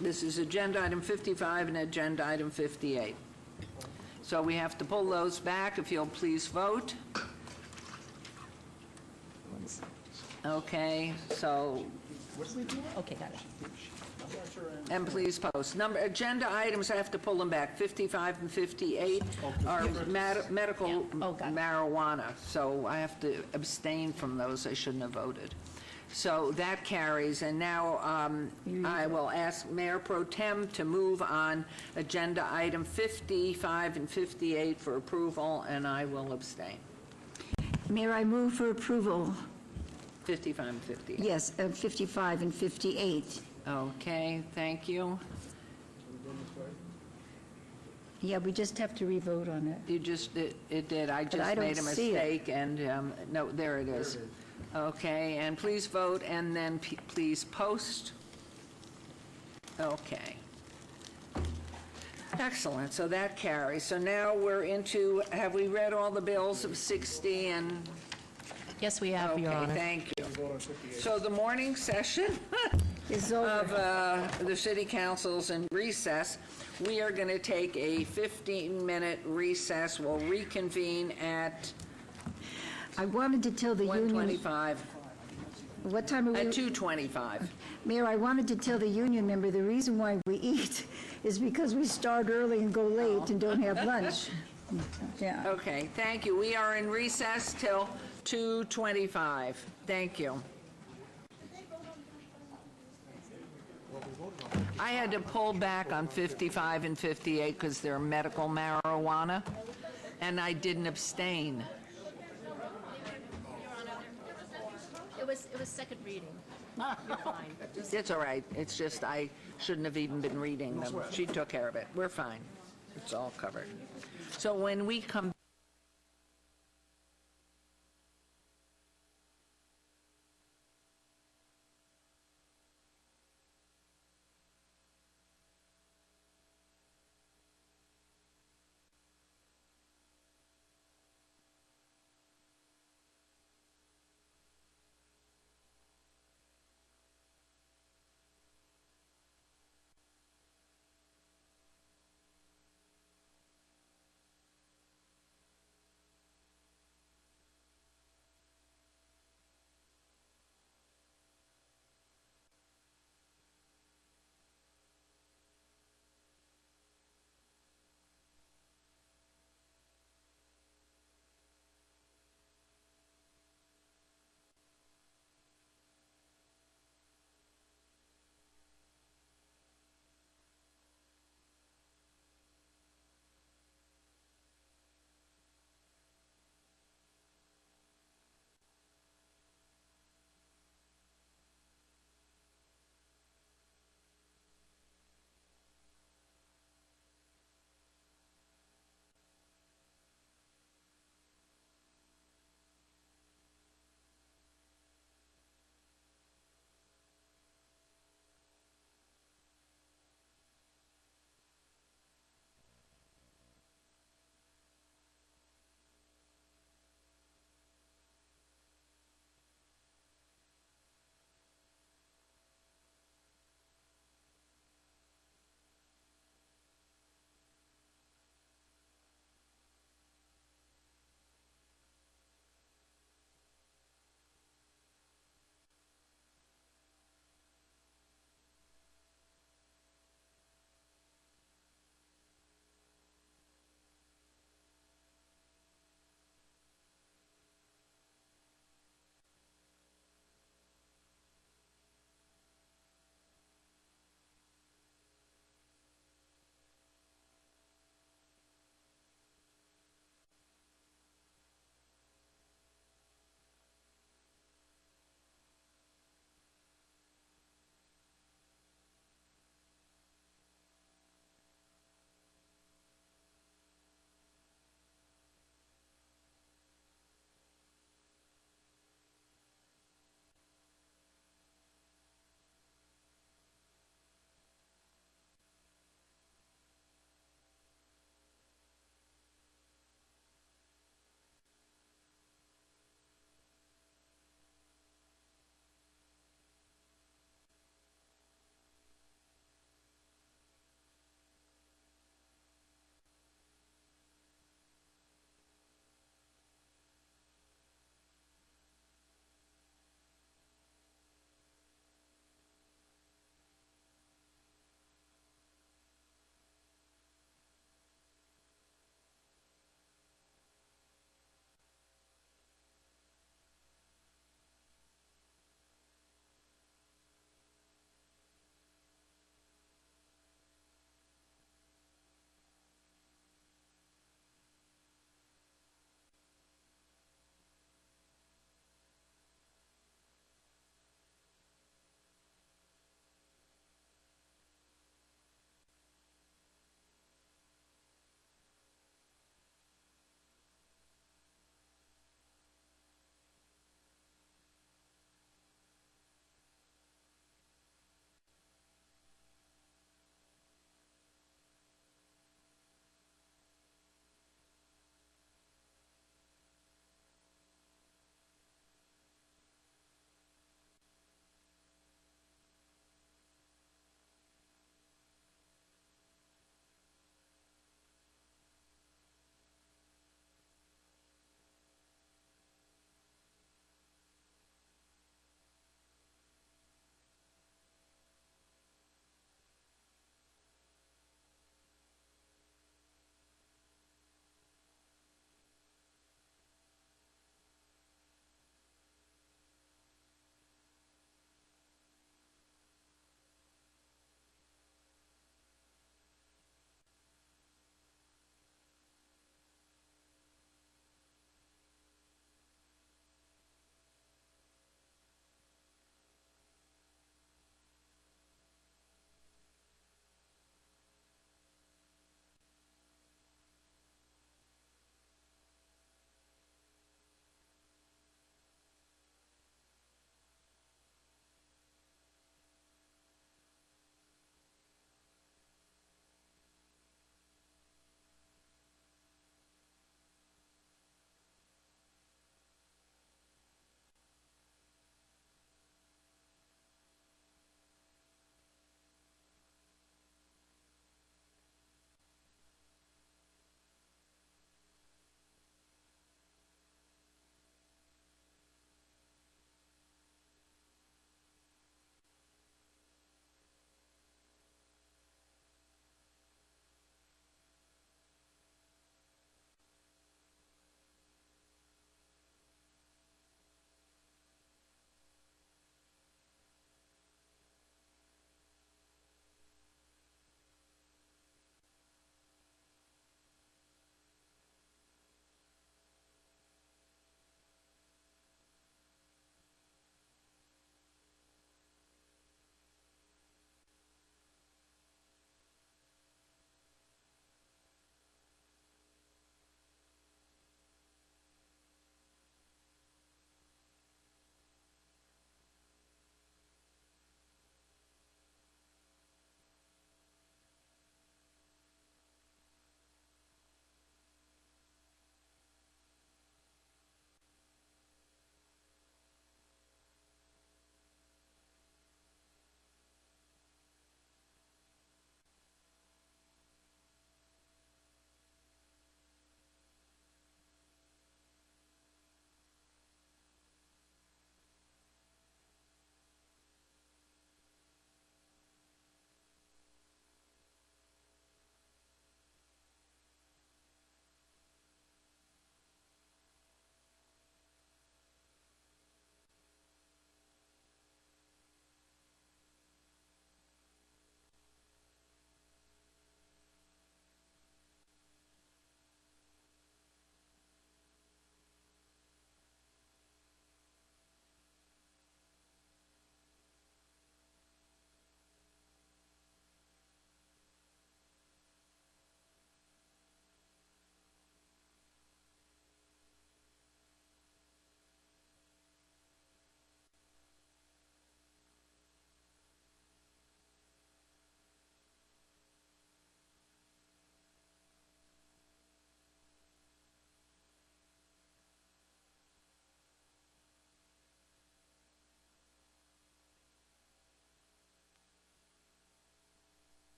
This is agenda item 55 and agenda item 58. So we have to pull those back. If you'll please vote. Okay, so. What do we do? Okay, got it. And please post. Agenda items, I have to pull them back. 55 and 58 are medical marijuana, so I have to abstain from those. I shouldn't have voted. So that carries, and now I will ask Mayor Pro Tem to move on agenda item 55 and 58 for approval, and I will abstain. Mayor, I move for approval. 55 and 58. Yes, 55 and 58. Okay, thank you. Yeah, we just have to re-vote on it. You just, it did. I But I just don't made a see it. mistake, and, no, there it is. Okay, and please vote, and then please post. Okay. Excellent, so that carries. So now we're into, have we read all the bills of 60 and? Yes, we have, Your Honor. Okay, thank you. So the morning session of the city council's in recess. We are going to take a 15-minute recess. We'll reconvene at I wanted to tell the union. 1:25. What time are we? At 2:25. Mayor, I wanted to tell the union member the reason why we eat is because we start early and go late and don't have lunch. Yeah. Okay, thank you. We are in recess till 2:25. Thank you. I had to pull back on 55 and 58 because they're medical marijuana, and I didn't abstain. It was second reading. You're fine. It's all right. It's just I shouldn't have even been reading them. She took care of it. We're fine. It's all covered. So when we come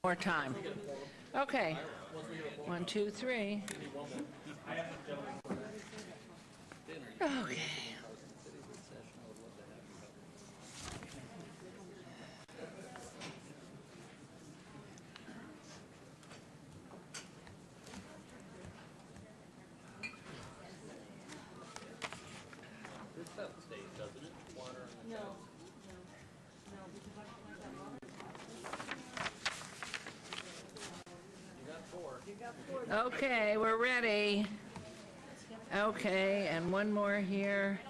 more time. Okay. 1, 2, 3. Okay. Okay, we're ready. Okay, and one more here.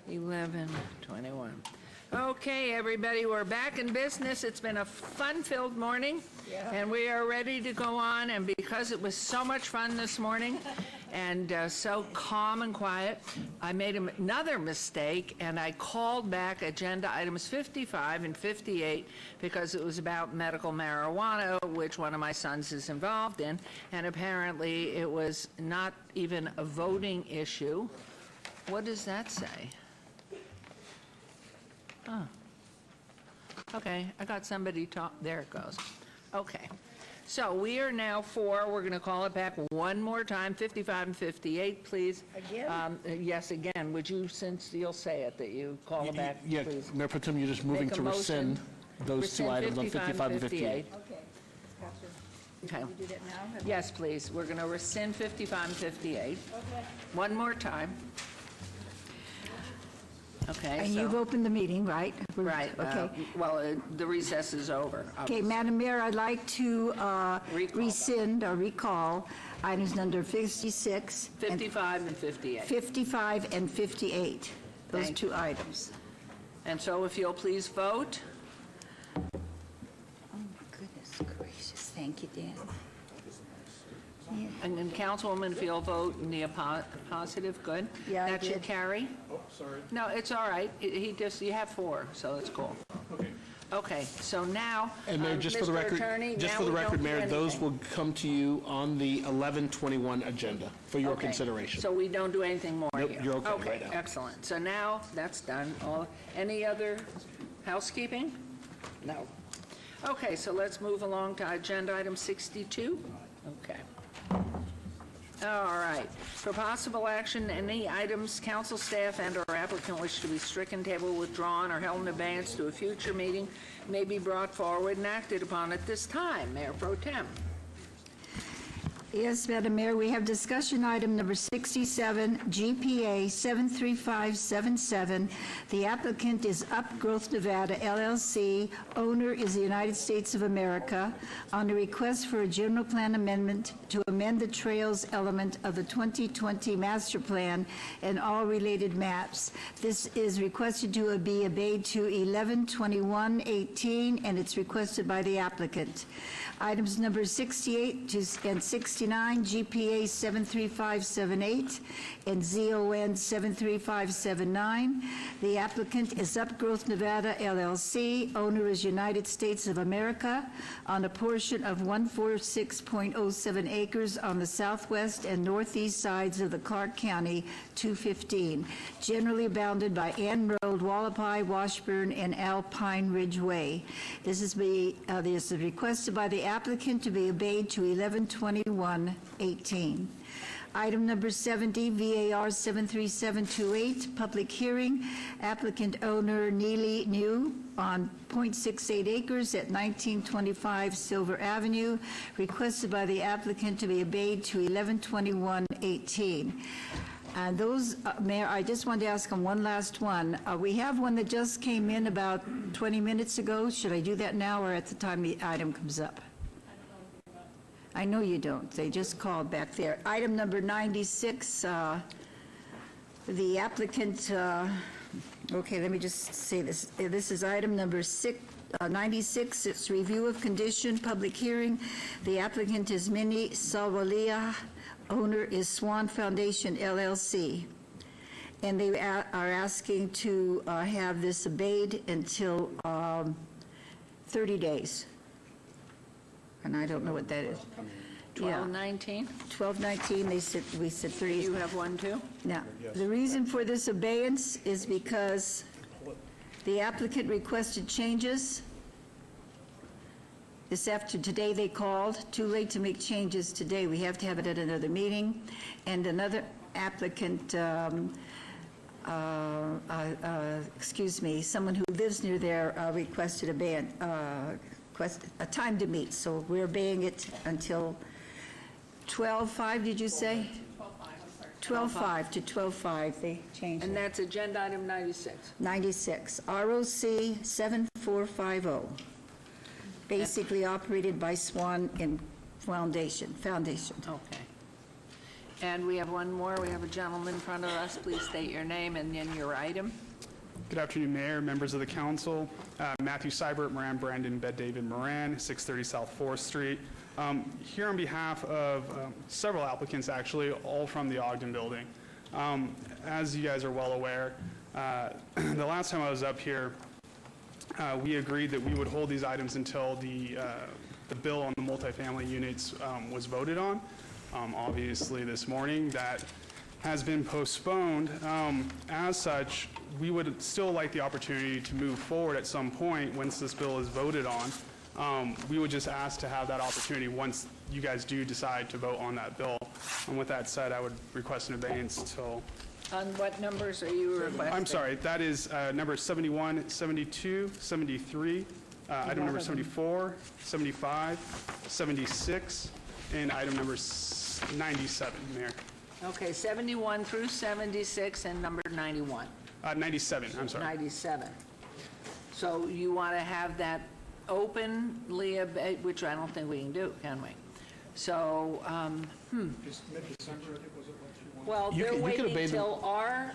11, 21. Okay, everybody, we're back in business. It's been a fun-filled morning, and we are ready to go on. And because it was so much fun this morning and so calm and quiet, I made another mistake, and I called back agenda items 55 and 58 because it was about medical marijuana, which one of my sons is involved in, and apparently it was not even a voting issue. What does that say? Oh. Okay, I got somebody talk, there it goes. Okay, so we are now we're going to call it back one more time, 55 and 58, please. Again? Yes, again. Would you, since you'll say it, that you call it back, Yeah, please? Mayor Pro Tem, you're just moving Make a to rescind motion. those two Rescind items on 55 and 58. Okay. Do that now? Yes, please. We're going to rescind 55 and 58. Okay. One more time. Okay, And you've opened the meeting, right? Right. Okay. The recess is over. Okay, Madam Mayor, I'd like to rescind or recall items number 56. 55 and 58. 55 and 58, those Thank two items. And so if you'll please vote. Oh, my goodness gracious. Thank you, Dan. Yeah. And then Councilwoman, if you'll vote in the positive, good? Yeah, I That should did. carry? Oh, sorry. No, it's all right. You have 4, so it's cool. Okay. Okay, so now, And Mayor, just for the Mr. record, Attorney, just now for the we don't record, do Mayor, those anything. will come to you on the 11/21 agenda for your Okay, consideration. So we don't do anything more Nope, here? you're okay right now. Excellent. So now, that's done. Any other housekeeping? No. Okay, so let's move along to agenda item 62. Okay. All right. For possible action, any items council staff and/or applicant wish to be stricken, tabled, withdrawn, or held in abeyance to a future meeting may be brought forward and acted upon at this time. Mayor Pro Tem. Yes, Madam Mayor, we have discussion item number 67, GPA 73577. The applicant is Upgrowth Nevada LLC. Owner is the United States of America. On a request for a general plan amendment to amend the trails element of the 2020 master plan and all related maps. This is requested to be obeyed to 11/21/18, and it's requested by the applicant. Items number 68 and 69, GPA 73578 and ZON 73579. The applicant is Upgrowth Nevada LLC. Owner is United States of America on a portion of 146.07 acres on the southwest and northeast sides of the Clark County 215, generally bounded by Ann Road, Wallapai, Washburn, and Alpine Ridge Way. This is requested by the applicant to be obeyed to 11/21/18. Item number 70, VAR 73728, public hearing. Applicant owner Neely New on .68 acres at 1925 Silver Avenue, requested by the applicant to be obeyed to 11/21/18. And those, Mayor, I just wanted to ask on one last one. We have one that just came in about 20 minutes ago. Should I do that now or at the time the item comes up? I know you don't. They just called back there. Item number 96, the applicant, okay, let me just say this. This is item number 96. It's review of condition, public hearing. The applicant is Minnie Salvalia. Owner is Swan Foundation LLC. And they are asking to have this obeyed until 30 days. And I don't know what that is. 12/19? 12/19, we said 30. You have one too? Now, the reason for this abeyance is because the applicant requested changes Today they called, too late to make changes today. We have to have it at another meeting. And another applicant, someone who lives near there requested a time to meet. So we're obeying it until 12:05, did you say? 12:05 to 12:05, they changed And it. that's agenda item 96. 96, ROC 7450, basically operated by Swan Foundation. Okay. And we have one more. We have a gentleman in front of us. Please state your name and then your item. Good afternoon, Mayor, members of the council. Matthew Seibert, Moran Brandon, Bed David Moran, 630 South 4th Street. Here on behalf of several applicants, actually, all from the Ogden Building. As you guys are well aware, the last time I was up here, we agreed that we would hold these items until the bill on the multifamily units was voted on. Obviously, this morning, that has been postponed. As such, we would still like the opportunity to move forward at some point once this bill is voted on. We would just ask to have that opportunity once you guys do decide to vote on that bill. And with that said, I would request an abeyance till... On what numbers are you requesting? I'm sorry, that is number 71, 72, 73, item number 74, 75, 76, and item number 97, Mayor. Okay, 71 through 76 and number 91. 97, I'm sorry. 97. So you want to have that openly, which I don't think we can do, can we? So, Just mid-December, I think, was it what you wanted? well, You they're could waiting abate them. till our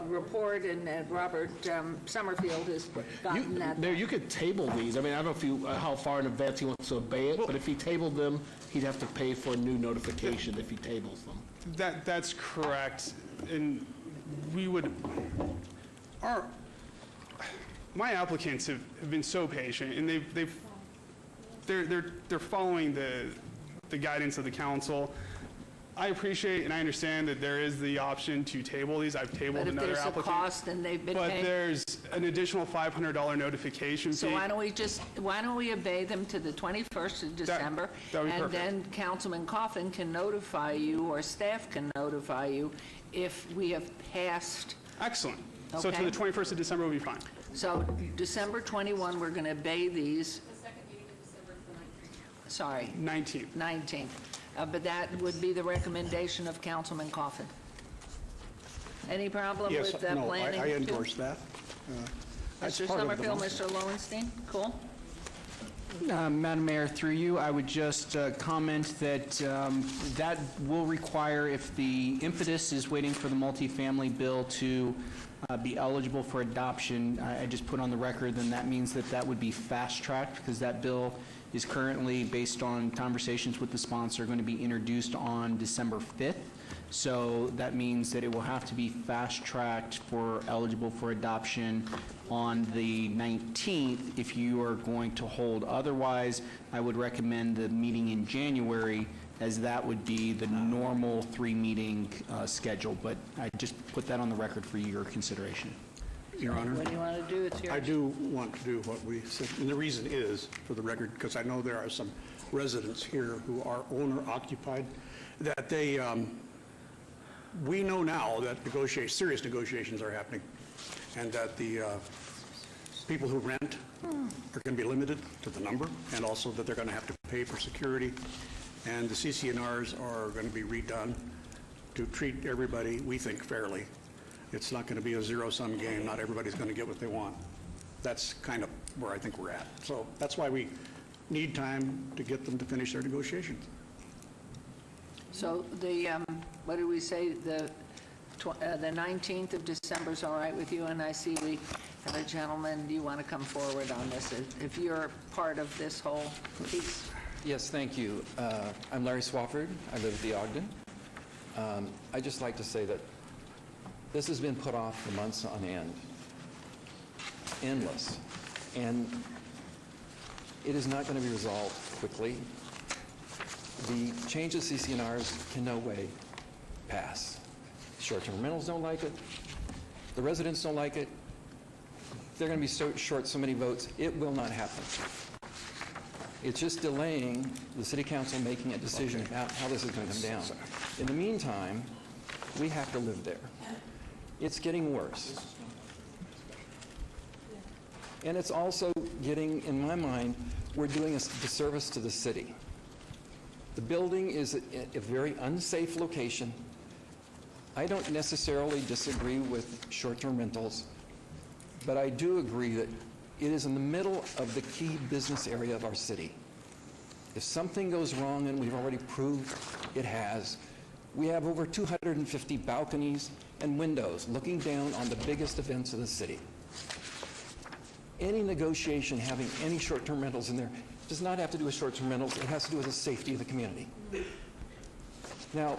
report, and Robert Summerfield has gotten that. Mayor, you could table these. I mean, I don't know how far in advance he wants to obey it, but if he tabled them, he'd have to pay for a new notification if he tables them. That's correct, and we would, my applicants have been so patient, and they're following the guidance of the council. I appreciate and I understand that there is the option to table these. I've tabled another But if there's a applicant. cost and they've been But paying. there's an additional $500 notification fee. So why don't we obey them to the 21st of December? that would be And perfect. then Councilman Coffin can notify you, or staff can notify you, if we have passed. Excellent. So Okay. to the 21st of December will be fine. So December 21, we're going to obey these. Sorry. 19th. 19th. But that would be the recommendation of Councilman Coffin. Any problem Yes, with no, planning? I too? endorse that. That's Mr. part of the Summerfield, motion. Mr. Lowenstein, cool? Madam Mayor, through you, I would just comment that that will require, if the impetus is waiting for the multifamily bill to be eligible for adoption, I just put on the record, then that means that that would be fast-tracked, because that bill is currently, based on conversations with the sponsor, going to be introduced on December 5th. So that means that it will have to be fast-tracked for eligible for adoption on the 19th if you are going to hold. Otherwise, I would recommend the meeting in January, as that would be the normal three-meeting schedule. But I just put that on the record for your consideration. Your Honor. What do you want to do? It's yours. I do want to do what we said, and the reason is, for the record, because I know there are some residents here who are owner-occupied, that they, we know now that serious negotiations are happening, and that the people who rent are going to be limited to the number, and also that they're going to have to pay for security, and the CC&Rs are going to be redone to treat everybody, we think, fairly. It's not going to be a zero-sum game. Not everybody's going to get what they want. That's kind of where I think we're at. So that's why we need time to get them to finish their negotiations. So the, what did we say, the 19th of December is all right with you? And I see we have a gentleman, do you want to come forward on this, if you're part of this whole piece? Yes, thank you. I'm Larry Swafford. I live at the Ogden. I'd just like to say that this has been put off for months on end, endless, and it is not going to be resolved quickly. The change of CC&Rs can no way pass. Short-term rentals don't like it. The residents don't like it. They're going to be short so many votes. It will not happen. It's just delaying the city council making a decision about how this is going to come down. In the meantime, we have to live there. It's getting worse. And it's also getting, in my mind, we're doing a disservice to the city. The building is a very unsafe location. I don't necessarily disagree with short-term rentals, but I do agree that it is in the middle of the key business area of our city. If something goes wrong, and we've already proved it has, we have over 250 balconies and windows looking down on the biggest events of the city. Any negotiation having any short-term rentals in there does not have to do with short-term rentals. It has to do with the safety of the community. Now,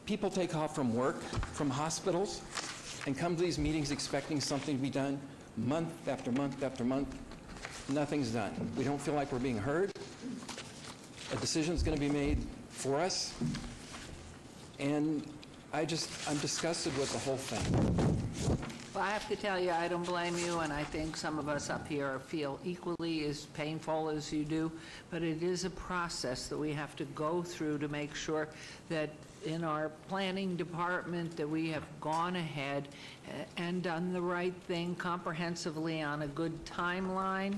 people take off from work, from hospitals, and come to these meetings expecting something to be done month after month after month. Nothing's done. We don't feel like we're being heard. A decision's going to be made for us. And I'm disgusted with the whole thing. Well, I have to tell you, I don't blame you, and I think some of us up here feel equally as painful as you do, but it is a process that we have to go through to make sure that in our planning department that we have gone ahead and done the right thing comprehensively on a good timeline.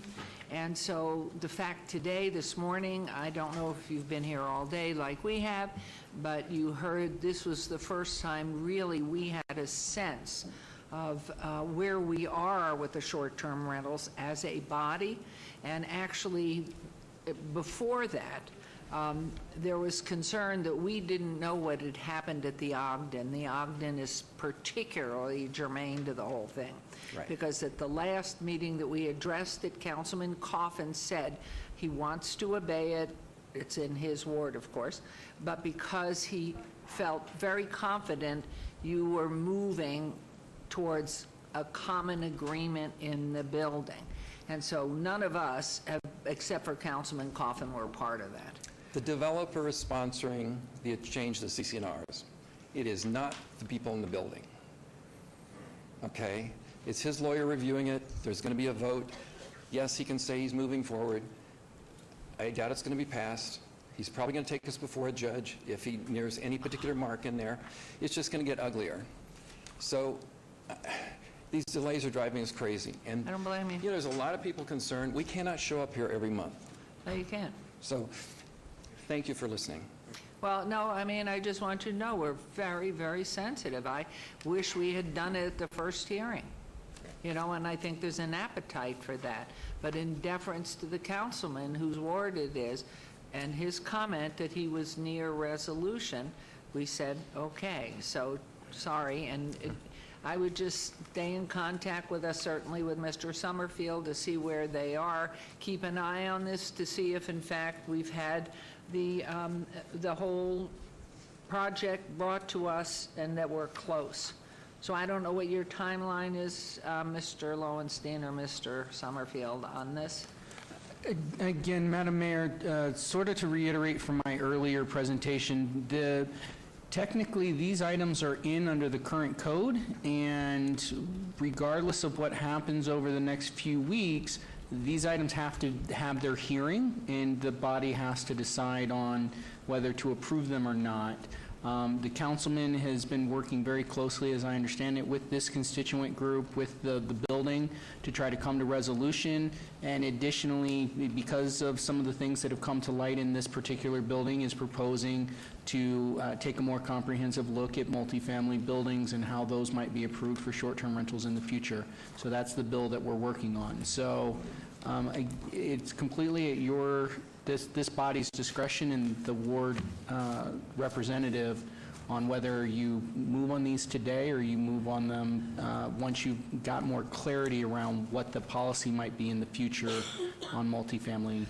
And so the fact today, this morning, I don't know if you've been here all day like we have, but you heard this was the first time really we had a sense of where we are with the short-term rentals as a body. And actually, before that, there was concern that we didn't know what had happened at the Ogden. The Ogden is particularly germane to the whole thing. Right. Because at the last meeting that we addressed it, Councilman Coffin said he wants to obey it. It's in his ward, of course. But because he felt very confident you were moving towards a common agreement in the building. And so none of us, except for Councilman Coffin, were part of that. The developer is sponsoring the change to CC&Rs. It is not the people in the building. Okay? It's his lawyer reviewing it. There's going to be a vote. Yes, he can say he's moving forward. I doubt it's going to be passed. He's probably going to take us before a judge if he nears any particular mark in there. It's just going to get uglier. So these delays are driving us crazy. And I don't blame you. There's a lot of people concerned. We cannot show up here every month. No, you can't. So thank you for listening. Well, no, I mean, I just want you to know we're very, very sensitive. I wish we had done it at the first hearing, and I think there's an appetite for that. But in deference to the councilman whose ward it is, and his comment that he was near resolution, we said, okay, so sorry. And I would just stay in contact with us, certainly with Mr. Summerfield, to see where they are. Keep an eye on this to see if, in fact, we've had the whole project brought to us and that we're close. So I don't know what your timeline is, Mr. Lowenstein or Mr. Summerfield, on this. Again, Madam Mayor, sort of to reiterate from my earlier presentation, technically these items are in under the current code, and regardless of what happens over the next few weeks, these items have to have their hearing, and the body has to decide on whether to approve them or not. The councilman has been working very closely, as I understand it, with this constituent group, with the building, to try to come to resolution. And additionally, because of some of the things that have come to light in this particular building, is proposing to take a more comprehensive look at multifamily buildings and how those might be approved for short-term rentals in the future. So that's the bill that we're working on. So it's completely at this body's discretion and the ward representative on whether you move on these today or you move on them once you've got more clarity around what the policy might be in the future on multifamily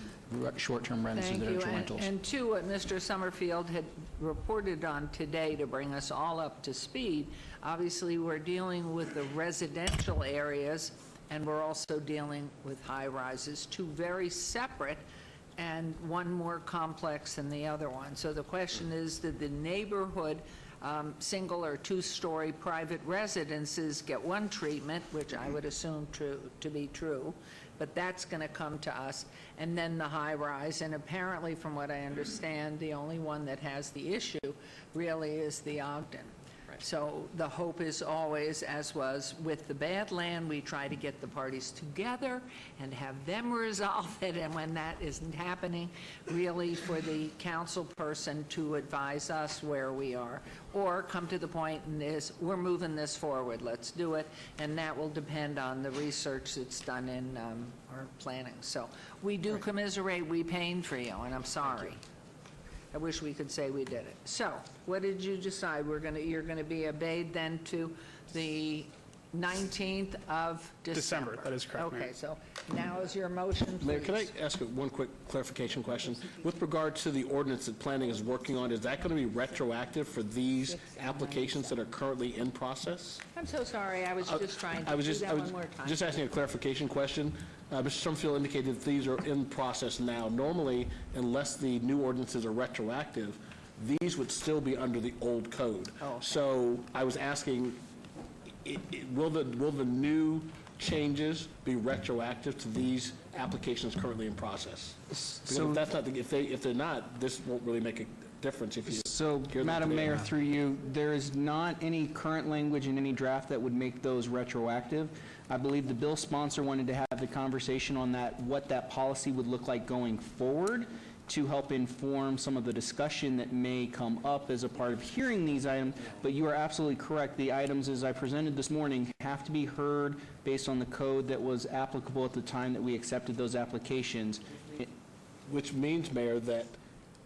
short-term residential rentals. And to what Mr. Summerfield had reported on today, to bring us all up to speed, obviously we're dealing with the residential areas and we're also dealing with high-rises, two very separate and one more complex than the other one. So the question is, did the neighborhood single or two-story private residences get one treatment, which I would assume to be true, but that's going to come to us, and then the high-rise, and apparently, from what I understand, the only one that has the issue really is the Ogden. So the hope is always, as was with the Badland, we try to get the parties together and have them resolve it, and when that isn't happening, really for the council person to advise us where we are, or come to the point in this, we're moving this forward, let's do it, and that will depend on the research that's done in our planning. So we do commiserate, we pain for you, and I'm sorry. I wish we could say we did it. So, what did you decide? You're gonna be obeyed then to the 19th of December? December, that is correct, Mayor. Okay, so now is your motion, please. Mayor, can I ask one quick clarification question? With regard to the ordinance that planning is working on, is that going to be retroactive for these applications that are currently in process? I'm so sorry, I was just trying to do that one more time. Just asking a clarification question. Mr. Summerfield indicated that these are in process now. Normally, unless the new ordinances are retroactive, these would still be under the old code. Oh, okay. So I was asking, will the new changes be retroactive to these applications currently in process? Because if that's not if they're not, this won't really make a difference if you. So, hear them Madam today. Mayor, through you, there is not any current language in any draft that would make those retroactive. I believe the bill sponsor wanted to have the conversation on that, what that policy would look like going forward, to help inform some of the discussion that may come up as a part of hearing these items. But you are absolutely correct. The items, as I presented this morning, have to be heard based on the code that was applicable at the time that we accepted those applications. Which means, Mayor, that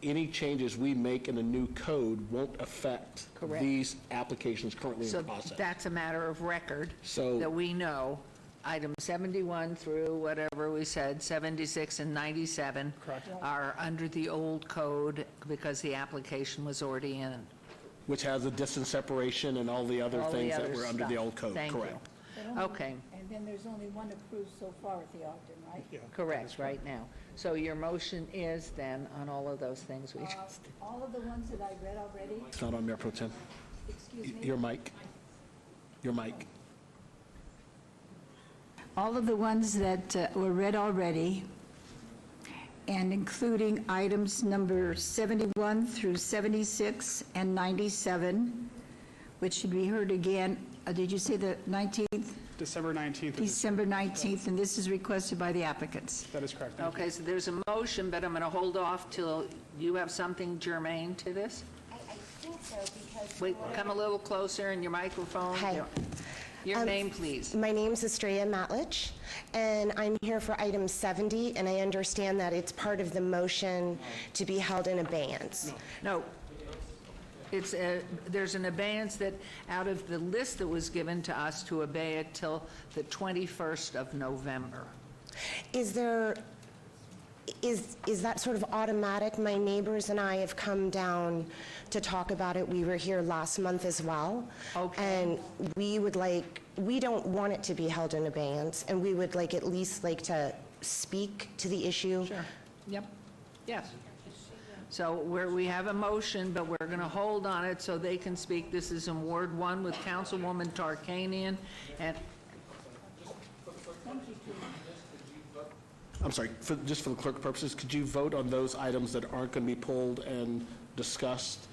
any changes we make in a new code won't affect Correct. these applications currently So in process. that's a matter of record, So- that we know, item 71 through whatever we said, 76 and 97 are under the old code because the application was already in. Which has a distance separation and all the other All the things that other were under the stuff. old code, Thank you. correct? Okay. And then there's only one approved so far at the Ogden, right? Correct, right now. So your motion is then on all of those things we just did. All of the ones that I read already, It's not on Mayor Pro Tem. excuse me? Your mic. Your mic. All of the ones that were read already, and including items number 71 through 76 and 97, which should be heard again, did you say the 19th? December 19th. December 19th, and this is requested by the applicants. That is correct. Thank you. Okay, so there's a motion, but I'm going to hold off till you have something germane to this? I think so, because... Wait, come a little closer in your microphone. Hi. Your name, please. My name's Estrella Matlich, and I'm here for item 70, and I understand that it's part of the motion to be held in abeyance. No. It's there's an abeyance that, out of the list that was given to us, to obey it till the 21st of November. Is there, is that sort of automatic? My neighbors and I have come down to talk about it. We were here last month as well. Okay. And we would like, we don't want it to be held in abeyance, and we would like at least like to speak to the issue. Sure. Yep. Yes. So we have a motion, but we're going to hold on it so they can speak. This is in Ward 1 with Councilwoman Tarkanian, and I'm sorry, just for the clerk purposes, could you vote on those items that aren't going to be pulled and discussed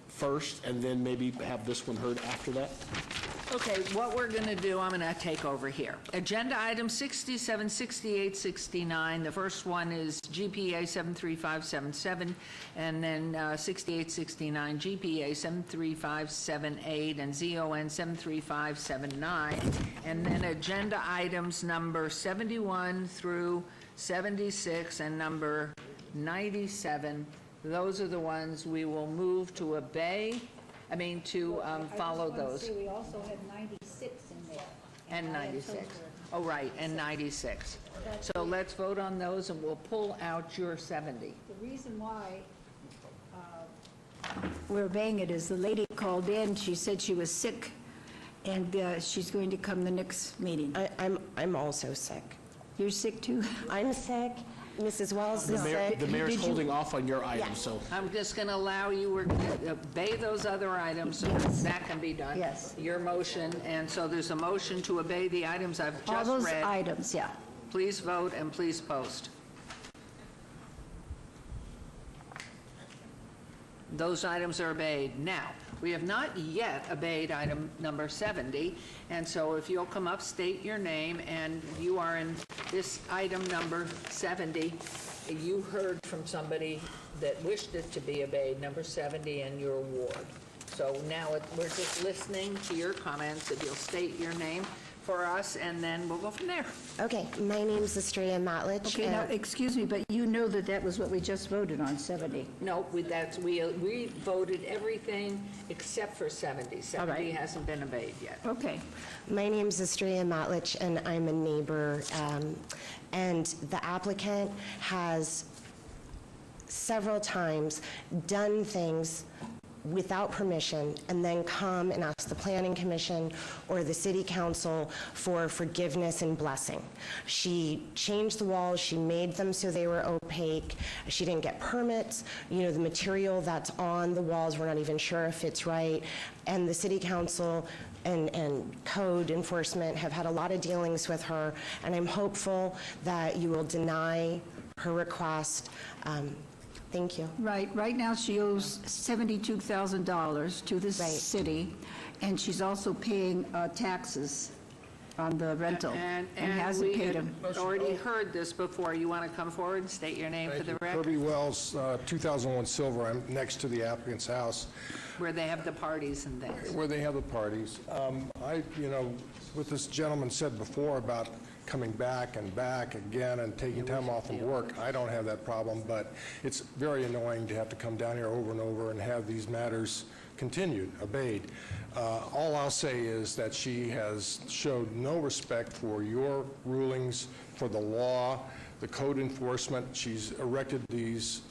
first, and then maybe have this one heard after that? okay, what we're going to do, I'm going to take over here. Agenda items 67, 68, 69. The first one is GPA 73577, and then 68, 69, GPA 73578, and ZON 73579. And then agenda items number 71 through 76 and number 97. Those are the ones we will move to obey. To follow those. We also had 96 in there. And 96. Oh, right, and 96. So let's vote on those, and we'll pull out your 70. The reason why we're obeying it is the lady called in, she said she was sick, and she's going to come the next meeting. I'm also sick. You're sick too? I'm sick. Mrs. Wells The is sick. mayor's Did you- holding off on your item, Yeah. so. I'm just going to allow you, we're going to obey those other items, so that can be done. Yes. Your motion, and so there's a motion to obey the items I've All just those read. items, yeah. Please vote and please post. Those items are obeyed. Now, we have not yet obeyed item number 70, and so if you'll come up, state your name, and you are in this item number 70. You heard from somebody that wished it to be obeyed, number 70, in your ward. So now we're just listening to your comments. If you'll state your name for us, and then we'll go from there. Okay, my name's Estrella Matlich. Okay, now, excuse me, but you know that that was what we just voted on, 70. No, we voted everything except for 70. 70 hasn't been obeyed yet. Okay. My name's Estrella Matlich, and I'm a neighbor. And the applicant has several times done things without permission and then come and ask the Planning Commission or the City Council for forgiveness and blessing. She changed the walls, she made them so they were opaque, she didn't get permits, you know, the material that's on the walls, we're not even sure if it's right, and the City Council and code enforcement have had a lot of dealings with her, and I'm hopeful that you will deny her request. Thank you. Right now, she owes $72,000 to the city, and she's also paying taxes on the rental, and hasn't paid them. We had already heard this before. You want to come forward and state your name for the record? Kirby Wells, 2001 Silver. I'm next to the applicant's house. Where they have the parties and things. Where they have the parties. What this gentleman said before about coming back again and taking time off from work, I don't have that problem, but it's very annoying to have to come down here over and over and have these matters continued, obeyed. All I'll say is that she has showed no respect for your rulings, for the law, the code enforcement. She's erected these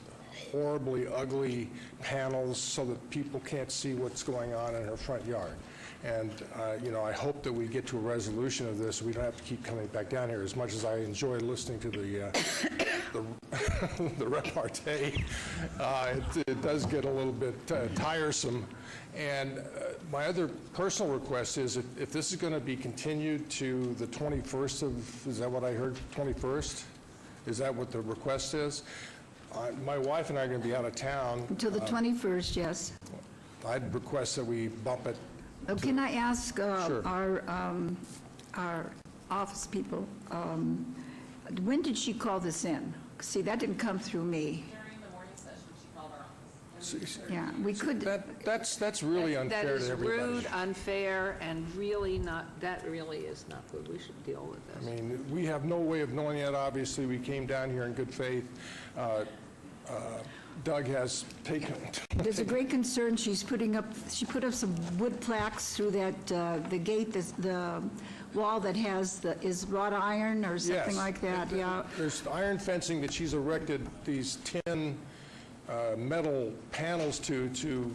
horribly ugly panels so that people can't see what's going on in her front yard. And, I hope that we get to a resolution of this. We don't have to keep coming back down here. As much as I enjoy listening to the repartee, it does get a little bit tiresome. And my other personal request is if this is going to be continued to the 21st of, is that what I heard, 21st? Is that what the request is? My wife and I are going to be out of town. Until the 21st, yes. I'd request that we bump it. Can I ask Sure. our office people, when did she call this in? See, that didn't come through me. During the morning session, she called our office. Yeah, we could. That's really unfair to everybody. That is rude, unfair, and that really is not good. We should deal with this. I mean, we have no way of knowing that, obviously. We came down here in good faith. Doug has taken... There's a great concern. She put up some wood plaques through that, the gate, the wall that is wrought iron or something like that, yeah. There's iron fencing that she's erected these tin metal panels to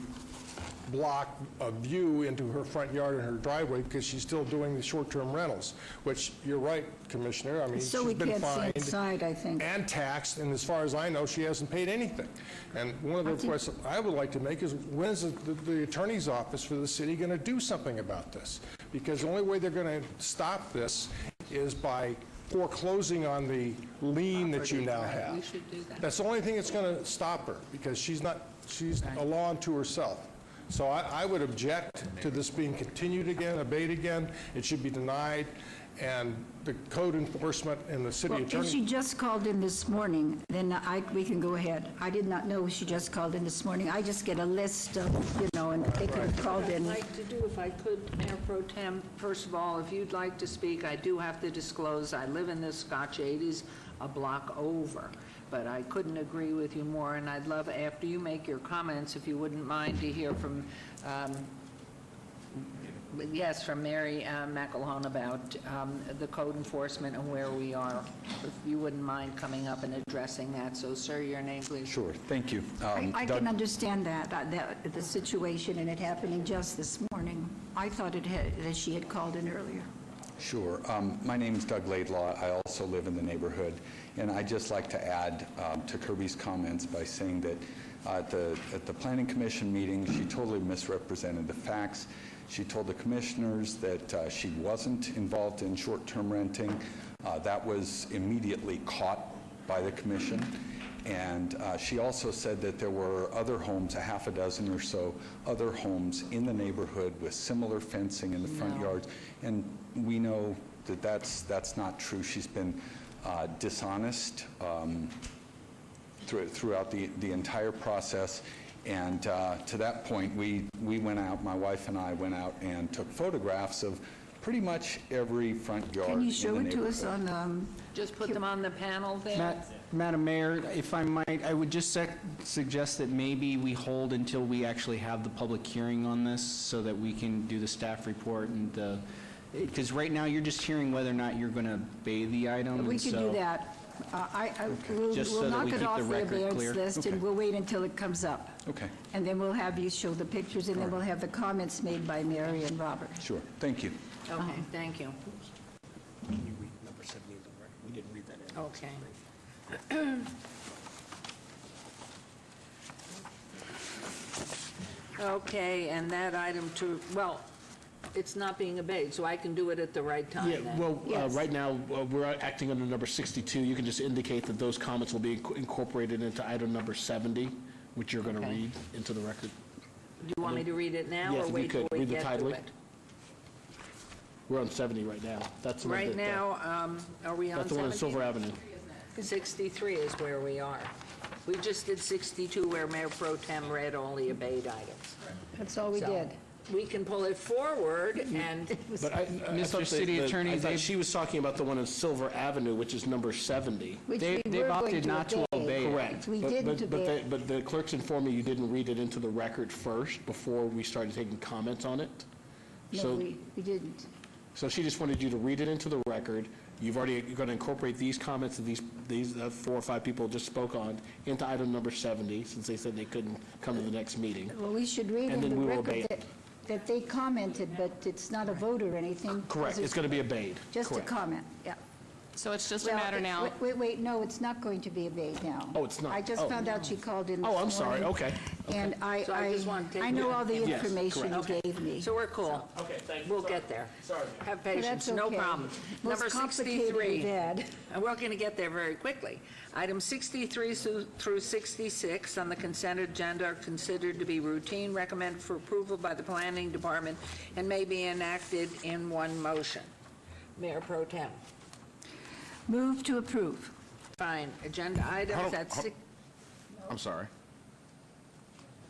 block a view into her front yard and her driveway because she's still doing the short-term rentals, which you're right, Commissioner. I mean, So she's we been can't see fined inside, I think. and taxed, and as far as I know, she hasn't paid anything. And one of the requests I would like to make is when is the attorney's office for the city going to do something about this? Because the only way they're going to stop this is by foreclosing on the lien that you now have. We should do that. That's the only thing that's going to stop her, because she's a law unto herself. So I would object to this being continued again, obeyed again. It should be denied, and the code enforcement and the city Well, attorney... if she just called in this morning, then we can go ahead. I did not know she just called in this morning. I just get a list of, and they could have called in. What I'd like to do, if I could, Mayor Pro Tem, first of all, if you'd like to speak, I do have to disclose, I live in the Scotch 80s, a block over. But I couldn't agree with you more, and I'd love, after you make your comments, if you wouldn't mind to hear from, from Mary McElhone about the code enforcement and where we are. If you wouldn't mind coming up and addressing that. So, sir, your name, please. Sure, thank you. I can understand that the situation and it happening just this morning. I thought that she had called in earlier. Sure. My name is Doug Laidlaw. I also live in the neighborhood. And I'd just like to add to Kirby's comments by saying that at the Planning Commission meeting, she totally misrepresented the facts. She told the commissioners that she wasn't involved in short-term renting. That was immediately caught by the commission. And she also said that there were other homes, a half a dozen or so, other homes in the neighborhood with similar fencing in the front yards. And we know that that's not true. She's been dishonest throughout the entire process. And to that point, we went out, my wife and I went out and took photographs of pretty much every front yard in the neighborhood. Can you show it to us on, Just put them on the panel there. Madam Mayor, if I might, I would just suggest that maybe we hold until we actually have the public hearing on this so that we can do the staff report and because right now you're just hearing whether or not you're going to obey the item. we could do that. We'll Just so that knock we it keep the off the record abeyance clear. list, Okay. and we'll wait until it comes up. Okay, And then we'll have you show the pictures, and then we'll have the comments made by Mary and Robert. sure. Thank you. Okay, thank you. Can you read number 70 into the record? We didn't read that in. Okay. Okay, and that item to, well, it's not being obeyed, so I can do it at the right time Yeah, then. well, Yes. right now, we're acting under number 62. You can just indicate that those comments will be incorporated into item number 70, which you're going to Okay. read into the record. Do you want me to read it now, Yes, or if you wait till could, we read the get to title. it? We're on 70 right now. That's the one Right that, now, are we on 70? that's the one on Silver Avenue. 63 is where we are. We just did 62 where Mayor Pro Tem read all the obeyed items. That's all we So, did. We can pull it forward and, But I Mr. thought City Attorney, I thought they- she was talking about the one on Silver Avenue, which is number 70. Which They've we were going opted not to obey it. Correct. We But- didn't but- obey it. But the clerks informed me you didn't read it into the record first before we started taking comments on it. No, So, we didn't. so she just wanted you to read it into the record. You're going to incorporate these comments that these 4 or 5 people just spoke on into item number 70, since they said they couldn't come to the next meeting. Well, we should read And in then the we will obey record that they commented, but it's not a vote or anything. Correct. It's going to be obeyed. Just a Correct. comment, yeah. So it's just a Well, matter now. Wait, no, it's not going to be obeyed now. Oh, it's not? I just Oh. found out she called in this Oh, I'm sorry. morning, Okay. And So I just wanted to take I know it. all the Yes, information you correct. gave me. so we're cool. Okay, thank you. We'll get there. Sorry. Have But patience, that's no okay. problem. Most Number complicated 63. we've had. And we're going to get there very quickly. Item 63 through 66 on the consent agenda are considered to be routine, recommended for approval by the Planning Department, and may be enacted in one motion. Mayor Pro Tem. Move to approve. Fine. Agenda items at six. I'm sorry.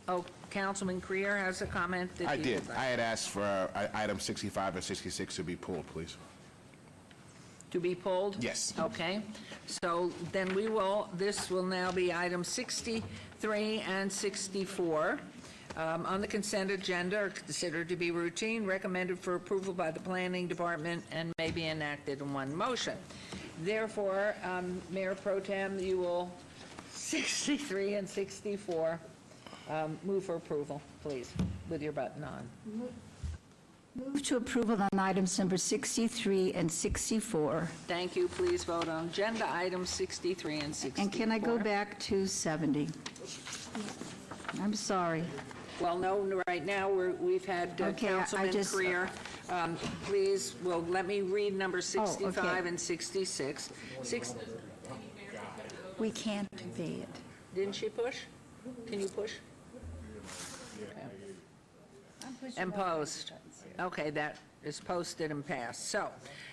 Oh, Councilman Creer has a comment that I he did. would like I had asked for item 65 and 66 to be pulled, please. to be pulled? Yes. Okay. So then this will now be item 63 and 64. On the consent agenda are considered to be routine, recommended for approval by the Planning Department, and may be enacted in one motion. Therefore, Mayor Pro Tem, you will, 63 and 64, move for approval, please, with your button on. Move to approval on items number 63 and 64. Thank you. Please vote on agenda items 63 and 64. And can I go back to 70? I'm sorry. Well, no, right now, we've had Okay, I Councilman just- Creer. Please, well, let me read number 65 okay. and 66. We can't obey it. Didn't she push? Can you push? And post. Okay, that is posted and passed. So,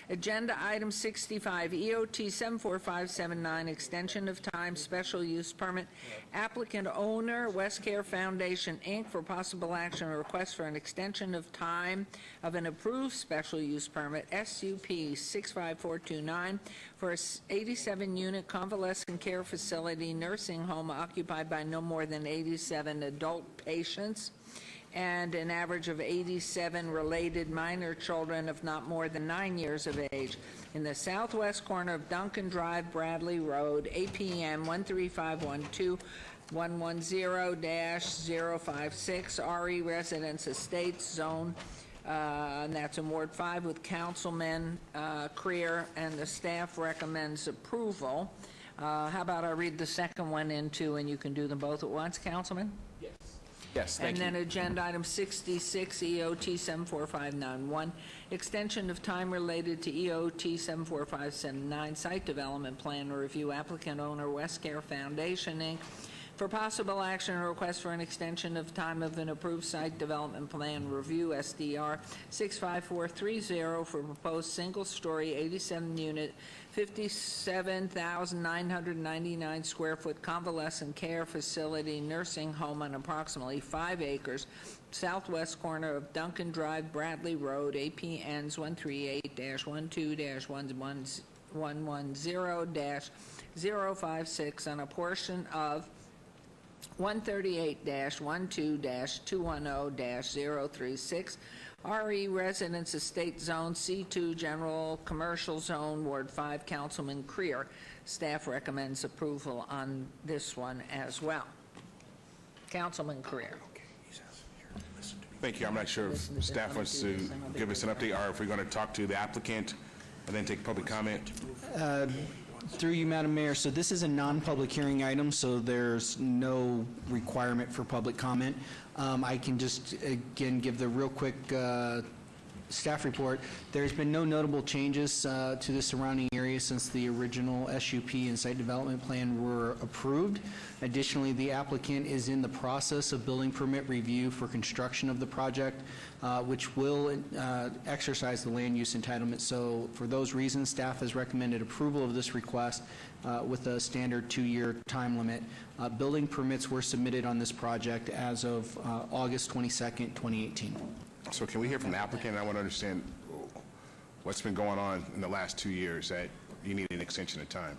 agenda item 65, EOT 74579, extension of time, special use permit. Applicant owner, West Care Foundation, Inc., for possible action, a request for an extension of time of an approved special use permit, SUP 65429, for a 87-unit convalescent care facility nursing home occupied by no more than 87 adult patients, and an average of 87 related minor children of not more than 9 years of age in the southwest corner of Duncan Drive, Bradley Road, APM 13512 110-056, RE Residence Estates, Zone and that's in Ward 5 with Councilman Creer, and the staff recommends approval. How about I read the second one into, and you can do them both at once, Councilman? Yes, thank you. And then agenda item 66, EOT 74591, extension of time related to EOT 74579, site development plan review, applicant owner West Care Foundation, Inc., for possible action or request for an extension of time of an approved site development plan review, SDR 65430, for proposed single-story 87-unit, 57,999 square foot convalescent care facility nursing home on approximately 5 acres, southwest corner of Duncan Drive, Bradley Road, APNs 138-12110-056 on a portion of 138-12-210-036, RE Residence Estate Zone, C2 General Commercial Zone, Ward 5, Councilman Creer. Staff recommends approval on this one as well. Councilman Creer. Thank you. I'm not sure if staff wants to give us an update, or if we're going to talk to the applicant and then take public comment. Through you, Madam Mayor, so this is a non-public hearing item, so there's no requirement for public comment. I can just, again, give the real quick staff report. There's been no notable changes to the surrounding area since the original SUP and site development plan were approved. Additionally, the applicant is in the process of building permit review for construction of the project, which will exercise the land use entitlement. So for those reasons, staff has recommended approval of this request with a standard 2-year time limit. Building permits were submitted on this project as of August 22nd, 2018. So can we hear from the applicant? I want to understand what's been going on in the last 2 years that you need an extension of time.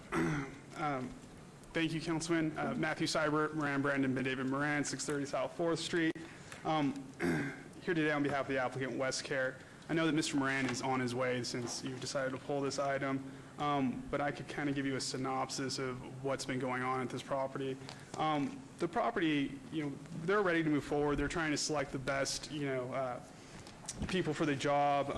Thank you, Councilman. Matthew Seibert, Moran Brandon, Ben David Moran, 630 South 4th Street. Here today on behalf of the applicant, West Care. I know that Mr. Moran is on his way since you've decided to pull this item, but I could kind of give you a synopsis of what's been going on at this property. The property, they're ready to move forward. They're trying to select the best, people for the job.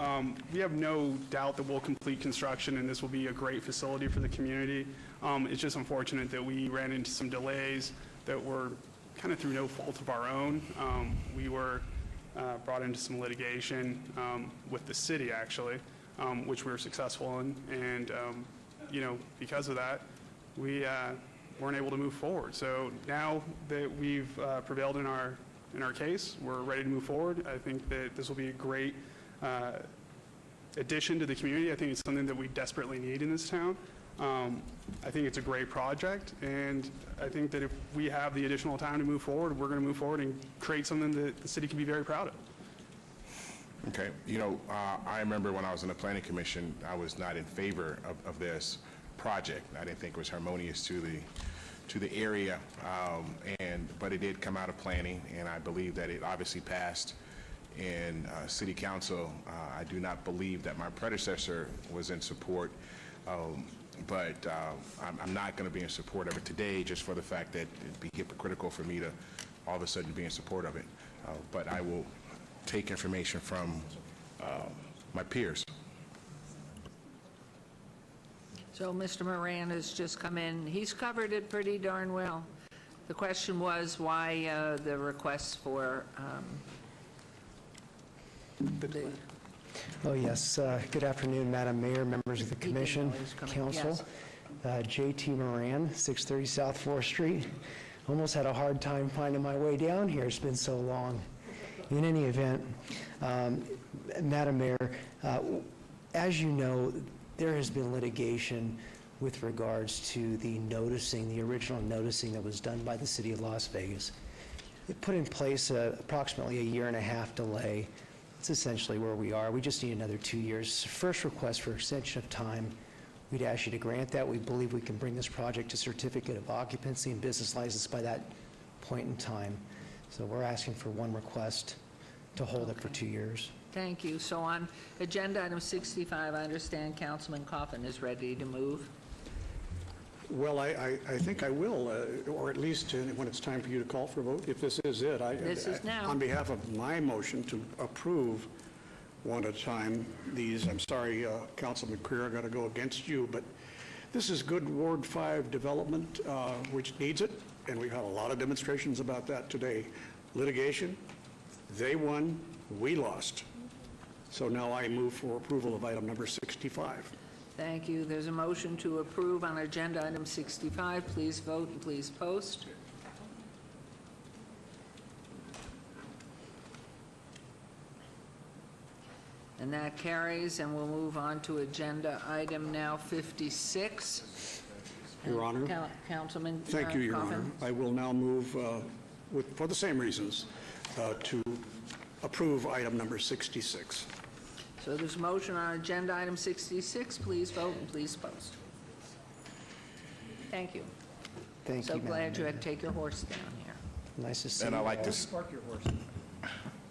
We have no doubt that we'll complete construction and this will be a great facility for the community. It's just unfortunate that we ran into some delays that were kind of through no fault of our own. We were brought into some litigation with the city, actually, which we were successful in. And, because of that, we weren't able to move forward. So now that we've prevailed in our case, we're ready to move forward. I think that this will be a great addition to the community. I think it's something that we desperately need in this town. I think it's a great project, and I think that if we have the additional time to move forward, we're going to move forward and create something that the city can be very proud of. Okay. I remember when I was in the Planning Commission, I was not in favor of this project. I didn't think it was harmonious to the area, but it did come out of planning, and I believe that it obviously passed in City Council. I do not believe that my predecessor was in support, but I'm not going to be in support of it today just for the fact that it'd be hypocritical for me to all of a sudden be in support of it. But I will take information from my peers. So Mr. Moran has just come in. He's covered it pretty darn well. The question was why the request for Oh, yes. Good afternoon, Madam Mayor, members of the Commission, Council. J.T. Moran, 630 South 4th Street. Almost had a hard time finding my way down here. It's been so long. In any event, Madam Mayor, as you know, there has been litigation with regards to the original noticing that was done by the City of Las Vegas. It put in place approximately a 1.5-year delay. It's essentially where we are. We just need another 2 years. First request for extension of time. We'd ask you to grant that. We believe we can bring this project to certificate of occupancy and business license by that point in time. So we're asking for one request to hold it for 2 years. Thank you. So on agenda item 65, I understand Councilman Coffin is ready to move. Well, I think I will, or at least when it's time for you to call for a vote, if this is it. This is now. On behalf of my motion to approve one at a time. These, I'm sorry, Councilman Creer, I got to go against you, but this is good Ward 5 development, which needs it, and we've had a lot of demonstrations about that today. Litigation, they won, we lost. So now I move for approval of item number 65. Thank you. There's a motion to approve on agenda item 65. Please vote and please post. And that carries, and we'll move on to agenda item now 56. Your Honor. Councilman Thank you, Your Coffin. Honor. I will now move, for the same reasons, to approve item number 66. So there's a motion on agenda item 66. Please vote and please post. Thank you. Thank So you, Madam glad you Mayor. had to take your horse down here. Nice to see And you. I like all. to Park your horse.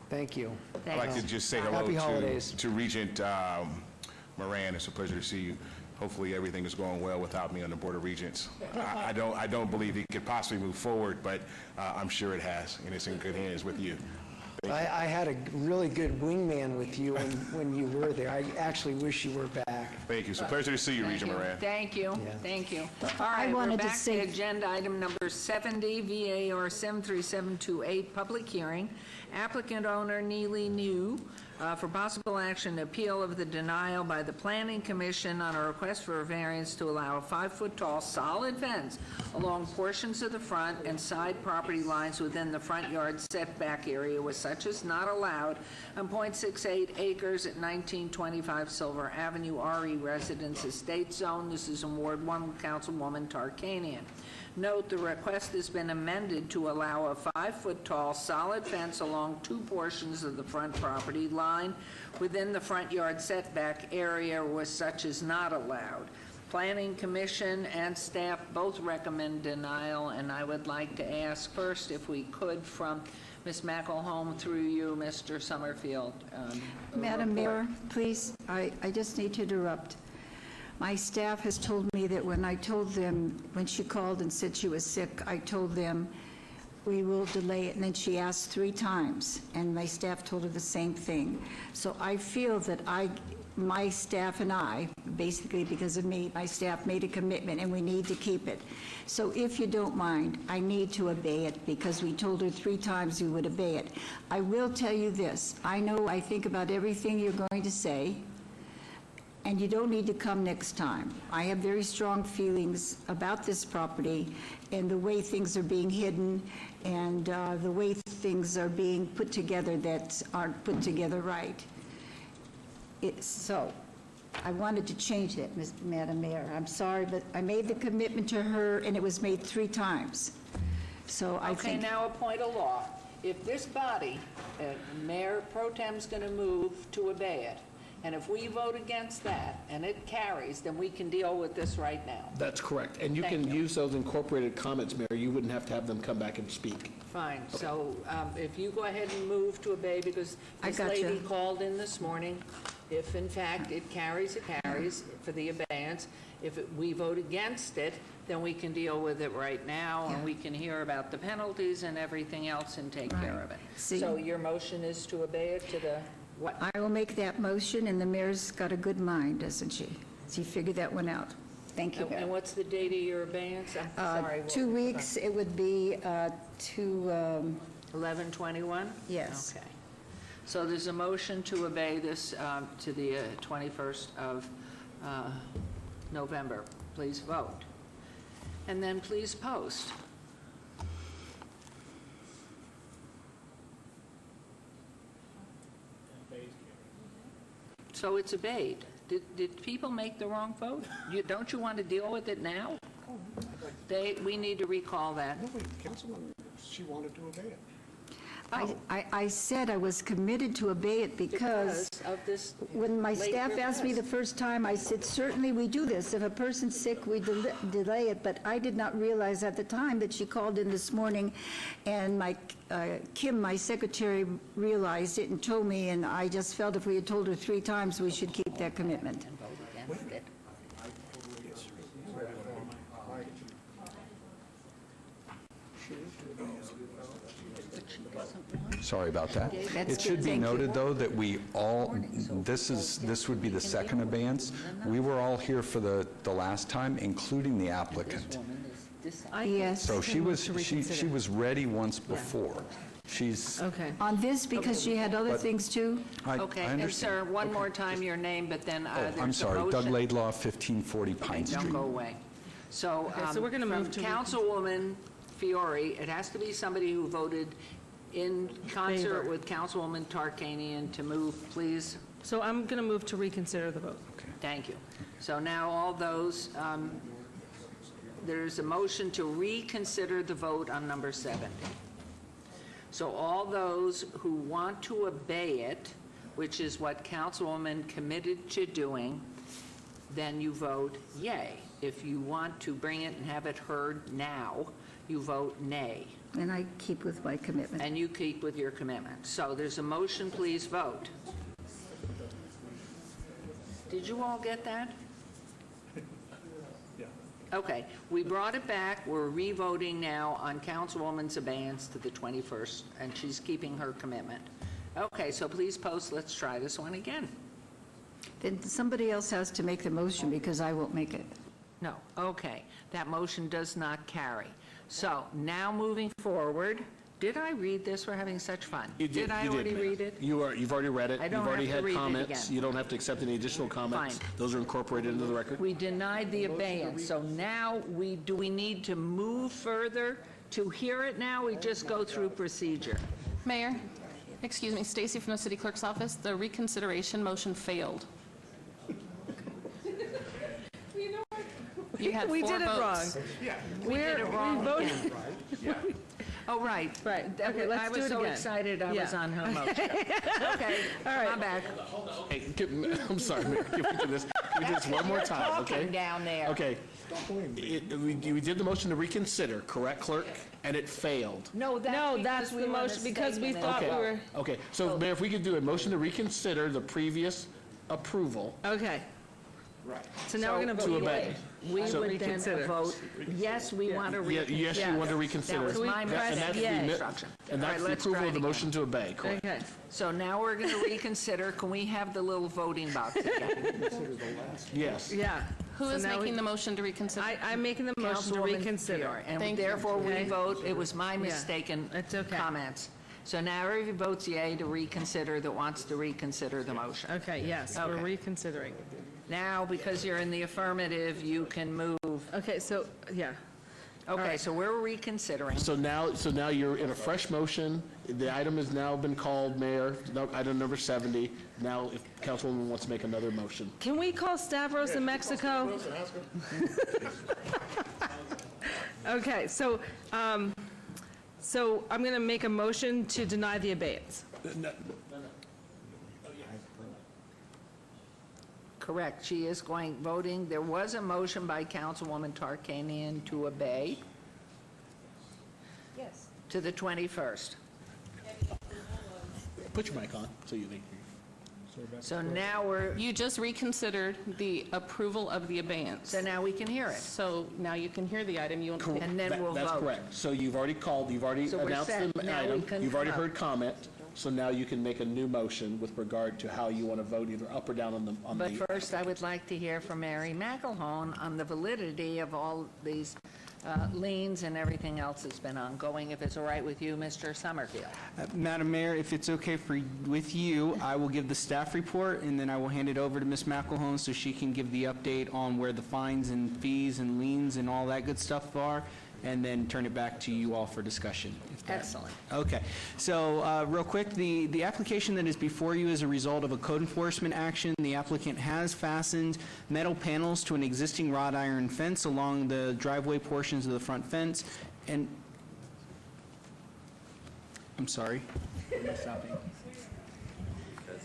Thank you. I'd like to just say hello Happy holidays. to Regent Moran. It's a pleasure to see you. Hopefully, everything is going well without me on the Board of Regents. I don't believe he could possibly move forward, but I'm sure it has, and it's in good hands with you. I had a really good wingman with you when you were there. I actually wish you were back. Thank you. It's a pleasure to see you, Regent Moran. Thank you. Yeah. Thank you. All right, we're wanted to back to say- agenda item number 70, VAR 73728, public hearing. Applicant owner Neely New for possible action appeal of the denial by the Planning Commission on a request for a variance to allow a 5-foot-tall solid fence along portions of the front and side property lines within the front yard setback area with such as not allowed on .68 acres at 1925 Silver Avenue, RE Residence Estate Zone. This is in Ward 1, Councilwoman Tarkanian. Note, the request has been amended to allow a 5-foot-tall solid fence along 2 portions of the front property line within the front yard setback area where such is not allowed. Planning Commission and staff both recommend denial, and I would like to ask first, if we could, from Ms. McElhone through you, Mr. Summerfield. Madam Mayor, please, I just need to interrupt. My staff has told me that when I told them, when she called and said she was sick, I told them we will delay it, and then she asked 3 times, and my staff told her the same thing. So I feel that my staff and I, basically because of me, my staff made a commitment, and we need to keep it. So if you don't mind, I need to obey it, because we told her 3 times we would obey it. I will tell you this, I think about everything you're going to say, and you don't need to come next time. I have very strong feelings about this property and the way things are being hidden and the way things are being put together that aren't put together right. So I wanted to change that, Madam Mayor. I'm sorry, but I made the commitment to her, and it was made 3 times. So I Okay, think... now a point of law. If this body, Mayor Pro Tem's going to move to obey it, and if we vote against that and it carries, then we can deal with this right now. That's correct. And you Thank can use those incorporated comments, Mayor. You wouldn't have to have them come back and speak. Fine, so if you go ahead and move to obey, because I this gotcha. lady called in this morning, if in fact it carries for the abeyance. If we vote against it, then we can deal with it right now, and we can hear about the penalties and everything else and take care of it. See- So your motion is to obey it to the, what? I will make that motion, and the mayor's got a good mind, doesn't she? She figured that one out. Thank you. And what's the date of your abeyance? I'm sorry. what 2 was it? weeks, it would be to... 11/21? Yes. Okay. So there's a motion to obey this to the 21st of November. Please vote. And then please post. So it's obeyed. Did people make the wrong vote? Don't you want to deal with it now? We need to recall that. No, wait, Councilman, she wanted to obey it. I said I was committed to obey it because of this when my late staff asked me the request. first time, I said, certainly we do this. If a person's sick, we delay it. But I did not realize at the time that she called in this morning, and Kim, my secretary, realized it and told me, and I just felt if we had told her 3 times, we should keep that commitment. And vote against it. But she doesn't want to. Sorry about that. That's It should good. be Thank you. noted, though, that we all, this would be the second abeyance. We were all here for the last time, including the applicant. Yes. So she was ready once before. She's, Okay. On this, because she had other But- things too? I Okay, and understand. sir, one more time your name, but then there's a I'm sorry, Doug motion. Laidlaw, 1540 Pine Don't Street. go away. So, Okay, so we're gonna move to- from Councilwoman Fiore, it has to be somebody who voted in concert Favor. with Councilwoman Tarkanian to move, please. So I'm going to move to reconsider the vote. Thank you. So now all those, there's a motion to reconsider the vote on number 70. So all those who want to obey it, which is what Councilwoman committed to doing, then you vote yay. If you want to bring it and have it heard now, you vote nay. And I keep with my commitment. And you keep with your commitment. So there's a motion, please vote. Did you all get that? Okay, we brought it back, we're re-voting now on Councilwoman's abeyance to the 21st, and she's keeping her commitment. Okay, so please post, let's try this one again. Then somebody else has to make the motion because I won't make it. No, okay, that motion does not carry. So now moving forward, did I read this? We're having such fun. Did I already ma'am. read it? You've already read it. I don't You've already have to had read it comments. again. You don't have to accept any additional comments. Fine. Those are incorporated into the record. We denied the abeyance, so now do we need to move further to hear it now? We just go through procedure. Mayor, excuse me, Stacy from the City Clerk's Office. The reconsideration motion failed. You had We 4 did it votes. wrong. We did it wrong voted- again. Oh, right. Right. Okay, let's I do was it so again. excited I was Yeah. on her motion. Okay, All right. I'm back. Hey, I'm sorry, Mayor. Can we do this? Can we do this one more time, okay? Talking down there. Okay. We did the motion to reconsider, correct, clerk? And it failed. No, No, that's that's because we the were in a motion, because we statement. thought we Okay. were, Okay, so Mayor, if we could do a motion to reconsider the previous approval. okay. So now we're going to To vote obey. yay. We So- would then Reconsider. vote, yes, we want to reconsider. Yes, you want to reconsider. That was my And mistake. that's the Yay. instruction. And All right, that's the let's approval try of the it motion to obey, correct? Okay. So now we're going to reconsider. Can we have the little voting box again? Yes. Yeah. Who is So now making we- the motion to reconsider? I'm making the motion to Councilwoman reconsider. Fiore. And Thank you. therefore, we Okay. vote, it was my mistaken It's okay. comments. So now everybody votes yea to reconsider that wants to reconsider the motion. Okay, yes, we're Okay. reconsidering. Now, because you're in the affirmative, you can move. Okay, so, yeah. Okay, so we're reconsidering. So now you're in a fresh motion. The item has now been called, Mayor, item number 70. Now, if Councilwoman wants to make another motion. Can we call Stavros in Mexico? Okay, so I'm going to make a motion to deny the abeyance. Correct, she is voting. There was a motion by Councilwoman Tarkanian to obey. Yes. To the 21st. Put your mic on, so you think. So now You just reconsidered the approval of the abeyance. so now we can hear it. So now you can hear the item. You want to And then we'll That's vote. correct. So you've already called, you've already So we're announced set. the Now we item. can You've already come up. heard comment. So now you can make a new motion with regard to how you want to vote, either up or down on the. But first, I would like to hear from Mary McElhone on the validity of all these liens and everything else that's been ongoing, if it's all right with you, Mr. Summerfield. Madam Mayor, if it's okay with you, I will give the staff report, and then I will hand it over to Ms. McElhone so she can give the update on where the fines and fees and liens and all that good stuff are, and then turn it back to you all for discussion. Excellent. Okay. So, real quick, the application that is before you is a result of a code enforcement action. The applicant has fastened metal panels to an existing wrought iron fence along the driveway portions of the front fence, and... I'm sorry. Where am I stopping? Because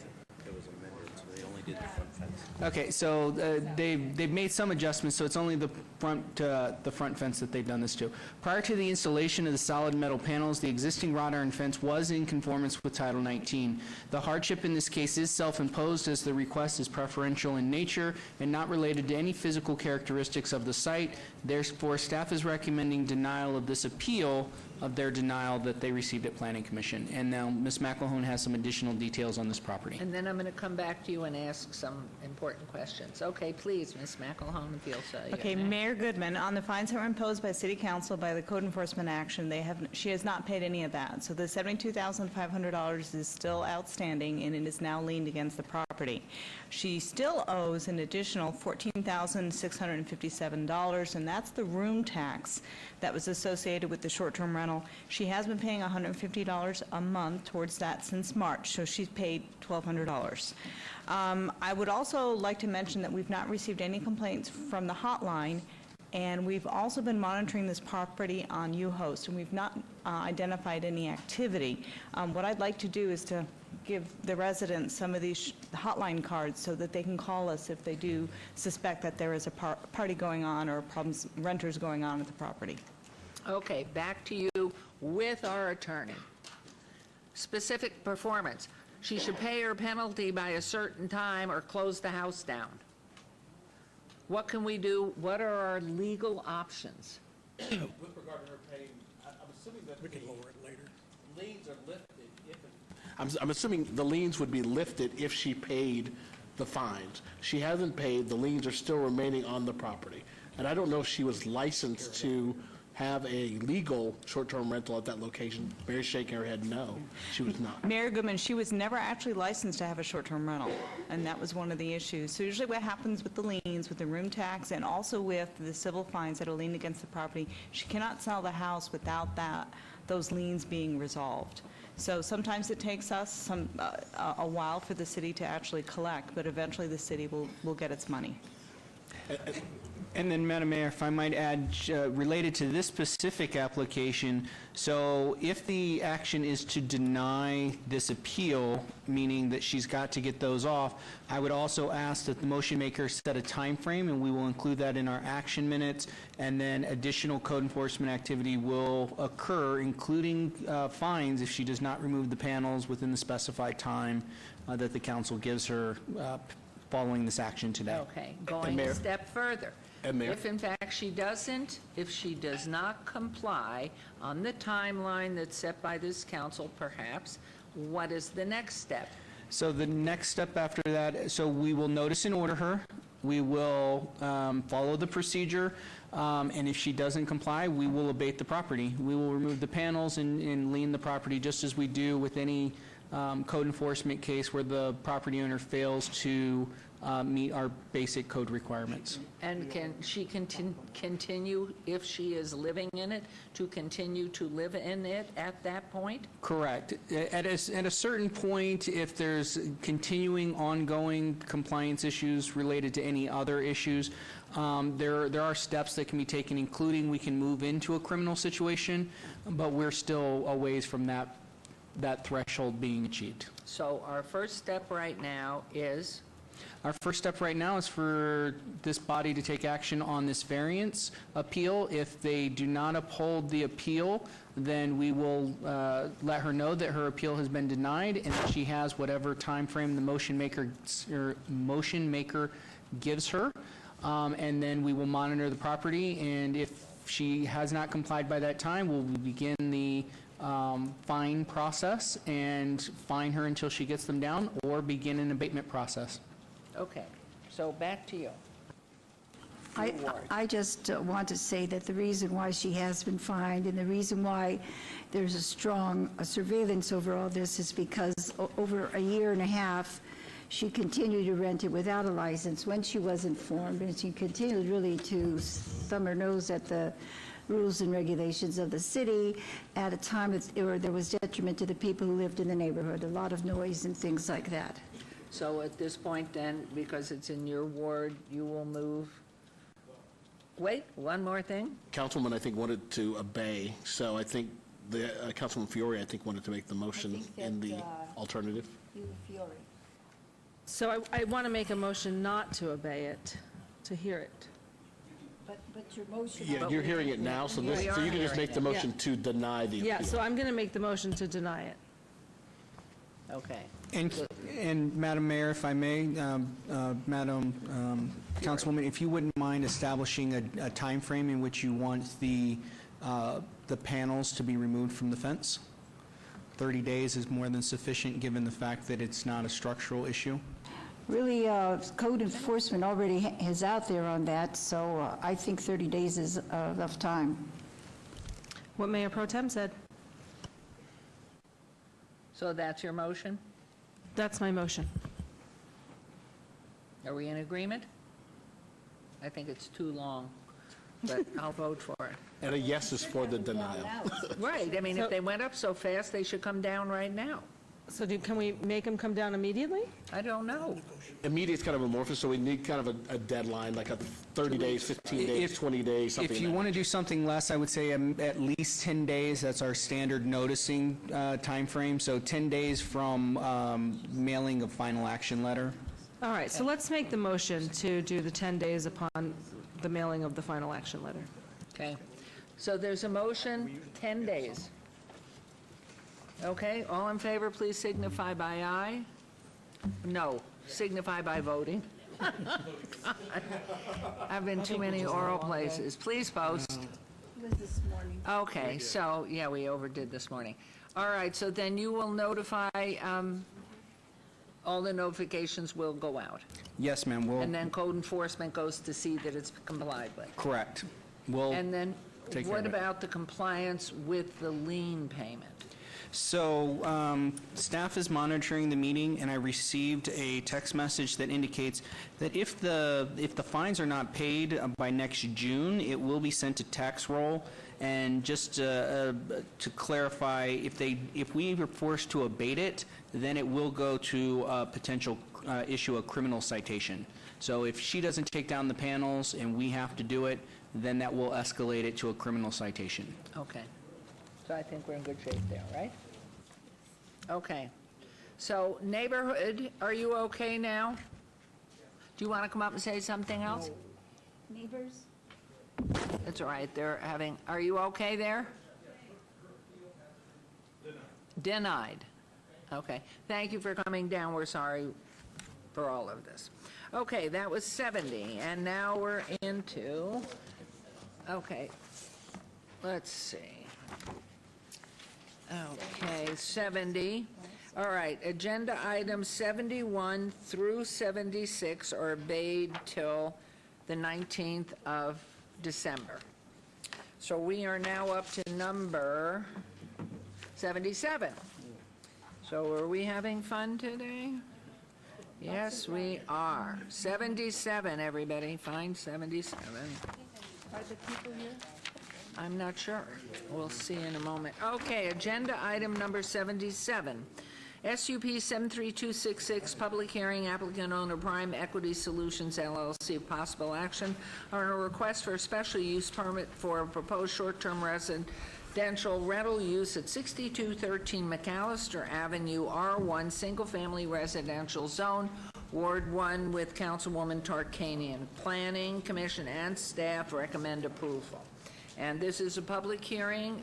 it was amended, so they only did the front fence. Okay, so they've made some adjustments, so it's only the front fence that they've done this to. Prior to the installation of the solid metal panels, the existing wrought iron fence was in conformance with Title 19. The hardship in this case is self-imposed, as the request is preferential in nature and not related to any physical characteristics of the site. Therefore, staff is recommending denial of this appeal of their denial that they received at Planning Commission. And now Ms. McElhone has some additional details on this property. And then I'm going to come back to you and ask some important questions. Okay, please, Ms. McElhone, if you'll say. Okay, Mayor Goodman, on the fines that were imposed by City Council by the code enforcement action, she has not paid any of that. So the $72,500 is still outstanding, and it is now liened against the property. She still owes an additional $14,657, and that's the room tax that was associated with the short-term rental. She has been paying $150 a month towards that since March, so she's paid $1,200. I would also like to mention that we've not received any complaints from the hotline, and we've also been monitoring this property on UHost, and we've not identified any activity. What I'd like to do is to give the residents some of these hotline cards so that they can call us if they do suspect that there is a party going on or renters going on at the property. Okay, back to you with our attorney. Specific performance. She should pay her penalty by a certain time or close the house down. What can we do? What are our legal options? With regard to her paying, I'm assuming that we can lower it later. Liens are lifted if I'm assuming the liens would be lifted if she paid the fines. She hasn't paid. The liens are still remaining on the property. And I don't know if she was licensed to have a legal short-term rental at that location. Mary's shaking her head no, she was not. Mayor Goodman, she was never actually licensed to have a short-term rental, and that was one of the issues. So usually what happens with the liens, with the room tax, and also with the civil fines that are liened against the property, she cannot sell the house without those liens being resolved. So sometimes it takes us a while for the city to actually collect, but eventually the city will get its money. And then, Madam Mayor, if I might add, related to this specific application, so if the action is to deny this appeal, meaning that she's got to get those off, I would also ask that the motion maker set a time frame, and we will include that in our action minutes, and then additional code enforcement activity will occur, including fines if she does not remove the panels within the specified time that the council gives her following this action today. Okay, going a step further. Mayor? If in fact she does not comply on the timeline that's set by this council perhaps, what is the next step? So the next step after that, so we will notice and order her. We will follow the procedure, and if she doesn't comply, we will abate the property. We will remove the panels and lien the property just as we do with any code enforcement case where the property owner fails to meet our basic code requirements. And can she continue, if she is living in it, to continue to live in it at that point? Correct. At a certain point, if there's continuing ongoing compliance issues related to any other issues, there are steps that can be taken, including we can move into a criminal situation, but we're still a ways from that threshold being achieved. So our first step right now is? Our first step right now is for this body to take action on this variance appeal. If they do not uphold the appeal, then we will let her know that her appeal has been denied and that she has whatever time frame the motion maker gives her, and then we will monitor the property, and if she has not complied by that time, we'll begin the fine process and fine her until she gets them down, or begin an abatement process. Okay, so back to you. I just want to say that the reason why she has been fined and the reason why there's a strong surveillance over all this is because over a year and a half, she continued to rent it without a license when she was informed, and she continued really to thumb her nose at the rules and regulations of the city at a time where there was detriment to the people who lived in the neighborhood, a lot of noise and things like that. So at this point then, because it's in your ward, you will move. Wait, one more thing? Councilman, I think, wanted to obey, so I think the Councilman Fiore, I think, wanted to make the motion in the alternative. So I want to make a motion not to obey it, to hear it. But your motion... Yeah, you're hearing it now, so this, so you can just make the motion to deny the appeal. Yeah, so I'm going to make the motion to deny it. Okay. And Madam Mayor, if I may, Madam Councilwoman, if you wouldn't mind establishing a timeframe in which you want the panels to be removed from the fence? 30 days is more than sufficient, given the fact that it's not a structural issue. Really, code enforcement already is out there on that, so I think 30 days is enough time. What Mayor Pro Tem said. So that's your motion? That's my motion. Are we in agreement? I think it's too long, but I'll vote for it. And a yes is for the denial. Right, I mean, if they went up so fast, they should come down right now. So can we make them come down immediately? I don't know. Immediate's kind of amorphous, so we need kind of a deadline, like a 30 days, 15 days, 20 days, something If you like want to do something less, I would say at least 10 days. That's our standard noticing timeframe. So 10 days from mailing of final action letter. All right, so let's make the motion to do the 10 days upon the mailing of the final action letter. Okay, so there's a motion, 10 days. Okay, all in favor, please signify by aye. No, signify by voting. I've been too many oral places. Please post. It was this morning. Okay, so, yeah, we overdid this morning. All right, so then you will notify, all the notifications will go out. Yes, ma'am. We'll And then code enforcement goes to see that it's complied with. correct. We'll And then take care what of it. about the compliance with the lien payment? So staff is monitoring the meeting, and I received a text message that indicates that if the fines are not paid by next June, it will be sent to tax roll. And just to clarify, if we were forced to abate it, then it will go to potential issue a criminal citation. So if she doesn't take down the panels and we have to do it, then that will escalate it to a criminal citation. Okay. So I think we're in good shape there, right? Okay. So neighborhood, are you okay now? Do you want to come up and say something else? Neighbors? That's all right, are you okay there? Denied. Okay. Thank you for coming down. We're sorry for all of this. Okay, that was 70, and now we're into, okay, let's see. Okay, 70. All right, agenda items 71 through 76 are obeyed till the 19th of December. So we are now up to number 77. So are we having fun today? Yes, we are. 77, everybody, find 77. Are the people here? I'm not sure. We'll see in a moment. Okay, agenda item number 77. SUP 73266, public hearing, applicant owner Prime Equity Solutions LLC, possible action on a request for a special use permit for a proposed short-term residential rental use at 6213 McAllister Avenue, R1, single-family residential zone, Ward 1, with Councilwoman Tarkanian. Planning Commission and staff recommend approval. And this is a public hearing.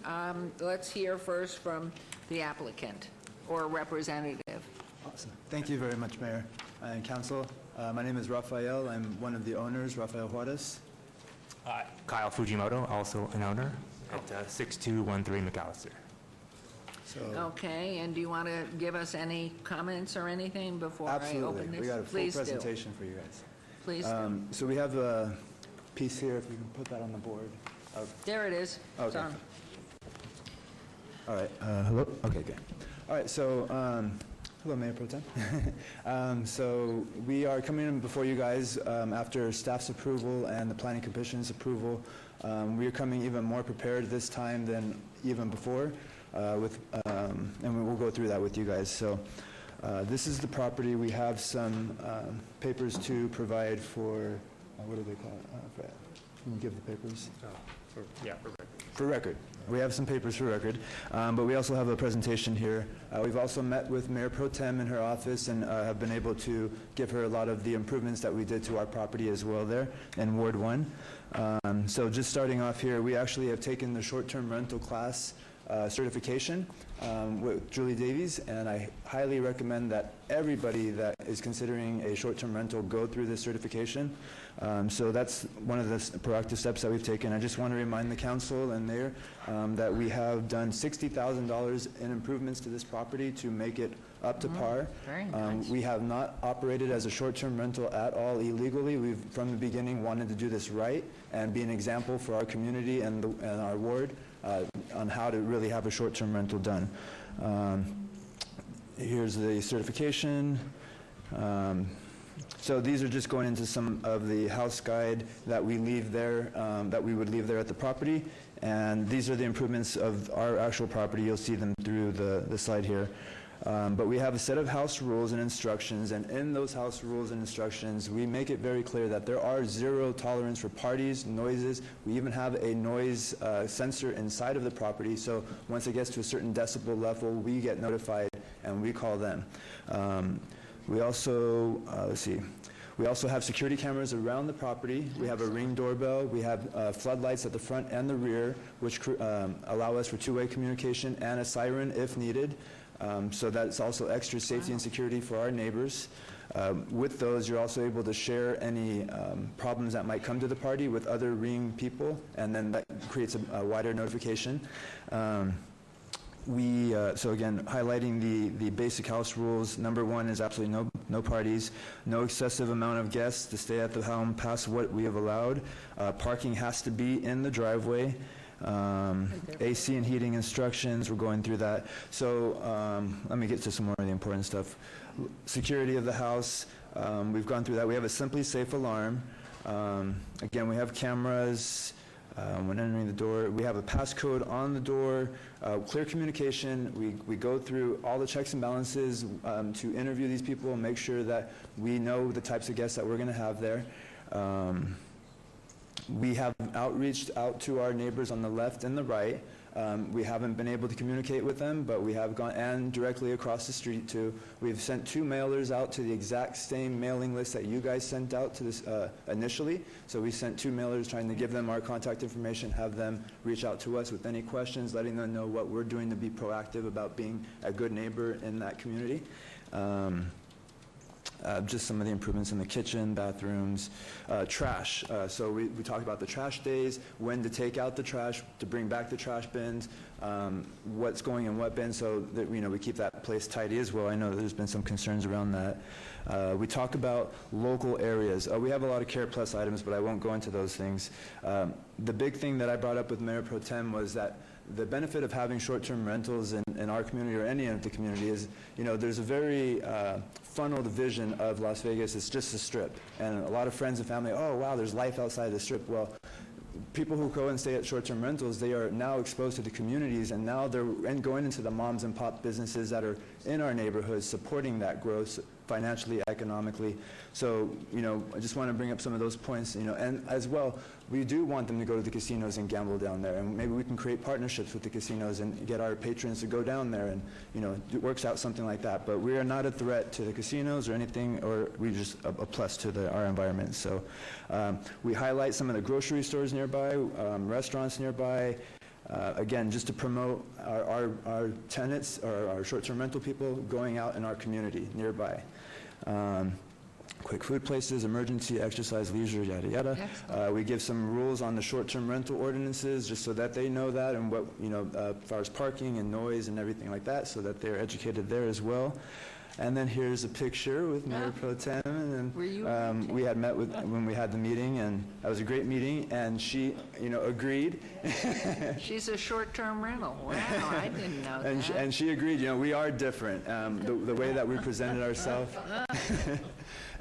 Let's hear first from the applicant or representative. Awesome. Thank you very much, Mayor and Council. My name is Rafael. I'm one of the owners, Rafael Juarez. Kyle Fujimoto, also an owner at 6213 McAllister. Okay, and do you want to give us any comments or anything before I open Absolutely. this? We got a full Please do. presentation for you guys. Please do. So we have a piece here, if we can put that on the board. There it is. It's Okay. on. All right. Hello? Okay, good. All right, so, hello, Mayor Pro Tem. So we are coming in before you guys after staff's approval and the Planning Commission's approval. We are coming even more prepared this time than even before, and we will go through that with you guys. So this is the property. We have some papers to provide for, what do they call it? Fred? Can you give the papers? Yeah, for record. for record. We have some papers for record, but we also have a presentation here. We've also met with Mayor Pro Tem in her office and have been able to give her a lot of the improvements that we did to our property as well there in Ward 1. So just starting off here, we actually have taken the short-term rental class certification with Julie Davies, and I highly recommend that everybody that is considering a short-term rental go through this certification. So that's one of the proactive steps that we've taken. I just want to remind the council and mayor that we have done $60,000 in improvements to this property to make it up to par. Very nice. We have not operated as a short-term rental at all illegally. We've, from the beginning, wanted to do this right and be an example for our community and our ward on how to really have a short-term rental done. Here's the certification. So these are just going into some of the house guide that we leave there, that we would leave there at the property. And these are the improvements of our actual property. You'll see them through the slide here. But we have a set of house rules and instructions, and in those house rules and instructions, we make it very clear that there are zero tolerance for parties, noises. We even have a noise sensor inside of the property, so once it gets to a certain decibel level, we get notified and we call them. We also, let's see, we also have security cameras around the property. We have a Ring doorbell. We have floodlights at the front and the rear, which allow us for two-way communication, and a siren if needed. So that's also extra safety and security for our neighbors. With those, you're also able to share any problems that might come to the party with other Ring people, and then that creates a wider notification. So again, highlighting the basic house rules. Number one is absolutely no parties, no excessive amount of guests to stay at the home past what we have allowed. Parking has to be in the driveway. AC and heating instructions, we're going through that. So let me get to some more of the important stuff. Security of the house, we've gone through that. We have a Simply Safe alarm. Again, we have cameras when entering the door. We have a passcode on the door, clear communication. We go through all the checks and balances to interview these people and make sure that we know the types of guests that we're going to have there. We have outreached out to our neighbors on the left and the right. We haven't been able to communicate with them, but we have gone, and directly across the street too. We've sent 2 mailers out to the exact same mailing list that you guys sent out to this initially. So we sent 2 mailers trying to give them our contact information, have them reach out to us with any questions, letting them know what we're doing to be proactive about being a good neighbor in that community. Just some of the improvements in the kitchen, bathrooms, trash. So we talked about the trash days, when to take out the trash, to bring back the trash bins, what's going in what bin, so that we keep that place tidy as well. I know that there's been some concerns around that. We talk about local areas. We have a lot of Care Plus items, but I won't go into those things. The big thing that I brought up with Mayor Pro Tem was that the benefit of having short-term rentals in our community or any of the community is, there's a very funneled vision of Las Vegas. It's just a strip. And a lot of friends and family, oh, wow, there's life outside the strip. Well, people who go and stay at short-term rentals, they are now exposed to the communities, and now they're going into the moms and pop businesses that are in our neighborhoods, supporting that growth financially, economically. So, I just want to bring up some of those points, and as well, we do want them to go to the casinos and gamble down there, and maybe we can create partnerships with the casinos and get our patrons to go down there, and, it works out something like that. But we are not a threat to the casinos or anything, or we're just a plus to our environment. So we highlight some of the grocery stores nearby, restaurants nearby, again, just to promote our tenants, or our short-term rental people going out in our community nearby. Quick food places, emergency, exercise, leisure, yada, yada. We give some rules on the short-term rental ordinances, just so that they know that, and what, as far as parking and noise and everything like that, so that they're educated there as well. And then here's a picture with Mayor Pro Tem, and we had met with when we had the meeting, and that was a great meeting, and she, agreed. She's a short-term rental. Wow, I didn't know that. And she agreed. We are different. The way that we presented ourselves.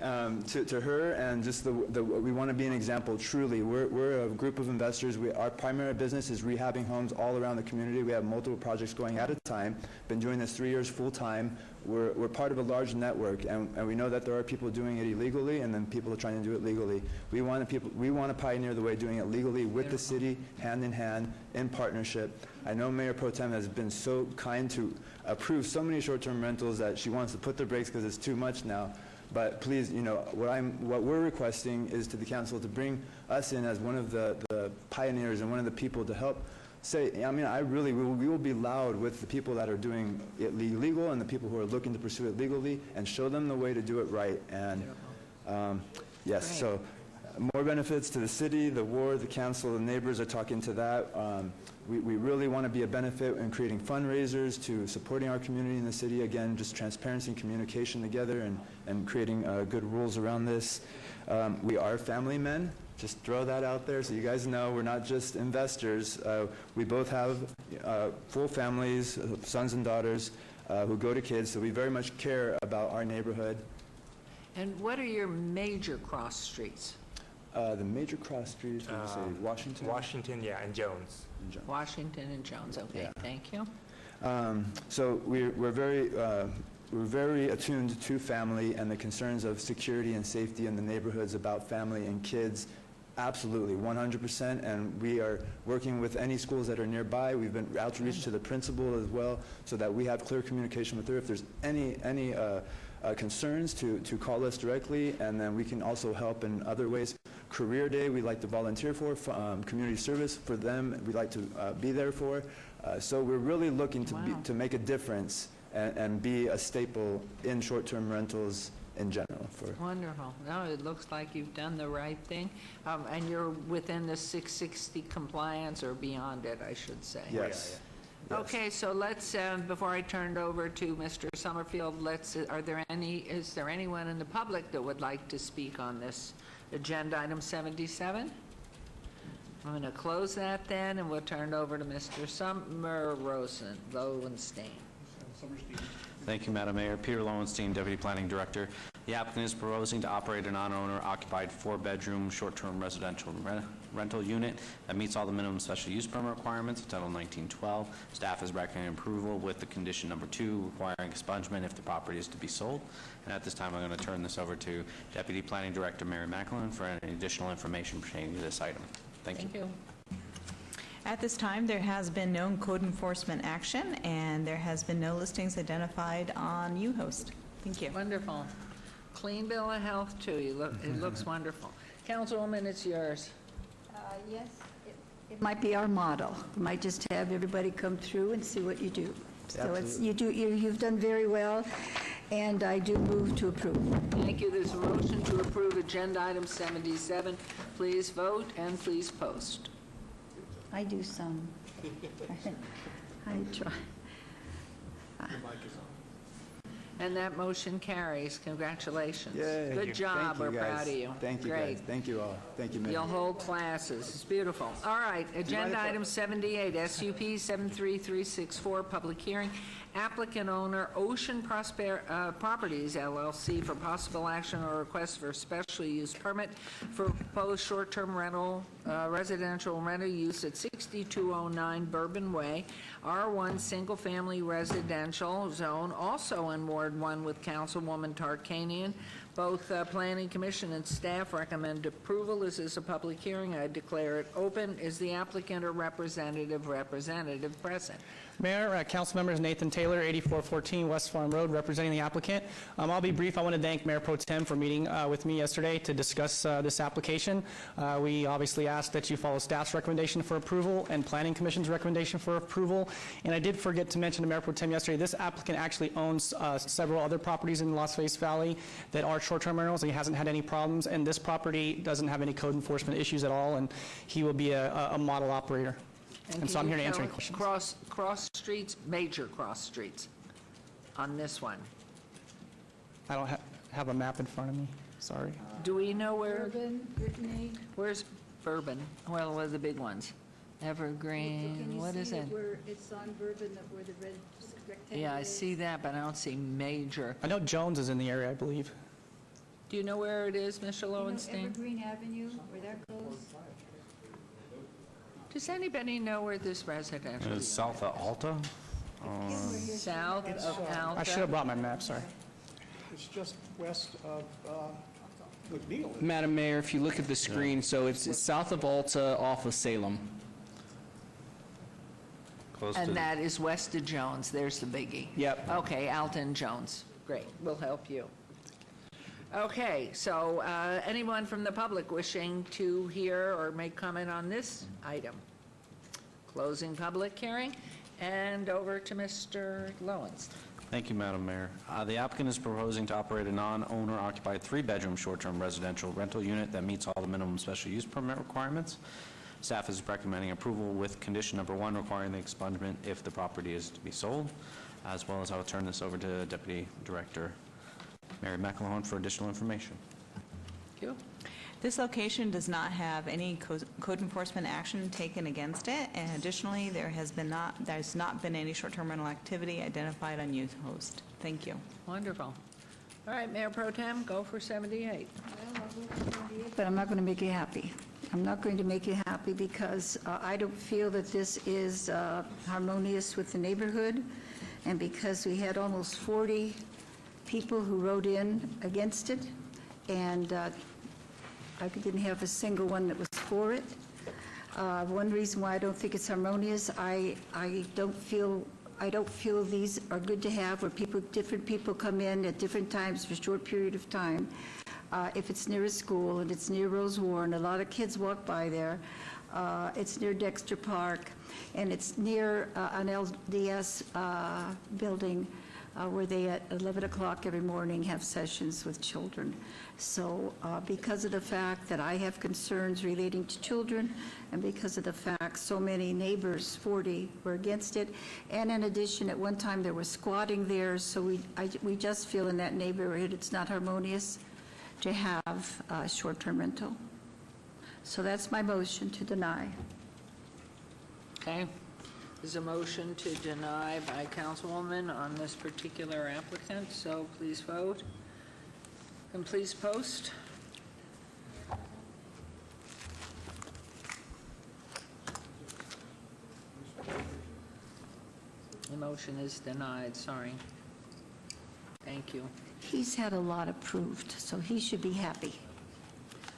to her and just we want to be an example, truly. We're a group of investors. Our primary business is rehabbing homes all around the community. We have multiple projects going at a time. Been doing this 3 years full time. We're part of a large network, and we know that there are people doing it illegally, and then people are trying to do it legally. We want to pioneer the way doing it legally with the city, hand in hand, in partnership. I know Mayor Pro Tem has been so kind to approve so many short-term rentals that she wants to put the brakes because it's too much now. But please, what we're requesting is to the council to bring us in as one of the pioneers and one of the people to help say, we will be loud with the people that are doing it illegal and the people who are looking to pursue it legally and show them the way to do it right. And yes, so more benefits to the city, the ward, the council, the neighbors are talking to that. We really want to be a benefit in creating fundraisers to supporting our community in the city. Again, just transparency and communication together and creating good rules around this. We are family men. Just throw that out there so you guys know we're not just investors. We both have full families, sons and daughters who go to kids, so we very much care about our neighborhood. And what are your major cross streets? The major cross streets, would you say Washington? Washington, yeah, and Jones. Washington and Jones, okay, Yeah. thank you. So we're very attuned to family and the concerns of security and safety in the neighborhoods about family and kids. Absolutely, 100%, and we are working with any schools that are nearby. We've been outreach to the principal as well so that we have clear communication with her. If there's any concerns, to call us directly, and then we can also help in other ways. Career Day, we like to volunteer for, community service for them, we like to be there for. So we're really looking to make a difference and be a staple in short-term rentals in general. Wonderful. No, it looks like you've done the right thing. And you're within the 660 compliance or beyond it, I should say. Yes. Okay, so let's, before I turn it over to Mr. Summerfield, is there anyone in the public that would like to speak on this agenda item 77? I'm going to close that then, and we'll turn it over to Mr. Lowenstein. Thank you, Madam Mayor. Peter Lowenstein, Deputy Planning Director. The applicant is proposing to operate a non-owner occupied 4-bedroom short-term residential rental unit that meets all the minimum special use permit requirements of Title 1912. Staff is recommending approval with the condition number 2 requiring expungement if the property is to be sold. And at this time, I'm going to turn this over to Deputy Planning Director Mary Macklin for any additional information pertaining to this item. Thank you. At this time, there has been no code enforcement action, and there has been no listings identified on UHost. Thank you. Wonderful. Clean bill of health, too. It looks wonderful. Councilwoman, it's yours. Yes, it might be our model. We might just have everybody come through and see what you do. So you've done very well, and I do move to approve. Thank you. There's a motion to approve agenda item 77. Please vote and please post. I do some. I try. And that motion carries. Congratulations. Yay. Good job. We're proud of you. Thank you, Great. guys. Thank you all. Thank you, Mayor. You'll hold classes. It's beautiful. All right, agenda item 78, SUP 73364, public hearing. Applicant owner Ocean Properties LLC for possible action or request for special use permit for proposed short-term rental, residential rental use at 6209 Bourbon Way, R1 single-family residential zone, also in Ward 1 with Councilwoman Tarkanian. Both Planning Commission and staff recommend approval. This is a public hearing. I declare it open. Is the applicant or representative present? Mayor, council members, Nathan Taylor, 8414 West Farm Road, representing the applicant. I'll be brief. I want to thank Mayor Pro Tem for meeting with me yesterday to discuss this application. We obviously asked that you follow staff's recommendation for approval and Planning Commission's recommendation for approval. And I did forget to mention to Mayor Pro Tem yesterday, this applicant actually owns several other properties in Las Vegas Valley that are short-term rentals, and he hasn't had any problems. And this property doesn't have any code enforcement issues at all, and he will be a model operator. And so I'm here to answer any questions. Cross streets, major cross streets on this one. I don't have a map in front of me, sorry. Do we know where? Bourbon, Brittany. Where's Bourbon? Well, what are the big ones? Evergreen, what is it? It's on Bourbon, where the red rectangle Yeah, I see that, but I don't see major. I know Jones is in the area, I believe. Do you know where it is, Mr. Lowenstein? Evergreen Avenue, where that goes? Does anybody know where this residential It's is? south of Alta? South of Alta? I should have brought my map, sorry. It's just west of McNeil. Madam Mayor, if you look at the screen, so it's south of Alta off of Salem. Close And to, that is west of Jones, there's the biggie. Yep. Okay, Alton Jones, great, we'll help you. Okay, so anyone from the public wishing to hear or make comment on this item? Closing public hearing, and over to Mr. Lowenstein. Thank you, Madam Mayor. The applicant is proposing to operate a non-owner occupied 3-bedroom short-term residential rental unit that meets all the minimum special use permit requirements. Staff is recommending approval with condition number 1 requiring the expungement if the property is to be sold, as well as I will turn this over to Deputy Director Mary McElhone for additional information. Thank you. This location does not have any code enforcement action taken against it, and additionally, there's not been any short-term rental activity identified on Youth Host. Thank you. Wonderful. All right, Mayor Pro Tem, go for 78. But I'm not going to make you happy. I'm not going to make you happy because I don't feel that this is harmonious with the neighborhood, and because we had almost 40 people who wrote in against it, and I didn't have a single one that was for it. One reason why I don't think it's harmonious, I don't feel these are good to have where different people come in at different times for a short period of time. If it's near a school and it's near Rose Warren, a lot of kids walk by there. It's near Dexter Park, and it's near an LDS building where they at 11 o'clock every morning have sessions with children. So because of the fact that I have concerns relating to children, and because of the fact so many neighbors, 40, were against it, and in addition, at one time there was squatting there, so we just feel in that neighborhood it's not harmonious to have short-term rental. So that's my motion to deny. Okay. There's a motion to deny by Councilwoman on this particular applicant, so please vote. And please post. The motion is denied, sorry. Thank you. He's had a lot approved, so he should be happy.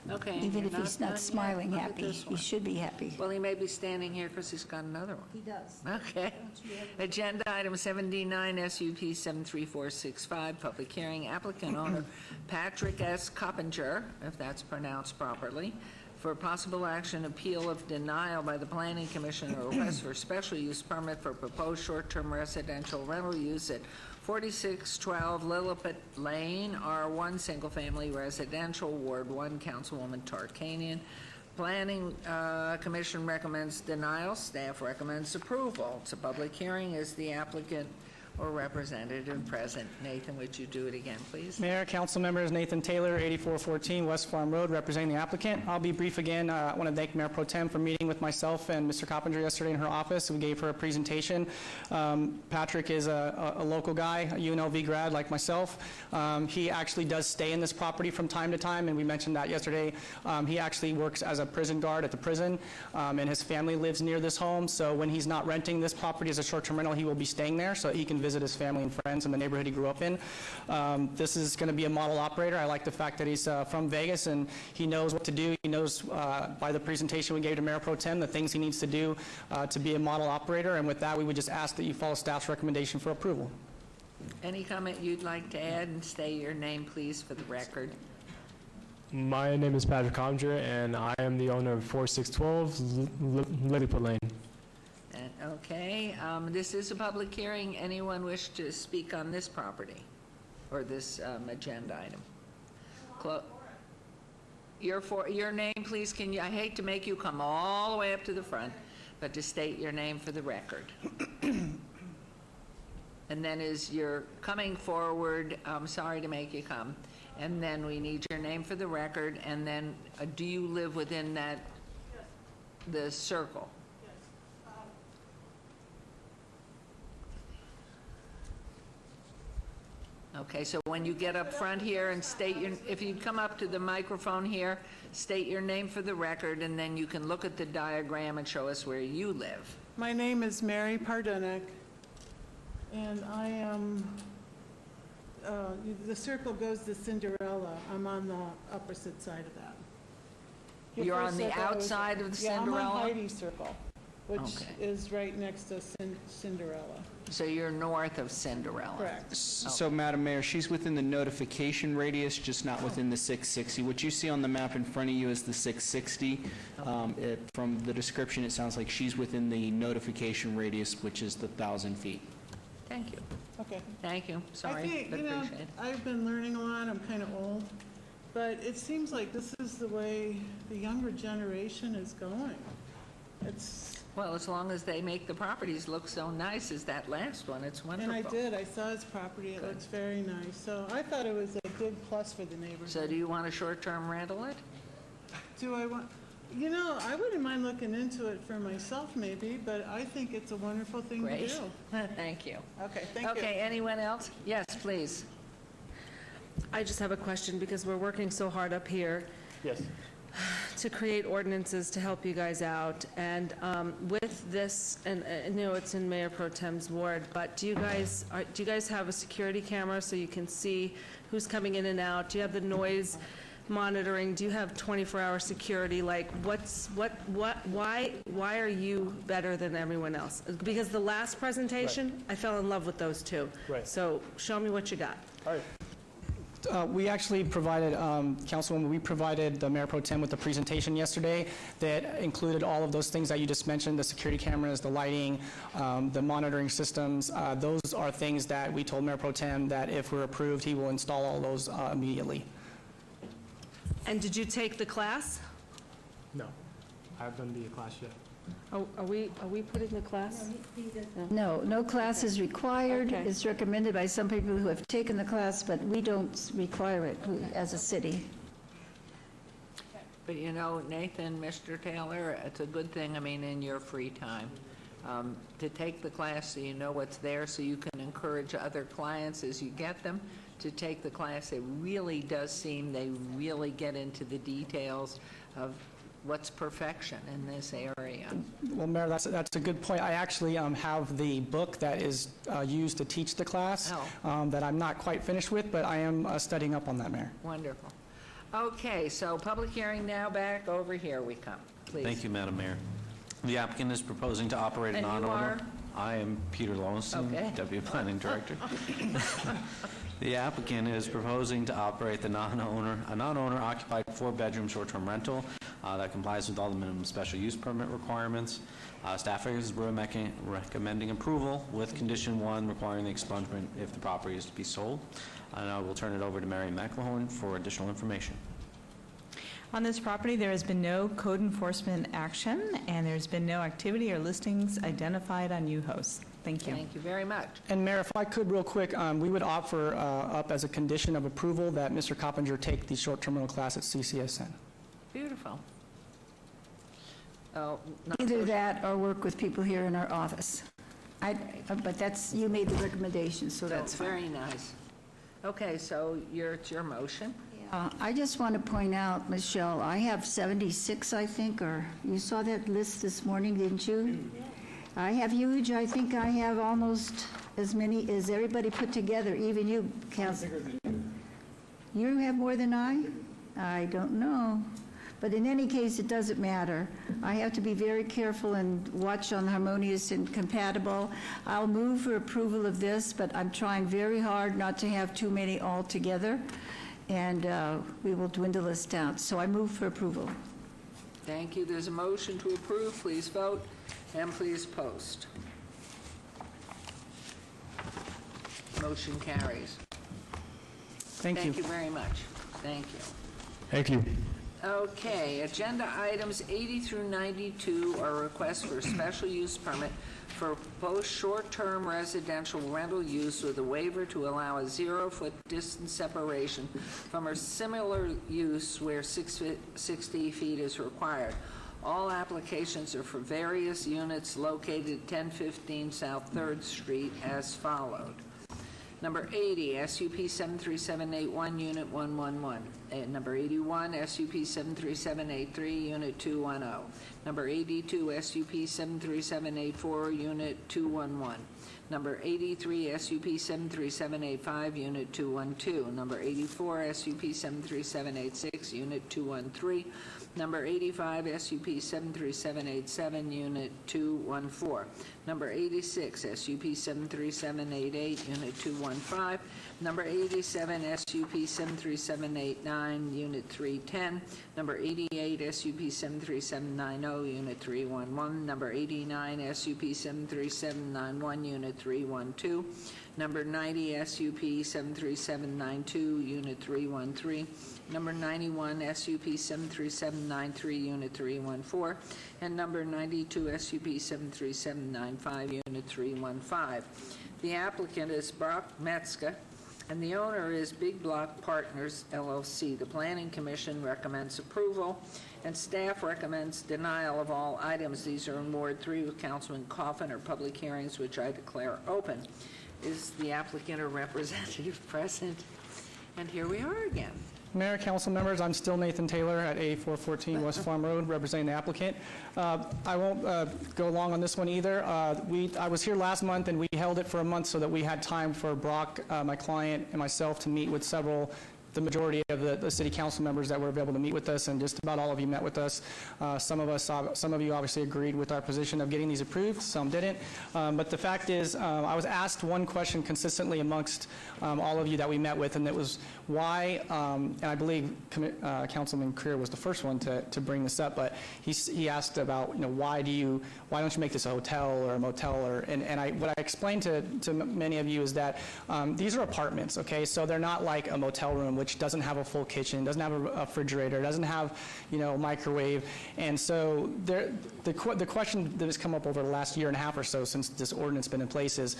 Okay. Even you're if he's done not yet? smiling Look at happy, this he one. should be happy. Well, he may be standing here because he's got another one. He does. Okay. Agenda item 79, SUP 73465, public hearing, applicant owner Patrick S. Coppinger, if that's pronounced properly, for possible action appeal of denial by the Planning Commission or request for special use permit for proposed short-term residential rental use at 4612 Lilliput Lane, R1, single-family residential, Ward 1, Councilwoman Tarkanian. Planning Commission recommends denial. Staff recommends approval. It's a public hearing. Is the applicant or representative present? Nathan, would you do it again, please? Mayor, council members, Nathan Taylor, 8414 West Farm Road, representing the applicant. I'll be brief again. I want to thank Mayor Pro Tem for meeting with myself and Mr. Coppinger yesterday in her office. We gave her a presentation. Patrick is a local guy, a UNLV grad like myself. He actually does stay in this property from time to time, and we mentioned that yesterday. He actually works as a prison guard at the prison, and his family lives near this home. So when he's not renting this property as a short-term rental, he will be staying there so that he can visit his family and friends in the neighborhood he grew up in. This is going to be a model operator. I like the fact that he's from Vegas and he knows what to do. He knows by the presentation we gave to Mayor Pro Tem the things he needs to do to be a model operator. And with that, we would just ask that you follow staff's recommendation for approval. Any comment you'd like to add, and state your name, please, for the record? My name is Patrick Coppinger, and I am the owner of 4612 Lilliput Lane. Okay, this is a public hearing. Anyone wish to speak on this property or this agenda item? Your name, please. Can you? I hate to make you come all the way up to the front, but to state your name for the record. And then as you're coming forward, I'm sorry to make you come. And then we need your name for the record. And then, do you live within that, the circle? Okay, so when you get up front here and state your, if you come up to the microphone here, state your name for the record, and then you can look at the diagram and show us where you live. My name is Mary Pardunek, and I am, the circle goes to Cinderella. I'm on the opposite side of that. Your You're first on the circle is- outside of the Cinderella? Yeah, I'm on Heidi Circle, which Okay. is right next to Cinderella. So you're north of Cinderella? Correct. So, Madam Mayor, she's within the notification radius, just not within the 660. What you see on the map in front of you is the 660. From the description, it sounds like she's within the notification radius, which is the 1,000 feet. Thank you. Okay. Thank you. Sorry, I think, but appreciate it. I've been learning a lot. I'm kind of old. But it seems like this is the way the younger generation is going. It's, Well, as long as they make the properties look so nice as that last one, it's wonderful. and I did. I saw his property. It looks very nice. So I thought it was a good plus for the neighborhood. So do you want a short-term rental it? Do I want, I wouldn't mind looking into it for myself maybe, but I think it's a wonderful thing to Great. do. Thank you. Okay, thank you. Okay, anyone else? Yes, please. I just have a question because we're working so hard up here Yes. to create ordinances to help you guys out. And with this, and I know it's in Mayor Pro Tem's ward, but do you guys have a security camera so you can see who's coming in and out? Do you have the noise monitoring? Do you have 24-hour security? Like, why are you better than everyone else? Because the last presentation, I fell in love with those two. Right. So show me what you got. All right. We actually provided, Councilwoman, we provided the Mayor Pro Tem with a presentation yesterday that included all of those things that you just mentioned, the security cameras, the lighting, the monitoring systems. Those are things that we told Mayor Pro Tem that if we're approved, he will install all those immediately. And did you take the class? No, I haven't done the class yet. Are we putting the class? No class is required. Okay. It's recommended by some people who have taken the class, but we don't require it as a city. But you know, Nathan, Mr. Taylor, it's a good thing, I mean, in your free time, to take the class so you know what's there, so you can encourage other clients as you get them to take the class. It really does seem they really get into the details of what's perfection in this area. Well, Mayor, that's a good point. I actually have the book that is used to teach the class that I'm not quite finished with, but I am studying up on that, Mayor. Wonderful. Okay, so public hearing now, back over here we come, please. Thank you, Madam Mayor. The applicant is proposing to operate a And you non-owner. are? I am Peter Lowenstein, Okay. Deputy Planning Director. The applicant is proposing to operate a non-owner occupied four-bedroom short-term rental that complies with all the minimum special use permit requirements. Staff is recommending approval with condition 1 requiring the expungement if the property is to be sold. And I will turn it over to Mary McElhone for additional information. On this property, there has been no code enforcement action, and there's been no activity or listings identified on UHOS. Thank you. Thank you very much. And Mayor, if I could real quick, we would offer up as a condition of approval that Mr. Coppinger take the short-term rental class at CCSN. Beautiful. Either that or work with people here in our office. But that's, you made the recommendation, so that's fine. Very nice. Okay, so it's your motion. I just want to point out, Michelle, I have 76, I think, or you saw that list this morning, didn't you? I have huge. I think I have almost as many as everybody put together, even you, Councilor. You have more than I? I don't know. But in any case, it doesn't matter. I have to be very careful and watch on harmonious and compatible. I'll move for approval of this, but I'm trying very hard not to have too many all together, and we will dwindle this down. So I move for approval. Thank you. There's a motion to approve. Please vote and please post. Motion carries. Thank you. Thank you very much. Thank you. Thank you. Okay, agenda items 80 through 92 are requests for special use permit for both short-term residential rental use with a waiver to allow a 0-foot distance separation from a similar use where 60 feet is required. All applications are for various units located at 1015 South 3rd Street as followed. Number 80, SUP 73781, Unit 111. And number 81, SUP 73783, Unit 210. Number 82, SUP 73784, Unit 211. Number 83, SUP 73785, Unit 212. Number 84, SUP 73786, Unit 213. Number 85, SUP 73787, Unit 214. Number 86, SUP 73788, Unit 215. Number 87, SUP 73789, Unit 310. Number 88, SUP 73790, Unit 311. Number 89, SUP 73791, Unit 312. Number 90, SUP 73792, Unit 313. Number 91, SUP 73793, Unit 314. And number 92, SUP 73795, Unit 315. The applicant is Brock Metzger, and the owner is Big Block Partners, LLC. The Planning Commission recommends approval, and staff recommends denial of all items. These are in Ward 3 with Councilman Coffin, or public hearings, which I declare open. Is the applicant or representative present? And here we are again. Mayor, council members, I'm still Nathan Taylor at 8414 West Farm Road, representing the applicant. I won't go long on this one either. I was here last month, and we held it for a month so that we had time for Brock, my client, and myself to meet with the majority of the city council members that were available to meet with us, and just about all of you met with us. Some of you obviously agreed with our position of getting these approved, some didn't. But the fact is, I was asked one question consistently amongst all of you that we met with, and it was why, and I believe Councilman Creer was the first one to bring this up, but he asked about, why don't you make this a hotel or a motel, and what I explained to many of you is that these are apartments, okay? So they're not like a motel room, which doesn't have a full kitchen, doesn't have a refrigerator, doesn't have, a microwave. And so the question that has come up over the last year and a half or so since this ordinance has been in place is,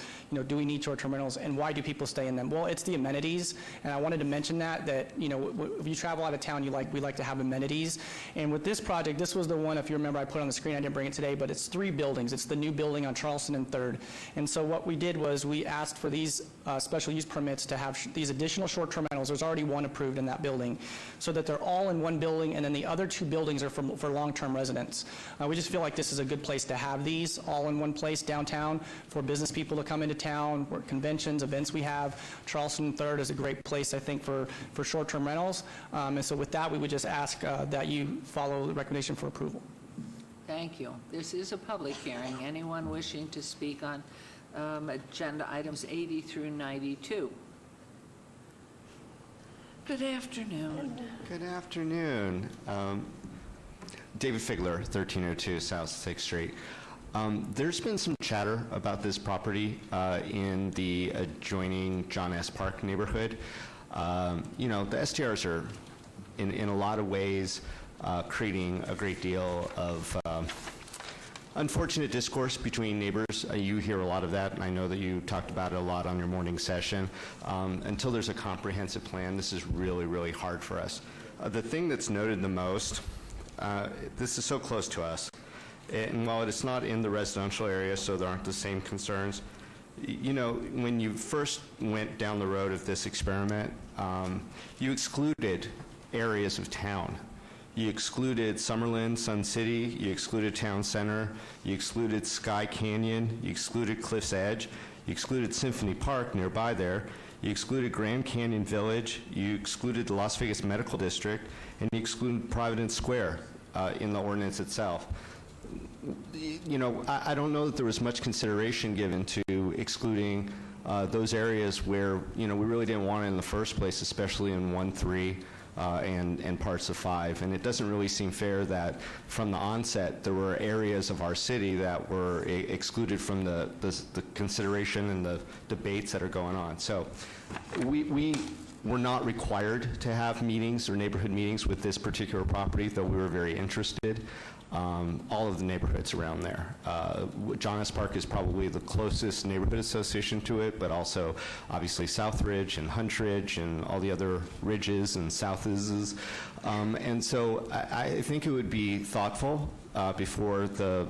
do we need short-term rentals, and why do people stay in them? Well, it's the amenities, and I wanted to mention that if you travel out of town, we like to have amenities. And with this project, this was the one, if you remember, I put on the screen, I didn't bring it today, but it's 3 buildings. It's the new building on Charleston and 3rd. And so what we did was we asked for these special use permits to have these additional short-term rentals. There's already one approved in that building, so that they're all in one building, and then the other 2 buildings are for long-term residents. We just feel like this is a good place to have these all in one place downtown for business people to come into town, for conventions, events we have. Charleston 3rd is a great place, I think, for short-term rentals. And so with that, we would just ask that you follow the recommendation for approval. Thank you. This is a public hearing. Anyone wishing to speak on agenda items 80 through 92? Good afternoon. Good afternoon. David Figler, 1302 South 6th Street. There's been some chatter about this property in the adjoining John S. Park neighborhood. The STRs are, in a lot of ways, creating a great deal of unfortunate discourse between neighbors. You hear a lot of that, and I know that you talked about it a lot on your morning session. Until there's a comprehensive plan, this is really, really hard for us. The thing that's noted the most, this is so close to us, and while it's not in the residential area, so there aren't the same concerns, when you first went down the road of this experiment, you excluded areas of town. You excluded Summerlin, Sun City, you excluded Town Center, you excluded Sky Canyon, you excluded Cliff's Edge, you excluded Symphony Park nearby there, you excluded Grand Canyon Village, you excluded the Las Vegas Medical District, and you excluded Providence Square in the ordinance itself. I don't know that there was much consideration given to excluding those areas where, we really didn't want it in the first place, especially in 1-3. And parts of 5. And it doesn't really seem fair that from the onset there were areas of our city that were excluded from the consideration and the debates that are going on. So we were not required to have meetings or neighborhood meetings with this particular property, though we were very interested. All of the neighborhoods around there. John S. Park is probably the closest neighborhood association to it, but also obviously Southridge and Huntridge and all the other ridges and Southes. And so I think it would be thoughtful before the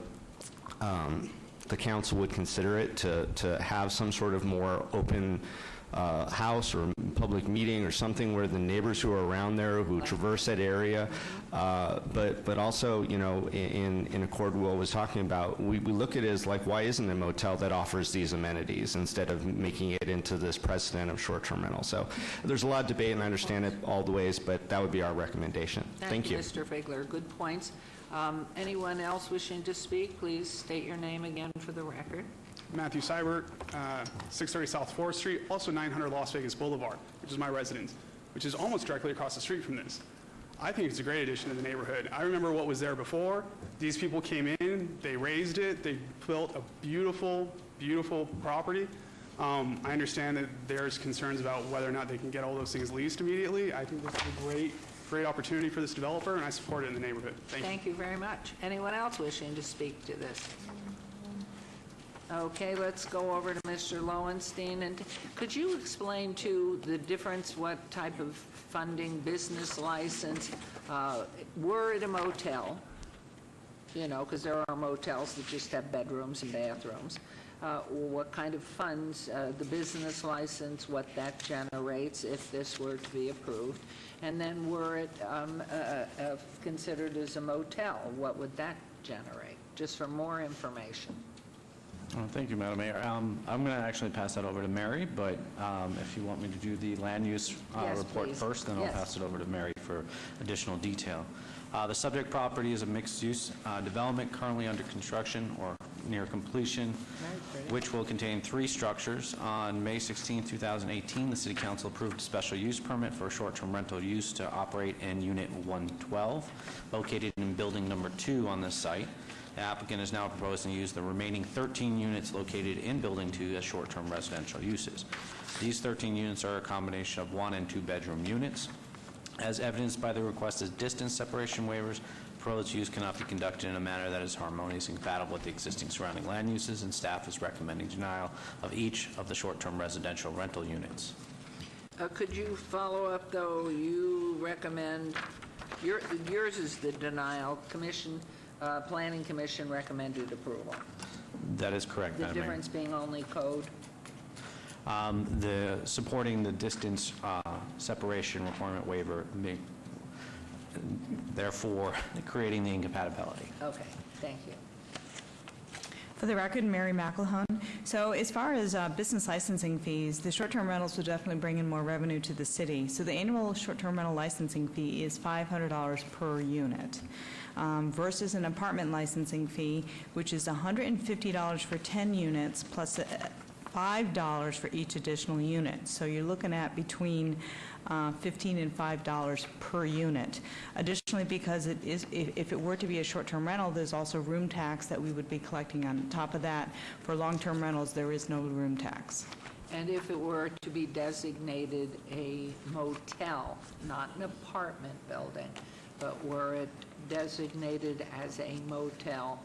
the council would consider it to have some sort of more open house or public meeting or something where the neighbors who are around there, who traverse that area, but also, you know, in accord with what I was talking about, we look at it as like, why isn't a motel that offers these amenities instead of making it into this precedent of short-term rental? So there's a lot of debate, and I understand it all the ways, but that would be our recommendation. Thank you. Mr. Figler. Good points. Anyone else wishing to speak, please state your name again for the record. Matthew Seibert, 630 South 4th Street, also 900 Las Vegas Boulevard, which is my residence, which is almost directly across the street from this. I think it's a great addition to the neighborhood. I remember what was there before. These people came in, they raised it, they built a beautiful, beautiful property. I understand that there's concerns about whether or not they can get all those things leased immediately. I think this is a great opportunity for this developer, and I support it in the neighborhood. Thank you very much. Anyone else wishing to speak to this? Okay, let's go over to Mr. Lowenstein. And could you explain, too, the difference, what type of funding, business license, were it a motel, you know, because there are motels that just have bedrooms and bathrooms, what kind of funds, the business license, what that generates if this were to be approved, and then were it considered as a motel, what would that generate, just for more information? Thank you, Madam Mayor. I'm going to actually pass that over to Mary, but if you want me to do the land use Yes, report please. first, then Yes. I'll pass it over to Mary for additional detail. The subject property is a mixed-use development currently under construction or near completion, which will contain 3 structures. On May 16, 2018, the City Council approved a special use permit for a short-term rental use to operate in Unit 112, located in Building Number 2 on this site. The applicant is now proposing to use the remaining 13 units located in Building 2 as short-term residential uses. These 13 units are a combination of 1- and 2-bedroom units. As evidenced by the requested distance separation waivers, proposed use cannot be conducted in a manner that is harmonious and compatible with the existing surrounding land uses, and staff is recommending denial of each of the short-term residential rental units. Could you follow up, though? You recommend, yours is the denial. Planning Commission recommended approval. That is correct, The Madam Mayor. difference being only code? Supporting the distance separation requirement waiver, therefore creating the incompatibility. Okay, thank you. For the record, Mary McElhone. So as far as business licensing fees, the short-term rentals will definitely bring in more revenue to the city. So the annual short-term rental licensing fee is $500 per unit. Versus an apartment licensing fee, which is $150 for 10 units plus $5 for each additional unit. So you're looking at between $15 and $5 per unit. Additionally, because it is, if it were to be a short-term rental, there's also room tax that we would be collecting on top of that. For long-term rentals, there is no room tax. And if it were to be designated a motel, not an apartment building, but were it designated as a motel,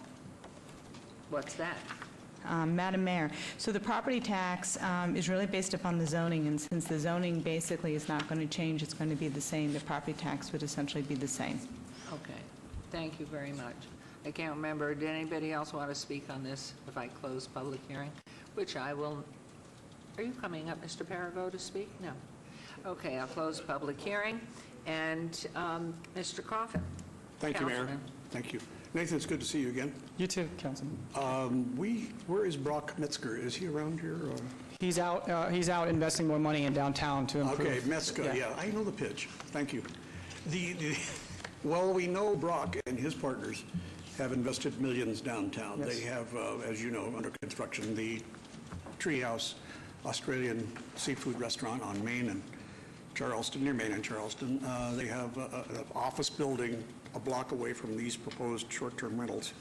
what's that? Madam Mayor, so the property tax is really based upon the zoning, and since the zoning basically is not going to change, it's going to be the same, the property tax would essentially be the same. Okay, thank you very much. I can't remember, did anybody else want to speak on this if I close public hearing? Which I will. Are you coming up, Mr. Parago, to speak? No. Okay, I'll close public hearing. And Mr. Coffin. Thank you, Mayor. Thank you. Nathan, it's good to see you again. You too, Councilman. Where is Brock Metzger? Is he around here? Or? He's out investing more money in downtown to improve. Okay, Metzger, yeah, I know the pitch. Thank you. Well, we know Brock and his partners have invested millions downtown. Yes. They have, as you know, under construction, the Treehouse Australian seafood restaurant on Main and Charleston, near Main and Charleston. They have an office building a block away from these proposed short-term rentals.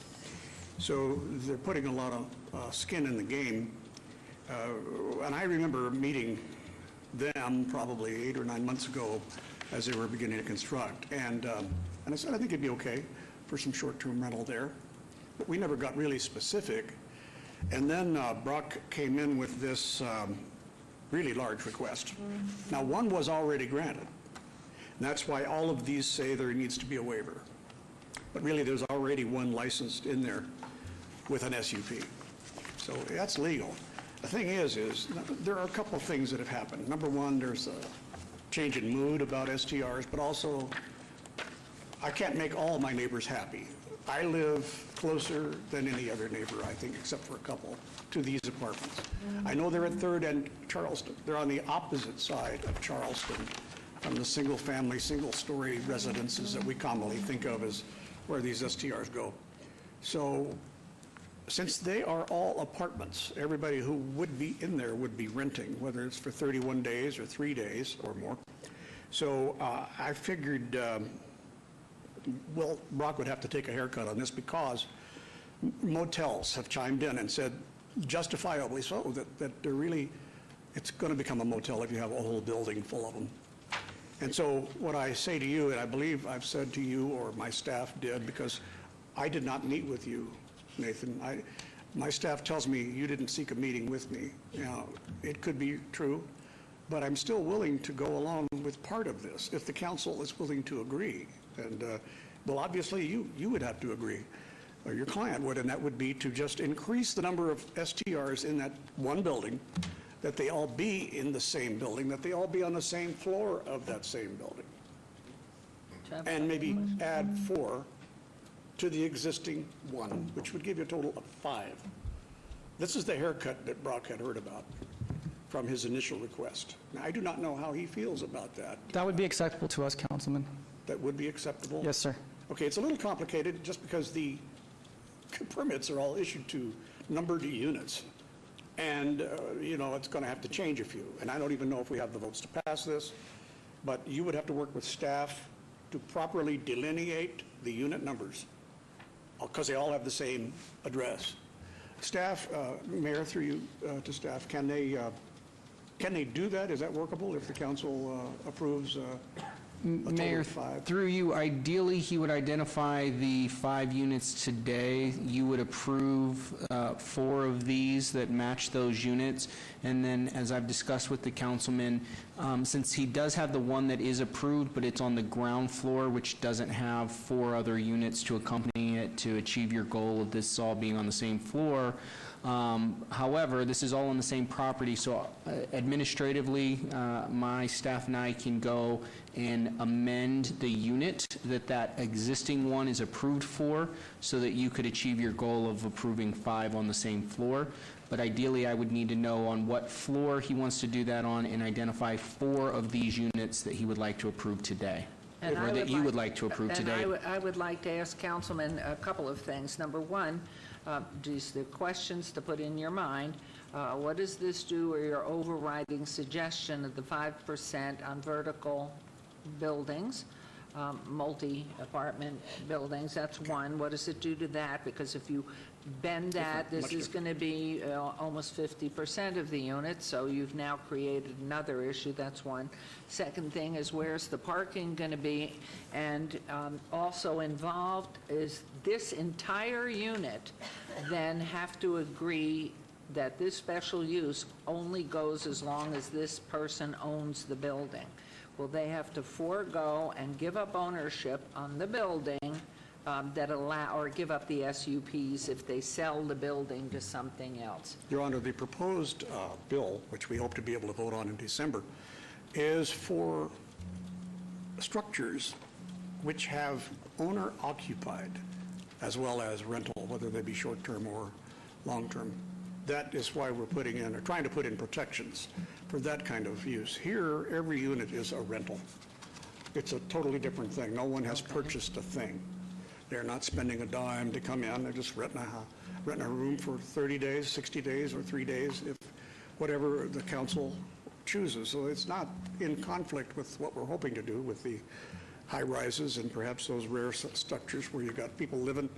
So they're putting a lot of skin in the game. And I remember meeting them probably 8 or 9 months ago as they were beginning to construct. And I said, I think it'd be okay for some short-term rental there. But we never got really specific. And then Brock came in with this really large request. Now, one was already granted. And that's why all of these say there needs to be a waiver. But really, there's already one licensed in there with an SUP So that's legal. The thing is there are a couple of things that have happened. Number one, there's a change in mood about STRs, but also I can't make all my neighbors happy. I live closer than any other neighbor, I think, except for a couple, to these apartments. I know they're at 3rd and Charleston. They're on the opposite side of Charleston from the single-family, single-story residences that we commonly think of as where these STRs go. So since they are all apartments, everybody who would be in there would be renting, whether it's for 31 days or 3 days or more. So I figured, well, Brock would have to take a haircut on this because motels have chimed in and said, justifiably so, that they're really, it's going to become a motel if you have a whole building full of them. And so what I say to you, and I believe I've said to you or my staff did, because I did not meet with you, Nathan. My staff tells me you didn't seek a meeting with me. Now, it could be true, but I'm still willing to go along with part of this if the council is willing to agree. And, well, obviously, you would have to agree, or your client would, and that would be to just increase the number of STRs in that one building, that they all be in the same building, that they all be on the same floor of that same building, and maybe add 4 to the existing 1, which would give you a total of 5. This is the haircut that Brock had heard about from his initial request. Now, I do not know how he feels about that. That would be acceptable to us, Councilman. That would be acceptable? Yes, sir. Okay, it's a little complicated just because the permits are all issued to numbered units. And, you know, it's going to have to change a few. And I don't even know if we have the votes to pass this, but you would have to work with staff to properly delineate the unit numbers because they all have the same address. Staff, Mayor, through you to staff, can they do that? Is that workable if the council approves Mayor, through you, ideally, he would identify the 5 units today. You would approve 4 of these that match those units. And then, as I've discussed with the councilman, since he does have the one that is approved, but it's on the ground floor, which doesn't have 4 other units to accompany it to achieve your goal of this all being on the same floor. However, this is all on the same property, so administratively, my staff and I can go and amend the unit that existing one is approved for so that you could achieve your goal of approving 5 on the same floor. But ideally, I would need to know on what floor he wants to do that on and identify 4 of these units that he would like to approve today, or that you would like to approve today. I would like to ask Councilman a couple of things. Number one, these the questions to put in your mind. What does this do, or your overriding suggestion of the 5% on vertical buildings, multi-apartment buildings? That's one. What does it do to that? Because if you bend that, this is going to be almost 50% of the units, so you've now created another issue. That's one. Second thing is, where's the parking going to be? And also involved is this entire unit then have to agree that this special use only goes as long as this person owns the building. Will they have to forego and give up ownership on the building that allow, or give up the SUPs if they sell the building to something else? Your Honor, the proposed bill, which we hope to be able to vote on in December, is for structures which have owner occupied as well as rental, whether they be short-term or long-term. That is why we're putting in, or trying to put in protections for that kind of use. Here, every unit is a rental. It's a totally different thing. No one has purchased a thing. They're not spending a dime to come in. They're just renting a room for 30 days, 60 days, or 3 days, if whatever the council chooses. So it's not in conflict with what we're hoping to do with the high-rises and perhaps those rare structures where you got people living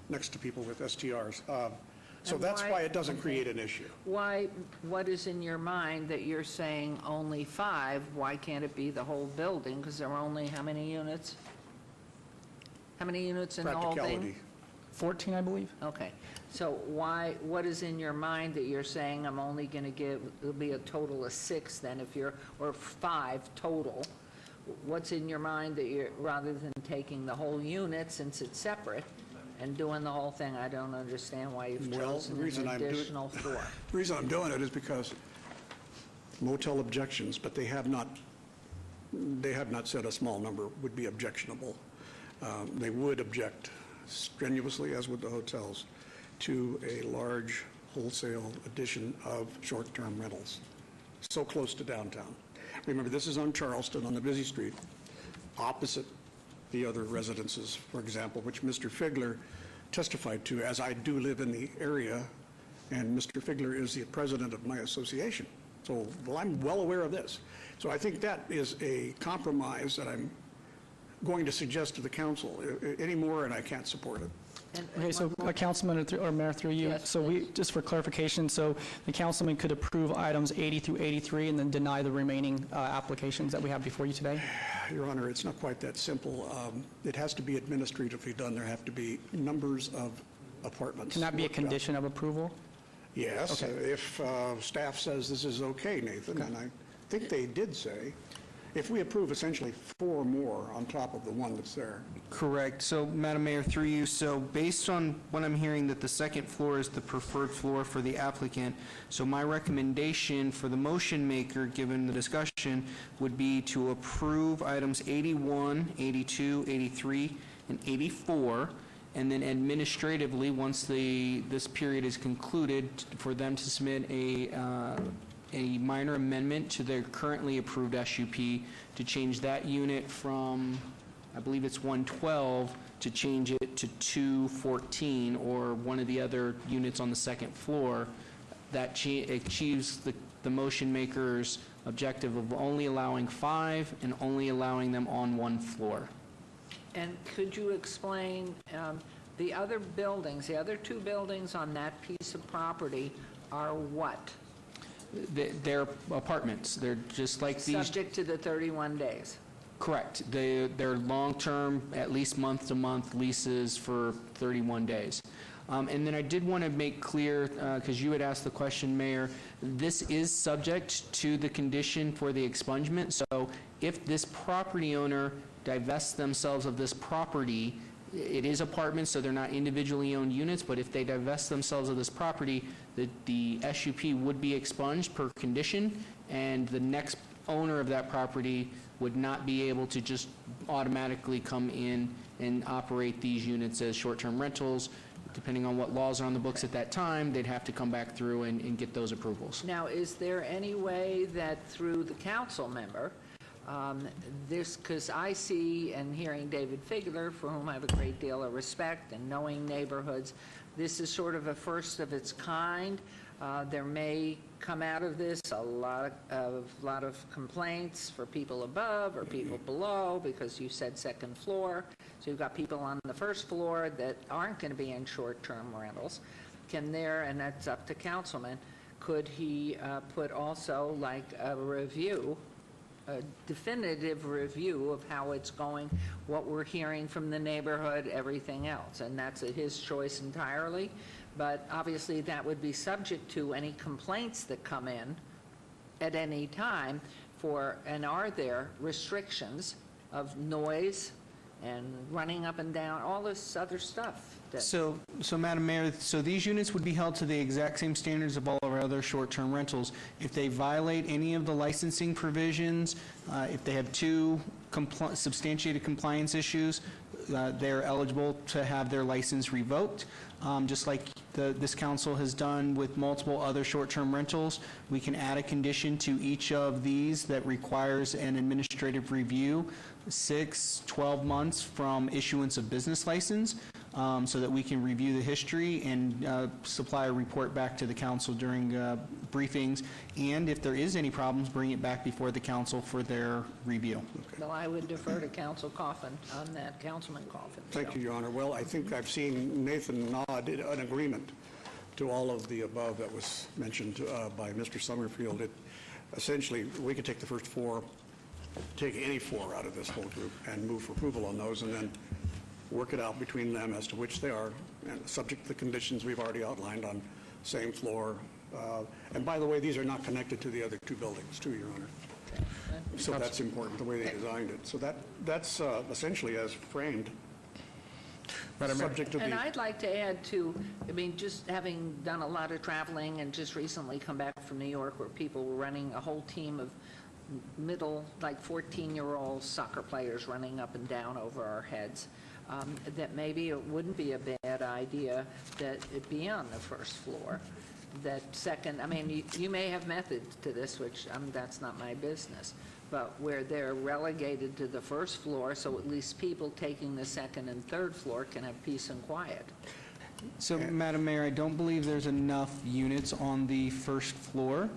next to people with STRs. So that's why it doesn't create an issue. Why, what is in your mind that you're saying only 5? Why can't it be the whole building? Because there are only how many units? How many units in the whole thing? 14, I believe. Okay. So why, what is in your mind that you're saying I'm only going to give, it'll be a total of 6 then if you're, or 5 total? What's in your mind that you're, rather than taking the whole unit since it's separate and doing the whole thing, I don't understand why you've Well, chosen the reason an I'm doing- additional floor. The reason I'm doing it is because motel objections, but they have not said a small number would be objectionable. They would object strenuously, as would the hotels, to a large wholesale addition of short-term rentals so close to downtown. Remember, this is on Charleston, on the busy street, opposite the other residences, for example, which Mr. Figler testified to, as I do live in the area, and Mr. Figler is the president of my association. So, well, I'm well aware of this. So I think that is a compromise that I'm going to suggest to the council anymore, and I can't support it. Okay, so Councilman or Mayor, through you. Yes, so we, just for clarification, so the councilman could approve items 80 through 83 and then deny the remaining applications that we have before you today? Your Honor, it's not quite that simple. It has to be administratively done. There have to be numbers of apartments. Can that be a worked out. condition of approval? Yes, Okay. if staff says this is okay, Nathan, and I think they did say, if we approve essentially 4 more on top of the one that's there. Correct. So, Madam Mayor, through you, so based on what I'm hearing, that the second floor is the preferred floor for the applicant, so my recommendation for the motion maker, given the discussion, would be to approve items 81, 82, 83, and 84, and then administratively, once this period is concluded, for them to submit a minor amendment to their currently approved SUP to change that unit from, I believe it's 112, to change it to 214 or one of the other units on the second floor. That achieves the motion maker's objective of only allowing 5 and only allowing them on 1 floor. And could you explain the other buildings, the other 2 buildings on that piece of property are what? They're apartments. They're just like these. Subject to the 31 days. Correct. They're long-term, at least month-to-month leases for 31 days. And then I did want to make clear, because you had asked the question, Mayor, this is subject to the condition for the expungement. So if this property owner divests themselves of this property, it is apartments, so they're not individually owned units, but if they divest themselves of this property, the SUP would be expunged per condition, and the next owner of that property would not be able to just automatically come in and operate these units as short-term rentals. Depending on what laws are on the books at that time, they'd have to come back through and get those approvals. Now, is there any way that through the council member, because I see and hearing David Figler, for whom I have a great deal of respect, and knowing neighborhoods, this is sort of a first of its kind. There may come out of this a lot of complaints for people above or people below, because you said second floor. So you've got people on the first floor that aren't going to be in short-term rentals. And that's up to councilman, could he put also like a review, a definitive review of how it's going, what we're hearing from the neighborhood, everything else, and that's his choice entirely. But obviously that would be subject to any complaints that come in at any time and are there restrictions of noise and running up and down, all this other stuff? So Madam Mayor, so these units would be held to the exact same standards of all of our other short-term rentals. If they violate any of the licensing provisions, if they have 2 substantiated compliance issues, they're eligible to have their license revoked. Just like this council has done with multiple other short-term rentals, we can add a condition to each of these that requires an administrative review, 6, 12 months from issuance of business license, so that we can review the history and supply a report back to the council during briefings, and if there is any problems, bring it back before the council for their review. Well, I would defer to Council Coffin on that, Councilman Coffin. Thank you, Your Honor. Well, I think I've seen Nathan nod in an agreement to all of the above that was mentioned by Mr. Summerfield. Essentially, we could take the first 4, take any 4 out of this whole group and move for approval on those, and then work it out between them as to which they are, and subject to the conditions we've already outlined on same floor. And by the way, these are not connected to the other 2 buildings, too, Your Honor. So that's important, the way they designed it. So that's essentially as framed. subject to the... And I'd like to add too, I mean, just having done a lot of traveling and just recently come back from New York where people were running a whole team of middle, like 14-year-old soccer players running up and down over our heads, that maybe it wouldn't be a bad idea that it be on the first floor. That second, I mean, you may have methods to this, which that's not my business, but where they're relegated to the first floor, so at least people taking the second and third floor can have peace and quiet. So, Madam Mayor, I don't believe there's enough units on the first floor.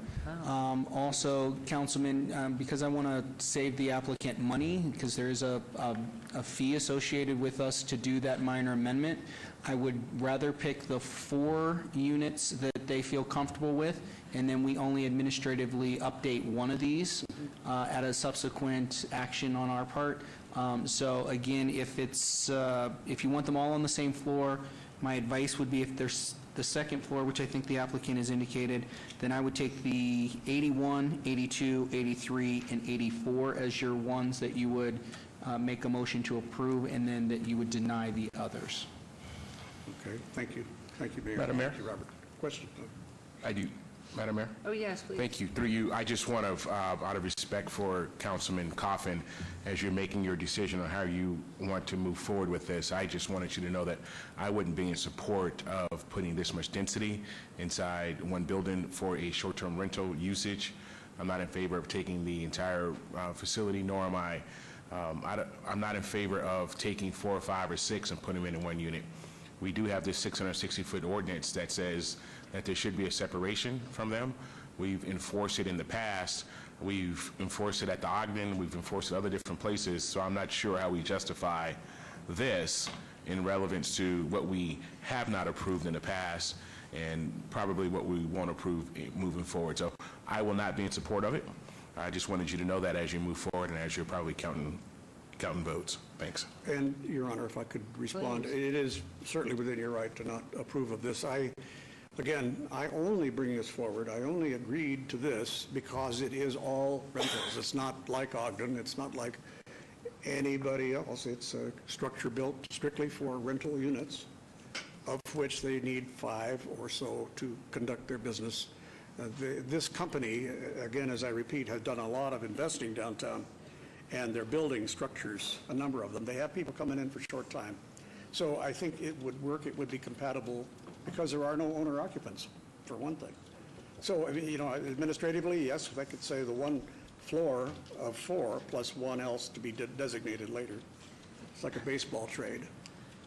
Also, Councilman, because I want to save the applicant money, because there is a fee associated with us to do that minor amendment, I would rather pick the 4 units that they feel comfortable with, and then we only administratively update one of these at a subsequent action on our part. So again, if you want them all on the same floor, my advice would be if there's the second floor, which I think the applicant has indicated, then I would take the 81, 82, 83, and 84 as your ones that you would make a motion to approve, and then that you would deny the others. Okay, thank you. Thank you, Mayor. Madam Mayor? Thank you, Robert. Question? I do. Madam Mayor? Oh, yes, please. Thank you. Through you, I just want to, out of respect for Councilman Coffin, as you're making your decision on how you want to move forward with this, I just wanted you to know that I wouldn't be in support of putting this much density inside one building for a short-term rental usage. I'm not in favor of taking the entire facility, nor am I'm not in favor of taking 4 or 5 or 6 and putting them in one unit. We do have this 660-foot ordinance that says that there should be a separation from them. We've enforced it in the past. We've enforced it at the Ogden. We've enforced it other different places. So I'm not sure how we justify this in relevance to what we have not approved in the past and probably what we won't approve moving forward. So I will not be in support of it. I just wanted you to know that as you move forward and as you're probably counting votes. Thanks. And, Your Honor, if I could respond, Please. it is certainly within your right to not approve of this. Again, I only bring this forward, I only agreed to this because it is all rentals. It's not like Ogden, it's not like anybody else. It's a structure built strictly for rental units, of which they need 5 or so to conduct their business. This company, again, as I repeat, has done a lot of investing downtown, and they're building structures, a number of them. They have people coming in for short time. So I think it would work, it would be compatible, because there are no owner occupants, for one thing. So, I mean, you know, administratively, yes, I could say the one floor of 4 plus one else to be designated later. It's like a baseball trade.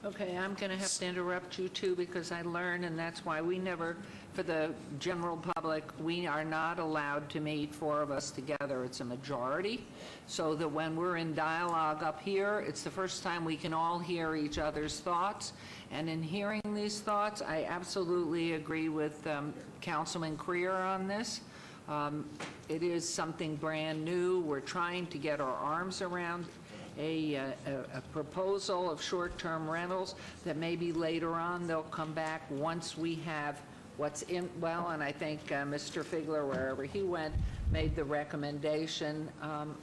Okay, I'm going to have to interrupt you too, because I learned, and that's why we never, for the general public, we are not allowed to meet 4 of us together. It's a majority, so that when we're in dialogue up here, it's the first time we can all hear each other's thoughts. And in hearing these thoughts, I absolutely agree with Councilman Creer on this. It is something brand new. We're trying to get our arms around a proposal of short-term rentals that maybe later on they'll come back once we have what's in, well, and I think Mr. Figler, wherever he went, made the recommendation.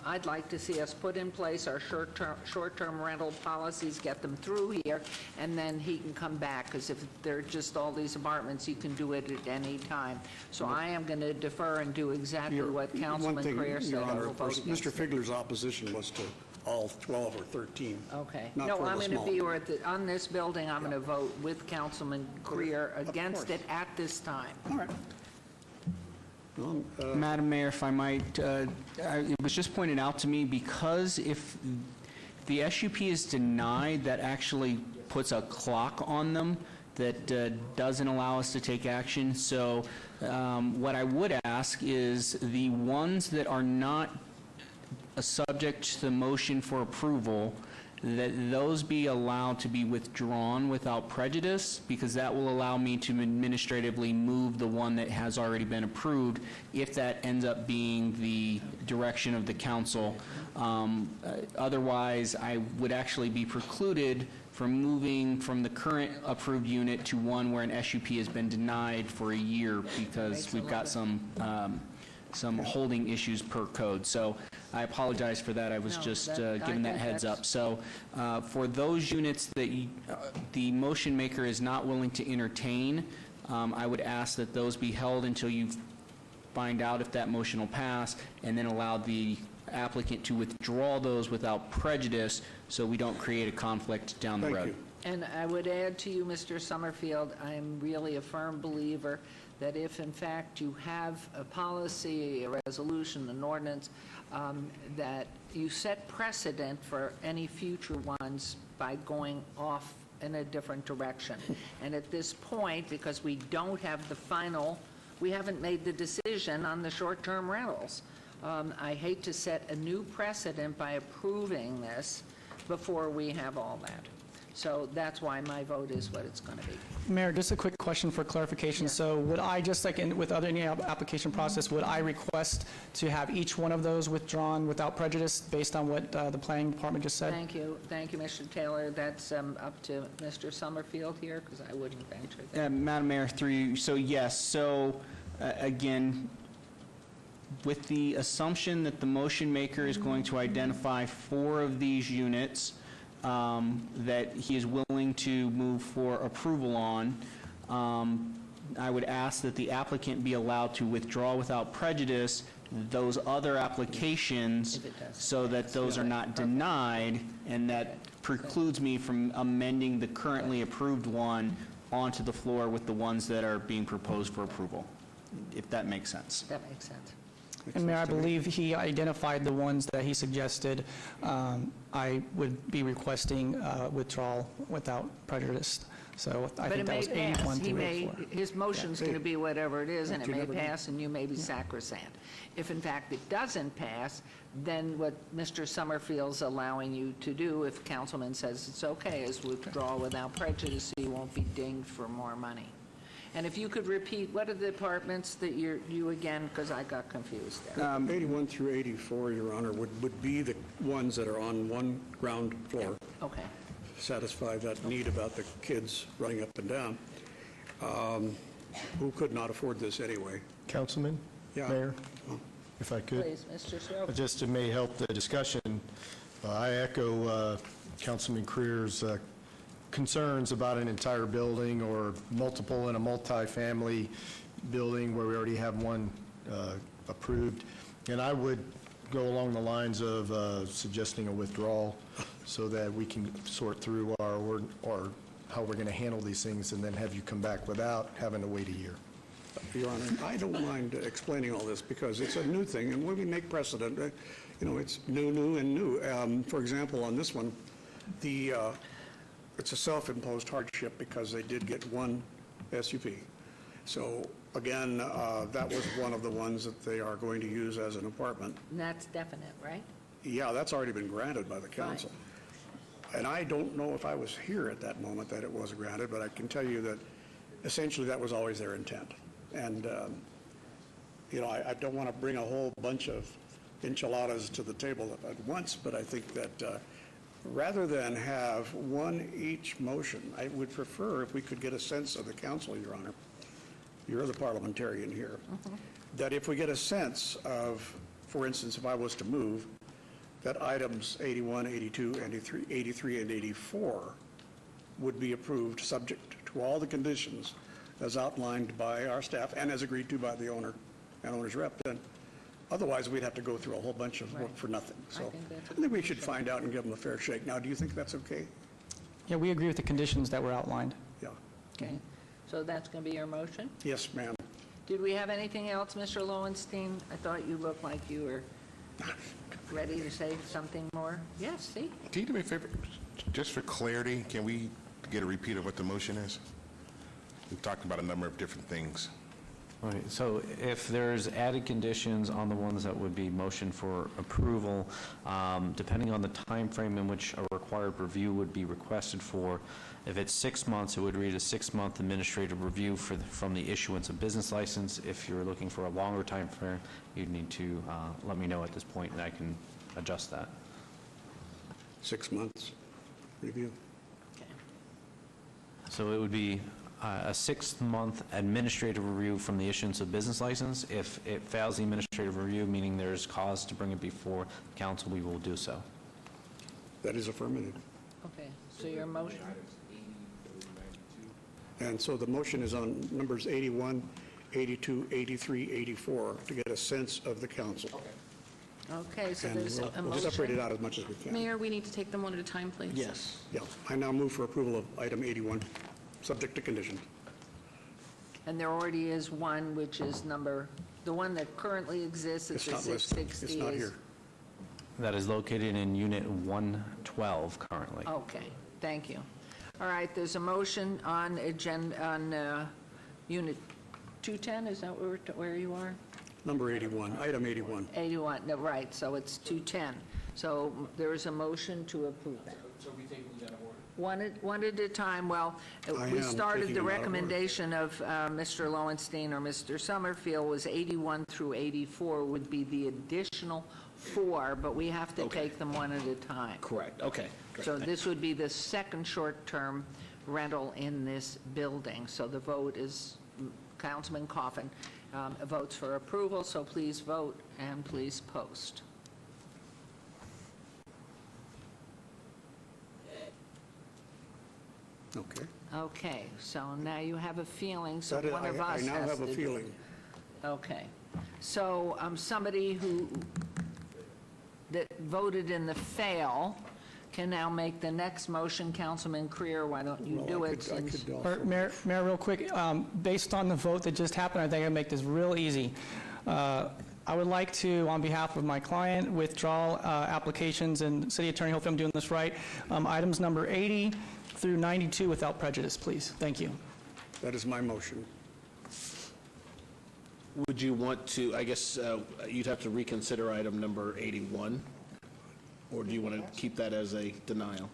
I'd like to see us put in place our short-term rental policies, get them through here, and then he can come back, because if they're just all these apartments, you can do it at any time. So I am going to defer and do exactly what Councilman Creer said. Your Honor, I will of course, vote against Mr. Figler's opposition was to all 12 or 13. Okay. Not No, for the I'm going to small. be, on this building, I'm going to vote with Councilman Creer against it at this time. All right. Madam Mayor, if I might, it was just pointed out to me, because if the SUP is denied, that actually puts a clock on them that doesn't allow us to take action. So what I would ask is the ones that are not subject to the motion for approval, that those be allowed to be withdrawn without prejudice, because that will allow me to administratively move the one that has already been approved, if that ends up being the direction of the council. Otherwise, I would actually be precluded from moving from the current approved unit to one where an SUP has been denied for a year, because we've got some holding issues per code. So I apologize for that. I was No, just I given that think heads up. that's- So for those units that the motion maker is not willing to entertain, I would ask that those be held until you find out if that motion will pass, and then allow the applicant to withdraw those without prejudice, so we don't create a conflict down the road. And I would add to you, Mr. Summerfield, I'm really a firm believer that if in fact you have a policy, a resolution, an ordinance, that you set precedent for any future ones by going off in a different direction. And at this point, because we don't have the final, we haven't made the decision on the short-term rentals. I hate to set a new precedent by approving this before we have all that. So that's why my vote is what it's going to be. Mayor, just a quick question for clarification. So would I, just like with any application process, would I request to have each one of those withdrawn without prejudice based on what the planning department just said? Thank you, Mr. Taylor. That's up to Mr. Summerfield here, because I wouldn't venture that. Madam Mayor, through you, so yes, so again, with the assumption that the motion maker is going to identify 4 of these units that he is willing to move for approval on, I would ask that the applicant be allowed to withdraw without prejudice those other applications so that those are not denied, and that precludes me from amending the currently approved one onto the floor with the ones that are being proposed for approval, if that makes sense. That makes sense. And Mayor, I believe he identified the ones that he suggested. I would be requesting withdrawal without prejudice. So I think that was 81 through 84. His motion's going to be whatever it is, and it may pass, and you may be sacrosanct. If in fact it doesn't pass, then what Mr. Summerfield's allowing you to do, if Councilman says it's okay, is withdraw without prejudice, so you won't be dinged for more money. And if you could repeat, what are the departments that you again, because I got confused there. 81 through 84, Your Honor, would be the ones that are on one ground floor. Okay. Satisfy that need about the kids running up and down, who could not afford this anyway. Councilman? Yeah. Mayor? If I could? Please, Mr. Soroka. Just to may help the discussion, I echo Councilman Creer's concerns about an entire building or multiple in a multi-family building where we already have one approved. And I would go along the lines of suggesting a withdrawal so that we can sort through or how we're going to handle these things and then have you come back without having to wait a year. Your Honor, I don't mind explaining all this because it's a new thing, and when we make precedent, it's new, and new. For example, on this one, it's a self-imposed hardship because they did get one SUP. So again, that was one of the ones that they are going to use as an apartment. And that's definite, right? Yeah, that's already been granted by the council. And I don't know if I was here at that moment that it was granted, but I can tell you that essentially that was always their intent. And, I don't want to bring a whole bunch of enchiladas to the table at once, but I think that rather than have one each motion, I would prefer if we could get a sense of the council, Your Honor, you're the parliamentarian here, that if we get a sense of, for instance, if I was to move, that items 81, 82, 83, and 84 would be approved subject to all the conditions as outlined by our staff and as agreed to by the owner and owner's rep, then otherwise we'd have to go through a whole bunch of work for nothing. So I think we should find out and give them a fair shake. Now, do you think that's okay? Yeah, we agree with the conditions that were outlined. Yeah. Okay. So that's going to be your motion? Yes, ma'am. Did we have anything else, Mr. Lowenstein? I thought you looked like you were ready to say something more. Yes, see? Can you do me a favor? Just for clarity, can we get a repeat of what the motion is? We've talked about a number of different things. All right, so if there's added conditions on the ones that would be motion for approval, depending on the time frame in which a required review would be requested for, if it's 6 months, it would read a 6-month administrative review from the issuance of business license. If you're looking for a longer time frame, you'd need to let me know at this point, and I can adjust that. 6 months review. So it would be a 6-month administrative review from the issuance of business license. If it fails the administrative review, meaning there's cause to bring it before council, we will do so. That is affirmative. Okay, so your motion? And so the motion is on numbers 81, 82, 83, 84, to get a sense of the council. Okay, so And there's a we'll motion. separate it out as much as we can. Mayor, we need to take them one at a time, please. Yes. Yeah. I now move for approval of item 81, subject to condition. And there already is one, which is the one that currently exists, it's It's the not listed. 660. It's not is- here. That is located in Unit 112 currently. Okay, thank you. All right, there's a motion on Unit 210, is that where you are? Number 81, item 81. 81, no, right, so it's 210. So there is a motion to approve that. So we take these out of order? One at a time. Well, I we am started, taking the them out of order. recommendation of Mr. Lowenstein or Mr. Summerfield was 81 through 84 would be the additional 4, but we have to Okay. take them one at a time. Correct, okay. great, So thank this would be the second short-term rental in this building. So the vote is, Councilman Coffin votes for approval, so please vote and please post. Okay. Okay, so now you have a feeling, so That is- one of us I now has have a to do it. feeling. Okay. So somebody that voted in the fail can now make the next motion. Councilman Creer, why don't you do it? since- Mayor, real quick, based on the vote that just happened, I think I can make this real easy. I would like to, on behalf of my client, withdraw applications, and City Attorney, hopefully I'm doing this right, items number 80 through 92 without prejudice, please. Thank you. That is my motion. Would you want to, I guess you'd have to reconsider item number 81? Or do you want to keep that as a denial?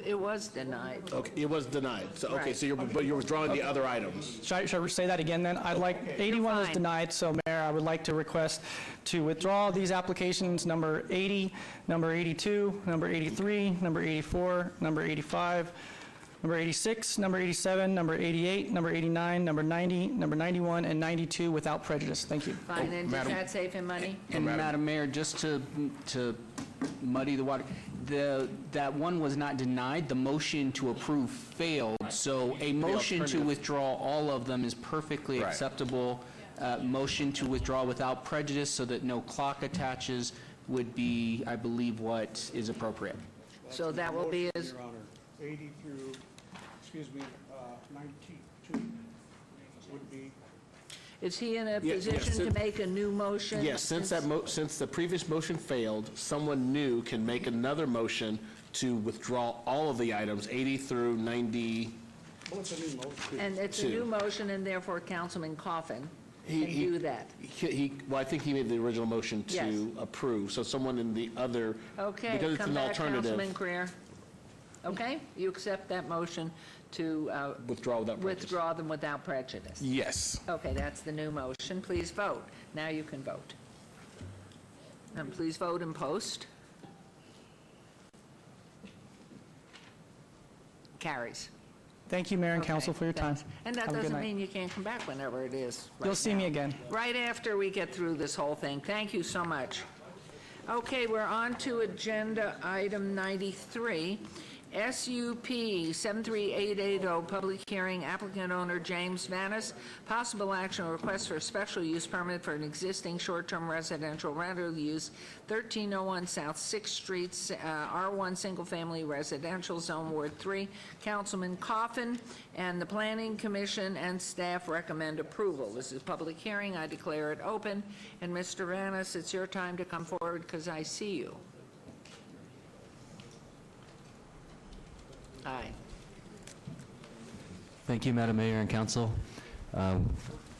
It was denied. Okay, it was denied. So, okay, Right. so but you're withdrawing the other items. Should I say that again then? I'd like, 81 was denied, so Mayor, I would like to request to withdraw these applications, number 80, number 82, number 83, number 84, number 85, number 86, number 87, number 88, number 89, number 90, number 91, and 92 without prejudice. Thank you. Fine, and does that save him money? And Madam Mayor, just to muddy the water, that one was not denied, the motion to approve failed, so a motion to alternative. withdraw all of them is perfectly Right. acceptable. Motion to withdraw without prejudice so that no clock attaches would be, I believe, what is appropriate. So that will be as, Your Honor, 80 through, 92 would be... is he in a Yeah, position to since- make a new motion? Yes, since the previous motion failed, someone new can make another motion to withdraw all of the items, 80 through 90. Well, it's a new motion. And it's a Two. new motion, and therefore Councilman Coffin He- can he- do that. Well, I think he made the original motion Yes. to approve, so someone in the other, Okay, because it's come an back, alternative. Councilman Creer. Okay, you accept that motion to Withdraw without prejudice. withdraw them without prejudice? Yes. Okay, that's the new motion. Please vote. Now you can vote. And please vote and post. Carries. Thank you, Mayor and Okay, Council, for your time. thanks. And that Have a good doesn't night. mean you can't come back whenever it is. You'll right see me now. again. Right after we get through this whole thing. Thank you so much. Okay, we're on to agenda item 93, SUP 73880, public hearing, applicant owner James Vanis, possible action or request for a special use permit for an existing short-term residential rental use, 1301 South 6th Street, R1 Single Family Residential Zone, Ward 3. Councilman Coffin and the Planning Commission and staff recommend approval. This is a public hearing. I declare it open. And Mr. Vanis, it's your time to come forward because I see you. Hi. Thank you, Madam Mayor and Council. I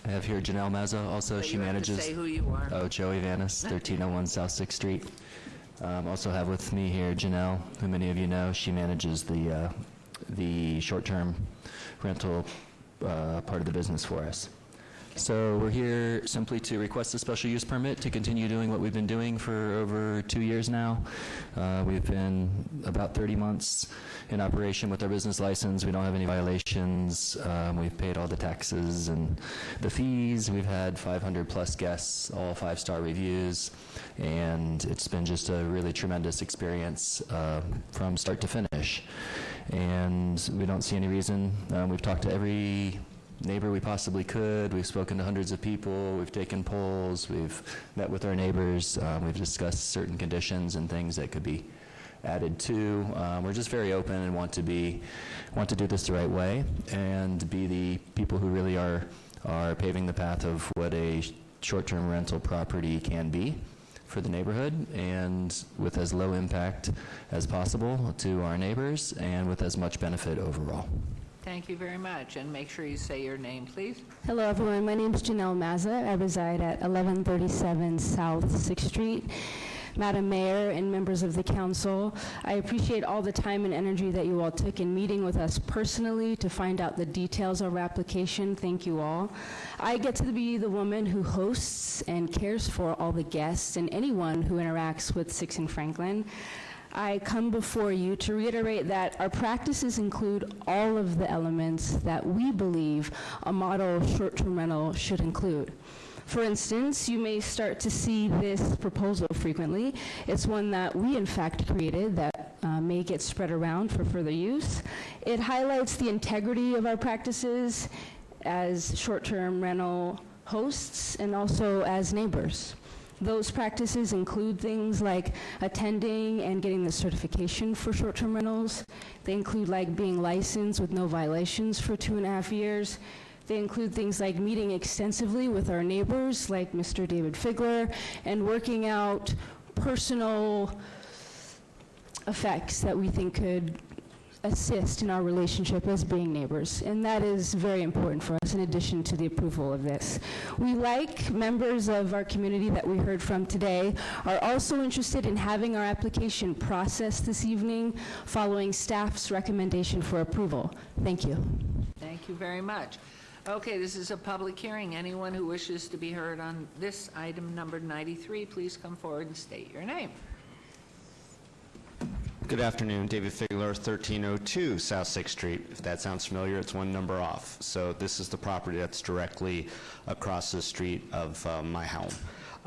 have here Janelle Mazza, also But she you have to manages... say who you are. Oh, Joey Vanis, 1301 South 6th Street. Also have with me here Janelle, who many of you know. She manages the short-term rental part of the business for us. So we're here simply to request a special use permit to continue doing what we've been doing for over 2 years now. We've been about 30 months in operation with our business license. We don't have any violations. We've paid all the taxes and the fees. We've had 500-plus guests, all 5-star reviews, and it's been just a really tremendous experience from start to finish. And we don't see any reason. We've talked to every neighbor we possibly could. We've spoken to hundreds of people. We've taken polls. We've met with our neighbors. We've discussed certain conditions and things that could be added to. We're just very open and want to do this the right way and be the people who really are paving the path of what a short-term rental property can be for the neighborhood, and with as low impact as possible to our neighbors and with as much benefit overall. Thank you very much, and make sure you say your name, please. Hello, everyone. My name is Janelle Mazza. I reside at 1137 South 6th Street. Madam Mayor and members of the council, I appreciate all the time and energy that you all took in meeting with us personally to find out the details of our application. Thank you all. I get to be the woman who hosts and cares for all the guests and anyone who interacts with 6 and Franklin. I come before you to reiterate that our practices include all of the elements that we believe a model short-term rental should include. For instance, you may start to see this proposal frequently. It's one that we, in fact, created that may get spread around for further use. It highlights the integrity of our practices as short-term rental hosts and also as neighbors. Those practices include things like attending and getting the certification for short-term rentals. They include like being licensed with no violations for 2.5 years. They include things like meeting extensively with our neighbors, like Mr. David Figler, and working out personal effects that we think could assist in our relationship as being neighbors. And that is very important for us in addition to the approval of this. We, like members of our community that we heard from today, are also interested in having our application processed this evening following staff's recommendation for approval. Thank you. Thank you very much. Okay, this is a public hearing. Anyone who wishes to be heard on this item number 93, please come forward and state your name. Good afternoon, David Figler, 1302 South 6th Street. If that sounds familiar, it's one number off. So this is the property that's directly across the street of my home.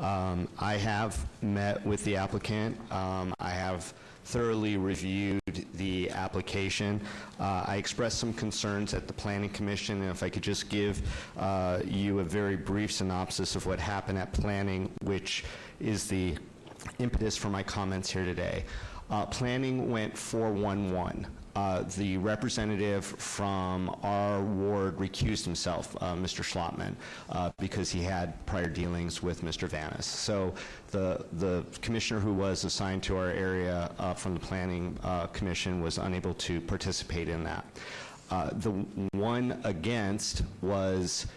I have met with the applicant. I have thoroughly reviewed the application. I expressed some concerns at the Planning Commission, and if I could just give you a very brief synopsis of what happened at Planning, which is the impetus for my comments here today. Planning went 411. The representative from our ward recused himself, Mr. Schlottman, because he had prior dealings with Mr. Vanis. So the commissioner who was assigned to our area from the Planning Commission was unable to participate in that. The one against was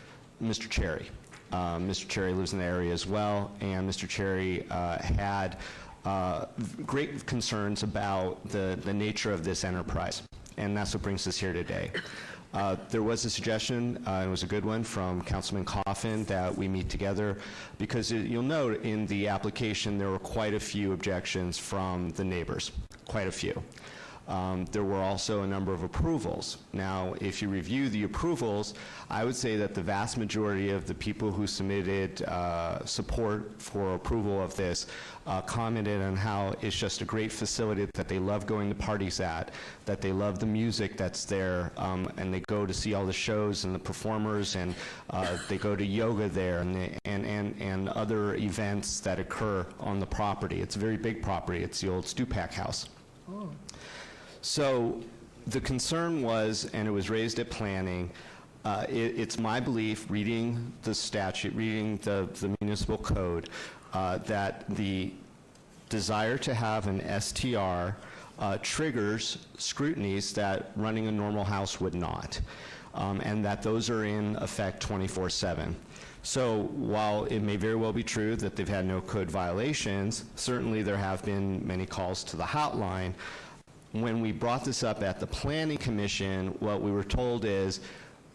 Mr. Cherry. Mr. Cherry lives in the area as well, and Mr. Cherry had great concerns about the nature of this enterprise, and that's what brings us here today. There was a suggestion, and it was a good one, from Councilman Coffin that we meet together, because you'll note in the application there were quite a few objections from the neighbors, quite a few. There were also a number of approvals. Now, if you review the approvals, I would say that the vast majority of the people who submitted support for approval of this commented on how it's just a great facility, that they love going to parties at, that they love the music that's there, and they go to see all the shows and the performers, and they go to yoga there and other events that occur on the property. It's a very big property. It's the old Stupak House. Oh. So the concern was, and it was raised at Planning, it's my belief, reading the statute, reading the municipal code, that the desire to have an STR triggers scrutinies that running a normal house would not, and that those are in effect 24/7. So while it may very well be true that they've had no code violations, certainly there have been many calls to the hotline. When we brought this up at the Planning Commission, what we were told is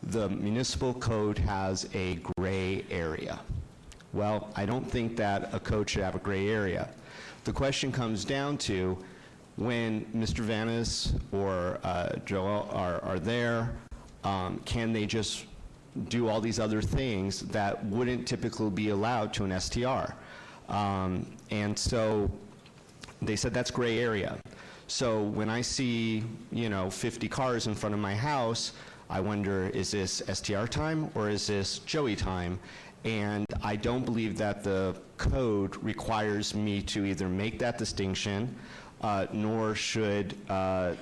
the municipal code has a gray area. Well, I don't think that a code should have a gray area. The question comes down to when Mr. Vanis or Joel are there, can they just do all these other things that wouldn't typically be allowed to an STR? And so they said that's gray area. So when I see, 50 cars in front of my house, I wonder, is this STR time or is this Joey time? And I don't believe that the code requires me to either make that distinction, nor should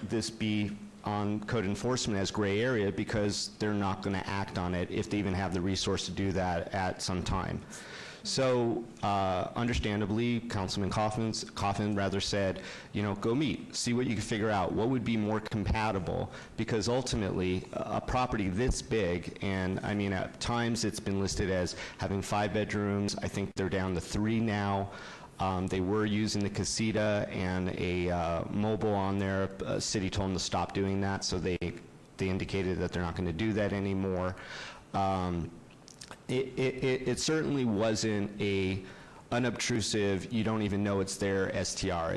this be on code enforcement as gray area, because they're not going to act on it if they even have the resource to do that at some time. So understandably, Councilman Coffin said, go meet, see what you can figure out, what would be more compatible, because ultimately a property this big, and I mean at times it's been listed as having 5 bedrooms, I think they're down to 3 now. They were using the casita and a mobile on there. City told them to stop doing that, so they indicated that they're not going to do that anymore. It certainly wasn't a unobtrusive, you don't even know it's there STR.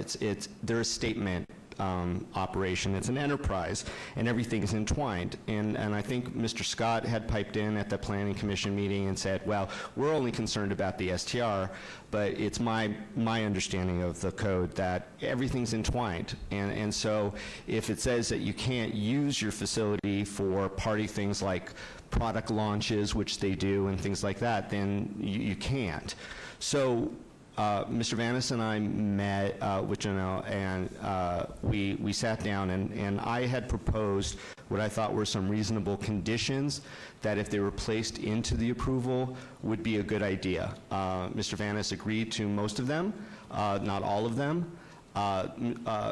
They're a statement operation. It's an enterprise, and everything is entwined. And I think Mr. Scott had piped in at the Planning Commission meeting and said, well, we're only concerned about the STR, but it's my understanding of the code that everything's entwined. And so if it says that you can't use your facility for party things like product launches, which they do, and things like that, then you can't. So Mr. Vanis and I met with Janelle, and we sat down, and I had proposed what I thought were some reasonable conditions that, if they were placed into the approval, would be a good idea. Mr. Vanis agreed to most of them, not all of them.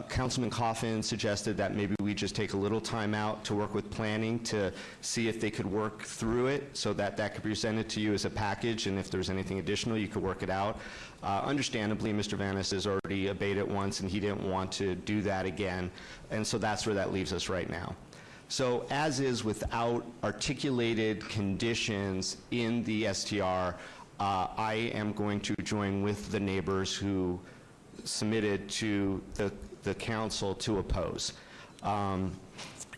Councilman Coffin suggested that maybe we just take a little time out to work with planning to see if they could work through it so that could be presented to you as a package, and if there's anything additional, you could work it out. Understandably, Mr. Vanis has already obeyed it once, and he didn't want to do that again, and so that's where that leaves us right now. So as is, without articulated conditions in the STR, I am going to join with the neighbors who submitted to the council to oppose.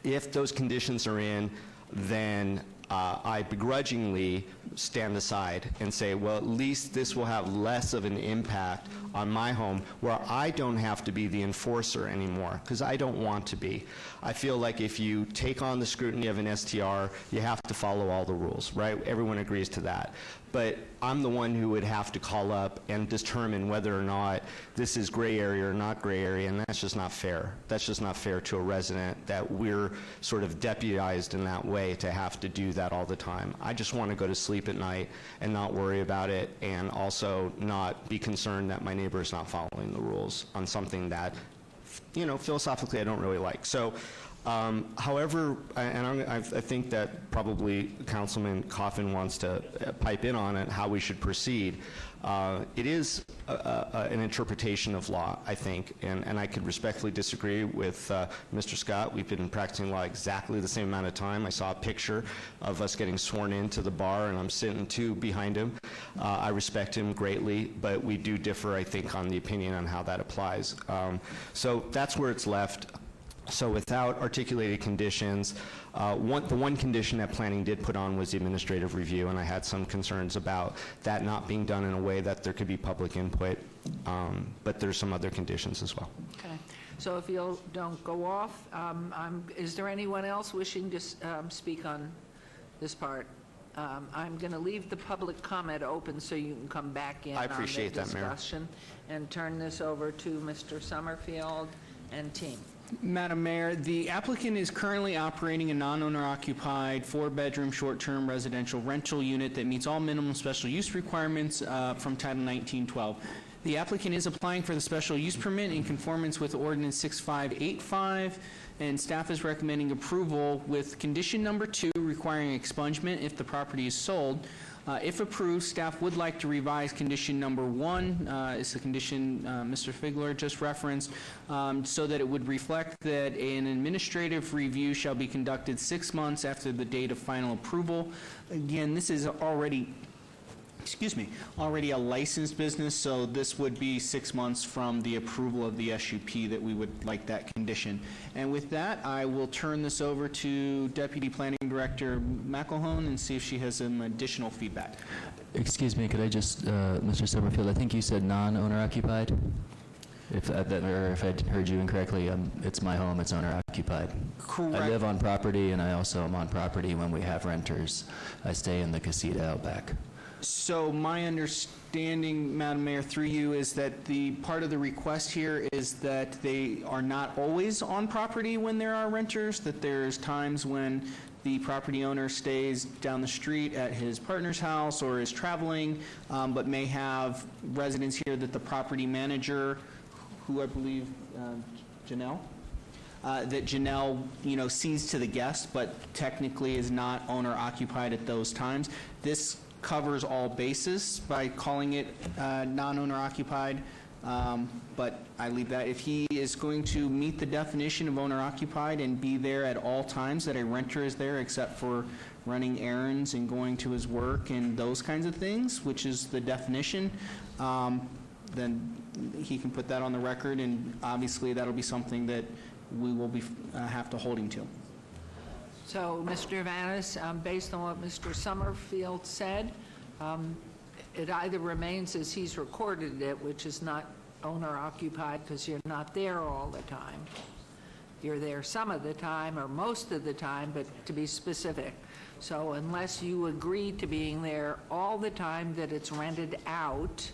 If those conditions are in, then I begrudgingly stand aside and say, well, at least this will have less of an impact on my home, where I don't have to be the enforcer anymore, because I don't want to be. I feel like if you take on the scrutiny of an STR, you have to follow all the rules, right? Everyone agrees to that. But I'm the one who would have to call up and determine whether or not this is gray area or not gray area, and that's just not fair. That's just not fair to a resident, that we're sort of deputized in that way to have to do that all the time. I just want to go to sleep at night and not worry about it, and also not be concerned that my neighbor is not following the rules on something that, philosophically I don't really like. So, however, and I think that probably Councilman Coffin wants to pipe in on it, how we should proceed. It is an interpretation of law, I think, and I could respectfully disagree with Mr. Scott. We've been practicing law exactly the same amount of time. I saw a picture of us getting sworn into the bar, and I'm sitting behind him. I respect him greatly, but we do differ, I think, on the opinion on how that applies. So that's where it's left. So without articulated conditions, the one condition that planning did put on was the administrative review, and I had some concerns about that not being done in a way that there could be public input, but there's some other conditions as well. Okay. So if you don't go off, is there anyone else wishing to speak on this part? I'm going to leave the public comment open so you can come back in I appreciate on the that, Mayor. discussion, and turn this over to Mr. Summerfield and team. Madam Mayor, the applicant is currently operating a non-owner occupied 4-bedroom short-term residential rental unit that meets all minimum special use requirements from Title 1912. The applicant is applying for the special use permit in conformance with Ordinance 6585, and staff is recommending approval with condition number 2 requiring expungement if the property is sold. If approved, staff would like to revise condition number 1, it's the condition Mr. Figler just referenced, so that it would reflect that an administrative review shall be conducted 6 months after the date of final approval. Again, this is already a licensed business, so this would be 6 months from the approval of the SUP that we would like that condition. And with that, I will turn this over to Deputy Planning Director McElhone and see if she has some additional feedback. Excuse me, could I just, Mr. Summerfield, I think you said non-owner occupied? If I heard you incorrectly, it's my home, it's owner occupied. Correct. I live on property, and I also am on property when we have renters. I stay in the casita out back. So my understanding, Madam Mayor, through you, is that the part of the request here is that they are not always on property when there are renters, that there's times when the property owner stays down the street at his partner's house or is traveling, but may have residents here that the property manager, who I believe, Janelle? That Janelle, sees to the guest, but technically is not owner occupied at those times. This covers all bases by calling it non-owner occupied, but I leave that. If he is going to meet the definition of owner occupied and be there at all times that a renter is there except for running errands and going to his work and those kinds of things, which is the definition, then he can put that on the record, and obviously that'll be something that we will be have to hold him to. So, Mr. Vanis, based on what Mr. Summerfield said, it either remains as he's recorded it, which is not owner-occupied because you're not there all the time. You're there some of the time or most of the time, but to be specific. So unless you agree to being there all the time that it's rented out,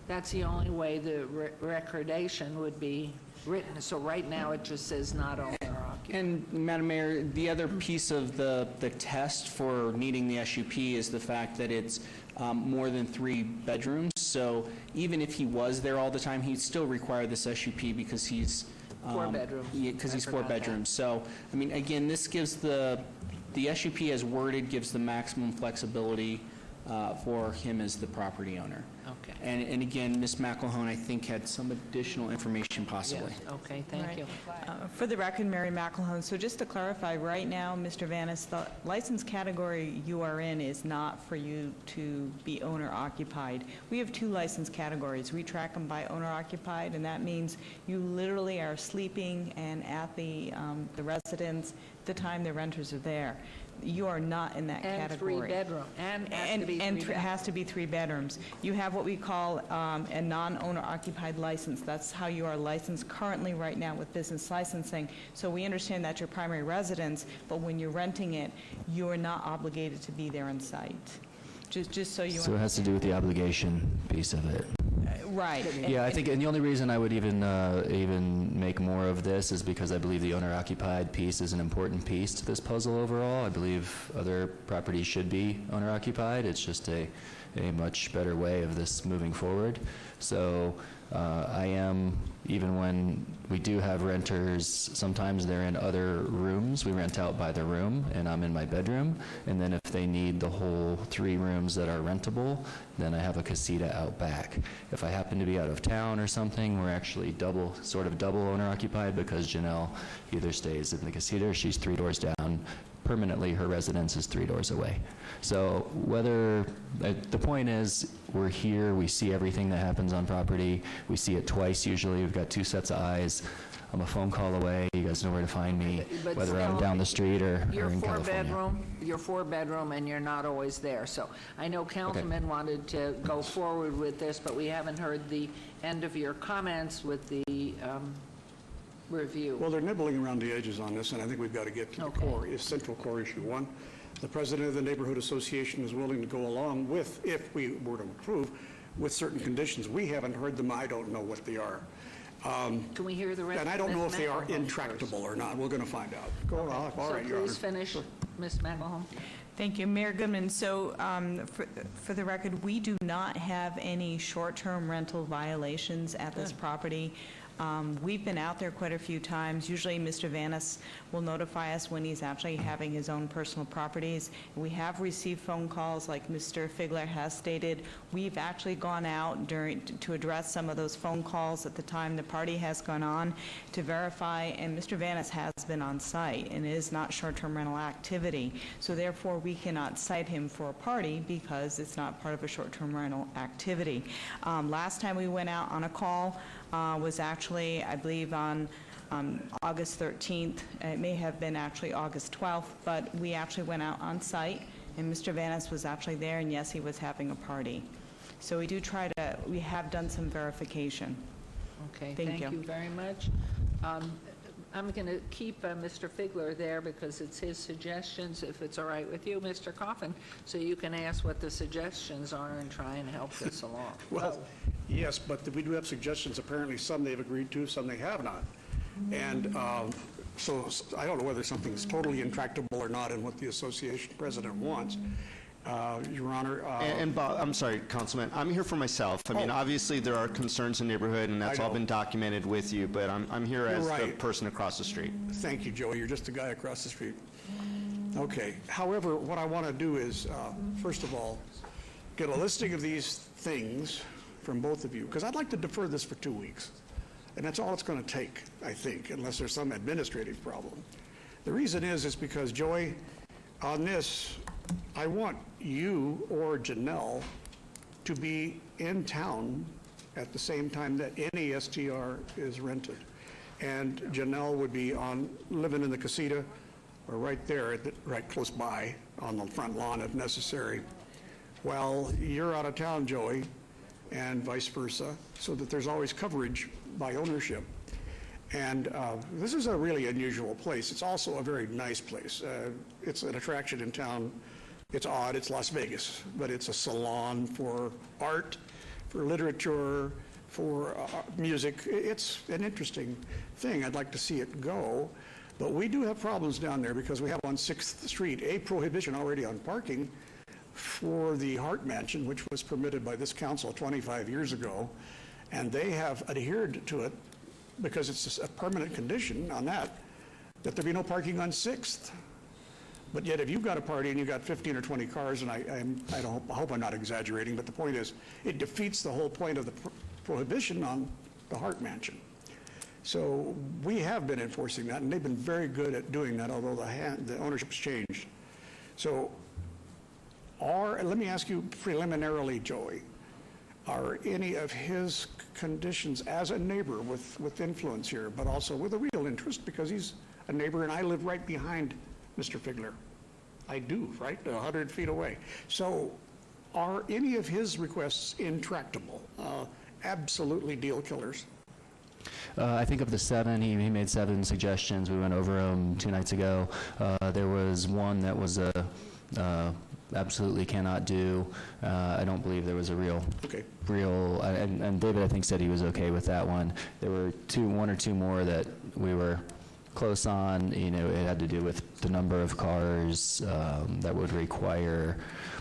that's the only way the recordation would be written. So right now, it just says not owner-occupied. And, Madam Mayor, the other piece of the test for needing the SUP is the fact that it's more than 3 bedrooms. So even if he was there all the time, he'd still require this SUP because he's 4 bedrooms. Because he's 4 bedrooms. So, I mean, again, this gives the SUP as worded gives the maximum flexibility for him as the property owner. Okay. And again, Ms. McElhone, I think, had some additional information possibly. Yes. Okay, thank you. For the record, Mary McElhone, so just to clarify, right now, Mr. Vanis, the license category you are in is not for you to be owner-occupied. We have 2 license categories. We track them by owner-occupied, and that means you literally are sleeping and at the residence the time the renters are there. You are not in that category. And 3 bedroom. And has to be 3 bedrooms. You have what we call a non-owner occupied license. That's how you are licensed currently right now with business licensing. So we understand that's your primary residence, but when you're renting it, you're not obligated to be there on site. Just so you So it has to do with the obligation piece of it. Right. Yeah, I think, and the only reason I would even make more of this is because I believe the owner-occupied piece is an important piece to this puzzle overall. I believe other properties should be owner-occupied. It's just a much better way of this moving forward. So I am, even when we do have renters, sometimes they're in other rooms. We rent out by the room, and I'm in my bedroom. And then if they need the whole 3 rooms that are rentable, then I have a casita out back. If I happen to be out of town or something, we're actually sort of double owner-occupied because Janelle either stays in the casita or she's 3 doors down. Permanently, her residence is 3 doors away. So the point is, we're here, we see everything that happens on property. We see it twice usually. We've got 2 sets of eyes. I'm a phone call away. You guys know where to find me, But whether I'm still, down the street or in California. You're 4 bedroom, and you're not always there. So I know Councilman wanted to go forward with this, but we haven't heard the end of your comments with the review. Well, they're nibbling around the edges on this, and I think we've got to get to the core, central core issue. 1, the president of the neighborhood association is willing to go along with, if we were to approve, with certain conditions. We haven't heard them. I don't know what they are. Can we hear the rest? And I don't know if they are intractable or not. We're going to find out. Go on. All right, Your Honor. Please finish, Ms. McElhone. Thank you. Mayor Goodman, so for the record, we do not have any short-term rental violations at this property. We've been out there quite a few times. Usually Mr. Vanis will notify us when he's actually having his own personal properties. We have received phone calls, like Mr. Figler has stated. We've actually gone out to address some of those phone calls at the time the party has gone on to verify, and Mr. Vanis has been on site and is not short-term rental activity. So therefore, we cannot cite him for a party because it's not part of a short-term rental activity. Last time we went out on a call was actually, I believe, on August 13th. It may have been actually August 12th, but we actually went out on site, and Mr. Vanis was actually there, and yes, he was having a party. So we have done some verification. Okay, Thank you. thank you very much. I'm going to keep Mr. Figler there because it's his suggestions, if it's all right with you, Mr. Coffin, so you can ask what the suggestions are and try and help this along. Well, yes, but we do have suggestions. Apparently, some they've agreed to, some they have not. And so I don't know whether something's totally intractable or not in what the association president wants. Your Honor. And Bob, I'm sorry, Councilman, I'm here for myself. I mean, obviously, there are concerns in the neighborhood, and that's all been documented with you, but I'm here as the person across the street. Thank you, Joey. You're just the guy across the street. Okay. However, what I want to do is, first of all, get a listing of these things from both of you, because I'd like to defer this for 2 weeks. And that's all it's going to take, I think, unless there's some administrative problem. The reason is because, Joey, on this, I want you or Janelle to be in town at the same time that any STR is rented. And Janelle would be living in the casita or right there, right close by on the front lawn if necessary. Well, you're out of town, Joey, and vice versa, so that there's always coverage by ownership. And this is a really unusual place. It's also a very nice place. It's an attraction in town. It's odd, it's Las Vegas, but it's a salon for art, for literature, for music. It's an interesting thing. I'd like to see it go. But we do have problems down there because we have on 6th Street a prohibition already on parking for the Hart Mansion, which was permitted by this council 25 years ago. And they have adhered to it because it's a permanent condition on that there be no parking on 6th. But yet, if you've got a party and you've got 15 or 20 cars, and I hope I'm not exaggerating, but the point is, it defeats the whole point of the prohibition on the Hart Mansion. So we have been enforcing that, and they've been very good at doing that, although the ownership's changed. So let me ask you preliminarily, Joey, are any of his conditions as a neighbor with influence here, but also with a real interest, because he's a neighbor and I live right behind Mr. Figler. I do, right? 100 feet away. So are any of his requests intractable? Absolutely deal killers? I think of the 7, he made 7 suggestions. We went over them 2 nights ago. There was one that was absolutely cannot do. I don't believe there was a real, and David, I think, said he was okay with that one. There were 1 or 2 more that we were close on. You know, it had to do with the number of cars that would require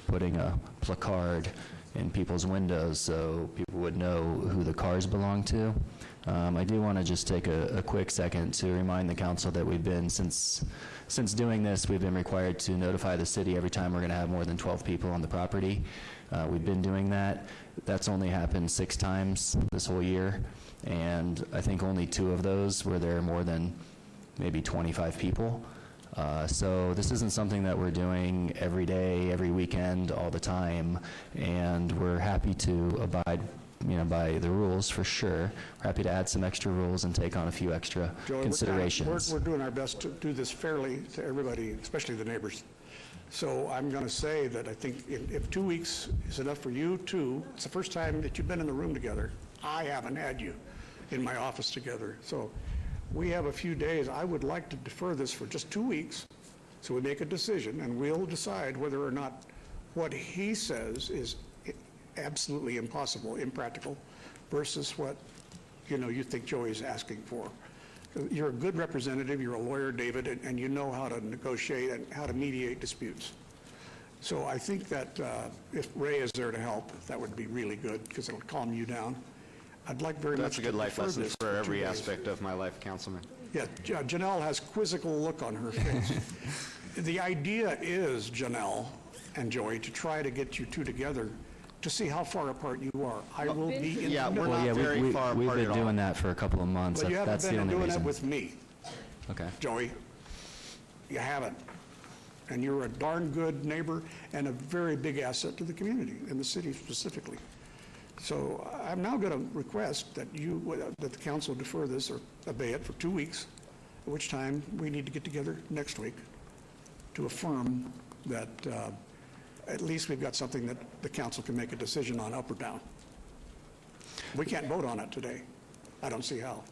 putting a placard in people's windows so people would know who the cars belong to. I do want to just take a quick second to remind the council that we've been, since doing this, we've been required to notify the city every time we're going to have more than 12 people on the property. We've been doing that. That's only happened 6 times this whole year, and I think only 2 of those were there more than maybe 25 people. So this isn't something that we're doing every day, every weekend, all the time, and we're happy to abide by the rules for sure. We're happy to add some extra rules and take on a few extra considerations. We're doing our best to do this fairly to everybody, especially the neighbors. So I'm going to say that I think if 2 weeks is enough for you too, it's the first time that you've been in the room together. I haven't had you in my office together. So we have a few days. I would like to defer this for just 2 weeks so we make a decision, and we'll decide whether or not what he says is absolutely impossible, impractical, versus what you think Joey's asking for. You're a good representative. You're a lawyer, David, and you know how to negotiate and how to mediate disputes. So I think that if Ray is there to help, that would be really good because it'll calm you down. I'd like very much That's a to good life defer lesson this for 2 every days. aspect of my life, Councilman. Yeah, Janelle has quizzical look on her face. The idea is, Janelle and Joey, to try to get you two together to see how far apart you are. I will be in Yeah, the we're middle. not very far We've apart been at all. doing that for a couple of months. But you haven't That's the been only doing reason. it with me, Okay. Joey. You haven't. And you're a darn good neighbor and a very big asset to the community and the city specifically. So I'm now going to request that that the council defer this or obey it for 2 weeks, at which time we need to get together next week to affirm that at least we've got something that the council can make a decision on, up or down. We can't vote on it today. I don't see how.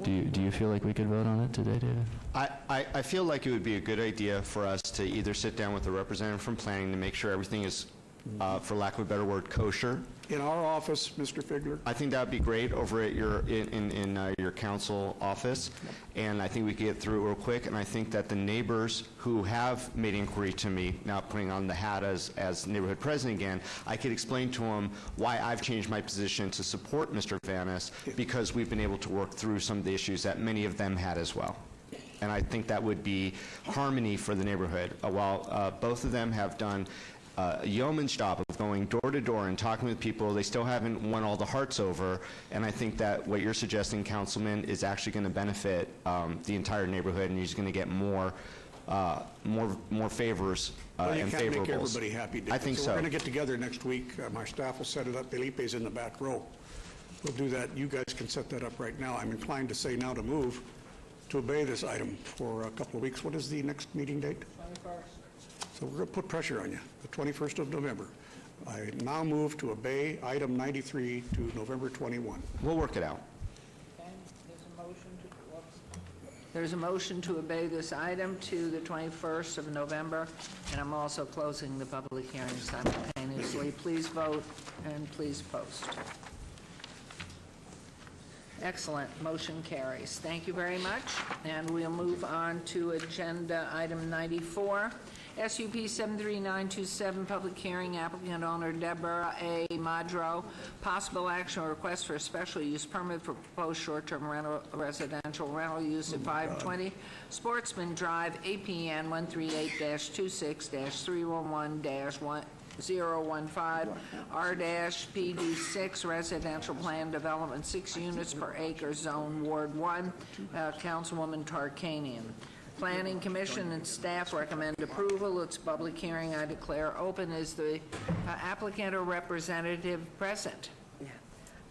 Do you feel like we could vote on it today, David? I feel like it would be a good idea for us to either sit down with a representative from planning to make sure everything is, for lack of a better word, kosher. In our office, Mr. Figler? I think that would be great over at your council office, and I think we could get through it real quick. And I think that the neighbors who have made inquiry to me, now putting on the hat as neighborhood president again, I could explain to them why I've changed my position to support Mr. Vanis, because we've been able to work through some of the issues that many of them had as well. And I think that would be harmony for the neighborhood. While both of them have done a yeoman's job of going door to door and talking with people, they still haven't won all the hearts over. And I think that what you're suggesting, Councilman, is actually going to benefit the entire neighborhood, and you're going to get more favors Well, you and can't make favorables. everybody happy, David. I think so. We're going to get together next week. My staff will set it up. Felipe's in the back row. We'll do that. You guys can set that up right now. I'm inclined to say now to move to obey this item for a couple of weeks. What is the next meeting date? 21st. So we're going to put pressure on you, the 21st of November. I now move to obey item 93 to November 21. We'll work it out. There's a motion to obey this item to the 21st of November, and I'm also closing the public hearing simultaneously. Please vote and please post. Excellent. Motion carries. Thank you very much. And we'll move on to agenda item 94. SUP 73927, public hearing, applicant owner Deborah A. Madro. Possible action or request for a special use permit for proposed short-term residential rental use at 520 Sportsman Drive, APN 138-26-311-1015, R-PD6, residential plan development, 6 units per acre, zone Ward 1, Councilwoman Tarkanian. Planning Commission and staff recommend approval. It's a public hearing. I declare open. Is the applicant or representative present?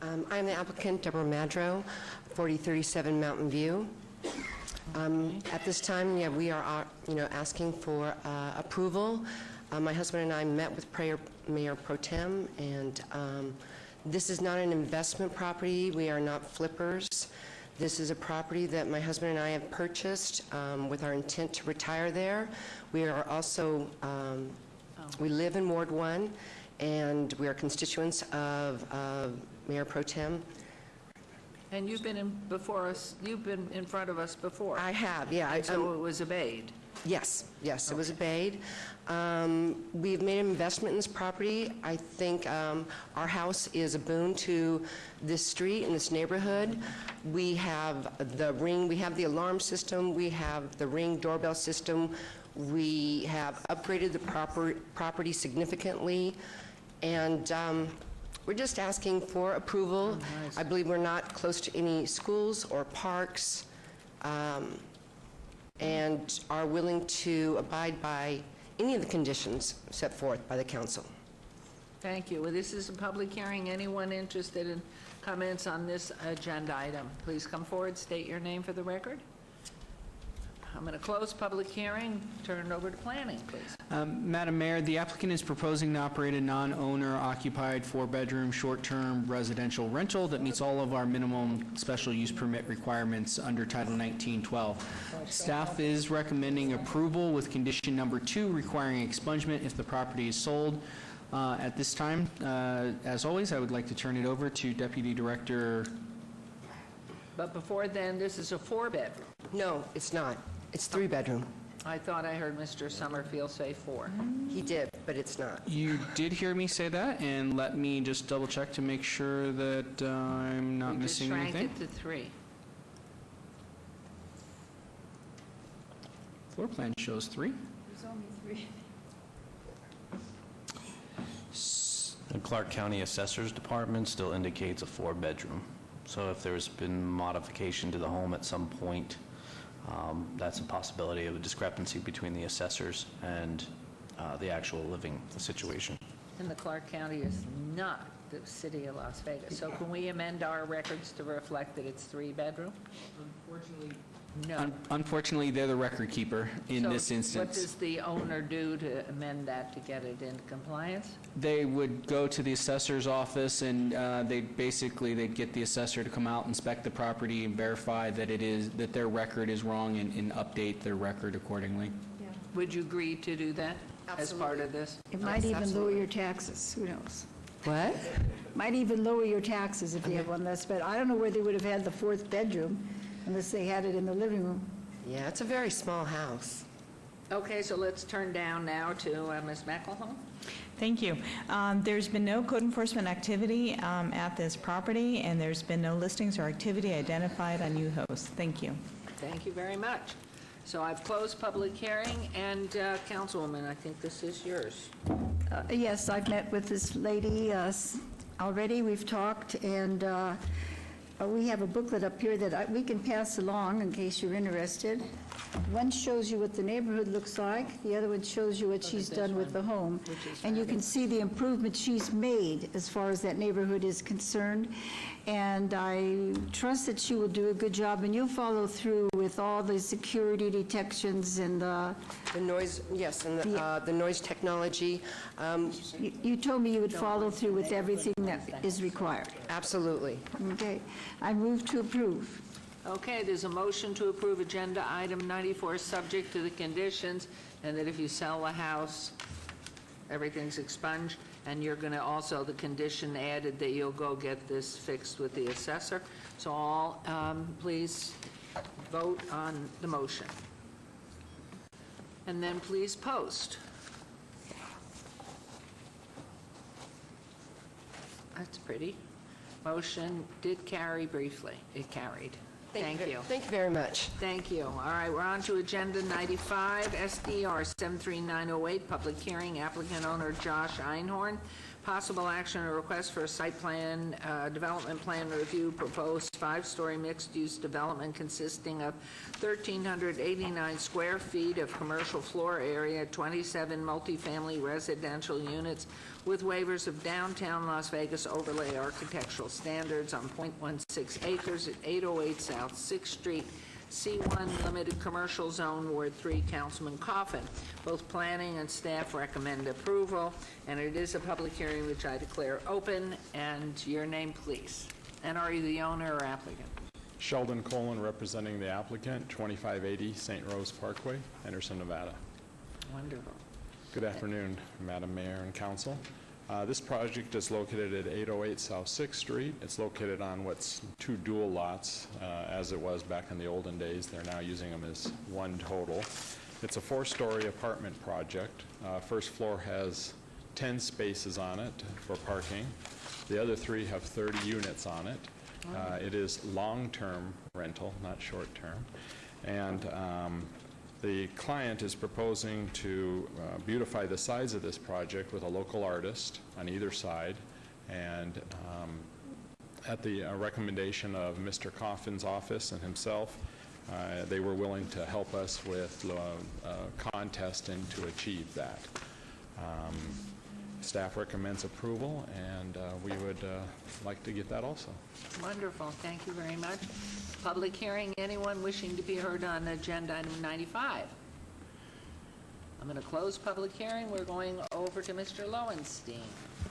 I'm the applicant, Deborah Madro, 4037 Mountain View. At this time, we are asking for approval. My husband and I met with Mayor Pro Tem, and this is not an investment property. We are not flippers. This is a property that my husband and I have purchased with our intent to retire there. We are also, we live in Ward 1, and we are constituents of Mayor Pro Tem. And you've been in before us, you've been in front of us before. I have, yeah. And so it was obeyed. Yes, it was obeyed. We've made an investment in this property. I think our house is a boon to this street and this neighborhood. We have the Ring, we have the alarm system, we have the Ring doorbell system. We have upgraded the property significantly, and we're just asking for approval. I believe we're not close to any schools or parks, and are willing to abide by any of the conditions set forth by the council. Thank you. Well, this is a public hearing. Anyone interested in comments on this agenda item, please come forward, state your name for the record. I'm going to close public hearing, turn it over to planning, please. Madam Mayor, the applicant is proposing to operate a non-owner occupied 4-bedroom short-term residential rental that meets all of our minimum special use permit requirements under Title 1912. Staff is recommending approval with condition number 2 requiring expungement if the property is sold. At this time, as always, I would like to turn it over to Deputy Director. But before then, this is a 4-bedroom. No, it's not. It's 3-bedroom. I thought I heard Mr. Summerfield say 4. He did, but it's not. You did hear me say that, and let me just double check to make sure that I'm not We just missing shrank anything. it to 3. Floor plan shows 3. There's only 3. The Clark County Assessor's Department still indicates a 4-bedroom. So if there's been modification to the home at some point, that's a possibility of a discrepancy between the assessors and the actual living situation. And the Clark County is not the city of Las Vegas. So can we amend our records to reflect that it's 3-bedroom? Unfortunately, No. Unfortunately, they're the record keeper in So this instance. what does the owner do to amend that to get it in compliance? They would go to the assessor's office, and they'd get the assessor to come out, inspect the property, and verify that that their record is wrong, and update their record accordingly. Would you agree to do that as part of this? It might even lower your taxes, who knows? What? Might even lower your taxes if you have one less, but I don't know where they would have had the 4th bedroom unless they had it in the living room. Yeah, it's a very small house. Okay, so let's turn down now to Ms. McElhone. Thank you. There's been no code enforcement activity at this property, and there's been no listings or activity identified on UHOS. Thank you. Thank you very much. So I've closed public hearing, and Councilwoman, I think this is yours. Yes, I've met with this lady already. We've talked, and we have a booklet up here that we can pass along in case you're interested. One shows you what the neighborhood looks like. The other one shows you what she's done with the home. And you can see the improvement she's made as far as that neighborhood is concerned. And I trust that she will do a good job, and you'll follow through with all the security detections and the noise, yes, and the noise technology. You told me you would follow through with everything that is required. Absolutely. Okay. I move to approve. Okay, there's a motion to approve agenda item 94, subject to the conditions, and that if you sell the house, everything's expunged, and you're going to also, the condition added that you'll go get this fixed with the assessor. So all, please vote on the motion. And then please post. That's pretty. Motion did carry briefly. It carried. Thank you. Thank you very much. Thank you. All right, we're on to Agenda 95, SDR 73908, public hearing, applicant owner Josh Einhorn. Possible action or request for a site plan, development plan review, proposed 5-story mixed-use development consisting of 1,389 square feet of commercial floor area, 27 multifamily residential units with waivers of downtown Las Vegas overlay architectural standards on .16 acres at 808 South 6th Street, C1 Limited Commercial Zone, Ward 3, Councilman Coffin. Both planning and staff recommend approval, and it is a public hearing which I declare open. And your name, please. And are you the owner or applicant? Sheldon Colin, representing the applicant, 2580 St. Rose Parkway, Henderson, Nevada. Wonderful. Good afternoon, Madam Mayor and Council. This project is located at 808 South 6th Street. It's located on what's 2 dual lots, as it was back in the olden days. They're now using them as one total. It's a 4-story apartment project. First floor has 10 spaces on it for parking. The other 3 have 30 units on it. It is long-term rental, not short-term. And the client is proposing to beautify the sides of this project with a local artist on either side, and at the recommendation of Mr. Coffin's office and himself, they were willing to help us with contest and to achieve that. Staff recommends approval, and we would like to get that also. Wonderful. Thank you very much. Public hearing. Anyone wishing to be heard on agenda item 95? I'm going to close public hearing. We're going over to Mr. Lowenstein.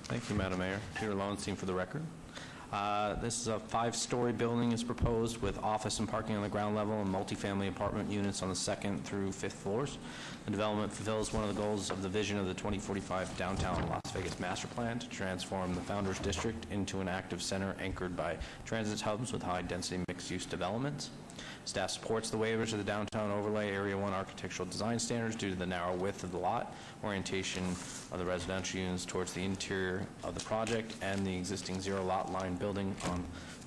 Thank you, Madam Mayor. Peter Lowenstein for the record. This is a 5-story building is proposed with office and parking on the ground level and multifamily apartment units on the 2nd through 5th floors. The development fulfills one of the goals of the vision of the 2045 Downtown Las Vegas Master Plan to transform the Founders District into an active center anchored by transit hubs with high-density mixed-use developments. Staff supports the waivers of the downtown overlay Area 1 architectural design standards due to the narrow width of the lot, orientation of the residential units towards the interior of the project, and the existing zero lot line building on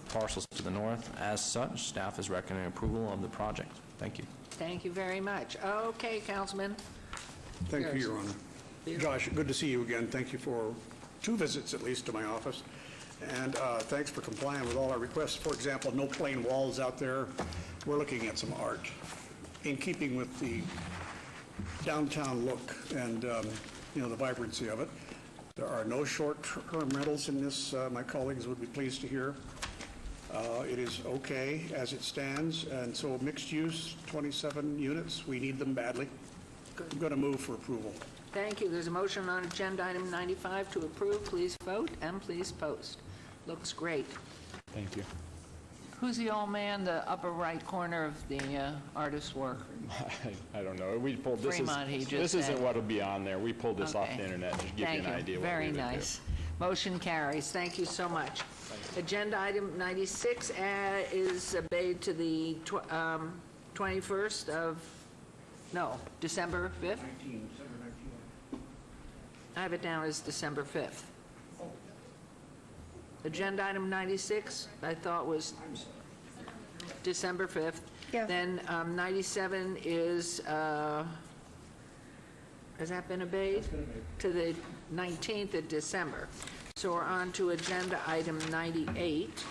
parcels to the north. As such, staff is recommending approval of the project. Thank you. Thank you very much. Okay, Councilman. Thank you, Your Honor. Josh, good to see you again. Thank you for 2 visits at least to my office. And thanks for complying with all our requests. For example, no plain walls out there. We're looking at some art in keeping with the downtown look and, you know, the vibrancy of it. There are no short-term rentals in this, my colleagues would be pleased to hear. It is okay as it stands, and so mixed use, 27 units, we need them badly. I'm going to move for approval. Thank you. There's a motion on agenda item 95 to approve. Please vote and please post. Looks great. Thank you. Who's the old man, the upper right corner of the artist's work? I don't know. We pulled this. Fremont, he just This isn't said. what will be on there. We pulled this off Okay. the internet to give Thank you an idea. What Very we would nice. Motion carries. Thank you so much. Agenda item 96 is obeyed to the 21st of, no, December 5th? I have it down as December 5th. Agenda item 96, I thought was December 5th. Yeah. Then 97 is, has that been obeyed? To the 19th of December. So we're on to agenda item 98.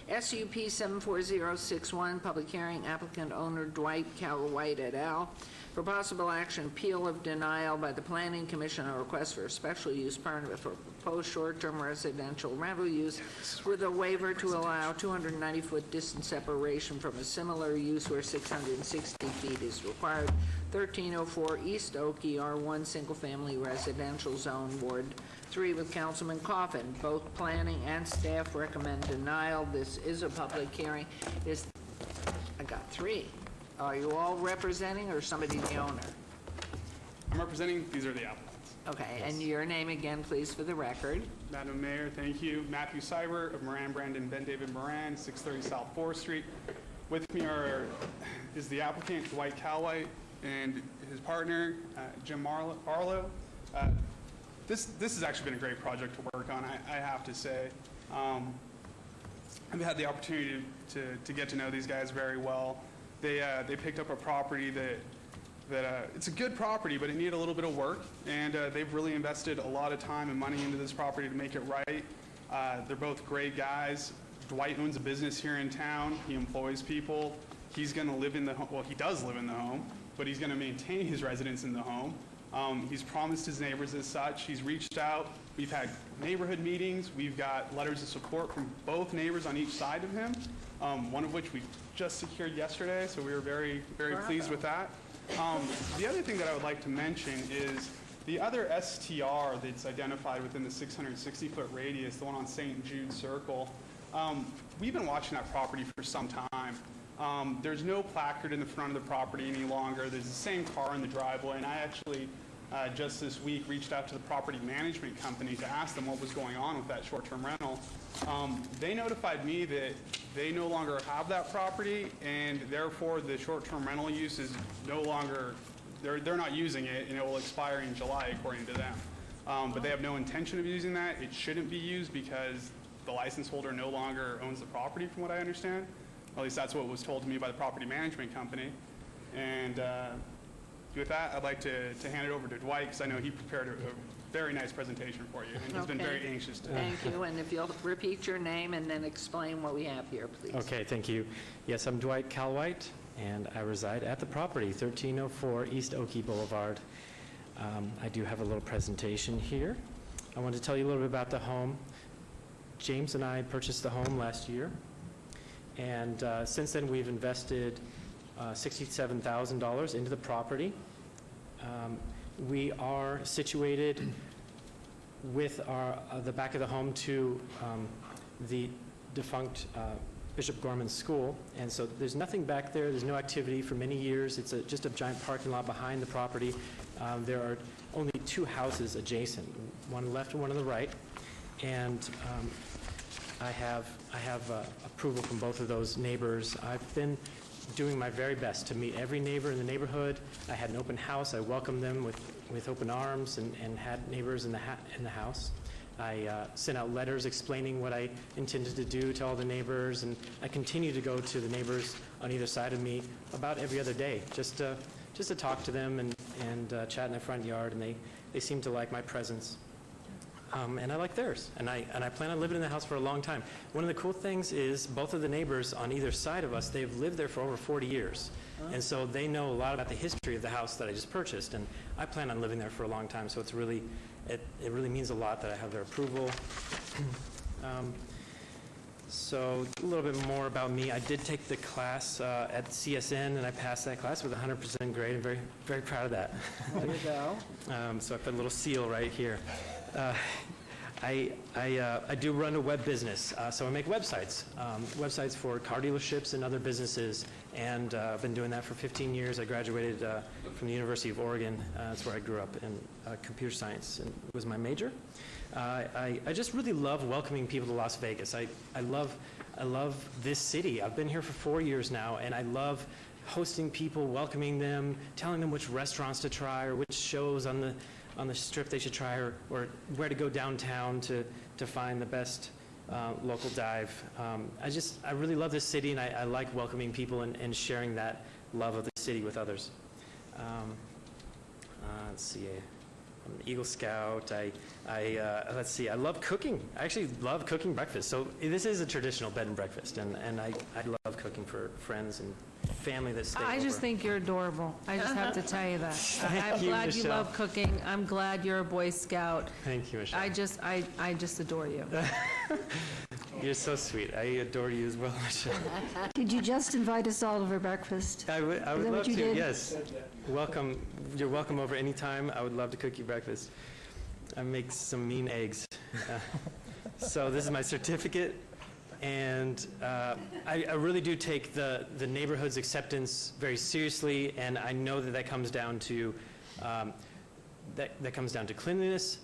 SUP 74061, public hearing, applicant owner Dwight Calwhite et al. For possible action, appeal of denial by the Planning Commission on a request for a special use permit for proposed short-term residential rental use with a waiver to allow 290-foot distance separation from a similar use where 660 feet is required. 1304 East Oakey, R1, single-family residential zone, Ward 3, with Councilman Coffin. Both planning and staff recommend denial. This is a public hearing. I got 3. Are you all representing or somebody the owner? I'm representing, these are the applicants. Okay, and your name again, please, for the record. Madam Mayor, thank you. Matthew Seibert of Moran, Brandon, Ben David Moran, 630 South 4th Street. With me is the applicant, Dwight Calwhite, and his partner, Jim Arlo. This has actually been a great project to work on, I have to say. I've had the opportunity to get to know these guys very well. They picked up a property that it's a good property, but it needed a little bit of work, and they've really invested a lot of time and money into this property to make it right. They're both great guys. Dwight owns a business here in town. He employs people. He's going to live in the home. Well, he does live in the home, but he's going to maintain his residence in the home. He's promised his neighbors as such. He's reached out. We've had neighborhood meetings. We've got letters of support from both neighbors on each side of him, one of which we just secured yesterday, so we were very, very pleased with that. The other thing that I would like to mention is the other STR that's identified within the 660-foot radius, the one on St. Jude Circle. We've been watching that property for some time. There's no placard in the front of the property any longer. There's the same car in the driveway, and I actually just this week reached out to the property management company to ask them what was going on with that short-term rental. They notified me that they no longer have that property, and therefore the short-term rental use is no longer, they're not using it, and it will expire in July according to them. But they have no intention of using that. It shouldn't be used because the license holder no longer owns the property, from what I understand. At least that's what was told to me by the property management company. And with that, I'd like to hand it over to Dwight, because I know he prepared a very nice presentation for you, and he's been very anxious to. Thank you, and if you'll repeat your name and then explain what we have here, please. Okay, thank you. Yes, I'm Dwight Calwhite, and I reside at the property, 1304 East Oakey Boulevard. I do have a little presentation here. I want to tell you a little bit about the home. James and I purchased the home last year, and since then we've invested $67,000 into the property. We are situated with the back of the home to the defunct Bishop Gorman School, and so there's nothing back there. There's no activity for many years. It's just a giant parking lot behind the property. There are only 2 houses adjacent, one on the left and one on the right, and I have approval from both of those neighbors. I've been doing my very best to meet every neighbor in the neighborhood. I had an open house. I welcomed them with open arms and had neighbors in the house. I sent out letters explaining what I intended to do to all the neighbors, and I continue to go to the neighbors on either side of me about every other day, just to talk to them and chat in their front yard, and they seem to like my presence. And I like theirs, and I plan on living in the house for a long time. One of the cool things is both of the neighbors on either side of us, they've lived there for over 40 years. And so they know a lot about the history of the house that I just purchased, and I plan on living there for a long time, so it really means a lot that I have their approval. So a little bit more about me. I did take the class at CSN, and I passed that class with a 100% grade. I'm very, very proud of that. There you go. So I put a little seal right here. I do run a web business, so I make websites, websites for car dealerships and other businesses, and I've been doing that for 15 years. I graduated from the University of Oregon. That's where I grew up, in computer science, and was my major. I just really love welcoming people to Las Vegas. I love this city. I've been here for 4 years now, and I love hosting people, welcoming them, telling them which restaurants to try or which shows on the strip they should try, or where to go downtown to find the best local dive. I really love this city, and I like welcoming people and sharing that love of the city with others. Let's see. I'm an Eagle Scout. Let's see. I love cooking. I actually love cooking breakfast. So this is a traditional bed and breakfast, and I love cooking for friends and family that stay over. I just think you're adorable. I just have to tell you that. I'm Thank you, glad you Michelle. love cooking. I'm glad you're a Boy Scout. Thank you, Michelle. I just adore you. You're so sweet. I adore you as well, Michelle. Did you just invite us all over breakfast? I would that love what you to, did? yes. Welcome. You're welcome over anytime. I would love to cook you breakfast. I make some mean eggs. So this is my certificate, and I really do take the neighborhood's acceptance very seriously, and I know that comes down to that comes down to cleanliness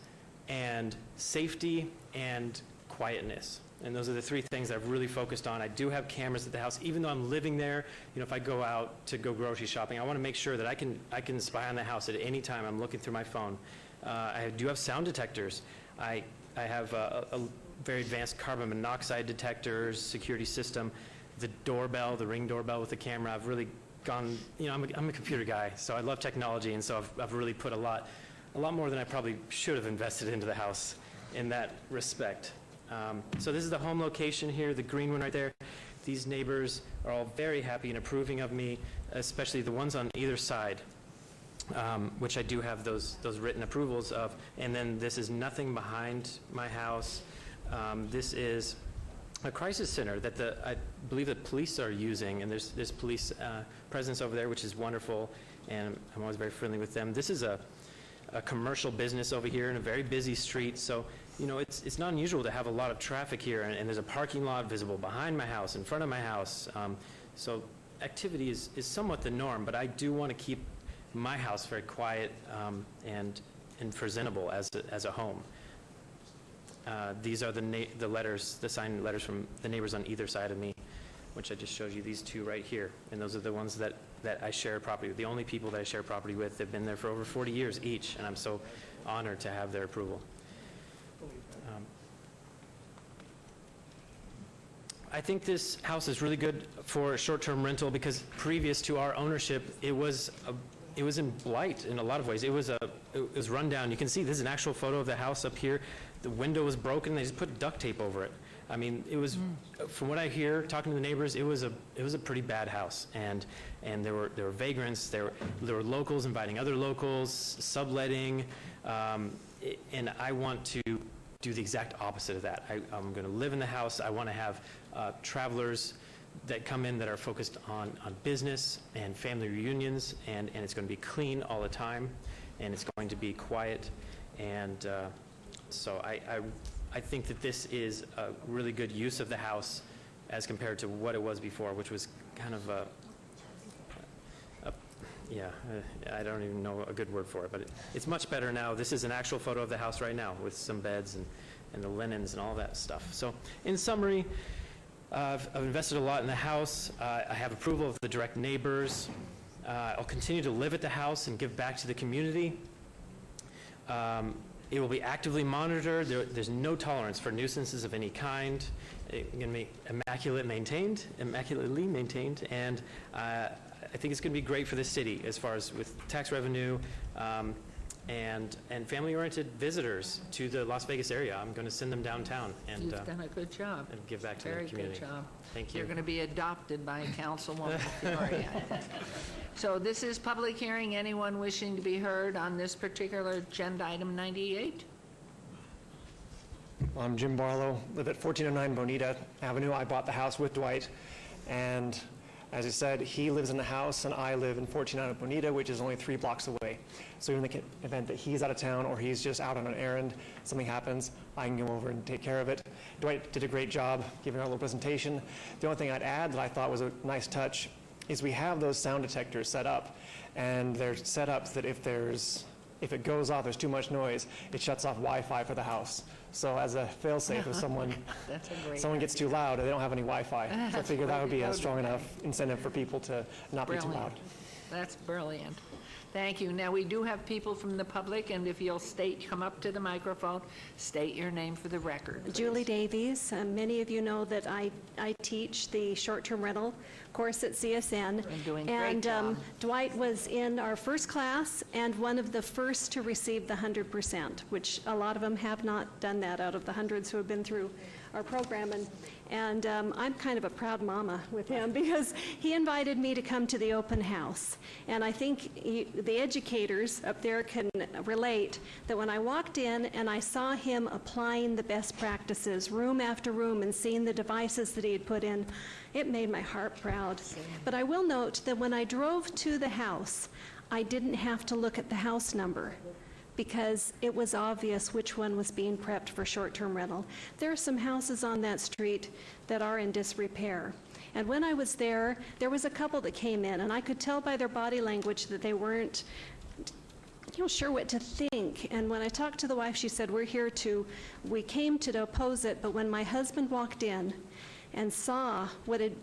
and safety and quietness. And those are the three things I've really focused on. I do have cameras at the house. Even though I'm living there, if I go out to go grocery shopping, I want to make sure that I can spy on the house at any time I'm looking through my phone. I do have sound detectors. I have a very advanced carbon monoxide detectors, security system, the doorbell, the Ring doorbell with the camera. I've really gone, I'm a computer guy, so I love technology, and so I've really put a lot more than I probably should have invested into the house in that respect. So this is the home location here, the green one right there. These neighbors are all very happy and approving of me, especially the ones on either side, which I do have those written approvals of. And then this is nothing behind my house. This is a crisis center that I believe the police are using, and there's police presence over there, which is wonderful, and I'm always very friendly with them. This is a commercial business over here in a very busy street, so it's not unusual to have a lot of traffic here, and there's a parking lot visible behind my house, in front of my house. So activity is somewhat the norm, but I do want to keep my house very quiet and presentable as a home. These are the letters, the signed letters from the neighbors on either side of me, which I just showed you, these two right here. And those are the ones that I share property with. The only people that I share property with have been there for over 40 years each, and I'm so honored to have their approval. I think this house is really good for short-term rental because previous to our ownership, it was in blight in a lot of ways. It was run down. You can see this is an actual photo of the house up here. The window was broken. They just put duct tape over it. I mean, it was, from what I hear, talking to the neighbors, it was a pretty bad house, and there were vagrants. There were locals inviting other locals, subletting, and I want to do the exact opposite of that. I'm going to live in the house. I want to have travelers that come in that are focused on business and family reunions, and it's going to be clean all the time, and it's going to be quiet, and so I think that this is a really good use of the house as compared to what it was before, which was kind of I don't even know a good word for it, but it's much better now. This is an actual photo of the house right now with some beds the linens and all that stuff. So in summary, I've invested a lot in the house. I have approval of the direct neighbors. I'll continue to live at the house and give back to the community. It will be actively monitored. There's no tolerance for nuisances of any kind. It's going to be immaculately maintained, and I think it's going to be great for the city as far as with tax revenue and family-oriented visitors to the Las Vegas area. I'm going to send them downtown and You've done a good job. and give back to the Very community. good job. Thank you. You're going to be adopted by Councilwoman Fiore. So this is public hearing. Anyone wishing to be heard on this particular agenda item 98? I'm Jim Barlow, live at 1409 Bonita Avenue. I bought the house with Dwight, and as he said, he lives in the house and I live in 1409 Bonita, which is only 3 blocks away. So in the event that he's out of town or he's just out on an errand, something happens, I can go over and take care of it. Dwight did a great job giving our little presentation. The only thing I'd add that I thought was a nice touch is we have those sound detectors set up, and they're set up that if it goes off, there's too much noise, it shuts off Wi-Fi for the house. So as a fail-safe, if someone gets too loud, they don't have any Wi-Fi. So I That's figured that would be way to a go strong today. enough incentive for people to not be too loud. Brilliant. That's brilliant. Thank you. Now, we do have people from the public, and if you'll come up to the microphone, state your name for the record. Julie Davies. Many of you know that I teach the short-term rental course at CSN. And doing a great job. Dwight was in our first class and one of the first to receive the 100%, which a lot of them have not done that out of the hundreds who have been through our program. And I'm kind of a proud mama with him because he invited me to come to the open house. And I think the educators up there can relate that when I walked in and I saw him applying the best practices room after room and seeing the devices that he had put in, it made my heart proud. But I will note that when I drove to the house, I didn't have to look at the house number, because it was obvious which one was being prepped for short-term rental. There are some houses on that street that are in disrepair. And when I was there was a couple that came in, and I could tell by their body language that they weren't sure what to think. And when I talked to the wife, she said, we came to oppose it, but when my husband walked in and saw what had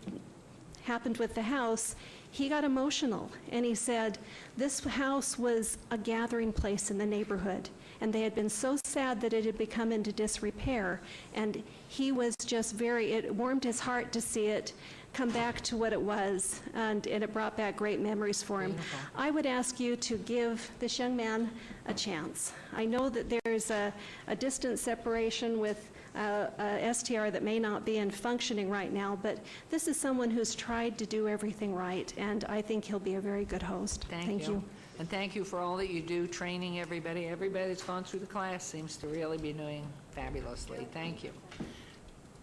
happened with the house, he got emotional, and he said this house was a gathering place in the neighborhood, and they had been so sad that it had become into disrepair, and he was just it warmed his heart to see it come back to what it was, and it brought back great memories for him. Beautiful. I would ask you to give this young man a chance. I know that there's a distance separation with STR that may not be in functioning right now, but this is someone who's tried to do everything right, and I think he'll be a very good host. Thank you. And thank you for all that you do, training everybody. Everybody that's gone through the class seems to really be doing fabulously. Thank you.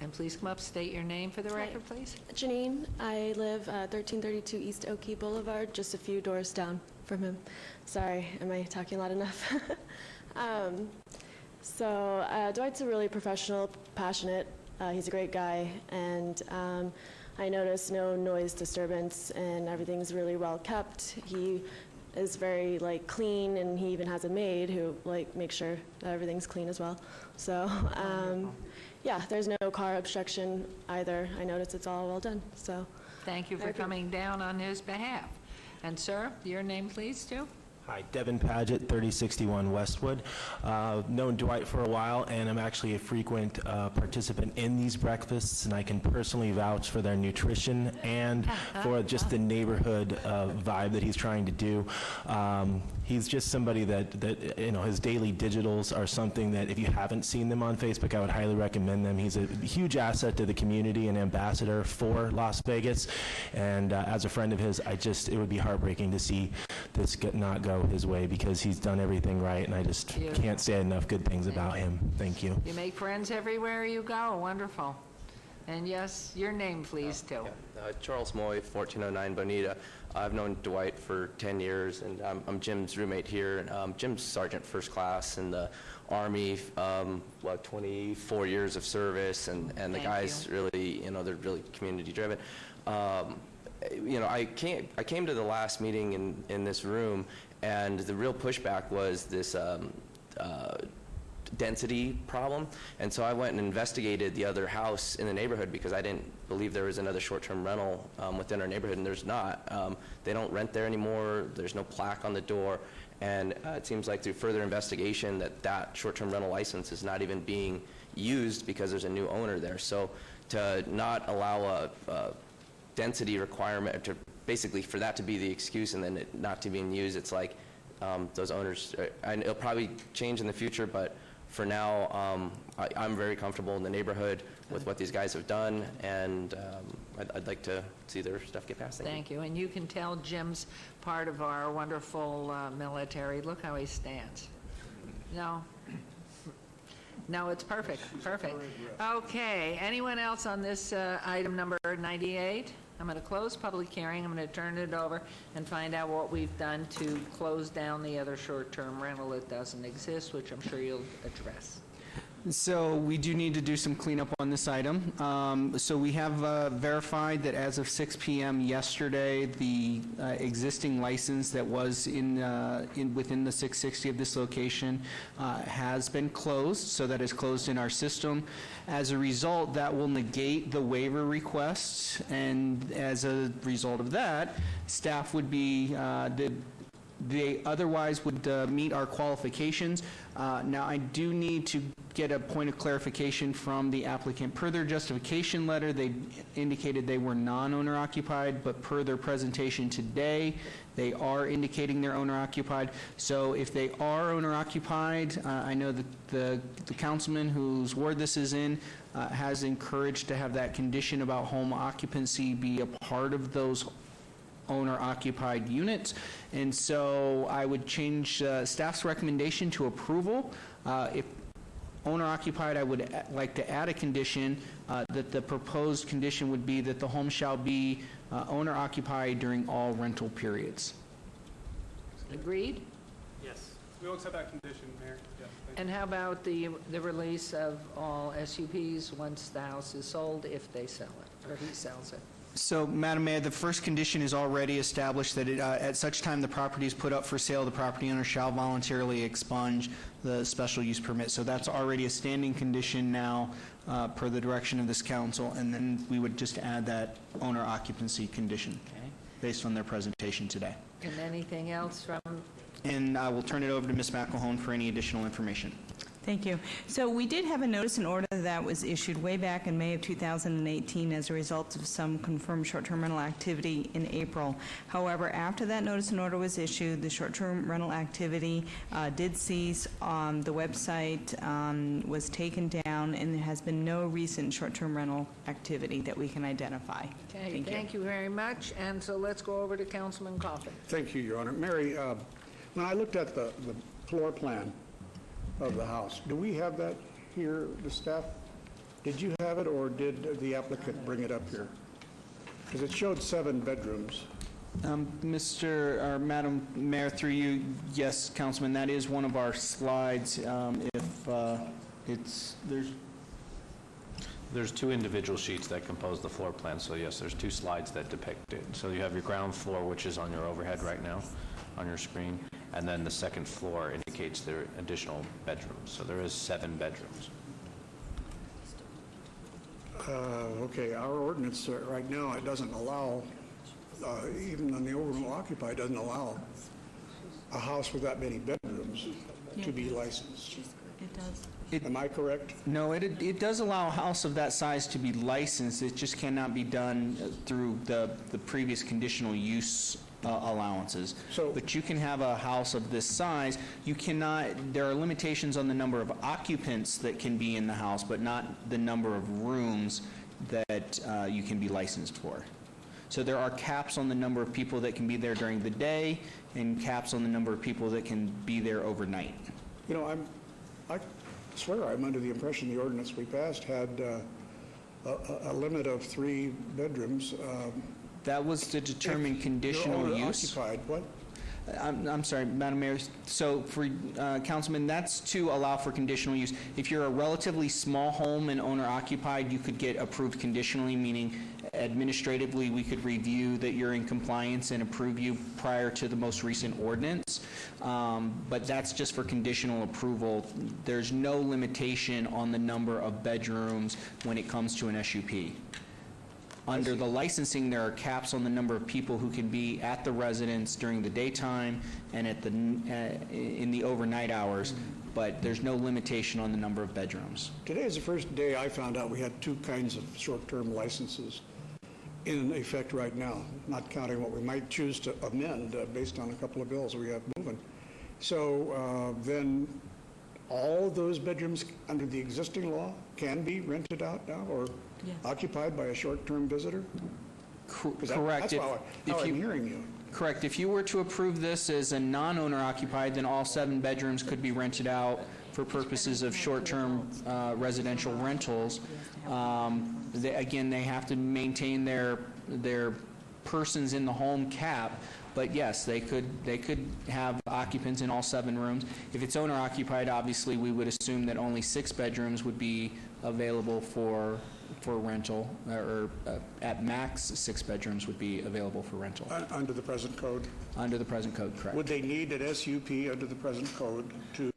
And please come up, state your name for the record, please. Janine, I live 1332 East Oakey Boulevard, just a few doors down from him. Sorry, am I talking loud enough? So Dwight's a really professional, passionate, he's a great guy, and I noticed no noise disturbance, and everything's really well kept. He is very clean, and he even has a maid who makes sure that everything's clean as well. So yeah, there's no car obstruction either. I noticed it's all well done. So thank you for coming down on his behalf. And sir, your name please too. Hi, Devin Paget, 3061 Westwood. Known Dwight for a while, and I'm actually a frequent participant in these breakfasts, and I can personally vouch for their nutrition and for just the neighborhood vibe that he's trying to do. He's just somebody that his daily digitals are something that if you haven't seen them on Facebook, I would highly recommend them. He's a huge asset to the community and ambassador for Las Vegas, and as a friend of his, it would be heartbreaking to see this not go his way, because he's done everything right, and I just can't say enough good things about him. Thank you. You make friends everywhere you go. Wonderful. And yes, your name please too. Charles Moy, 1409 Bonita. I've known Dwight for 10 years, and I'm Jim's roommate here. Jim's Sergeant First Class in the Army, 24 years of service, and the guys really, they're really community driven. I came to the last meeting in this room, and the real pushback was this density problem. And so I went and investigated the other house in the neighborhood because I didn't believe there was another short-term rental within our neighborhood, and there's not. They don't rent there anymore. There's no plaque on the door. And it seems like through further investigation that short-term rental license is not even being used because there's a new owner there. So to not allow a density requirement, or to basically for that to be the excuse and then it not to being used, it's like those owners, and it'll probably change in the future, but for now, I'm very comfortable in the neighborhood with what these guys have done, and I'd like to see their stuff get passed. Thank you. And you can tell Jim's part of our wonderful military. Look how he stands. No? No, it's perfect. Perfect. Okay. Anyone else on this item number 98? I'm going to close public hearing. I'm going to turn it over and find out what we've done to close down the other short-term rental that doesn't exist, which I'm sure you'll address. So we do need to do some cleanup on this item. So we have verified that as of 6 p.m. yesterday, the existing license that was within the 660 of this location has been closed, so that is closed in our system. As a result, that will negate the waiver requests, and as a result of that, staff would be they otherwise would meet our qualifications. Now, I do need to get a point of clarification from the applicant. Per their justification letter, they indicated they were non-owner occupied, but per their presentation today, they are indicating they're owner occupied. So if they are owner occupied, I know that the councilman whose ward this is in has encouraged to have that condition about home occupancy be a part of those owner-occupied units, and so I would change staff's recommendation to approval. If owner-occupied, I would like to add a condition that the proposed condition would be that the home shall be owner-occupied during all rental periods. Agreed? Yes. We'll accept that condition, Mayor. Yeah, thank you. And how about the release of all SUPs once the house is sold, if they sell it, or he sells it? So, Madam Mayor, the first condition is already established that at such time the property is put up for sale, the property owner shall voluntarily expunge the special use permit. So that's already a standing condition now per the direction of this council, and then we would just add that owner occupancy condition based on their presentation today. And anything else from? And I will turn it over to Ms. McElhone for any additional information. Thank you. So we did have a notice and order that was issued way back in May of 2018 as a result of some confirmed short-term rental activity in April. However, after that notice and order was issued, the short-term rental activity did cease. The website was taken down, and there has been no recent short-term rental activity that we can identify. Okay, thank you very much. And so let's go over to Councilman Coffin. Thank you, Your Honor. Mary, when I looked at the floor plan of the house, do we have that here, the staff? Did you have it, or did the applicant bring it up here? Because it showed 7 bedrooms. Madam Mayor, through you, yes, Councilman, that is one of our slides. There's 2 individual sheets that compose the floor plan, so yes, there's 2 slides that depict it. So you have your ground floor, which is on your overhead right now on your screen, and then the second floor indicates there are additional bedrooms. So there is 7 bedrooms. Okay, our ordinance right now, it doesn't allow, even on the overall occupied, doesn't allow a house with that many bedrooms to be licensed. It does. Am I correct? No, it does allow a house of that size to be licensed. It just cannot be done through the previous conditional use allowances. But you can have a house of this size. You cannot, there are limitations on the number of occupants that can be in the house, but not the number of rooms that you can be licensed for. So there are caps on the number of people that can be there during the day and caps on the number of people that can be there overnight. You know, I swear I'm under the impression the ordinance we passed had a limit of 3 bedrooms. That was to determine conditional use. Occupied, what? I'm sorry, Madam Mayor. So for Councilman, that's to allow for conditional use. If you're a relatively small home and owner-occupied, you could get approved conditionally, meaning administratively, we could review that you're in compliance and approve you prior to the most recent ordinance. But that's just for conditional approval. There's no limitation on the number of bedrooms when it comes to an SUP. Under the licensing, there are caps on the number of people who can be at the residence during the daytime and at the in the overnight hours, but there's no limitation on the number of bedrooms. Today is the first day I found out we had two kinds of short-term licenses in effect right now, not counting what we might choose to amend based on a couple of bills we have moving. So then all those bedrooms under the existing law can be rented out now or occupied by a short-term visitor? Correct. That's how I'm hearing you. Correct. If you were to approve this as a non-owner occupied, then all 7 bedrooms could be rented out for purposes of short-term residential rentals. Again, they have to maintain their persons in the home cap, but yes, they could have occupants in all 7 rooms. If it's owner occupied, obviously we would assume that only 6 bedrooms would be available for rental, or at max 6 bedrooms would be available for rental. Under the present code? Under the present code, correct. Would they need an SUP under the present code to?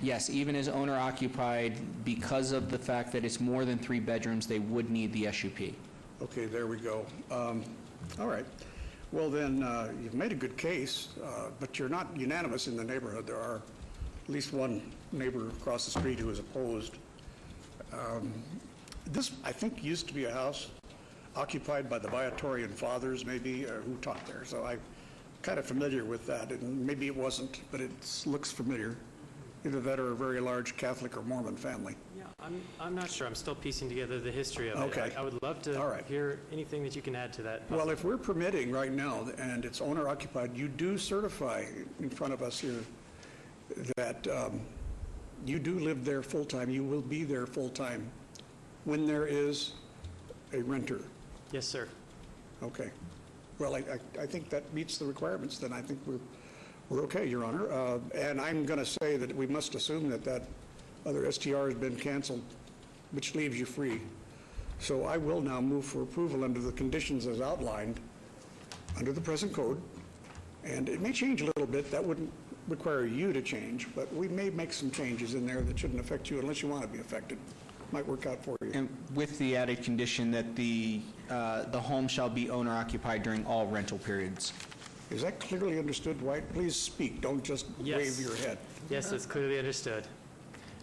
Yes, even as owner occupied, because of the fact that it's more than 3 bedrooms, they would need the SUP. Okay, there we go. All right. Well, then, you've made a good case, but you're not unanimous in the neighborhood. There are at least one neighbor across the street who is opposed. This, I think, used to be a house occupied by the Viatorian fathers, maybe, who taught there. So I'm kind of familiar with that, and maybe it wasn't, but it looks familiar. Either that or a very large Catholic or Mormon family. Yeah, I'm not sure. I'm still piecing together the history of Okay. it. I would love to hear anything that you can add to that. Well, if we're permitting right now, and it's owner-occupied, you do certify in front of us here that you do live there full-time, you will be there full-time when there is a renter. Yes, sir. Okay. Well, I think that meets the requirements, then I think we're okay, Your Honor. And I'm going to say that we must assume that that other STR has been canceled, which leaves you free. So I will now move for approval under the conditions as outlined under the present code. And it may change a little bit. That wouldn't require you to change, but we may make some changes in there that shouldn't affect you unless you want to be affected. Might work out for you. And with the added condition that the home shall be owner-occupied during all rental periods. Is that clearly understood, Dwight? Please speak. Don't just wave your head. Yes, that's clearly understood.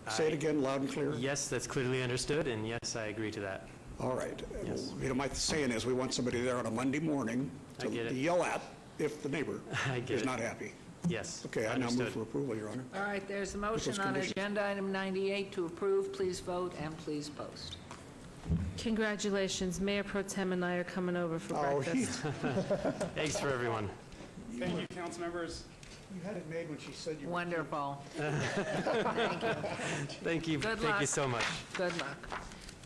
Say it again, loud and clear. Yes, that's clearly understood, and yes, I agree to that. All right. Yes. You know, my saying is we want somebody there on a Monday morning I get to it. yell at if the neighbor is not happy. Yes. Okay, I now move understood. for approval, Your Honor. All right, there's a With motion those on conditions. agenda item 98 to approve. Please vote and please post. Congratulations, Mayor Pro Tem and I are coming over for Oh, breakfast. Thanks for everyone. Thank you, council members. You had it made when she said you Wonderful. Thank you. Thank you. Good Thank you luck. so much. Good luck.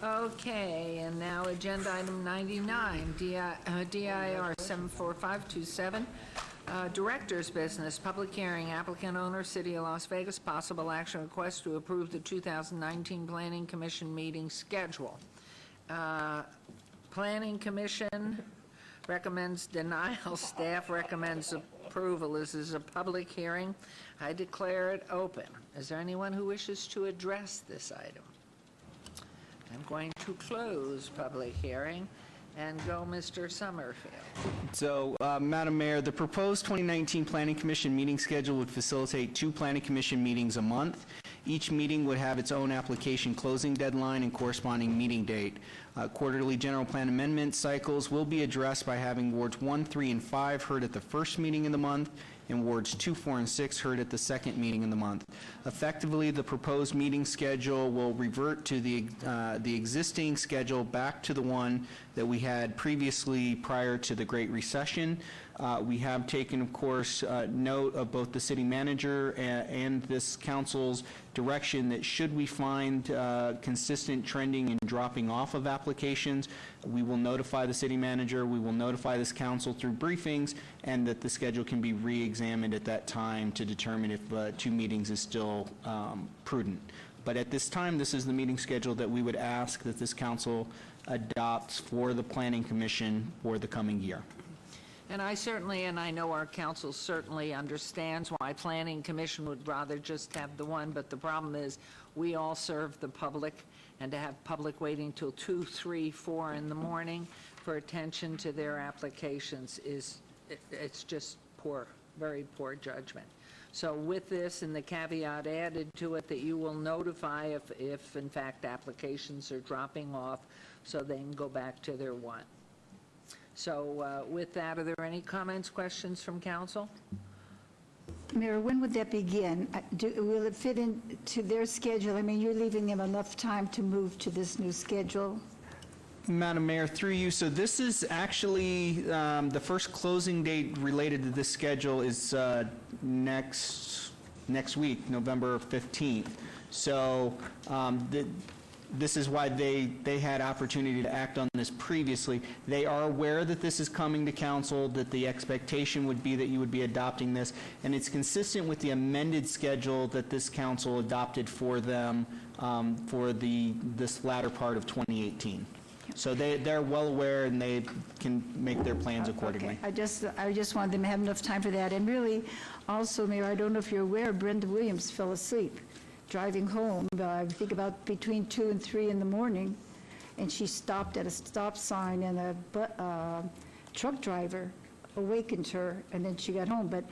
Okay, and now agenda item 99, DIR 74527, Director's Business, Public Hearing, Applicant Owner, City of Las Vegas, Possible Action Request to approve the 2019 Planning Commission meeting schedule. Planning Commission recommends denial, staff recommends approval. This is a public hearing. I declare it open. Is there anyone who wishes to address this item? I'm going to close public hearing and go Mr. Summerfield. So, Madam Mayor, the proposed 2019 Planning Commission meeting schedule would facilitate 2 Planning Commission meetings a month. Each meeting would have its own application closing deadline and corresponding meeting date. Quarterly general plan amendment cycles will be addressed by having wards 1, 3, and 5 heard at the first meeting in the month, and wards 2, 4, and 6 heard at the second meeting in the month. Effectively, the proposed meeting schedule will revert to the existing schedule back to the one that we had previously prior to the Great Recession. We have taken, of course, note of both the city manager and this council's direction that should we find consistent trending and dropping off of applications, we will notify the city manager, we will notify this council through briefings, and that the schedule can be re-examined at that time to determine if 2 meetings is still prudent. But at this time, this is the meeting schedule that we would ask that this council adopts for the Planning Commission for the coming year. And I certainly, and I know our council certainly understands why Planning Commission would rather just have the one, but the problem is we all serve the public, and to have public waiting till 2, 3, 4 in the morning for attention to their applications it's just poor, very poor judgment. So with this and the caveat added to it that you will notify if in fact applications are dropping off so they can go back to their one. So with that, are there any comments, questions from council? Mayor, when would that begin? Will it fit into their schedule? I mean, you're leaving them enough time to move to this new schedule? Madam Mayor, through you, so this is actually, the first closing date related to this schedule is next week, November 15th. So this is why they had opportunity to act on this previously. They are aware that this is coming to council, that the expectation would be that you would be adopting this, and it's consistent with the amended schedule that this council adopted for them for this latter part of 2018. So they're well aware, and they can make their plans accordingly. Okay. I just wanted them to have enough time for that. And really, also, Mayor, I don't know if you're aware, Brenda Williams fell asleep driving home, I think about between 2 and 3 in the morning, and she stopped at a stop sign, and a truck driver awakened her, and then she got home. But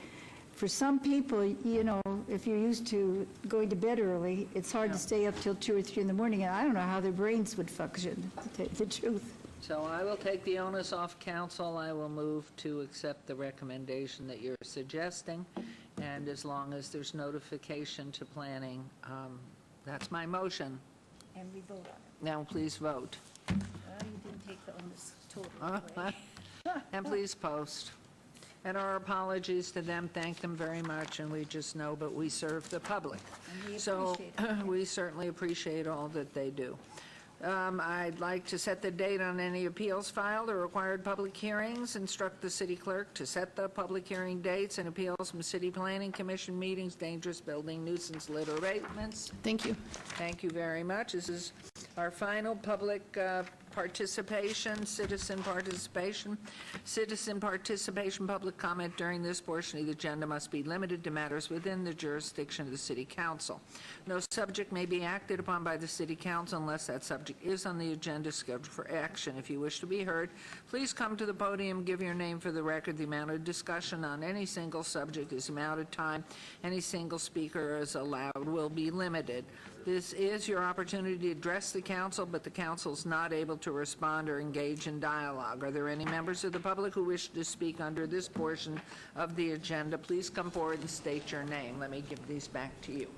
for some people, you know, if you're used to going to bed early, it's hard to stay up till 2 or 3 in the morning, and I don't know how their brains would function, to tell you the truth. So I will take the onus off council. I will move to accept the recommendation that you're suggesting, and as long as there's notification to planning, that's my motion. And we vote on it. Now please vote. You didn't take the onus totally away. And please post. And our apologies to them, thank them very much, and we just know, but we serve the public. And we So appreciate it. we certainly appreciate all that they do. I'd like to set the date on any appeals filed or required public hearings, instruct the city clerk to set the public hearing dates and appeals from city planning commission meetings, dangerous building, nuisance litter abatements. Thank you. Thank you very much. This is our final public participation, citizen participation. Citizen participation, public comment during this portion of the agenda must be limited to matters within the jurisdiction of the city council. No subject may be acted upon by the city council unless that subject is on the agenda scheduled for action. If you wish to be heard, please come to the podium, give your name for the record. The amount of discussion on any single subject is the amount of time any single speaker is allowed will be limited. This is your opportunity to address the council, but the council is not able to respond or engage in dialogue. Are there any members of the public who wish to speak under this portion of the agenda? Please come forward and state your name. Let me give these back to you.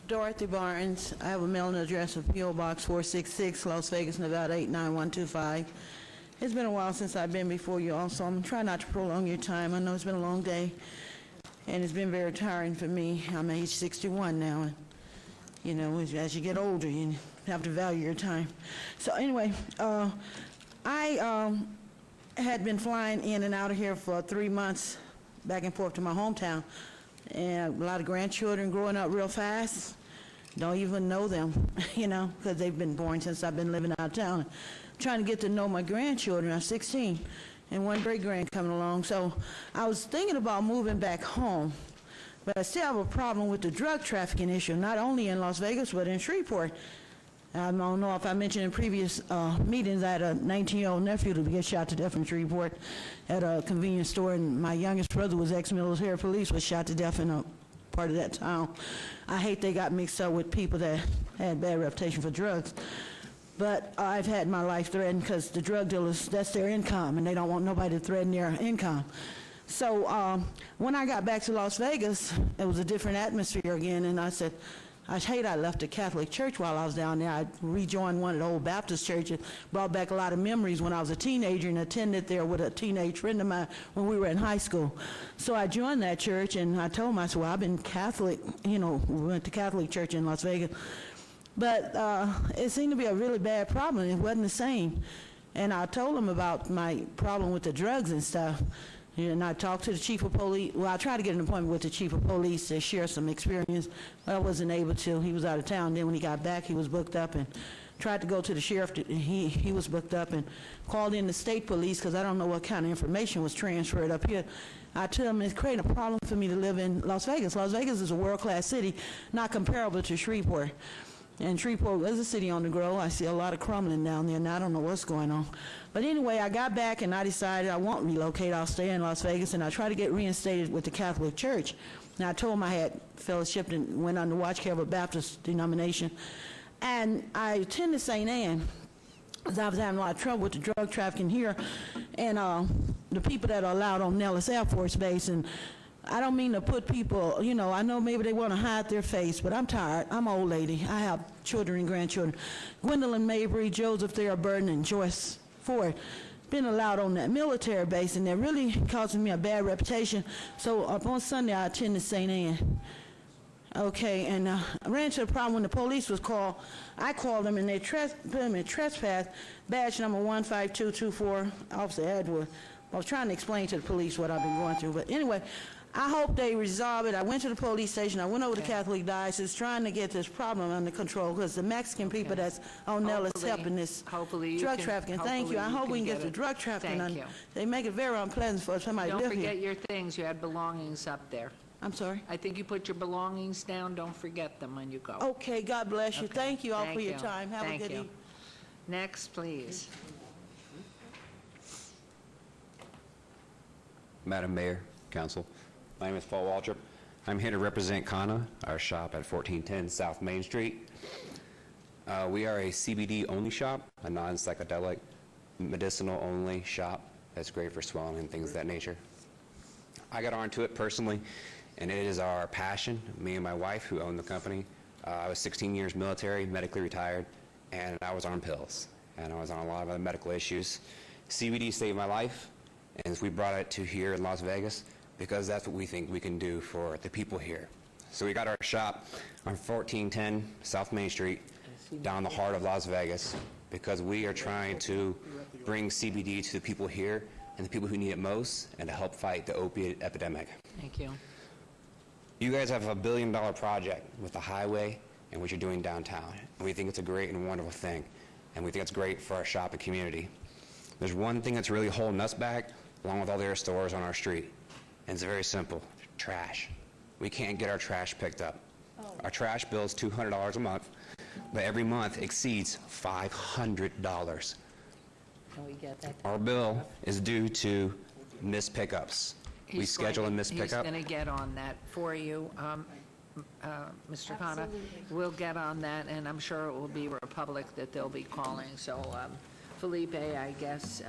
Dorothy Barnes. I have a mailing address of P.O. Box 466, Las Vegas, Nevada 89125. It's been a while since I've been before you all, so I'm trying not to prolong your time. I know it's been a long day, and it's been very tiring for me. I'm age 61 now, and you know, as you get older, you have to value your time. So anyway, I had been flying in and out of here for 3 months, back and forth to my hometown, and a lot of grandchildren growing up real fast. Don't even know them, you know, because they've been born since I've been living out of town. Trying to get to know my grandchildren. I'm 16, and one great-grand coming along. So I was thinking about moving back home. But I still have a problem with the drug trafficking issue, not only in Las Vegas, but in Shreveport. I don't know if I mentioned in previous meetings, I had a 19-year-old nephew to get shot to death in Shreveport at a convenience store, and my youngest brother was ex-military police, was shot to death in a part of that town. I hate they got mixed up with people that had bad reputation for drugs. But I've had my life threatened because the drug dealers, that's their income, and they don't want nobody to threaten their income. So when I got back to Las Vegas, it was a different atmosphere again, and I said, I hate I left the Catholic Church while I was down there. I rejoined one of the old Baptist churches, brought back a lot of memories when I was a teenager and attended there with a teenage friend of mine when we were in high school. So I joined that church, and I told him, I said, well, I've been Catholic, we went to Catholic church in Las Vegas. But it seemed to be a really bad problem. It wasn't the same. And I told him about my problem with the drugs and stuff. And I talked to the chief of police. Well, I tried to get an appointment with the chief of police to share some experience, but I wasn't able to. He was out of town. Then when he got back, he was booked up, and tried to go to the sheriff. He was booked up, and called in the state police because I don't know what kind of information was transferred up here. I told him it's creating a problem for me to live in Las Vegas. Las Vegas is a world-class city, not comparable to Shreveport. And Shreveport is a city on the grow. I see a lot of crumbling down there, and I don't know what's going on. But anyway, I got back, and I decided I won't relocate. I'll stay in Las Vegas, and I tried to get reinstated with the Catholic Church. And I told them I had fellowshiped and went under watch care of a Baptist denomination. And I attended St. Anne, because I was having a lot of trouble with the drug trafficking here, and the people that are allowed on Nellis Air Force Base. And I don't mean to put people, I know maybe they want to hide their face, but I'm tired. I'm an old lady. I have children and grandchildren. Gwendolyn Mabry, Joseph Thayer Burton, and Joyce Ford been allowed on that military base, and they're really causing me a bad reputation. So up on Sunday, I attended St. Anne. Okay, and I ran into a problem when the police was called. I called them, and they put them in trespass, badge number 15224, Officer Edward. I was trying to explain to the police what I've been going through, but anyway, I hope they resolve it. I went to the police station. I went over to Catholic Diocese trying to get this problem under control because the Mexican people that's on Nellis helping this drug trafficking. Thank you. I hope we can get the drug trafficking under. They make it very unpleasant for somebody to live here. Don't forget your things. You had belongings up there. I'm sorry? I think you put your belongings down. Don't forget them when you go. Okay, God bless you. Okay. Thank you all Thank for your you. time. Have Thank a good you. evening. Next, please. Madam Mayor, Council, my name is Paul Waltrip. I'm here to represent Kana, our shop at 1410 South Main Street. We are a CBD-only shop, a non-psychedelic, medicinal-only shop that's great for swelling and things of that nature. I got onto it personally, and it is our passion, me and my wife who own the company. I was 16 years military, medically retired, and I was on pills, and I was on a lot of other medical issues. CBD saved my life, and we brought it to here in Las Vegas because that's what we think we can do for the people here. So we got our shop on 1410 South Main Street, down the heart of Las Vegas, because we are trying to bring CBD to the people here and the people who need it most, and to help fight the opiate epidemic. Thank you. You guys have a $1 billion project with the highway and what you're doing downtown. And we think it's a great and wonderful thing, and we think it's great for our shopping community. There's one thing that's really holding us back, along with all the other stores on our street, and it's very simple: trash. We can't get our trash picked up. Our trash bill is $200 a month, but every month exceeds $500. Can we get that? Our bill is due to missed pickups. We schedule a missed pickup. He's going to get on that for you, Mr. Khanna. We'll get on that, and I'm sure it will be Republic that they'll be calling. So Felipe, I guess,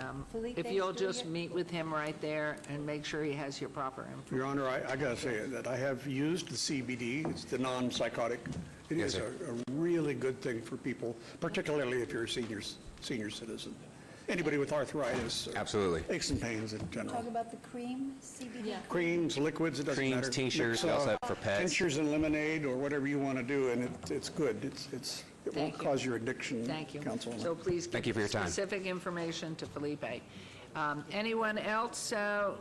if you'll just meet with him right there and make sure he has your proper information. Your Honor, I got to say that I have used the CBD. It's the non-psychotic. It Yes, is sir. a really good thing for people, particularly if you're a senior citizen. Anybody with arthritis. Absolutely. Aches and pains in general. Talk about the cream, CBD. Creams, liquids, it doesn't Creams, matter. tinctures, Mix, also for pets. Tinctures and lemonade or whatever you want to do, and it's good. It won't you. cause your addiction, Thank you. Councilwoman. So please Thank give you for your time. specific information to Felipe. Anyone else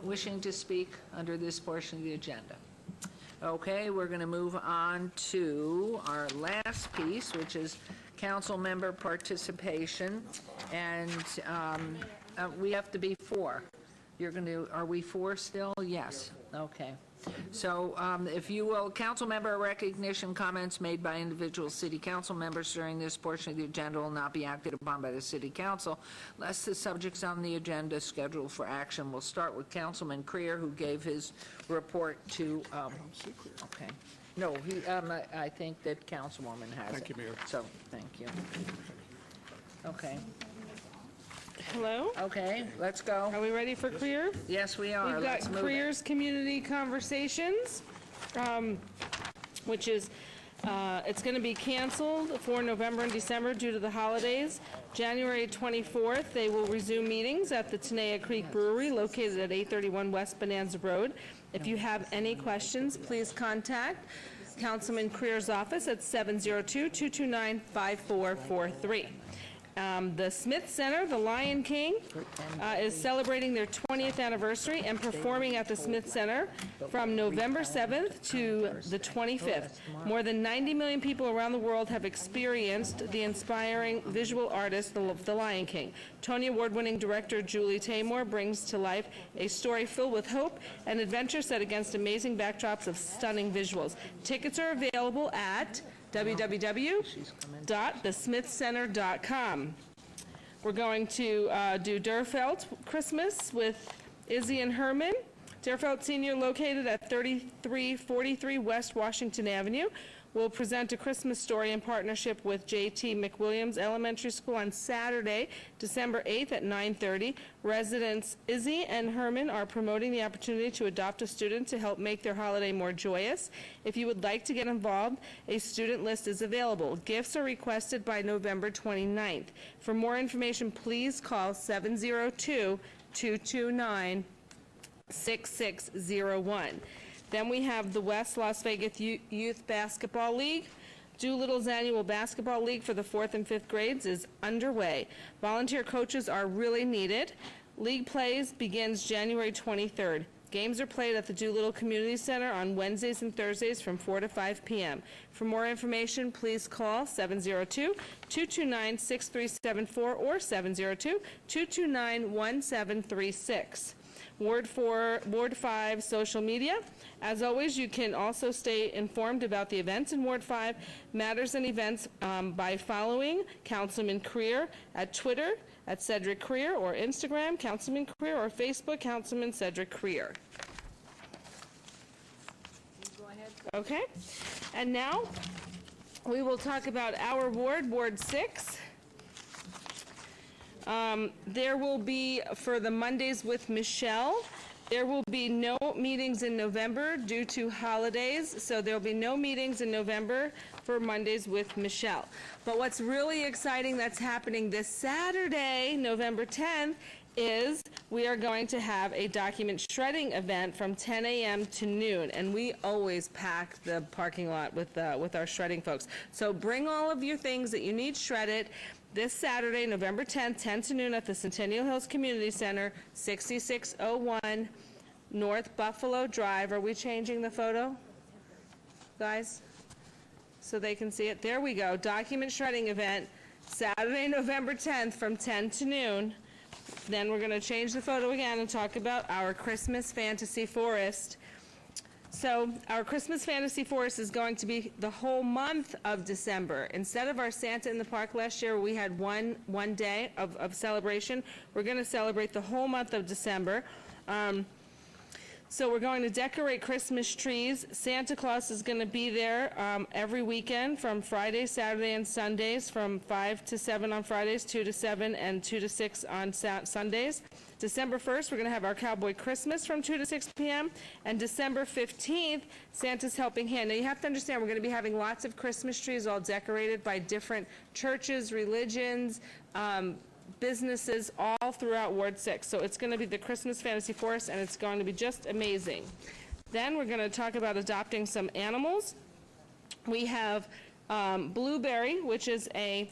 wishing to speak under this portion of the agenda? Okay, we're going to move on to our last piece, which is council member participation, and we have to be four. You're going to, are we four still? Yes. Okay. So if you will, council member recognition comments made by individual city council members during this portion of the agenda will not be acted upon by the city council unless the subjects on the agenda scheduled for action. We'll start with Councilman Creer, who gave his report to, okay. No, I think that Councilwoman has it. Thank you, Mayor. So, thank you. Okay. Hello? Okay, let's go. Are we ready for Creer? Yes, we are. We've Let's got move it. Creer's Community Conversations, which is It's going to be canceled for November and December due to the holidays. January 24th, they will resume meetings at the Tenaya Creek Brewery located at 831 West Bonanza Road. If you have any questions, please contact Councilman Creer's office at 702-229-5443. The Smith Center, the Lion King, is celebrating their 20th anniversary and performing at the Smith Center from November 7th to the 25th. More than 90 million people around the world have experienced the inspiring visual artist, the Lion King. Tony Award-winning director Julie Taymor brings to life a story filled with hope and adventure set against amazing backdrops of stunning visuals. Tickets are available at www.thesmithcenter.com. We're going to do Durfelt Christmas with Izzy and Herman. Durfelt Senior, located at 3343 West Washington Avenue, will present a Christmas story in partnership with J.T. McWilliams Elementary School on Saturday, December 8th at 9:30. Residents Izzy and Herman are promoting the opportunity to adopt a student to help make their holiday more joyous. If you would like to get involved, a student list is available. Gifts are requested by November 29th. For more information, please call 702-229-6601. Then we have the West Las Vegas Youth Basketball League. Doolittle's annual basketball league for the 4th and 5th grades is underway. Volunteer coaches are really needed. League plays begins January 23rd. Games are played at the Doolittle Community Center on Wednesdays and Thursdays from 4 to 5 p.m. For more information, please call 702-229-6374 or 702-229-1736. Ward 5 social media. As always, you can also stay informed about the events in Ward 5, matters and events by following Councilman Creer at Twitter at Cedric Creer, or Instagram Councilman Creer, or Facebook Councilman Cedric Creer. Okay, and now we will talk about our ward, Ward 6. There will be, for the Mondays with Michelle, there will be no meetings in November due to holidays, so there will be no meetings in November for Mondays with Michelle. But what's really exciting that's happening this Saturday, November 10th, is we are going to have a document shredding event from 10 a.m. to noon, and we always pack the parking lot with our shredding folks. So bring all of your things that you need shredded this Saturday, November 10th, 10 to noon at the Centennial Hills Community Center, 6601 North Buffalo Drive. Are we changing the photo, guys, so they can see it? There we go. Document shredding event, Saturday, November 10th from 10 to noon. Then we're going to change the photo again and talk about our Christmas Fantasy Forest. So our Christmas Fantasy Forest is going to be the whole month of December. Instead of our Santa in the Park last year, we had one day of celebration. We're going to celebrate the whole month of December. So we're going to decorate Christmas trees. Santa Claus is going to be there every weekend from Friday, Saturday, and Sundays, from 5 to 7 on Fridays, 2 to 7, and 2 to 6 on Sundays. December 1st, we're going to have our Cowboy Christmas from 2 to 6 p.m. And December 15th, Santa's Helping Hand. Now, you have to understand, we're going to be having lots of Christmas trees all decorated by different churches, religions, businesses all throughout Ward 6. So it's going to be the Christmas Fantasy Forest, and it's going to be just amazing. Then we're going to talk about adopting some animals. We have Blueberry, which is a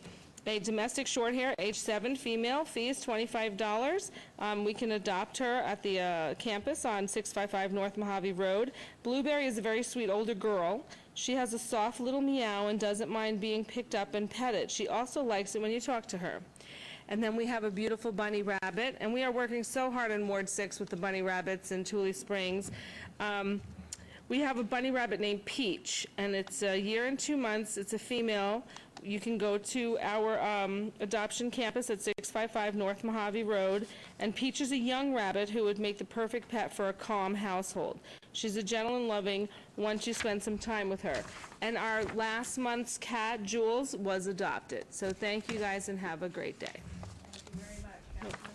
domestic short hair, age 7, female. Fee is $25. We can adopt her at the campus on 655 North Mojave Road. Blueberry is a very sweet older girl. She has a soft little meow and doesn't mind being picked up and petted. She also likes it when you talk to her. And then we have a beautiful bunny rabbit, and we are working so hard in Ward 6 with the bunny rabbits in Tule Springs. We have a bunny rabbit named Peach, and it's a year and 2 months. It's a female. You can go to our adoption campus at 655 North Mojave Road, and Peach is a young rabbit who would make the perfect pet for a calm household. She's a gentle and loving once you spend some time with her. And our last month's cat, Jules, was adopted. So thank you guys and have a great day. Thank you very much. Councilman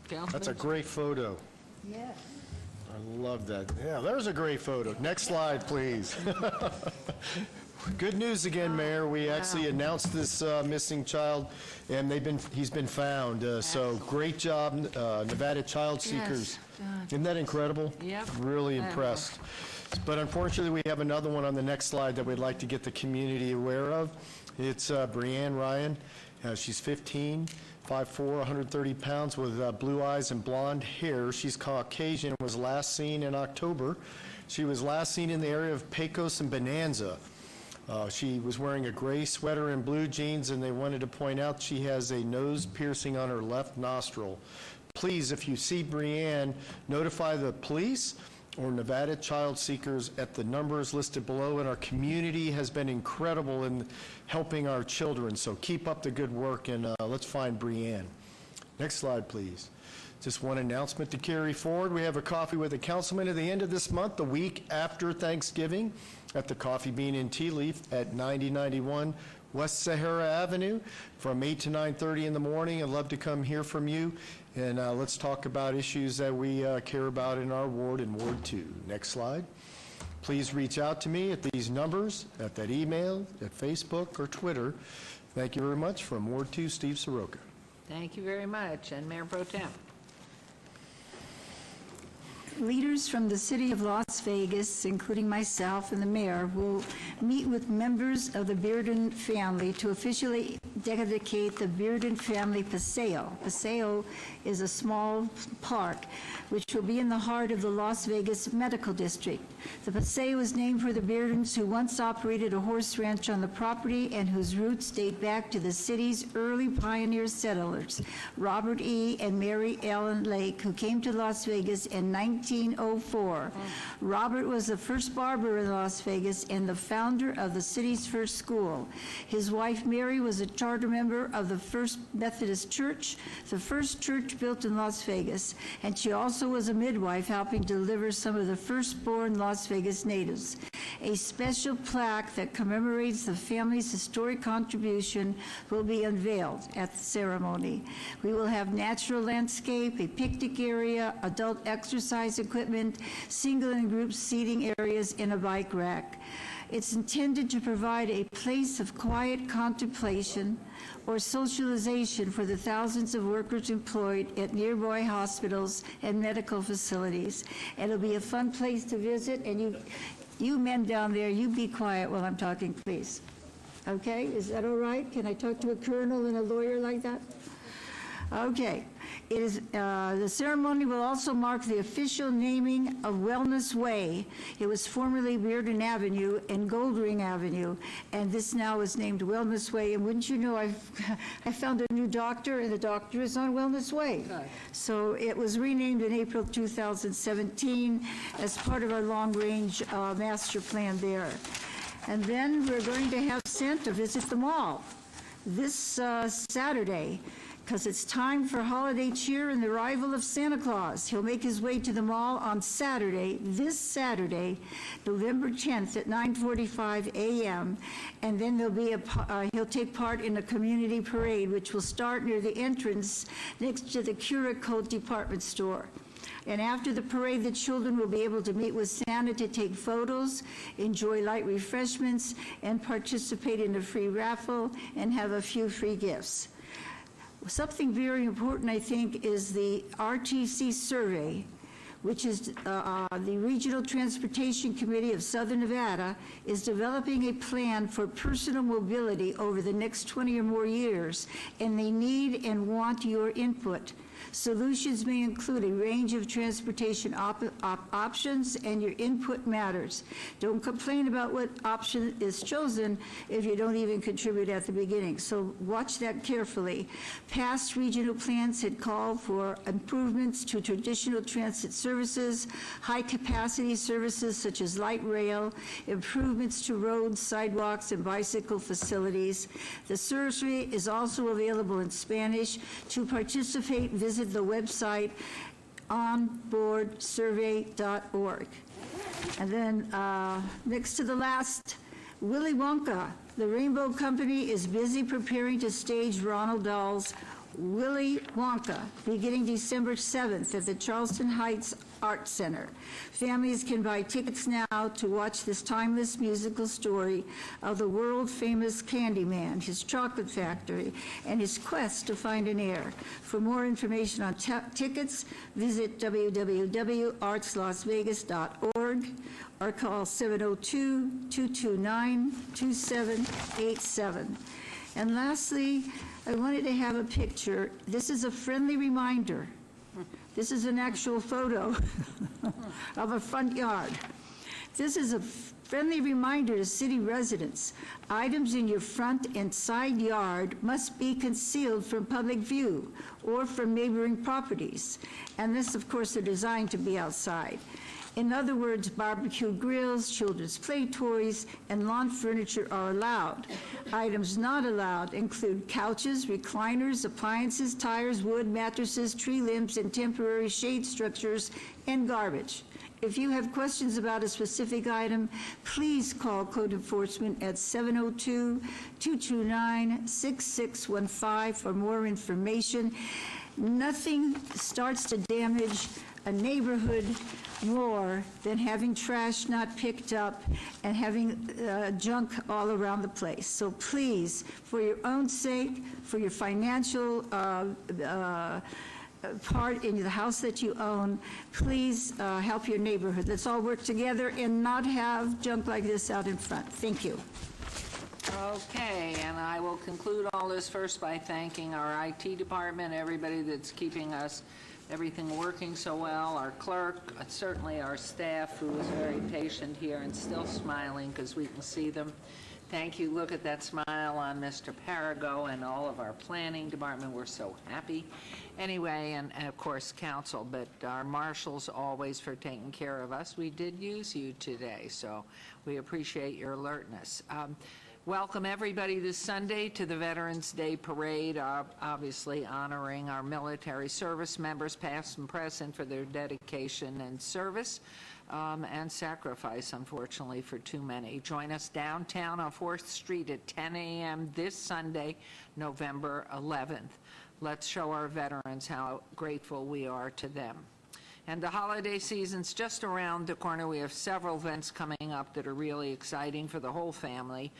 Soroka. That's a great photo. Yes. I love that. Yeah, there's a great photo. Next slide, please. Good news again, Mayor. We actually announced this missing child, and he's been found. So great job, Nevada Child Seekers. Yes. Isn't that incredible? Yep. Really impressed. But unfortunately, we have another one on the next slide that we'd like to get the community aware of. It's Brianne Ryan. She's 15, 5'4", 130 pounds, with blue eyes and blonde hair. She's Caucasian and was last seen in October. She was last seen in the area of Pecos and Bonanza. She was wearing a gray sweater and blue jeans, and they wanted to point out she has a nose piercing on her left nostril. Please, if you see Brianne, notify the police or Nevada Child Seekers at the numbers listed below, and our community has been incredible in helping our children. So keep up the good work, and let's find Brianne. Next slide, please. Just one announcement to carry forward. We have a coffee with a councilman at the end of this month, the week after Thanksgiving, at the Coffee Bean and Tea Leaf at 9091 West Sahara Avenue from 8 to 9:30 in the morning. I'd love to come hear from you, and let's talk about issues that we care about in our ward and Ward 2. Next slide. Please reach out to me at these numbers, at that email, at Facebook or Twitter. Thank you very much. From Ward 2, Steve Soroka. Thank you very much. And Mayor Pro Tem. Leaders from the city of Las Vegas, including myself and the mayor, will meet with members of the Bearden family to officially dedicate the Bearden family Paseo. Paseo is a small park which will be in the heart of the Las Vegas Medical District. The Paseo is named for the Beardens, who once operated a horse ranch on the property and whose roots date back to the city's early pioneer settlers, Robert E. and Mary Ellen Lake, who came to Las Vegas in 1904. Robert was the first barber in Las Vegas and the founder of the city's first school. His wife Mary was a charter member of the First Methodist Church, the first church built in Las Vegas, and she also was a midwife, helping deliver some of the firstborn Las Vegas natives. A special plaque that commemorates the family's historic contribution will be unveiled at the ceremony. We will have natural landscape, a picnic area, adult exercise equipment, single and group seating areas, and a bike rack. It's intended to provide a place of quiet contemplation or socialization for the thousands of workers employed at nearby hospitals and medical facilities. And it'll be a fun place to visit, and you men down there, you be quiet while I'm talking, please. Okay, is that all right? Can I talk to a colonel and a lawyer like that? Okay. It is, the ceremony will also mark the official naming of Wellness Way. It was formerly Bearden Avenue and Goldring Avenue, and this now is named Wellness Way. And wouldn't you know, I found a new doctor, and the doctor is on Wellness Way. So it was renamed in April 2017 as part of our long-range master plan there. And then we're going to have Santa visit the mall this Saturday, because it's time for holiday cheer and the arrival of Santa Claus. He'll make his way to the mall on Saturday, this Saturday, November 10th at 9:45 a.m., and then there'll be he'll take part in a community parade, which will start near the entrance next to the Curacoat department store. And after the parade, the children will be able to meet with Santa to take photos, enjoy light refreshments, and participate in a free raffle and have a few free gifts. Something very important, I think, is the RTC survey, which is the Regional Transportation Committee of Southern Nevada is developing a plan for personal mobility over the next 20 or more years, and they need and want your input. Solutions may include a range of transportation options, and your input matters. Don't complain about what option is chosen if you don't even contribute at the beginning. So watch that carefully. Past regional plans had called for improvements to traditional transit services, high-capacity services such as light rail, improvements to roads, sidewalks, and bicycle facilities. The survey is also available in Spanish. To participate, visit the website onboardsurvey.org. And then next to the last, Willy Wonka. The Rainbow Company is busy preparing to stage Ronald Dahl's Willy Wonka, beginning December 7th at the Charleston Heights Art Center. Families can buy tickets now to watch this timeless musical story of the world-famous Candyman, his chocolate factory, and his quest to find an heir. For more information on tickets, visit www.artslasvegas.org or call 702-229-2787. And lastly, I wanted to have a picture. This is a friendly reminder. This is an actual photo of a front yard. This is a friendly reminder to city residents. Items in your front and side yard must be concealed from public view or from neighboring properties. And this, of course, are designed to be outside. In other words, barbecue grills, children's play toys, and lawn furniture are allowed. Items not allowed include couches, recliners, appliances, tires, wood, mattresses, tree limbs, and temporary shade structures, and garbage. If you have questions about a specific item, please call Code Enforcement at 702-229-6615 for more information. Nothing starts to damage a neighborhood more than having trash not picked up and having junk all around the place. So please, for your own sake, for your financial part in the house that you own, please help your neighborhood. Let's all work together and not have junk like this out in front. Thank you. Okay, and I will conclude all this first by thanking our IT department, everybody that's keeping us everything working so well, our clerk, certainly our staff who is very patient here and still smiling because we can see them. Thank you. Look at that smile on Mr. Parago and all of our planning department. We're so happy. Anyway, and of course, council, but our marshals always for taking care of us. We did use you today, so we appreciate your alertness. Welcome everybody this Sunday to the Veterans Day Parade, obviously honoring our military service members, past and present, for their dedication and service and sacrifice, unfortunately, for too many. Join us downtown on 4th Street at 10 a.m. this Sunday, November 11th. Let's show our veterans how grateful we are to them. And the holiday season's just around the corner. We have several events coming up that are really exciting for the whole family.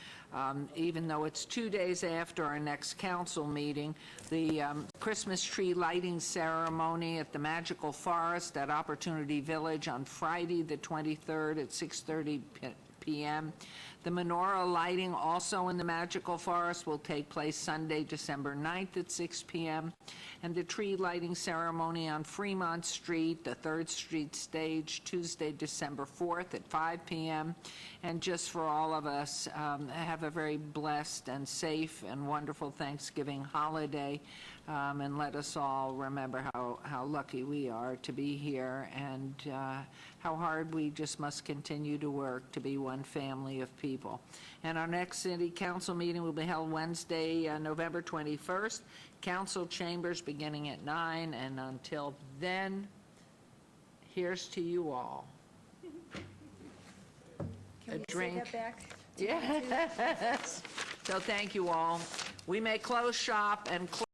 Even though it's 2 days after our next council meeting, the Christmas tree lighting ceremony at the Magical Forest at Opportunity Village on Friday the 23rd at 6:30 p.m. The menorah lighting also in the Magical Forest will take place Sunday, December 9th at 6 p.m. And the tree lighting ceremony on Fremont Street, the 3rd Street stage, Tuesday, December 4th at 5 p.m. And just for all of us, have a very blessed and safe and wonderful Thanksgiving holiday. And let us all remember how lucky we are to be here and how hard we just must continue to work to be one family of people. And our next city council meeting will be held Wednesday, November 21st. Council chambers beginning at 9, and until then, here's to you all. Can we drink. say that back? Yes. So thank you all. We may close shop and